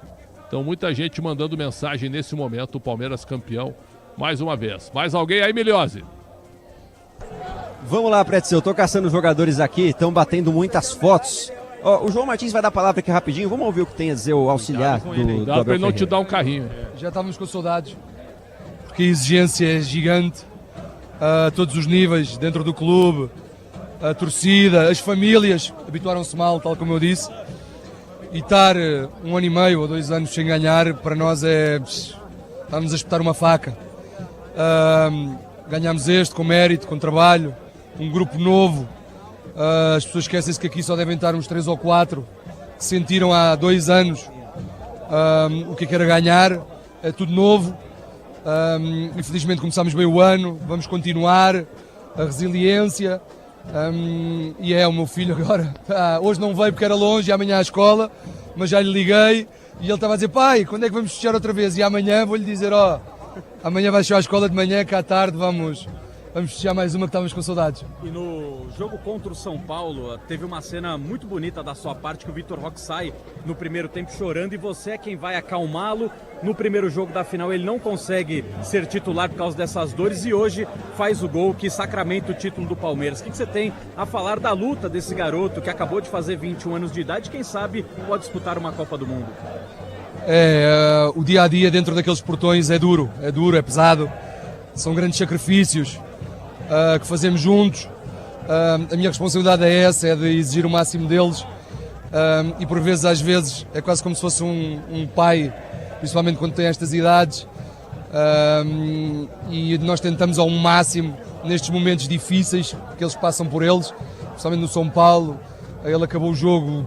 Então muita gente mandando mensagem nesse momento, o Palmeiras campeão mais uma vez. Mais alguém aí, Milhose? Vamos lá, Pretzel, eu tô caçando os jogadores aqui, estão batendo muitas fotos. Ó, o João Martins vai dar a palavra aqui rapidinho. Vamos ouvir o que tem a dizer o auxiliar do Dá pra ele não te dar um carrinho. Já estávamos com saudades, porque a exigência é gigante a todos os níveis, dentro do clube, a torcida, as famílias habituaram-se mal, tal como eu disse, e estar 1 ano e meio ou 2 anos sem ganhar, para nós estamos a espetar uma faca. Ganhámos este com mérito, com trabalho, um grupo novo. As pessoas esquecem-se que aqui só devem estar uns 3 ou 4 que sentiram há 2 anos o que era ganhar. É tudo novo. Infelizmente começámos bem o ano, vamos continuar. A resiliência. E o meu filho agora hoje não veio porque era longe, e amanhã à escola, mas já lhe liguei e ele estava a dizer: pai, quando é que vamos fechar outra vez? E amanhã vou-lhe dizer: amanhã vais fechar a escola de manhã, que à tarde vamos fechar mais uma, que estávamos com saudades. E no jogo contra o São Paulo, teve uma cena muito bonita da sua parte, que o Vitor Roque sai no primeiro tempo chorando, e você é quem vai acalmá-lo. No primeiro jogo da final ele não consegue ser titular por causa dessas dores, e hoje faz o gol que sacramenta o título do Palmeiras. O que você tem a falar da luta desse garoto que acabou de fazer 21 anos de idade, quem sabe pode disputar uma Copa do Mundo? O dia a dia dentro daqueles portões é duro, é pesado, são grandes sacrifícios que fazemos juntos. A minha responsabilidade é essa, é de exigir o máximo deles, e por vezes, às vezes, é quase como se fosse um pai, principalmente quando tem estas idades, e nós tentamos ao máximo nestes momentos difíceis que eles passam por eles, principalmente no São Paulo. Ele acabou o jogo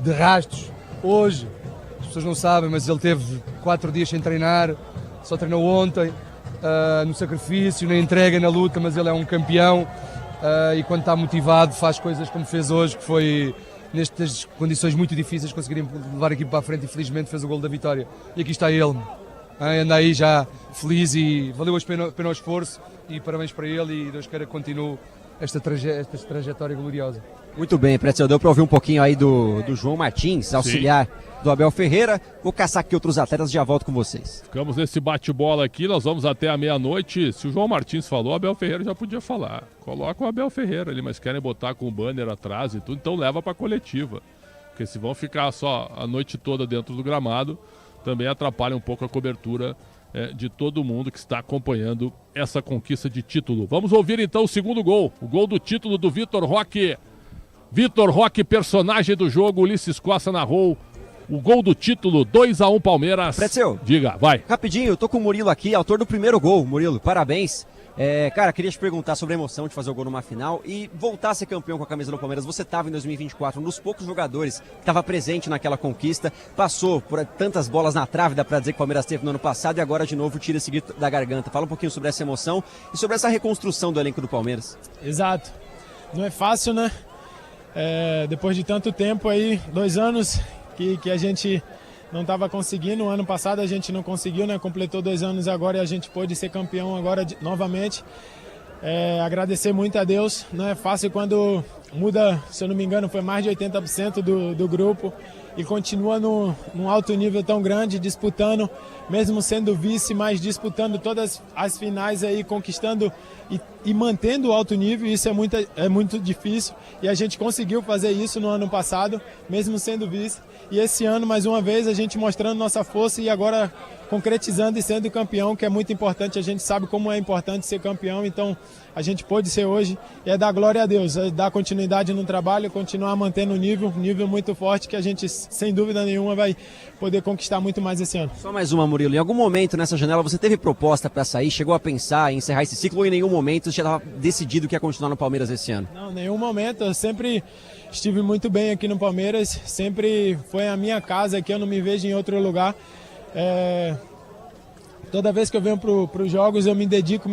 de rastos hoje, as pessoas não sabem, mas ele teve 4 dias sem treinar, só treinou ontem. No sacrifício, na entrega, na luta, mas ele é um campeão, e quando está motivado faz coisas como fez hoje, que foi nestas condições muito difíceis conseguirem levar a equipe para a frente, e felizmente fez o gol da vitória. E aqui está ele, anda aí já feliz, e valeu a pena o esforço, e parabéns para ele, e Deus queira que continue esta trajetória gloriosa. Muito bem, Pretzel, deu para ouvir um pouquinho aí do João Martins, auxiliar do Abel Ferreira. Vou caçar aqui outros atletas e já volto com vocês. Ficamos nesse bate-bola aqui, nós vamos até a meia-noite. Se o João Martins falou, o Abel Ferreira já podia falar. Coloca o Abel Ferreira ali, mas querem botar com o banner atrás e tudo, então leva para a coletiva. Porque se vão ficar só a noite toda dentro do gramado, também atrapalha um pouco a cobertura de todo mundo que está acompanhando essa conquista de título. Vamos ouvir então o segundo gol, o gol do título do Vitor Roque. Vitor Roque, personagem do jogo, Ulisses Costa narrou o gol do título, 2-1 Palmeiras. Pretzel, diga, vai. Rapidinho, eu tô com o Murilo aqui, autor do primeiro gol. Murilo, parabéns. Cara, queria te perguntar sobre a emoção de fazer o gol numa final e voltar a ser campeão com a camisa do Palmeiras. Você estava em 2024, um dos poucos jogadores que estava presente naquela conquista, passou por tantas bolas na trave, dá pra dizer que o Palmeiras teve no ano passado, e agora de novo tira esse grito da garganta. Fala um pouquinho sobre essa emoção e sobre essa reconstrução do elenco do Palmeiras. Exato. Não é fácil, né? Depois de tanto tempo aí, 2 anos que a gente não estava conseguindo. O ano passado a gente não conseguiu, né? Completou 2 anos agora e a gente pôde ser campeão agora novamente. Agradecer muito a Deus. Não é fácil quando muda, se eu não me engano, foi mais de 80% do grupo e continua num alto nível tão grande, disputando, mesmo sendo vice, mas disputando todas as finais aí, conquistando e mantendo o alto nível. Isso é muito difícil, e a gente conseguiu fazer isso no ano passado, mesmo sendo vice. E esse ano, mais uma vez, a gente mostrando nossa força e agora concretizando e sendo campeão, que é muito importante. A gente sabe como é importante ser campeão, então a gente pôde ser hoje, e é dar glória a Deus, é dar continuidade no trabalho, continuar mantendo o nível muito forte, que a gente, sem dúvida nenhuma, vai poder conquistar muito mais esse ano. Só mais uma, Murilo. Em algum momento nessa janela você teve proposta para sair, chegou a pensar em encerrar esse ciclo, ou em nenhum momento você já estava decidido que ia continuar no Palmeiras esse ano? Não, nenhum momento. Eu sempre estive muito bem aqui no Palmeiras, sempre foi a minha casa aqui, eu não me vejo em outro lugar. Toda vez que eu venho para os jogos eu me dedico,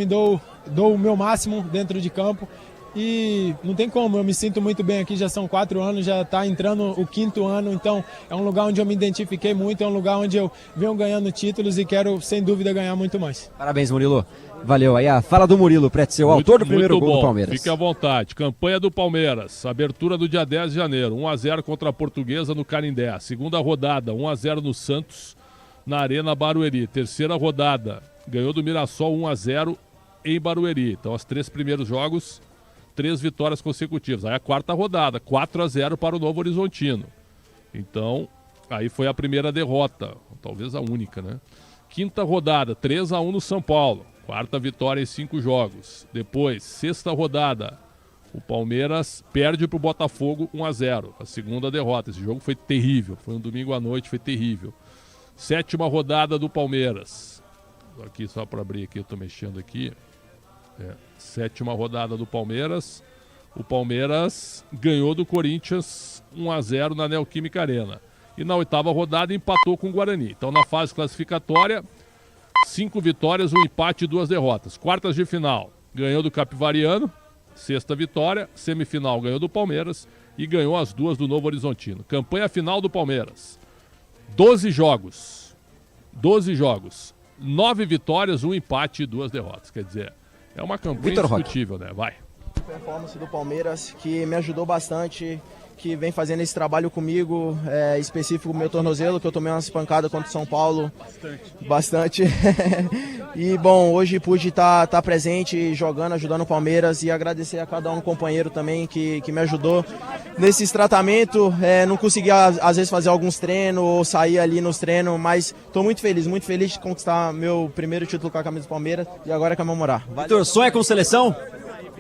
dou o meu máximo dentro de campo, e não tem como, eu me sinto muito bem aqui, já são 4 anos, já está entrando o 5º ano, então é um lugar onde eu me identifiquei muito, é um lugar onde eu venho ganhando títulos e quero sem dúvida ganhar muito mais. Parabéns, Murilo. Valeu. Aí a fala do Murilo, Pretzel, autor do primeiro gol do Palmeiras. Fique à vontade. Campanha do Palmeiras. Abertura do dia 10 de janeiro. 1-0 contra a Portuguesa no Canindé. Segunda rodada, 1-0 no Santos, na Arena Barueri. Terceira rodada, ganhou do Mirassol 1-0 em Barueri. Então, os 3 primeiros jogos, 3 vitórias consecutivas. Aí a quarta rodada, 4-0 para o Novo Horizontino. Então, aí foi a primeira derrota, talvez a única, né? Quinta rodada, 3-1 no São Paulo. Quarta vitória em 5 jogos. Depois, sexta rodada, o Palmeiras perde para o Botafogo 1-0. A segunda derrota. Esse jogo foi terrível. Foi um domingo à noite, foi terrível. Sétima rodada do Palmeiras. Aqui, só para abrir aqui, eu estou mexendo aqui. Sétima rodada do Palmeiras. O Palmeiras ganhou do Corinthians 1-0 na Neoquímica Arena. E na oitava rodada empatou com o Guarani. Então, na fase classificatória, 5 vitórias, 1 empate e 2 derrotas. Quartas de final, ganhou do Capivariano, sexta vitória. Semifinal, ganhou do Palmeiras e ganhou as 2 do Novo Horizontino. Campanha final do Palmeiras, 12 jogos, 9 vitórias, 1 empate e 2 derrotas. Quer dizer, é uma campanha indiscutível, né? Vai. Performance do Palmeiras, que me ajudou bastante, que vem fazendo esse trabalho comigo, específico o meu tornozelo, que eu tomei umas pancadas contra o São Paulo. Bastante. E, bom, hoje pude estar presente, jogando, ajudando o Palmeiras, e agradecer a cada um companheiro também que me ajudou nesses tratamentos. Não consegui, às vezes, fazer alguns treinos ou sair ali nos treinos, mas estou muito feliz de conquistar meu primeiro título com a camisa do Palmeiras e agora é comemorar. Vitor, sonha com seleção?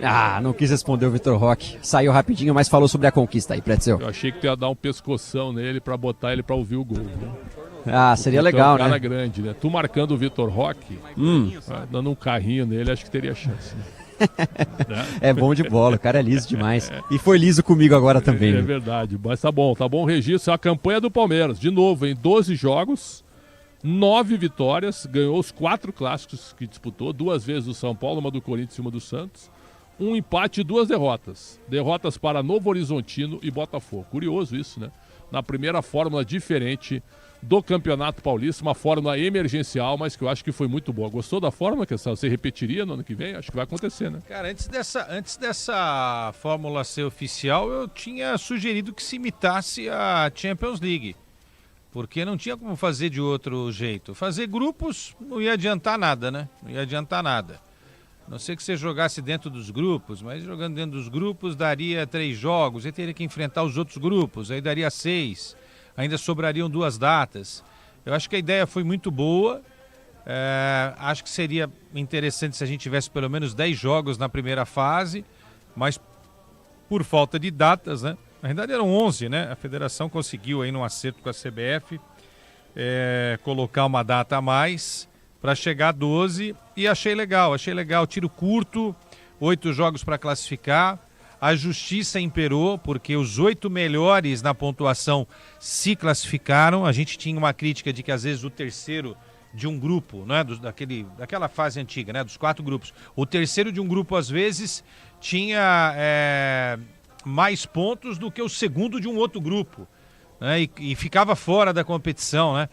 Ah, não quis responder o Vitor Roque. Saiu rapidinho, mas falou sobre a conquista aí, Pretzel. Eu achei que tu ia dar um pescoção nele pra botar ele pra ouvir o gol, né? Ah, seria legal, né? Cara grande, né? Tu marcando o Vitor Roque, dando um carrinho nele, acho que teria chance, né? É bom de bola, o cara é liso demais. E foi liso comigo agora também. É verdade, mas tá bom o registro. A campanha do Palmeiras, de novo, em 12 jogos, 9 vitórias, ganhou os 4 clássicos que disputou, 2 vezes do São Paulo, uma do Corinthians e uma do Santos. 1 empate e 2 derrotas. Derrotas para Novo Horizontino e Botafogo. Curioso isso, né? Na primeira fórmula diferente do Campeonato Paulista, uma fórmula emergencial, mas que eu acho que foi muito boa. Gostou da fórmula, que você repetiria no ano que vem? Acho que vai acontecer, né? Cara, antes dessa fórmula ser oficial, eu tinha sugerido que se imitasse a Champions League. Porque não tinha como fazer de outro jeito. Fazer grupos não ia adiantar nada, né? Não ia adiantar nada. A não ser que você jogasse dentro dos grupos, mas jogando dentro dos grupos daria 3 jogos, aí teria que enfrentar os outros grupos, aí daria 6, ainda sobrariam 2 datas. Eu acho que a ideia foi muito boa, acho que seria interessante se a gente tivesse pelo menos 10 jogos na primeira fase, mas por falta de datas, né? Na verdade eram 11, né? A federação conseguiu aí num acerto com a CBF colocar uma data a mais para chegar a 12, e achei legal, tiro curto, 8 jogos para classificar, a justiça imperou, porque os 8 melhores na pontuação se classificaram. A gente tinha uma crítica de que às vezes o terceiro de um grupo, né, daquela fase antiga, né, dos 4 grupos, o terceiro de um grupo às vezes tinha mais pontos do que o segundo de um outro grupo, né, e ficava fora da competição, né?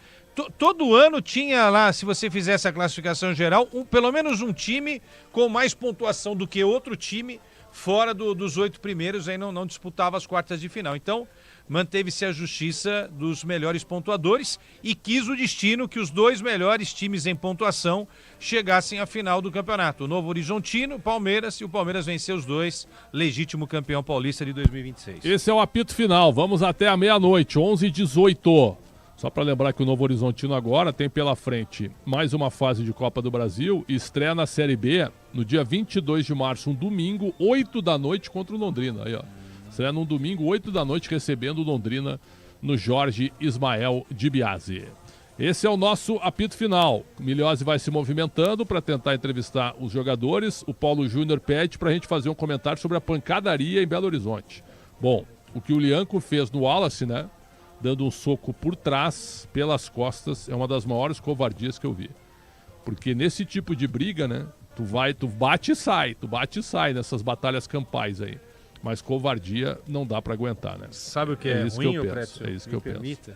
Todo ano tinha lá, se você fizesse a classificação geral, pelo menos um time com mais pontuação do que outro time fora dos 8 primeiros, aí não disputava as quartas de final. Então, manteve-se a justiça dos melhores pontuadores e quis o destino que os 2 melhores times em pontuação chegassem à final do campeonato. O Novo Horizontino, Palmeiras, e o Palmeiras venceu os 2, legítimo campeão paulista de 2026. Esse é o apito final, vamos até a meia-noite, 11h18. Só para lembrar que o Novo Horizontino agora tem pela frente mais uma fase de Copa do Brasil e estreia na Série B no dia 22 de março, um domingo, 8 da noite contra o Londrina. Aí, ó. Estreia num domingo, 8 da noite, recebendo o Londrina no Jorge Ismael de Biasi. Esse é o nosso apito final. O Milhose vai se movimentando para tentar entrevistar os jogadores. O Paulo Júnior pede para a gente fazer um comentário sobre a pancadaria em Belo Horizonte. Bom, o que o Lianco fez no Wallace, né? Dando um soco por trás, pelas costas, é uma das maiores covardias que eu vi. Porque nesse tipo de briga, né? Tu bate e sai nessas batalhas campais aí. Mas covardia não dá pra aguentar, né? Sabe o que é ruim, É isso que eu penso.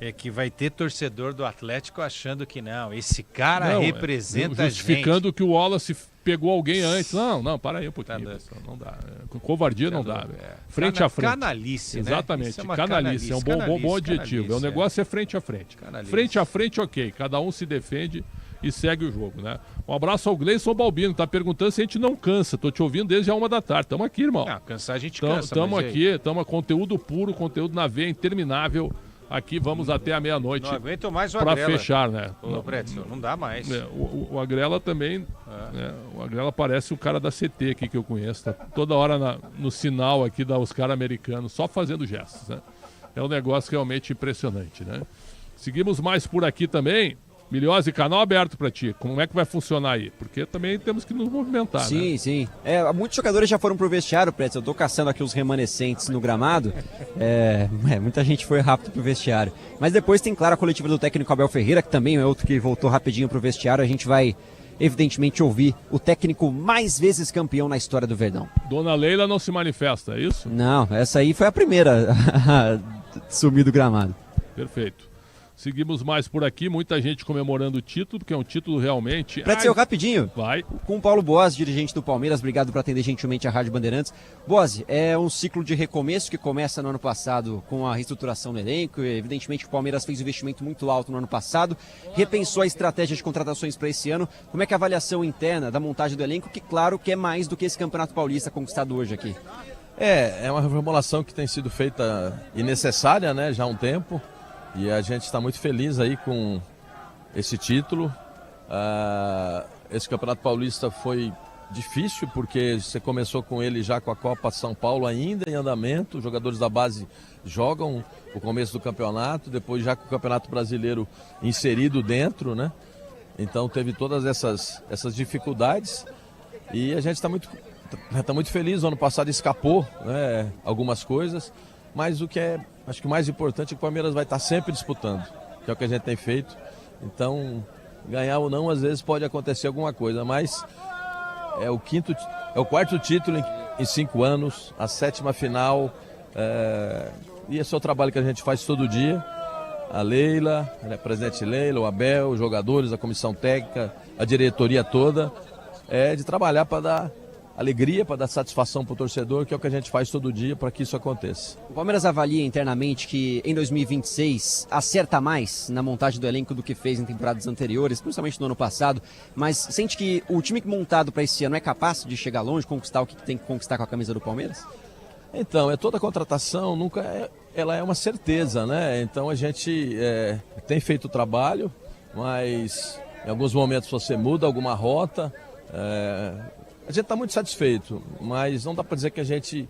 É que vai ter torcedor do Atlético achando que não, esse cara representa a gente. Justificando que o Wallace pegou alguém antes. Não, para aí um pouquinho. Não dá. Covardia não dá. Frente a frente. Canalice, né? Exatamente, canalice. É um bom adjetivo. O negócio é frente a frente. Frente a frente, ok. Cada um se defende e segue o jogo, né? Um abraço ao Gleison Balbino, que tá perguntando se a gente não cansa. Tô te ouvindo desde a 1 da tarde. Tamo aqui, irmão. Cansar a gente cansa. Tamo aqui, tamo conteúdo puro, conteúdo na veia, interminável. Aqui vamos até a meia-noite. Não aguento mais o Pra Agrela. fechar, né? Ô, Pretzel, não dá mais. O Agrela também, né? O Agrela parece o cara da CT aqui que eu conheço. Tá toda hora no sinal aqui da Oscar americano, só fazendo gestos, né? É um negócio realmente impressionante, né? Seguimos mais por aqui também. Milhose, canal aberto pra ti. Como é que vai funcionar aí? Porque também temos que nos movimentar, né? Sim, sim. Muitos jogadores já foram pro vestiário, Pretzel. Eu tô caçando aqui os remanescentes no gramado. Muita gente foi rápido pro vestiário. Mas depois tem, claro, a coletiva do técnico Abel Ferreira, que também é outro que voltou rapidinho pro vestiário. A gente vai, evidentemente, ouvir o técnico mais vezes campeão na história do Verdão. Dona Leila não se manifesta, é isso? Não, essa aí foi a primeira a sumir do gramado. Perfeito. Seguimos mais por aqui, muita gente comemorando o título, porque é um título realmente... Pretzel, rapidinho. Vai. Com o Paulo Boas, dirigente do Palmeiras, obrigado por atender gentilmente a Rádio Bandeirantes. Boas, é um ciclo de recomeço que começa no ano passado com a reestruturação do elenco. Evidentemente o Palmeiras fez um investimento muito alto no ano passado, repensou a estratégia de contratações para esse ano. Como é que é a avaliação interna da montagem do elenco, que claro que é mais do que esse Campeonato Paulista conquistado hoje aqui? É uma reformulação que tem sido feita e necessária, né, já há um tempo. E a gente está muito feliz aí com esse título. Esse Campeonato Paulista foi difícil, porque você começou com ele já com a Copa São Paulo ainda em andamento. Os jogadores da base jogam o começo do campeonato, depois já com o Campeonato Brasileiro inserido dentro, né? Então teve todas essas dificuldades e a gente está muito feliz. O ano passado escapou, né, algumas coisas, mas o que acho que o mais importante é que o Palmeiras vai estar sempre disputando, que é o que a gente tem feito. Então, ganhar ou não, às vezes pode acontecer alguma coisa, mas é o quarto título em 5 anos, a 7ª final, e esse é o trabalho que a gente faz todo dia. A Leila, a presidente Leila, o Abel, os jogadores, a comissão técnica, a diretoria toda, de trabalhar para dar alegria, para dar satisfação para o torcedor, que é o que a gente faz todo dia para que isso aconteça. O Palmeiras avalia internamente que em 2026 acerta mais na montagem do elenco do que fez em temporadas anteriores, principalmente no ano passado, mas sente que o time montado para esse ano é capaz de chegar longe, conquistar o que tem que conquistar com a camisa do Palmeiras? Então, toda contratação nunca ela é uma certeza, né? Então a gente tem feito o trabalho, mas em alguns momentos você muda alguma rota. A gente está muito satisfeito, mas não dá para dizer que a gente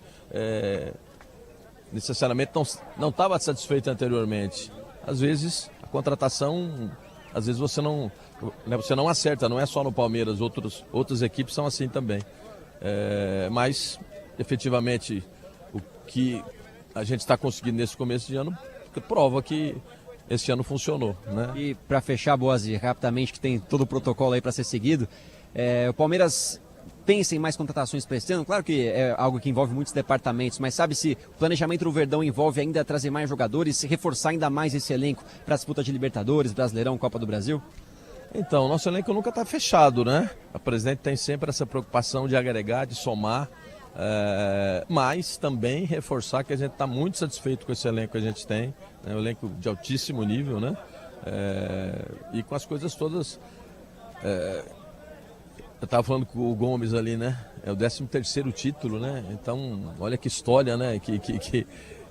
necessariamente não estava satisfeito anteriormente. Às vezes a contratação, às vezes você não acerta, não é só no Palmeiras, outras equipes são assim também. Mas efetivamente o que a gente está conseguindo nesse começo de ano prova que esse ano funcionou, né? E para fechar, Boazzi, rapidamente, que tem todo o protocolo aí para ser seguido, o Palmeiras pensa em mais contratações para esse ano? Claro que é algo que envolve muitos departamentos, mas sabe se o planejamento do Verdão envolve ainda trazer mais jogadores, reforçar ainda mais esse elenco para a disputa de Libertadores, Brasileirão, Copa do Brasil? Então, nosso elenco nunca está fechado, né? A presidente tem sempre essa preocupação de agregar, de somar, mas também reforçar que a gente está muito satisfeito com esse elenco que a gente tem, né? Um elenco de altíssimo nível, né? E com as coisas todas... Eu estava falando com o Gomes ali, né? É o 13º título, né? Então, olha que história, né?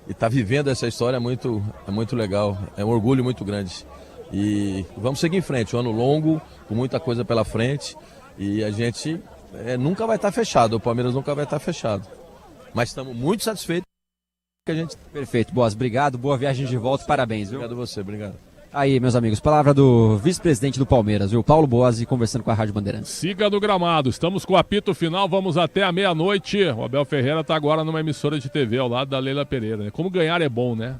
E tá vivendo essa história é muito legal. É um orgulho muito grande. E vamos seguir em frente. Um ano longo, com muita coisa pela frente. E a gente nunca vai estar fechado. O Palmeiras nunca vai estar fechado. Mas estamos muito satisfeitos que a gente... Perfeito, Boas. Obrigado. Boa viagem de volta. Parabéns, viu? Obrigado a você. Obrigado. Aí, meus amigos, palavra do vice-presidente do Palmeiras, o Paulo Boazzi, conversando com a Rádio Bandeirantes. Siga no gramado, estamos com o apito final, vamos até a meia-noite. O Abel Ferreira está agora numa emissora de TV ao lado da Leila Pereira. Como ganhar é bom, né?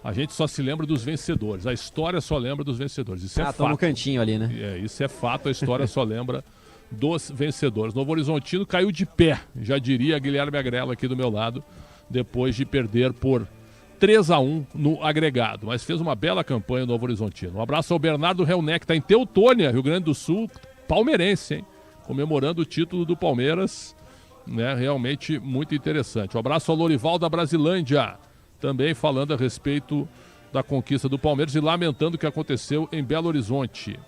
A gente só se lembra dos vencedores, a história só lembra dos vencedores. Isso é fato. Tá no cantinho ali, né? Isso é fato, a história só lembra dos vencedores. Novo Horizontino caiu de pé, já diria Guilherme Agrela aqui do meu lado, depois de perder por 3-1 no agregado, mas fez uma bela campanha no Novo Horizontino. Um abraço ao Bernardo Reuneck, que está em Teutônia, Rio Grande do Sul, palmeirense, hein? Comemorando o título do Palmeiras, né? Realmente muito interessante. Um abraço ao Lorival da Brasilândia, também falando a respeito da conquista do Palmeiras e lamentando o que aconteceu em Belo Horizonte.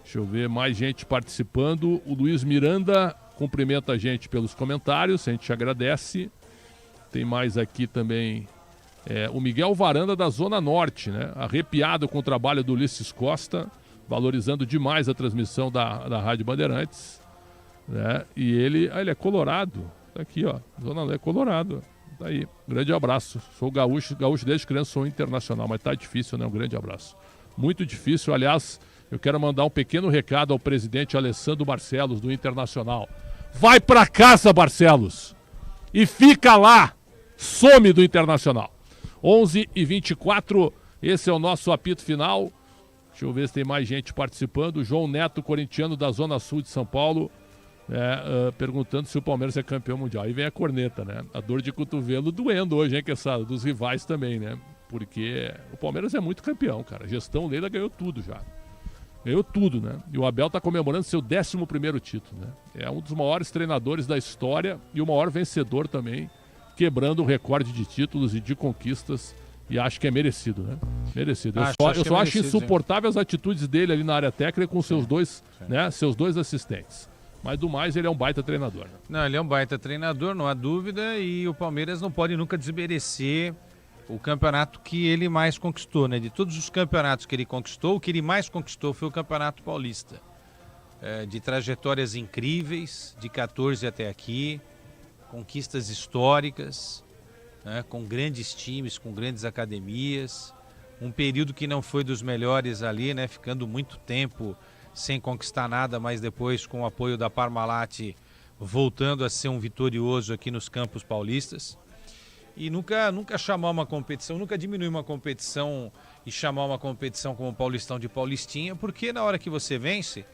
Deixa eu ver, mais gente participando. O Luiz Miranda cumprimenta a gente pelos comentários, a gente agradece. Tem mais aqui também o Miguel Varanda da Zona Norte, né? Arrepiado com o trabalho do Ulisses Costa, valorizando demais a transmissão da Rádio Bandeirantes, né? E ele é colorado, tá aqui, ó, Zona é colorado, tá aí, grande abraço. Sou gaúcho desde criança, sou internacional, mas tá difícil, né? Um grande abraço. Muito difícil, aliás, eu quero mandar um pequeno recado ao presidente Alessandro Barcelos do Internacional. Vai pra casa, Barcelos, e fica lá, some do Internacional. 11h24, esse é o nosso apito final. Deixa eu ver se tem mais gente participando. João Neto, corintiano da Zona Sul de São Paulo, perguntando se o Palmeiras é campeão mundial. Aí vem a corneta, né? A dor de cotovelo doendo hoje, hein, que essa dos rivais também, né? Porque o Palmeiras é muito campeão, cara. A gestão Leila ganhou tudo já. Ganhou tudo, né? E o Abel tá comemorando seu 11º título, né? É um dos maiores treinadores da história e o maior vencedor também, quebrando o recorde de títulos e de conquistas, e acho que é merecido, né? Merecido. Eu só acho insuportável as atitudes dele ali na área técnica com seus dois assistentes. Mas do mais, ele é um baita treinador. Né? Não, ele é um baita treinador, não há dúvida, e o Palmeiras não pode nunca desmerecer o campeonato que ele mais conquistou, né? De todos os campeonatos que ele conquistou, o que ele mais conquistou foi o Campeonato Paulista. De trajetórias incríveis, de 14 até aqui, conquistas históricas, né, com grandes times, com grandes academias, um período que não foi dos melhores ali, né, ficando muito tempo sem conquistar nada, mas depois com o apoio da Parmalat voltando a ser um vitorioso aqui nos campos paulistas. E nunca chamar uma competição, nunca diminuir uma competição e chamar uma competição como o Paulistão de Paulistinha, porque na hora que você vence,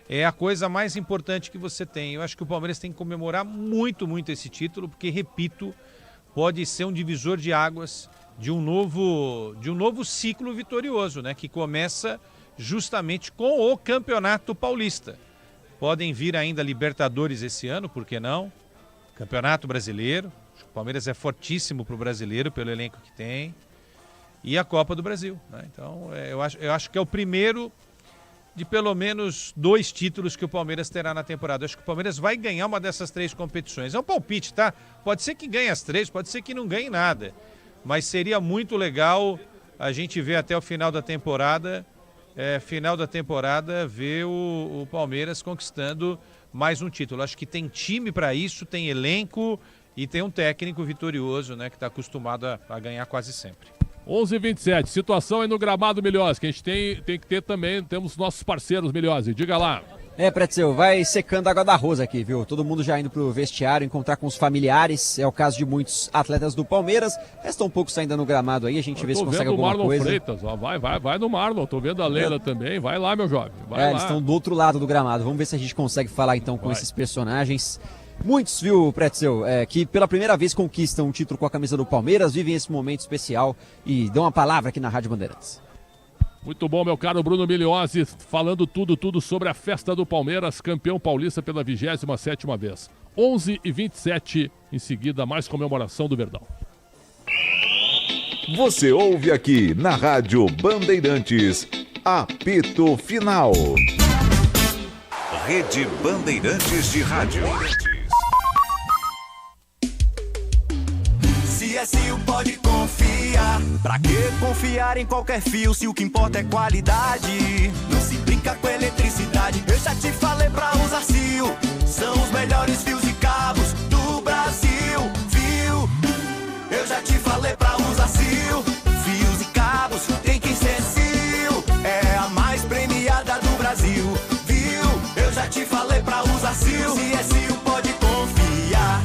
é a coisa mais importante que você tem. Eu acho que o Palmeiras tem que comemorar muito, muito esse título, porque, repito, pode ser um divisor de águas de um novo ciclo vitorioso, né? Que começa justamente com o Campeonato Paulista. Podem vir ainda Libertadores esse ano, por que não? Campeonato Brasileiro. O Palmeiras é fortíssimo para o brasileiro, pelo elenco que tem. E a Copa do Brasil, né? Então, eu acho que é o primeiro de pelo menos 2 títulos que o Palmeiras terá na temporada. Eu acho que o Palmeiras vai ganhar uma dessas 3 competições. É um palpite, tá? Pode ser que ganhe as 3, pode ser que não ganhe nada. Mas seria muito legal a gente ver até o final da temporada, ver o Palmeiras conquistando mais um título. Acho que tem time para isso, tem elenco e tem um técnico vitorioso, né, que está acostumado a ganhar quase sempre. 11h27, situação aí no gramado, Milhose, que a gente tem que ter também, temos nossos parceiros, Milhose, diga lá. Pretzel, vai secando a água da rosa aqui, viu? Todo mundo já indo pro vestiário, encontrar com os familiares, é o caso de muitos atletas do Palmeiras, resta um pouco ainda no gramado aí, a gente vê se consegue alguma Marlon coisa. Freitas, ó, vai no Marlon, tô vendo a Leila também, vai lá, meu jovem, vai lá. Eles estão do outro lado do gramado, vamos ver se a gente consegue falar então com esses personagens. Muitos, viu, Pretzel, que pela primeira vez conquistam um título com a camisa do Palmeiras, vivem esse momento especial e dão uma palavra aqui na Rádio Bandeirantes. Muito bom, meu caro Bruno Milhose, falando tudo sobre a festa do Palmeiras, campeão paulista pela 27ª vez. 11h27, em seguida, mais comemoração do Verdão. Você ouve aqui na Rádio Bandeirantes, apito final. Rede Bandeirantes de Rádio. CSU pode confiar. Pra que confiar em qualquer fio se o que importa é qualidade? Não se brinca com eletricidade. Eu já te falei pra usar CIO. São os melhores fios e cabos do Brasil, viu? Eu já te falei pra usar CIO. Fios e cabos tem que ser CIO. É a mais premiada do Brasil, viu? Eu já te falei pra usar CIO. CSU pode confiar.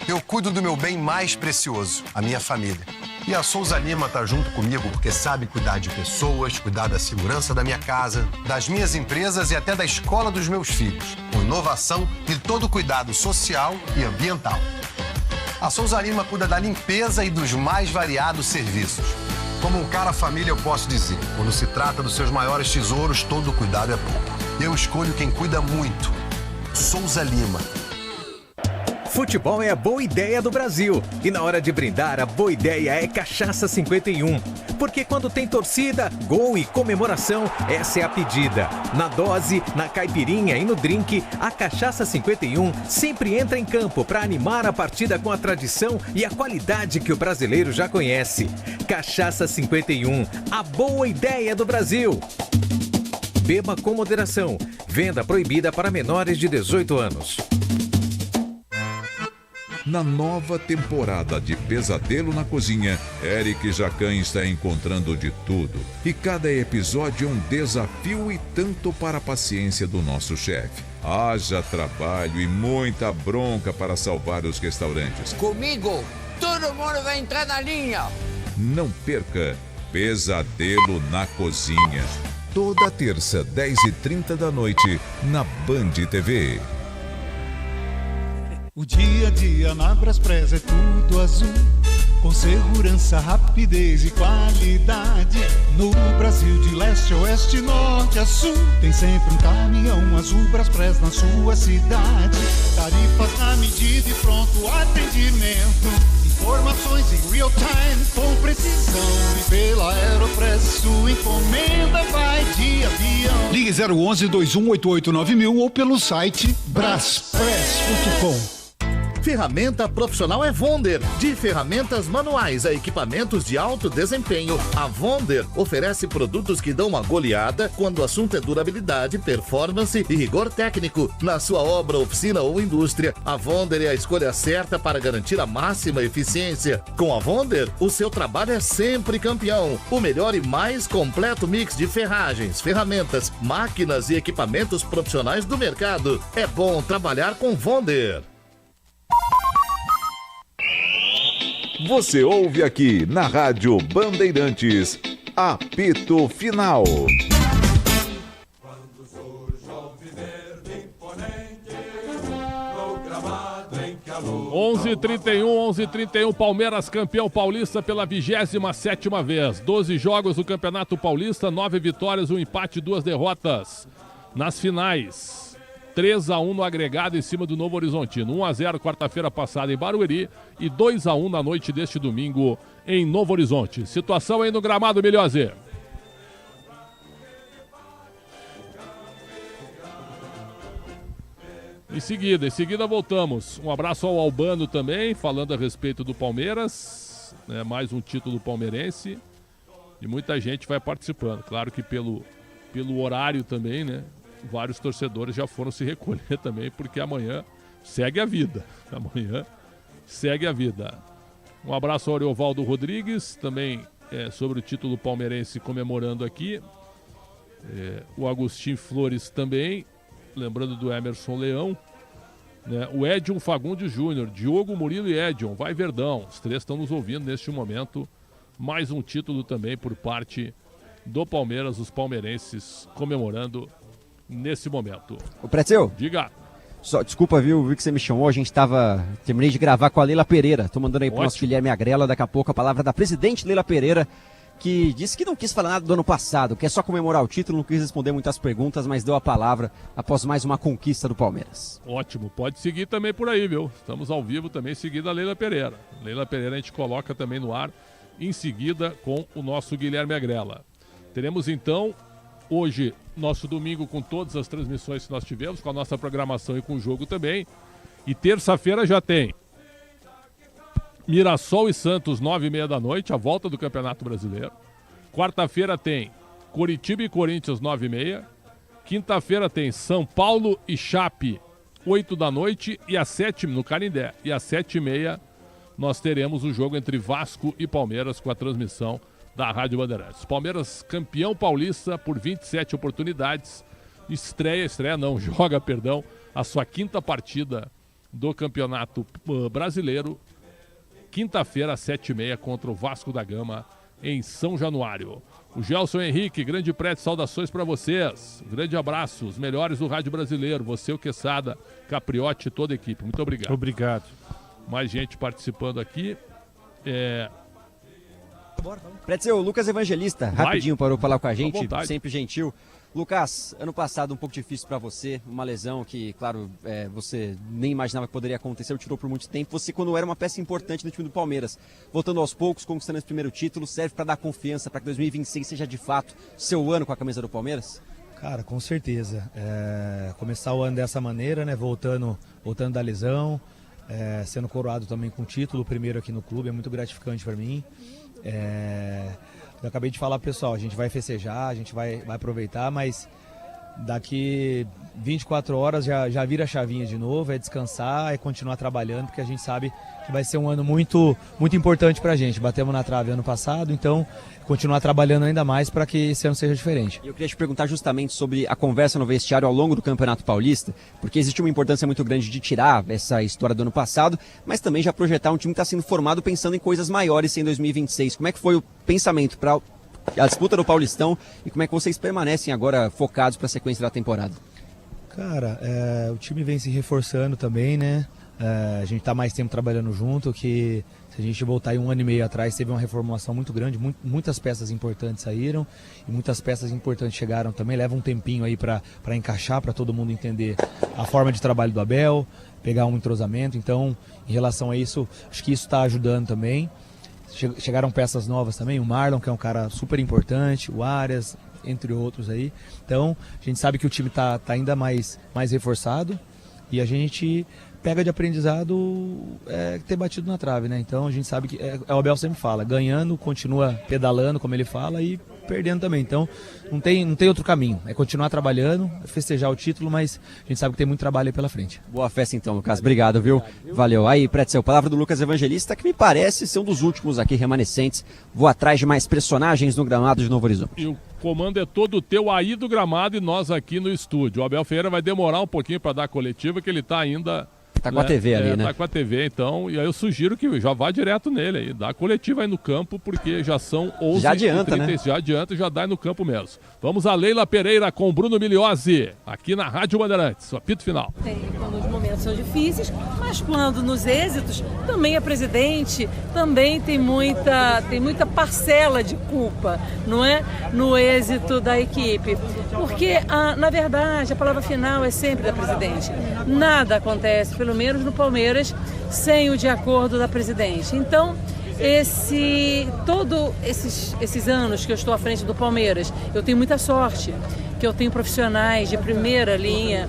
Eu cuido do meu bem mais precioso, a minha família. E a Souza Lima tá junto comigo porque sabe cuidar de pessoas, cuidar da segurança da minha casa, das minhas empresas e até da escola dos meus filhos, com inovação e todo cuidado social e ambiental. A Souza Lima cuida da limpeza e dos mais variados serviços. Como um cara família, eu posso dizer, quando se trata dos seus maiores tesouros, todo cuidado é bom. Eu escolho quem cuida muito. Souza Lima. Futebol é a boa ideia do Brasil. E na hora de brindar, a boa ideia é Cachaça 51. Porque quando tem torcida, gol e comemoração, essa é a pedida. Na dose, na caipirinha e no drink, a Cachaça 51 sempre entra em campo para animar a partida com a tradição e a qualidade que o brasileiro já conhece. Cachaça 51, a boa ideia do Brasil. Beba com moderação. Venda proibida para menores de 18 anos. Na nova temporada de Pesadelo na Cozinha, Eric Jacan está encontrando de tudo. E cada episódio é um desafio e tanto para a paciência do nosso chefe. Haja trabalho e muita bronca para salvar os restaurantes. Comigo, todo mundo vai entrar na linha. Não perca Pesadelo na Cozinha. Toda terça, 10h30 da noite, na Band TV. O dia a dia na Braspress é tudo azul, com segurança, rapidez e qualidade. No Brasil de leste a oeste, norte a sul, tem sempre um caminhão azul Braspress na sua cidade. Tarifas na medida e pronto atendimento, informações em real time com precisão. E pela Aeropress sua encomenda vai de avião. Ligue 011 2188 9000 ou pelo site braspress.com. Ferramenta profissional é Vonder. De ferramentas manuais a equipamentos de alto desempenho, a Vonder oferece produtos que dão uma goleada quando o assunto é durabilidade, performance e rigor técnico. Na sua obra, oficina ou indústria, a Vonder é a escolha certa para garantir a máxima eficiência. Com a Vonder, o seu trabalho é sempre campeão. O melhor e mais completo mix de ferragens, ferramentas, máquinas e equipamentos profissionais do mercado. É bom trabalhar com Vonder. Você ouve aqui na Rádio Bandeirantes, Apito Final. 11h31, Palmeiras campeão paulista pela 27ª vez. 12 jogos do Campeonato Paulista, 9 vitórias, 1 empate e 2 derrotas. Nas finais, 3-1 no agregado em cima do Novo Horizontino. 1-0 quarta-feira passada em Barueri e 2-1 na noite deste domingo em Novo Horizonte. Situação aí no gramado, Milhose. Em seguida voltamos. Um abraço ao Albano também, falando a respeito do Palmeiras, né, mais um título palmeirense. E muita gente vai participando. Claro que pelo horário também, né? Vários torcedores já foram se recolher também, porque amanhã segue a vida. Amanhã segue a vida. Um abraço ao Ariovaldo Rodrigues, também sobre o título palmeirense comemorando aqui. O Agostinho Flores também, lembrando do Emerson Leão. Né? O Edion Fagundes Júnior, Diogo Murilo e Edion, vai Verdão. Os três estão nos ouvindo neste momento. Mais um título também por parte do Palmeiras, os palmeirenses comemorando nesse momento. Ô Pretzel, diga. Só, desculpa, viu que você me chamou, terminei de gravar com a Leila Pereira, tô mandando aí pro nosso Guilherme Agrela, daqui a pouco a palavra da presidente Leila Pereira, que disse que não quis falar nada do ano passado, quer só comemorar o título, não quis responder muitas perguntas, mas deu a palavra após mais uma conquista do Palmeiras. Ótimo, pode seguir também por aí, viu? Estamos ao vivo também, seguindo a Leila Pereira. Leila Pereira a gente coloca também no ar, em seguida com o nosso Guilherme Agrela. Teremos então, hoje, nosso domingo com todas as transmissões que nós tivemos, com a nossa programação e com o jogo também. E terça-feira já tem Mirassol e Santos, 9h30 da noite, a volta do Campeonato Brasileiro. Quarta-feira tem Coritiba e Corinthians, 9h30. Quinta-feira tem São Paulo e Chape, 8 da noite, e às 7h no Canindé. E às 7h30 nós teremos o jogo entre Vasco e Palmeiras com a transmissão da Rádio Bandeirantes. Palmeiras campeão paulista por 27 oportunidades. Joga a sua quinta partida do Campeonato Brasileiro. Quinta-feira, às 7h30, contra o Vasco da Gama, em São Januário. O Gelson Henrique, grande prédio, saudações para vocês. Grande abraço, os melhores do Rádio Brasileiro. Você, o Quesada, Capriotti e toda a equipe. Muito obrigado. Obrigado. Mais gente participando aqui. Pretzel, o Lucas Evangelista, rapidinho parou falar com a gente, sempre gentil. Lucas, ano passado um pouco difícil para você, uma lesão que, claro, você nem imaginava que poderia acontecer, tirou por muito tempo. Você, quando era uma peça importante no time do Palmeiras, voltando aos poucos, conquistando esse primeiro título, serve para dar confiança para que 2026 seja de fato seu ano com a camisa do Palmeiras? Cara, com certeza. Começar o ano dessa maneira, né? Voltando da lesão, sendo coroado também com o título, o primeiro aqui no clube, é muito gratificante para mim. Eu acabei de falar, pessoal, a gente vai festejar, a gente vai aproveitar, mas daqui 24 horas já vira a chavinha de novo, é descansar, é continuar trabalhando, porque a gente sabe que vai ser um ano muito, muito importante pra gente. Batemos na trave ano passado, então continuar trabalhando ainda mais para que esse ano seja diferente. Eu queria te perguntar justamente sobre a conversa no vestiário ao longo do Campeonato Paulista, porque existe uma importância muito grande de tirar essa história do ano passado, mas também já projetar um time que está sendo formado pensando em coisas maiores em 2026. Como é que foi o pensamento para a disputa do Paulistão e como é que vocês permanecem agora focados para a sequência da temporada? Cara, o time vem se reforçando também, né? A gente está mais tempo trabalhando junto, que se a gente voltar aí 1 ano e meio atrás, teve uma reformulação muito grande, muitas peças importantes saíram e muitas peças importantes chegaram também. Leva um tempinho aí para encaixar, para todo mundo entender a forma de trabalho do Abel, pegar um entrosamento. Então, em relação a isso, acho que isso está ajudando também. Chegaram peças novas também, o Marlon, que é um cara super importante, o Arias, entre outros aí. Então, a gente sabe que o time está ainda mais reforçado e a gente pega de aprendizado ter batido na trave, né? Então a gente sabe que, o Abel sempre fala, ganhando, continua pedalando, como ele fala, e perdendo também. Então não tem outro caminho, é continuar trabalhando, festejar o título, mas a gente sabe que tem muito trabalho aí pela frente. Boa festa então, Lucas, obrigado, viu? Valeu. Aí, Pretzel, palavra do Lucas Evangelista, que me parece ser um dos últimos aqui remanescentes. Vou atrás de mais personagens no gramado de Novo Horizonte. E o comando é todo teu aí do gramado e nós aqui no estúdio. O Abel Ferreira vai demorar um pouquinho para dar a coletiva, que ele está ainda... Tá com a TV ali, né? Tá com a TV, então, e aí eu sugiro que já vá direto nele aí, dá a coletiva aí no campo, porque já são 11h30, já adianta, né? Já adianta, já dá aí no campo mesmo. Vamos a Leila Pereira com Bruno Miliozzi, aqui na Rádio Bandeirantes, o apito final. Quando os momentos são difíceis, mas quando nos êxitos, também é presidente, também tem muita parcela de culpa, não é? No êxito da equipe. Porque, na verdade, a palavra final é sempre da presidente. Nada acontece, pelo menos no Palmeiras, sem o de acordo da presidente. Então, todos esses anos que eu estou à frente do Palmeiras, eu tenho muita sorte, que eu tenho profissionais de primeira linha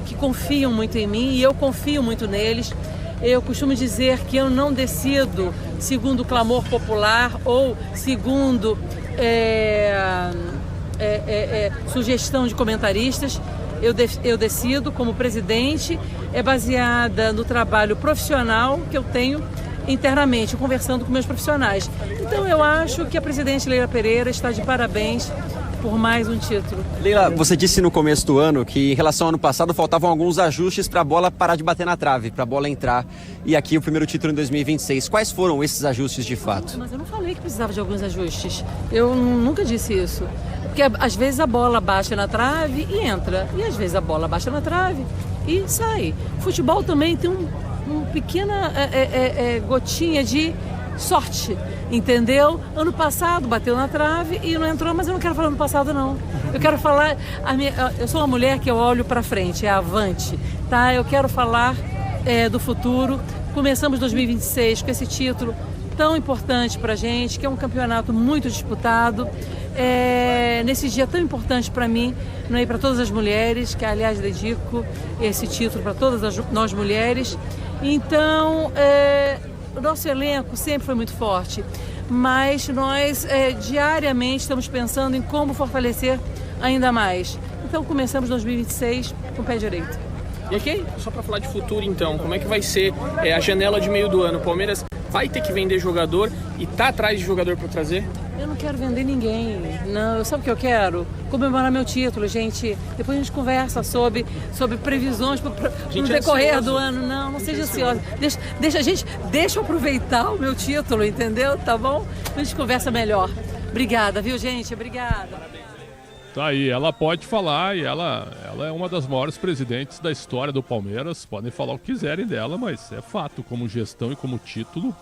que confiam muito em mim e eu confio muito neles. Eu costumo dizer que eu não decido segundo o clamor popular ou segundo sugestão de comentaristas. Eu decido como presidente, é baseada no trabalho profissional que eu tenho internamente, conversando com meus profissionais. Então eu acho que a presidente Leila Pereira está de parabéns por mais um título. Leila, você disse no começo do ano que em relação ao ano passado faltavam alguns ajustes para a bola parar de bater na trave, para a bola entrar. E aqui o primeiro título em 2026. Quais foram esses ajustes de fato? Mas eu não falei que precisava de alguns ajustes. Eu nunca disse isso. Porque às vezes a bola bate na trave e entra. E às vezes a bola bate na trave e sai. Futebol também tem uma pequena gotinha de sorte, entendeu? Ano passado bateu na trave e não entrou, mas eu não quero falar ano passado, não. Eu quero falar... eu sou uma mulher que eu olho para frente, é avante, tá? Eu quero falar do futuro. Começamos 2026 com esse título tão importante pra gente, que é um campeonato muito disputado. Nesse dia tão importante para mim, e para todas as mulheres, que aliás dedico esse título para todas nós mulheres. Então, o nosso elenco sempre foi muito forte, mas nós diariamente estamos pensando em como fortalecer ainda mais. Então começamos 2026 com o pé direito. E aqui, só para falar de futuro então, como é que vai ser a janela de meio do ano? O Palmeiras vai ter que vender jogador e tá atrás de jogador para trazer? Eu não quero vender ninguém, não. Sabe o que eu quero? Comemorar meu título, gente. Depois a gente conversa sobre previsões para o decorrer do ano. Não seja ansiosa. Deixa eu aproveitar o meu título, entendeu? Tá bom? A gente conversa melhor. Obrigada, viu, gente? Obrigada. Tá aí, ela pode falar e ela é uma das maiores presidentes da história do Palmeiras. Podem falar o que quiserem dela, mas é fato, como gestão e como título.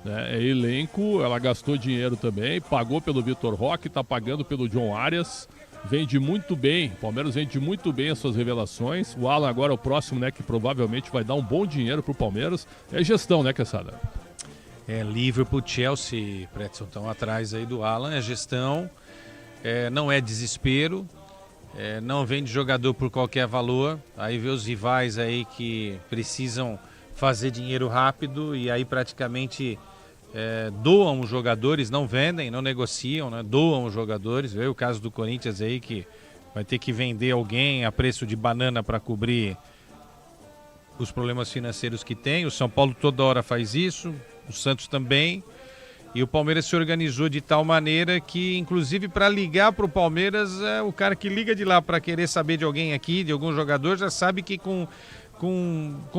É elenco, ela gastou dinheiro também, pagou pelo Vitor Roque, está pagando pelo John Arias, vende muito bem, o Palmeiras vende muito bem as suas revelações. O Alan agora é o próximo, né, que provavelmente vai dar um bom dinheiro pro Palmeiras. É gestão, né, Quesada? Liverpool, Chelsea, Pretzel, estão atrás aí do Alan. É gestão, não é desespero, não vende jogador por qualquer valor. Aí vê os rivais aí que precisam fazer dinheiro rápido e aí praticamente doam os jogadores, não vendem, não negociam, né? Doam os jogadores. Veio o caso do Corinthians aí que vai ter que vender alguém a preço de banana para cobrir os problemas financeiros que tem. O São Paulo toda hora faz isso, o Santos também. E o Palmeiras se organizou de tal maneira que, inclusive, para ligar para o Palmeiras, o cara que liga de lá para querer saber de alguém aqui, de algum jogador, já sabe que com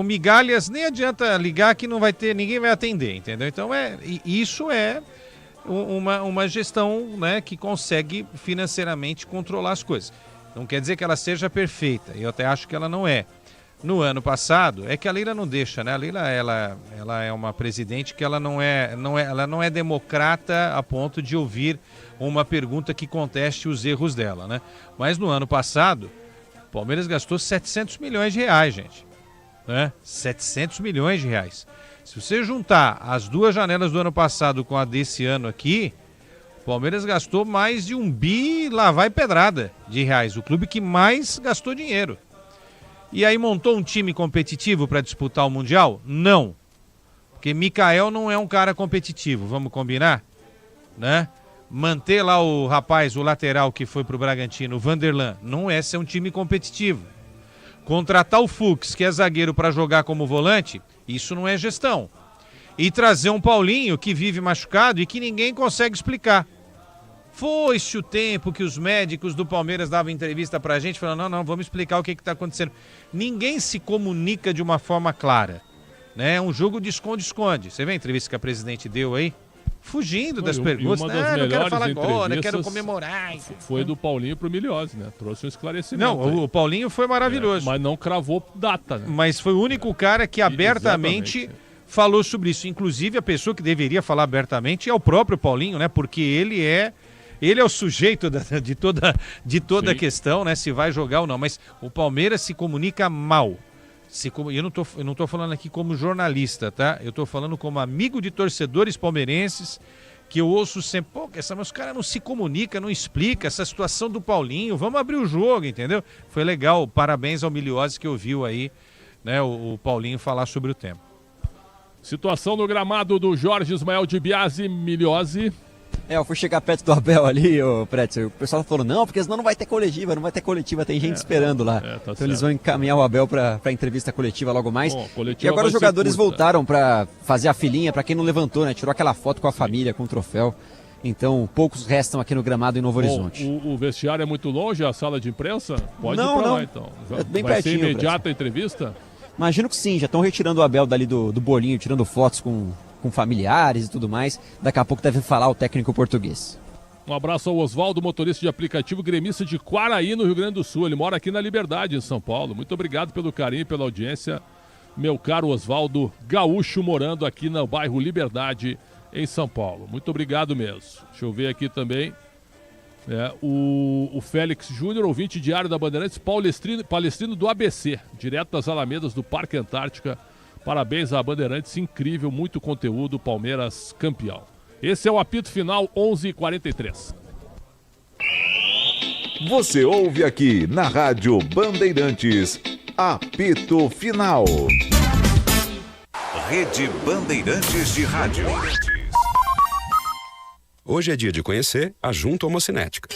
migalhas nem adianta ligar que não vai ter, ninguém vai atender, entendeu? Então isso é uma gestão, né, que consegue financeiramente controlar as coisas. Não quer dizer que ela seja perfeita, eu até acho que ela não é. No ano passado, é que a Leila não deixa, né? A Leila, ela é uma presidente que ela não é democrata a ponto de ouvir uma pergunta que conteste os erros dela, né? Mas no ano passado, o Palmeiras gastou 700 milhões de reais, gente. Né? 700 milhões de reais. Se você juntar as duas janelas do ano passado com a desse ano aqui, o Palmeiras gastou mais de 1 bi, lá vai pedrada de reais. O clube que mais gastou dinheiro. E aí montou um time competitivo para disputar o Mundial? Não. Porque Mikael não é um cara competitivo, vamos combinar? Né? Manter lá o rapaz, o lateral que foi pro Bragantino, o Vanderlan, não é ser um time competitivo. Contratar o Fux, que é zagueiro, para jogar como volante, isso não é gestão. E trazer um Paulinho que vive machucado e que ninguém consegue explicar. Foi-se o tempo que os médicos do Palmeiras davam entrevista pra gente, falando, não, vamos explicar o que está acontecendo. Ninguém se comunica de uma forma clara. Né? É um jogo de esconde-esconde. Você vê a entrevista que a presidente deu aí? Fugindo das perguntas. Não quero falar agora, quero comemorar. Foi do Paulinho pro Miliose, né? Trouxe um esclarecimento. Não, o Paulinho foi maravilhoso. Mas não cravou data, né? Mas foi o único cara que abertamente falou sobre isso. Inclusive, a pessoa que deveria falar abertamente é o próprio Paulinho, né? Porque ele é o sujeito de toda a questão, né? Se vai jogar ou não. Mas o Palmeiras se comunica mal. Eu não tô falando aqui como jornalista, tá? Eu tô falando como amigo de torcedores palmeirenses, que eu ouço sempre, mas os caras não se comunicam, não explicam essa situação do Paulinho, vamos abrir o jogo, entendeu? Foi legal, parabéns ao Miliose que ouviu aí, né, o Paulinho falar sobre o tema. Situação no gramado do Jorge Ismael de Biasi, Miliose. Eu fui chegar perto do Abel ali, o Pretzel. O pessoal falou, não, porque senão não vai ter coletiva, tem gente esperando lá. Tá então certo. Eles vão encaminhar o Abel pra entrevista coletiva logo mais. Coletiva e agora os jogadores curta. voltaram pra fazer a filinha, pra quem não levantou, né? Tirou aquela foto com a família, com o troféu. Então, poucos restam aqui no gramado em Novo Horizonte. O vestiário é muito longe, a sala de imprensa? Pode não, ir pra não. lá, então. É bem vai pertinho, ser imediata a entrevista? Imagino que sim, já estão retirando o Abel dali do bolinho, tirando fotos com familiares e tudo mais. Daqui a pouco deve falar o técnico português. Um abraço ao Oswaldo, motorista de aplicativo, gremista de Quaraí, no Rio Grande do Sul. Ele mora aqui na Liberdade, em São Paulo. Muito obrigado pelo carinho e pela audiência. Meu caro Oswaldo, gaúcho, morando aqui no bairro Liberdade, em São Paulo. Muito obrigado mesmo. Deixa eu ver aqui também. O Félix Júnior, ouvinte diário da Bandeirantes, palestrino do ABC, direto das Alamedas do Parque Antártica. Parabéns à Bandeirantes, incrível, muito conteúdo, Palmeiras campeão. Esse é o apito final, 11h43. Você ouve aqui na Rádio Bandeirantes, apito final. Rede Bandeirantes de Rádio. Hoje é dia de conhecer a junta homocinética.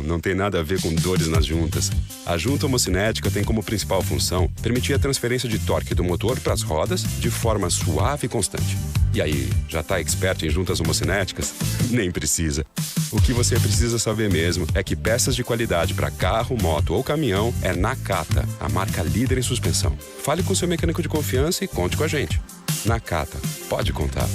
Não tem nada a ver com dores nas juntas. A junta homocinética tem como principal função permitir a transferência de torque do motor para as rodas de forma suave e constante. E aí, já está expert em juntas homocinéticas? Nem precisa. O que você precisa saber mesmo é que peças de qualidade para carro, moto ou caminhão é Nakata, a marca líder em suspensão. Fale com seu mecânico de confiança e conte com a gente. Nakata, pode contar.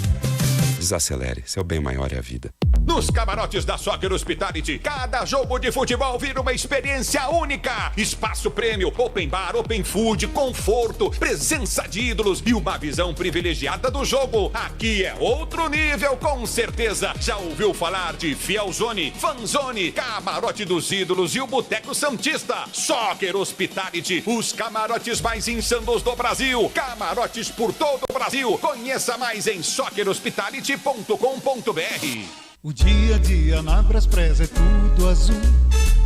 Desacelere, seu bem maior é a vida. Nos camarotes da Soccer Hospitality, cada jogo de futebol vira uma experiência única. Espaço prêmio, open bar, open food, conforto, presença de ídolos e uma visão privilegiada do jogo. Aqui é outro nível, com certeza. Já ouviu falar de Fielzone, Fanzone, Camarote dos Ídolos e o Boteco Santista? Soccer Hospitality, os camarotes mais insanos do Brasil. Camarotes por todo o Brasil. Conheça mais em soccerhospitality.com.br. O dia a dia na Braspress é tudo azul,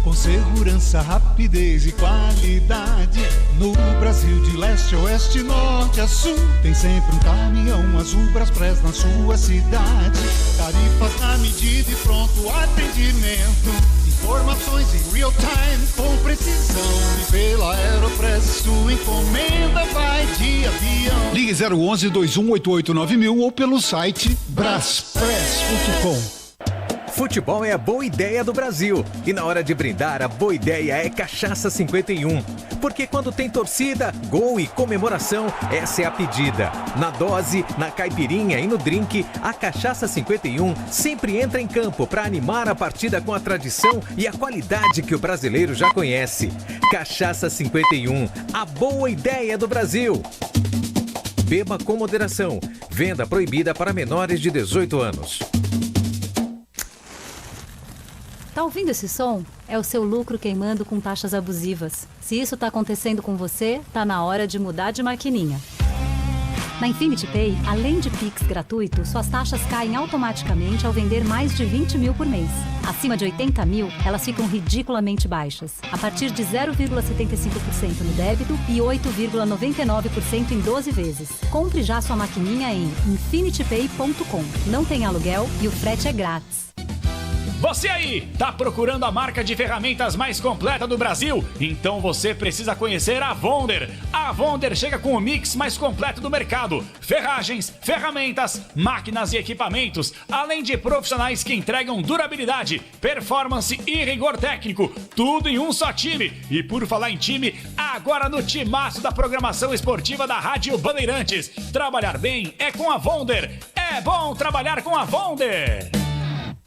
com segurança, rapidez e qualidade. No Brasil de leste a oeste, norte a sul, tem sempre um caminhão azul Braspress na sua cidade. Tarifas na medida e pronto atendimento, informações em real time com precisão. E pela Aeropress sua encomenda vai de avião. Ligue 011-2188-9000 ou pelo site braspress.com. Futebol é a boa ideia do Brasil. E na hora de brindar, a boa ideia é Cachaça 51. Porque quando tem torcida, gol e comemoração, essa é a pedida. Na dose, na caipirinha e no drink, a Cachaça 51 sempre entra em campo para animar a partida com a tradição e a qualidade que o brasileiro já conhece. Cachaça 51, a boa ideia do Brasil. Beba com moderação. Venda proibida para menores de 18 anos. Tá ouvindo esse som? É o seu lucro queimando com taxas abusivas. Se isso tá acontecendo com você, tá na hora de mudar de maquininha. Na Infinity Pay, além de Pix gratuito, suas taxas caem automaticamente ao vender mais de 20 mil por mês. Acima de 80 mil, elas ficam ridiculamente baixas, a partir de 0,75% no débito e 8,99% em 12 vezes. Compre já sua maquininha em infinitypay.com. Não tem aluguel e o frete é grátis. Você aí, tá procurando a marca de ferramentas mais completa do Brasil? Então você precisa conhecer a Wonder. A Wonder chega com o mix mais completo do mercado. Ferragens, ferramentas, máquinas e equipamentos, além de profissionais que entregam durabilidade, performance e rigor técnico. Tudo em um só time. E por falar em time, agora no timaço da programação esportiva da Rádio Bandeirantes. Trabalhar bem é com a Wonder. É bom trabalhar com a Wonder.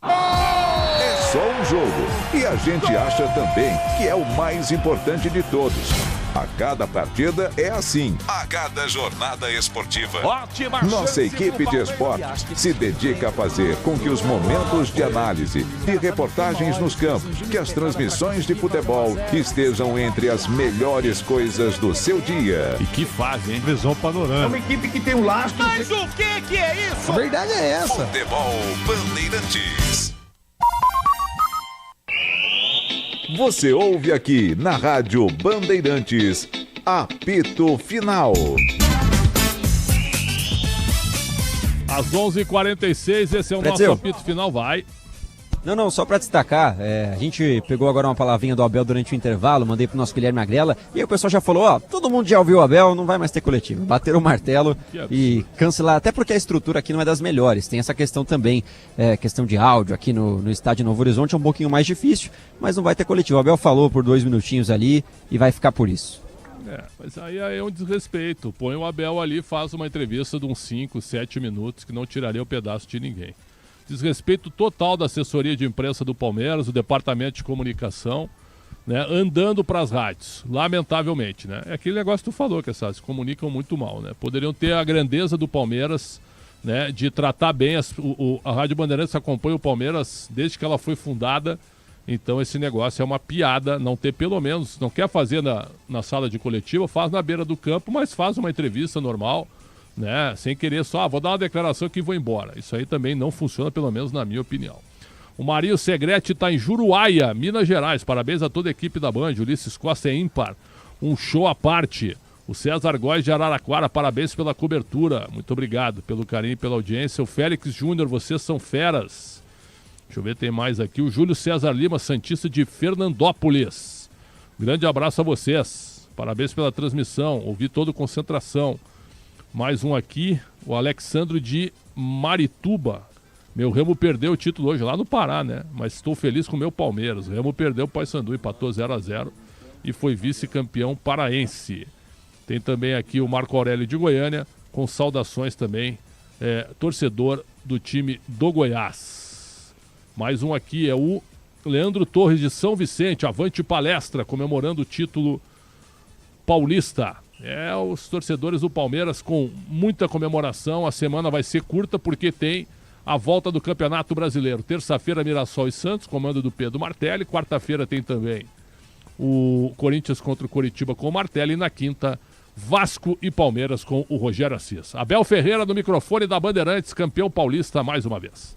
É só um jogo e a gente acha também que é o mais importante de todos. A cada partida é assim. A cada jornada esportiva. Ótima Nossa equipe de esportes se dedica a fazer com que os momentos de análise e reportagens nos campos, que as transmissões de futebol estejam entre as melhores coisas do seu dia. E que fase, hein? Visão panorâmica. É uma equipe que tem um lastro. Mas o que é isso? A verdade é essa. Futebol Bandeirantes. Você ouve aqui na Rádio Bandeirantes, apito final. Às 11h46, esse é o Pretzel. nosso apito final, vai. Não, só para destacar, a gente pegou agora uma palavrinha do Abel durante o intervalo, mandei pro nosso Guilherme Agrela, e aí o pessoal já falou, todo mundo já ouviu o Abel, não vai mais ter coletivo. Bateram o martelo e cancelar, até porque a estrutura aqui não é das melhores, tem essa questão também, questão de áudio aqui no estádio Novo Horizonte, é um pouquinho mais difícil, mas não vai ter coletivo. O Abel falou por 2 minutinhos ali e vai ficar por isso. Mas aí é um desrespeito. Põe o Abel ali, faz uma entrevista de uns 5, 7 minutos que não tiraria o pedaço de ninguém. Desrespeito total da assessoria de imprensa do Palmeiras, do departamento de comunicação, né, andando para as rádios, lamentavelmente, né? É aquele negócio que tu falou, que essas se comunicam muito mal, né? Poderiam ter a grandeza do Palmeiras, né, de tratar bem a Rádio Bandeirantes acompanha o Palmeiras desde que ela foi fundada. Então esse negócio é uma piada, não ter pelo menos, não quer fazer na sala de coletiva, faz na beira do campo, mas faz uma entrevista normal, né? Sem querer só, vou dar uma declaração que vou embora. Isso aí também não funciona, pelo menos na minha opinião. O Marinho Segrete está em Juruáia, Minas Gerais. Parabéns a toda a equipe da Band. Ulisses Costa é ímpar. Um show à parte. O César Góes de Araraquara, parabéns pela cobertura. Muito obrigado pelo carinho e pela audiência. O Félix Júnior, vocês são feras. Deixa eu ver, tem mais aqui. O Júlio César Lima, santista de Fernandópolis. Grande abraço a vocês. Parabéns pela transmissão. Ouvi toda a concentração. Mais um aqui, o Alexandro de Marituba. Meu Remo perdeu o título hoje lá no Pará, né? Mas estou feliz com o meu Palmeiras. O Remo perdeu o Paysandu, empatou 0-0 e foi vice-campeão paraense. Tem também aqui o Marco Aurélio de Goiânia, com saudações também, torcedor do time do Goiás. Mais um aqui é o Leandro Torres de São Vicente, avante palestra, comemorando o título paulista. Os torcedores do Palmeiras com muita comemoração. A semana vai ser curta porque tem a volta do Campeonato Brasileiro. Terça-feira, Mirassol e Santos, comando do Pedro Martelli. Quarta-feira tem também o Corinthians contra o Coritiba com o Martelli. E na quinta, Vasco e Palmeiras com o Rogério Assis. Abel Ferreira no microfone da Bandeirantes, campeão paulista mais uma vez.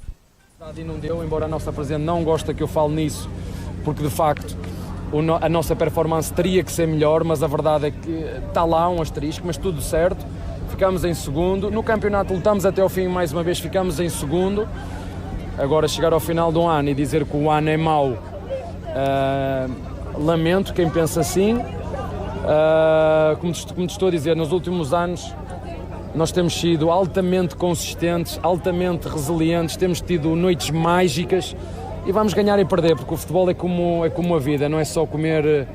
E não deu, embora a nossa presidente não gosta que eu fale nisso, porque de facto a nossa performance teria que ser melhor, mas a verdade é que está lá um asterisco, mas tudo certo. Ficamos em segundo. No campeonato lutamos até ao fim, mais uma vez ficamos em segundo. Agora chegar ao final do ano e dizer que o ano é mau, lamento quem pensa assim. Como te estou a dizer, nos últimos anos nós temos sido altamente consistentes, altamente resilientes, temos tido noites mágicas e vamos ganhar e perder, porque o futebol é como a vida, não é só comer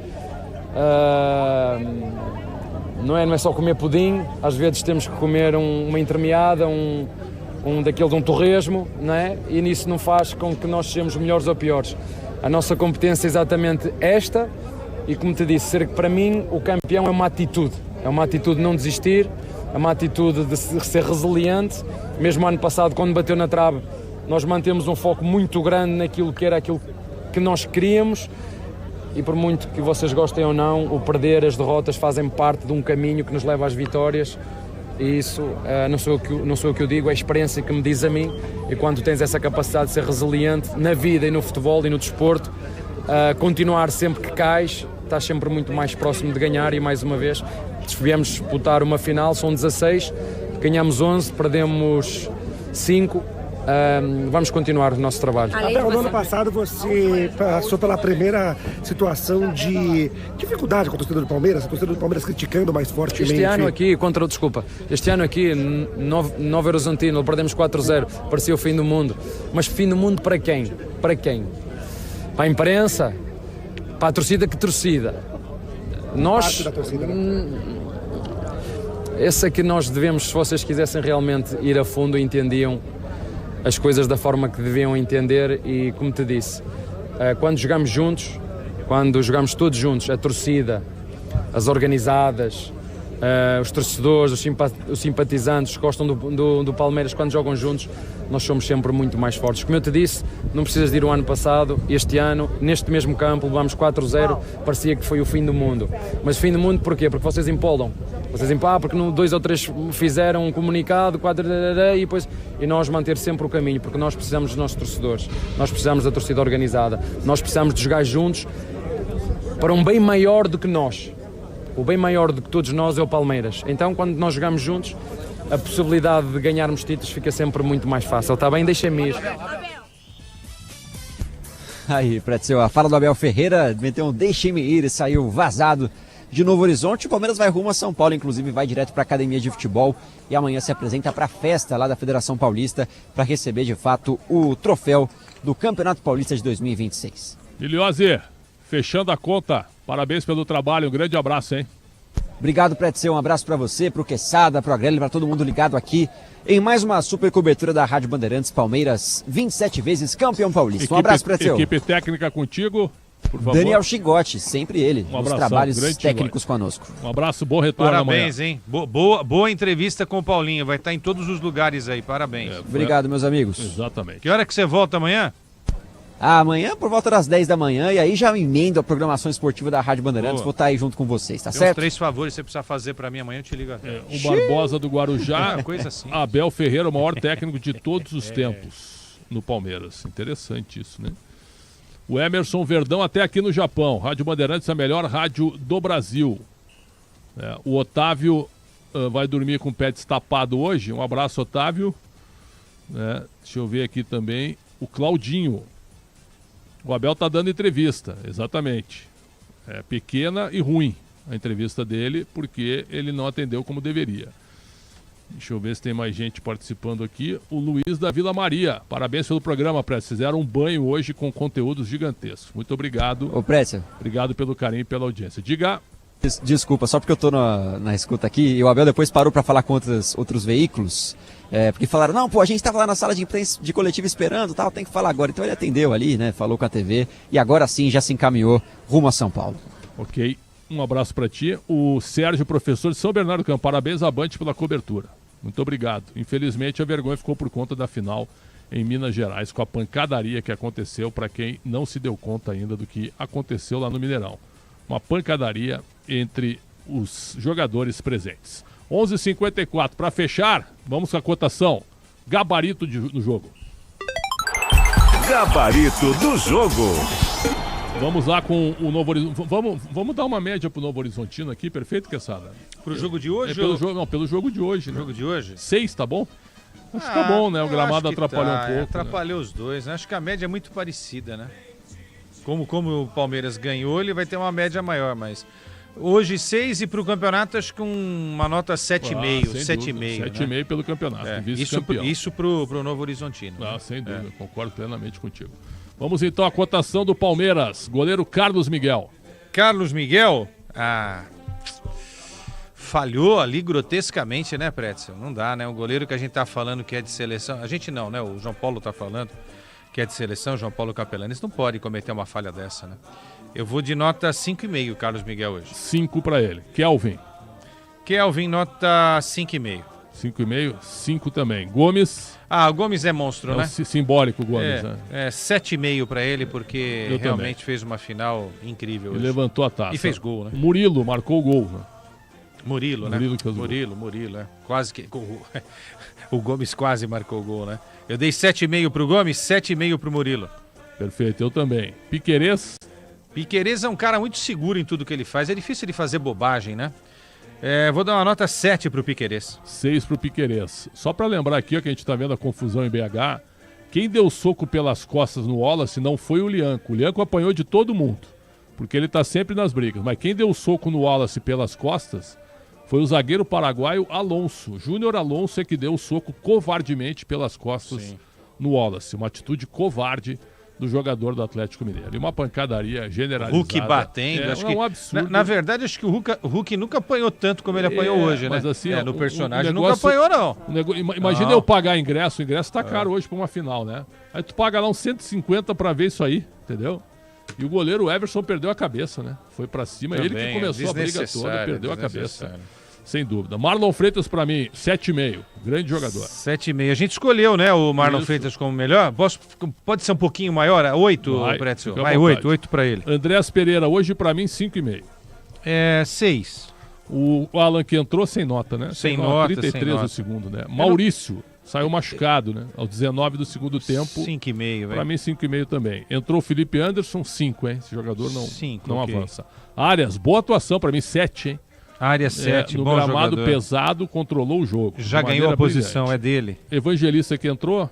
não é só comer pudim, às vezes temos que comer uma entremeada, um torresmo, não é? E nisso não faz com que nós sejamos melhores ou piores. A nossa competência é exatamente esta e, como te disse, para mim o campeão é uma atitude de não desistir, é uma atitude de ser resiliente. Mesmo ano passado, quando bateu na trave, nós mantemos um foco muito grande naquilo que era aquilo que nós queríamos. E por muito que vocês gostem ou não, o perder, as derrotas fazem parte de um caminho que nos leva às vitórias. E isso não sou eu que eu digo, é a experiência que me diz a mim. E quando tens essa capacidade de ser resiliente na vida e no futebol e no desporto, continuar sempre que cais, estás sempre muito mais próximo de ganhar. E mais uma vez, viemos disputar uma final, são 16, ganhamos 11, perdemos 5. Vamos continuar o nosso trabalho. No ano passado você passou pela primeira situação de dificuldade com a torcida do Palmeiras, a torcida do Palmeiras criticando mais fortemente. Este ano aqui, Novo Horizontino, perdemos 4-0, parecia o fim do mundo. Mas fim do mundo para quem? Para quem? Para a imprensa? Para a torcida? Que torcida? Nós... Esse é que nós devemos, se vocês quisessem realmente ir a fundo, entendiam as coisas da forma que deviam entender. E como te disse, quando jogamos juntos, quando jogamos todos juntos, a torcida, as organizadas, os torcedores, os simpatizantes que gostam do Palmeiras, quando jogam juntos, nós somos sempre muito mais fortes. Como eu te disse, não precisas de ir o ano passado, este ano, neste mesmo campo, levamos 4-0, parecia que foi o fim do mundo. Mas o fim do mundo porquê? Porque vocês empolgam. Porque 2 ou 3 fizeram um comunicado, e nós manter sempre o caminho, porque nós precisamos dos nossos torcedores, nós precisamos da torcida organizada, nós precisamos de jogar juntos para um bem maior do que nós. O bem maior do que todos nós é o Palmeiras. Então, quando nós jogamos juntos, a possibilidade de ganharmos títulos fica sempre muito mais fácil. Está bem? Deixa-me ir. Aí, Pretzel, a fala do Abel Ferreira, meteu um deixe-me ir e saiu vazado de Novo Horizonte. O Palmeiras vai rumo a São Paulo, inclusive vai direto para a academia de futebol e amanhã se apresenta para a festa lá da Federação Paulista para receber de fato o troféu do Campeonato Paulista de 2026. Iliose, fechando a conta, parabéns pelo trabalho, um grande abraço, hein? Obrigado, Pretzel, um abraço para você, para o Quesada, para o Agrelli, para todo mundo ligado aqui em mais uma super cobertura da Rádio Bandeirantes. Palmeiras, 27 vezes campeão paulista. Um abraço, Pretzel. Equipe técnica contigo, por favor. Daniel Chigotti, sempre ele, nos trabalhos técnicos conosco. Um abraço, bom retorno parabéns, amanhã. Hein? Boa entrevista com o Paulinho, vai estar em todos os lugares aí, parabéns. Obrigado, meus amigos. Exatamente. Que hora que você volta amanhã? Amanhã por volta das 10 da manhã, e aí já emendo a programação esportiva da Rádio Bandeirantes. Vou estar aí junto com vocês, tá Tem certo? Uns 3 favores que você precisa fazer pra mim amanhã, eu te ligo. O Barbosa do Guarujá, coisa assim. Abel Ferreira, o maior técnico de todos os tempos no Palmeiras. Interessante isso, né? O Emerson Verdão até aqui no Japão. Rádio Bandeirantes é a melhor rádio do Brasil. O Otávio vai dormir com o pé destapado hoje. Um abraço, Otávio. Deixa eu ver aqui também. O Claudinho. O Abel tá dando entrevista, exatamente. É pequena e ruim a entrevista dele, porque ele não atendeu como deveria. Deixa eu ver se tem mais gente participando aqui. O Luiz da Vila Maria. Parabéns pelo programa, Précio. Fizeram um banho hoje com conteúdos gigantescos. Muito obrigado. Ô, Précio. Obrigado pelo carinho e pela audiência. Diga. Desculpa, só porque eu tô na escuta aqui, e o Abel depois parou para falar com outros veículos. Porque falaram, não, pô, a gente estava lá na sala de imprensa de coletiva esperando, tal, tem que falar agora. Então ele atendeu ali, né, falou com a TV e agora sim já se encaminhou rumo a São Paulo. Ok, um abraço para ti. O Sérgio, professor de São Bernardo do Campo, parabéns, Avante, pela cobertura. Muito obrigado. Infelizmente a vergonha ficou por conta da final em Minas Gerais, com a pancadaria que aconteceu, para quem não se deu conta ainda do que aconteceu lá no Mineirão. Uma pancadaria entre os jogadores presentes. 11h54, para fechar, vamos com a cotação. Gabarito do jogo. Gabarito do jogo. Vamos lá com o Novo Horizonte. Vamos dar uma média pro Novo Horizontino aqui, perfeito, Quesada? Pro jogo de hoje? Pelo jogo de hoje. Né? Jogo de hoje? 6, tá bom? Acho que tá bom, né? O gramado atrapalhou um pouco. Atrapalhou os dois, né? Acho que a média é muito parecida, né? Como o Palmeiras ganhou, ele vai ter uma média maior, mas... Hoje 6 e pro campeonato acho que uma nota 7,5. 7,5. 7,5 né? Pelo campeonato. Isso pro Novo Horizontino. Ah, né? Sem dúvida, concordo plenamente contigo. Vamos então à cotação do Palmeiras. Goleiro Carlos Miguel. Carlos Miguel? Falhou ali grotescamente, né, Pretzel? Não dá, né? O goleiro que a gente tá falando que é de seleção... A gente não, né? O João Paulo tá falando que é de seleção, João Paulo Capelanes não pode cometer uma falha dessa, né? Eu vou de nota 5,5, Carlos Miguel, hoje. 5 para ele. Kelvin, nota 5,5. 5,5, 5 também. Gomes. O Gomes é monstro, né? Simbólico, Gomes, né? 7,5 para ele, porque realmente fez uma final incrível. Ele levantou a taça. E fez gol, né? Murilo marcou o gol, né? Murilo, né? Murilo, é. Quase que... O Gomes quase marcou o gol, né? Eu dei 7,5 pro Gomes, 7,5 pro Murilo. Perfeito, eu também. Piquerez é um cara muito seguro em tudo que ele faz. É difícil ele fazer bobagem, né? Vou dar uma nota 7 pro Piquerez. 6 pro Piquerez. Só pra lembrar aqui, ó, que a gente tá vendo a confusão em BH. Quem deu soco pelas costas no Wallace não foi o Lianco. O Lianco apanhou de todo mundo, porque ele tá sempre nas brigas. Mas quem deu soco no Wallace pelas costas foi o zagueiro paraguaio Alonso. Júnior Alonso é que deu o soco covardemente pelas costas no Wallace. Uma atitude covarde do jogador do Atlético Mineiro. E uma pancadaria generalizada. Hulk batendo. Acho que, um absurdo. Na verdade, acho que o Hulk nunca apanhou tanto como ele apanhou hoje, mas né? Assim, no personagem nunca apanhou, não. Imagina eu pagar ingresso. O ingresso tá caro hoje pra uma final, né? Aí tu paga lá uns 150 pra ver isso aí, entendeu? E o goleiro Everson perdeu a cabeça, né? Foi pra cima. Também, ele que começou a briga toda, perdeu a cabeça. Sem dúvida. Marlon Freitas pra mim, 7,5. Grande jogador. 7,5. A gente escolheu, né, o Marlon Freitas como melhor. Pode ser um pouquinho maior? 8, Pretzel? Vai, 8 pra ele. Andréas Pereira, hoje pra mim, 5,5. 6. O Alan que entrou sem nota, né? Sem nota, 33 do segundo, né? Maurício saiu machucado, né? Aos 19 do segundo tempo. 5,5, velho. Pra mim, 5,5 também. Entrou o Felipe Anderson, 5, hein? Esse jogador não avança. Arias, boa atuação pra mim, 7, hein? Área 7, no bom gramado jogador. Pesado, controlou o jogo. Já ganhou a posição, brilhante. É dele. Evangelista que entrou,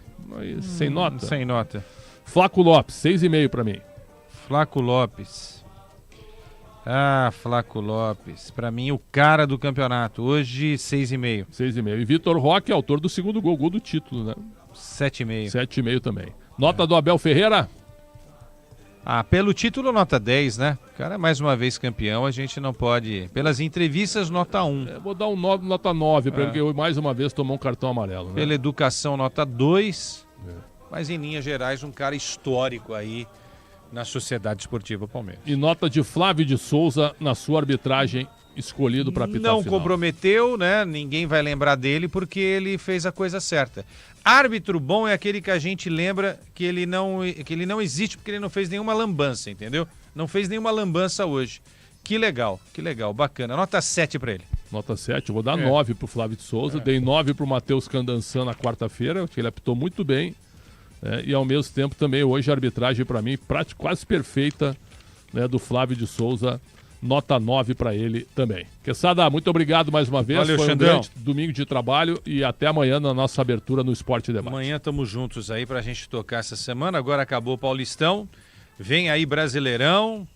sem nota. Sem nota. Flaco Lopes, 6,5 pra mim. Flaco Lopes. Flaco Lopes. Pra mim, o cara do campeonato. Hoje, 6,5. 6,5. E Vitor Roque, autor do segundo gol do título, né? 7,5. 7,5 também. Nota do Abel Ferreira? Pelo título, nota 10, né? O cara é mais uma vez campeão, a gente não pode... Pelas entrevistas, nota 1. Vou dar nota 9 para ele, porque mais uma vez tomou um cartão amarelo. Né? Pela educação, nota 2. Mas em linhas gerais, um cara histórico aí na Sociedade Esportiva Palmeiras. E nota de Flávio de Souza na sua arbitragem, escolhido para apitar Não comprometeu, né? Ninguém vai lembrar dele porque ele fez a coisa certa. Árbitro bom é aquele que a gente lembra que ele não existe porque ele não fez nenhuma lambança, entendeu? Não fez nenhuma lambança hoje. Que legal, bacana. Nota 7 para ele. Nota 7, eu vou dar 9 pro Flávio de Souza, dei 9 pro Matheus Candançan na quarta-feira, que ele apitou muito bem, e ao mesmo tempo também hoje a arbitragem para mim quase perfeita, né, do Flávio de Souza. Nota 9 para ele também. Quesada, muito obrigado mais uma vez. Valeu, foi um Xandão. grande domingo de trabalho e até amanhã na nossa abertura no Esporte Debate. Amanhã estamos juntos aí pra gente tocar essa semana. Agora acabou o Paulistão. Vem aí Brasileirão,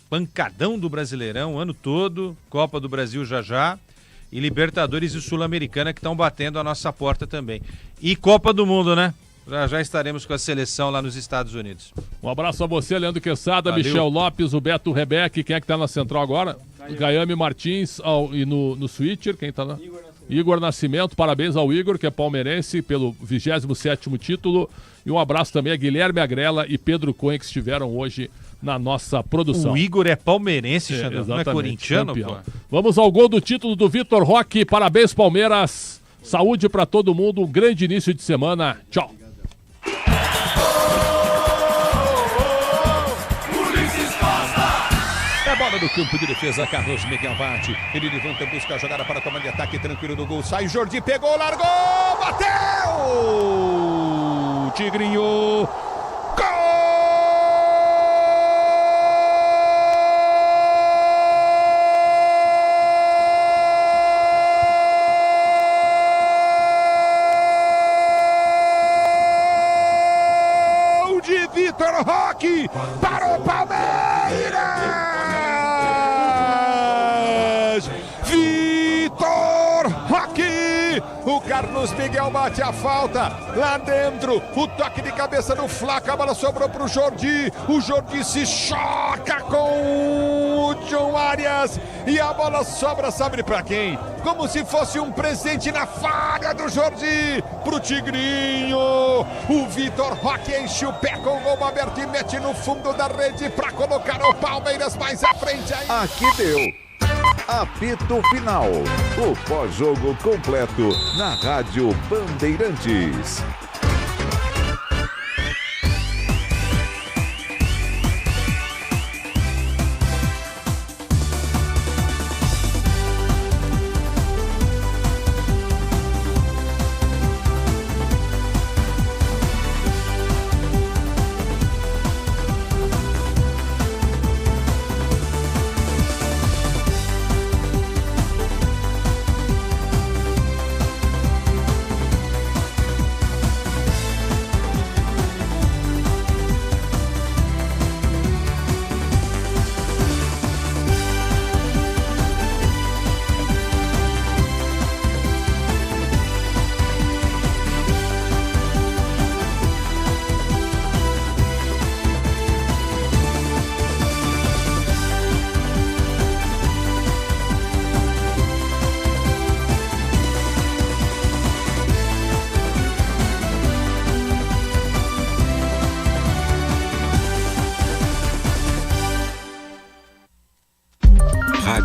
pancadão do Brasileirão o ano todo, Copa do Brasil já e Libertadores e Sul-Americana que estão batendo a nossa porta também. E Copa do Mundo, né? Já estaremos com a seleção lá nos Estados Unidos. Um abraço a você, Leandro Quesada, Valeu. Michel Lopes, o Beto Rebeck. Quem é que tá na central agora? Gaiame Martins e no switcher, quem tá lá? Igor Nascimento, parabéns ao Igor, que é palmeirense, pelo 27º título. E um abraço também a Guilherme Agrela e Pedro Cunha, que estiveram hoje na nossa produção. O Igor é palmeirense, Xandão, não é corintiano, pô? Vamos ao gol do título do Vitor Roque. Parabéns, Palmeiras. Saúde pra todo mundo. Um grande início de semana. Tchau. É bola no campo de defesa, Carlos Miguel bate. Ele levanta, busca a jogada para tomar de ataque, tranquilo do gol. Sai, Jordi pegou, largou, bateu! Tigrinho! Gol de Vitor Roque para o Palmeiras! Vitor Roque! O Carlos Miguel bate a falta lá dentro. O toque de cabeça do Flaco. A bola sobrou para o Jordi. O Jordi se choca com o John Arias. E a bola sobra, sabe para quem? Como se fosse um presente na falha do Jordi pro Tigrinho. O Vitor Roque enche o pé com o gol aberto e mete no fundo da rede para colocar o Palmeiras mais à frente aí. Aqui deu. Apito Final. O pós-jogo completo na Rádio Bandeirantes.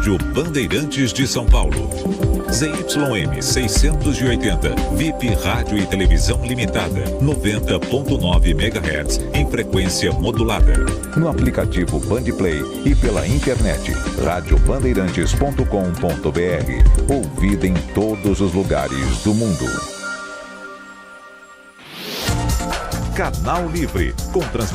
Rádio Bandeirantes de São Paulo. ZYM 680, VIP Rádio e Televisão Limitada, 90.9 MHz, em frequência modulada. No aplicativo Bandplay e pela internet, radiobandeirantes.com.br. Ouvida em todos os lugares do mundo. Canal Livre, com transmissão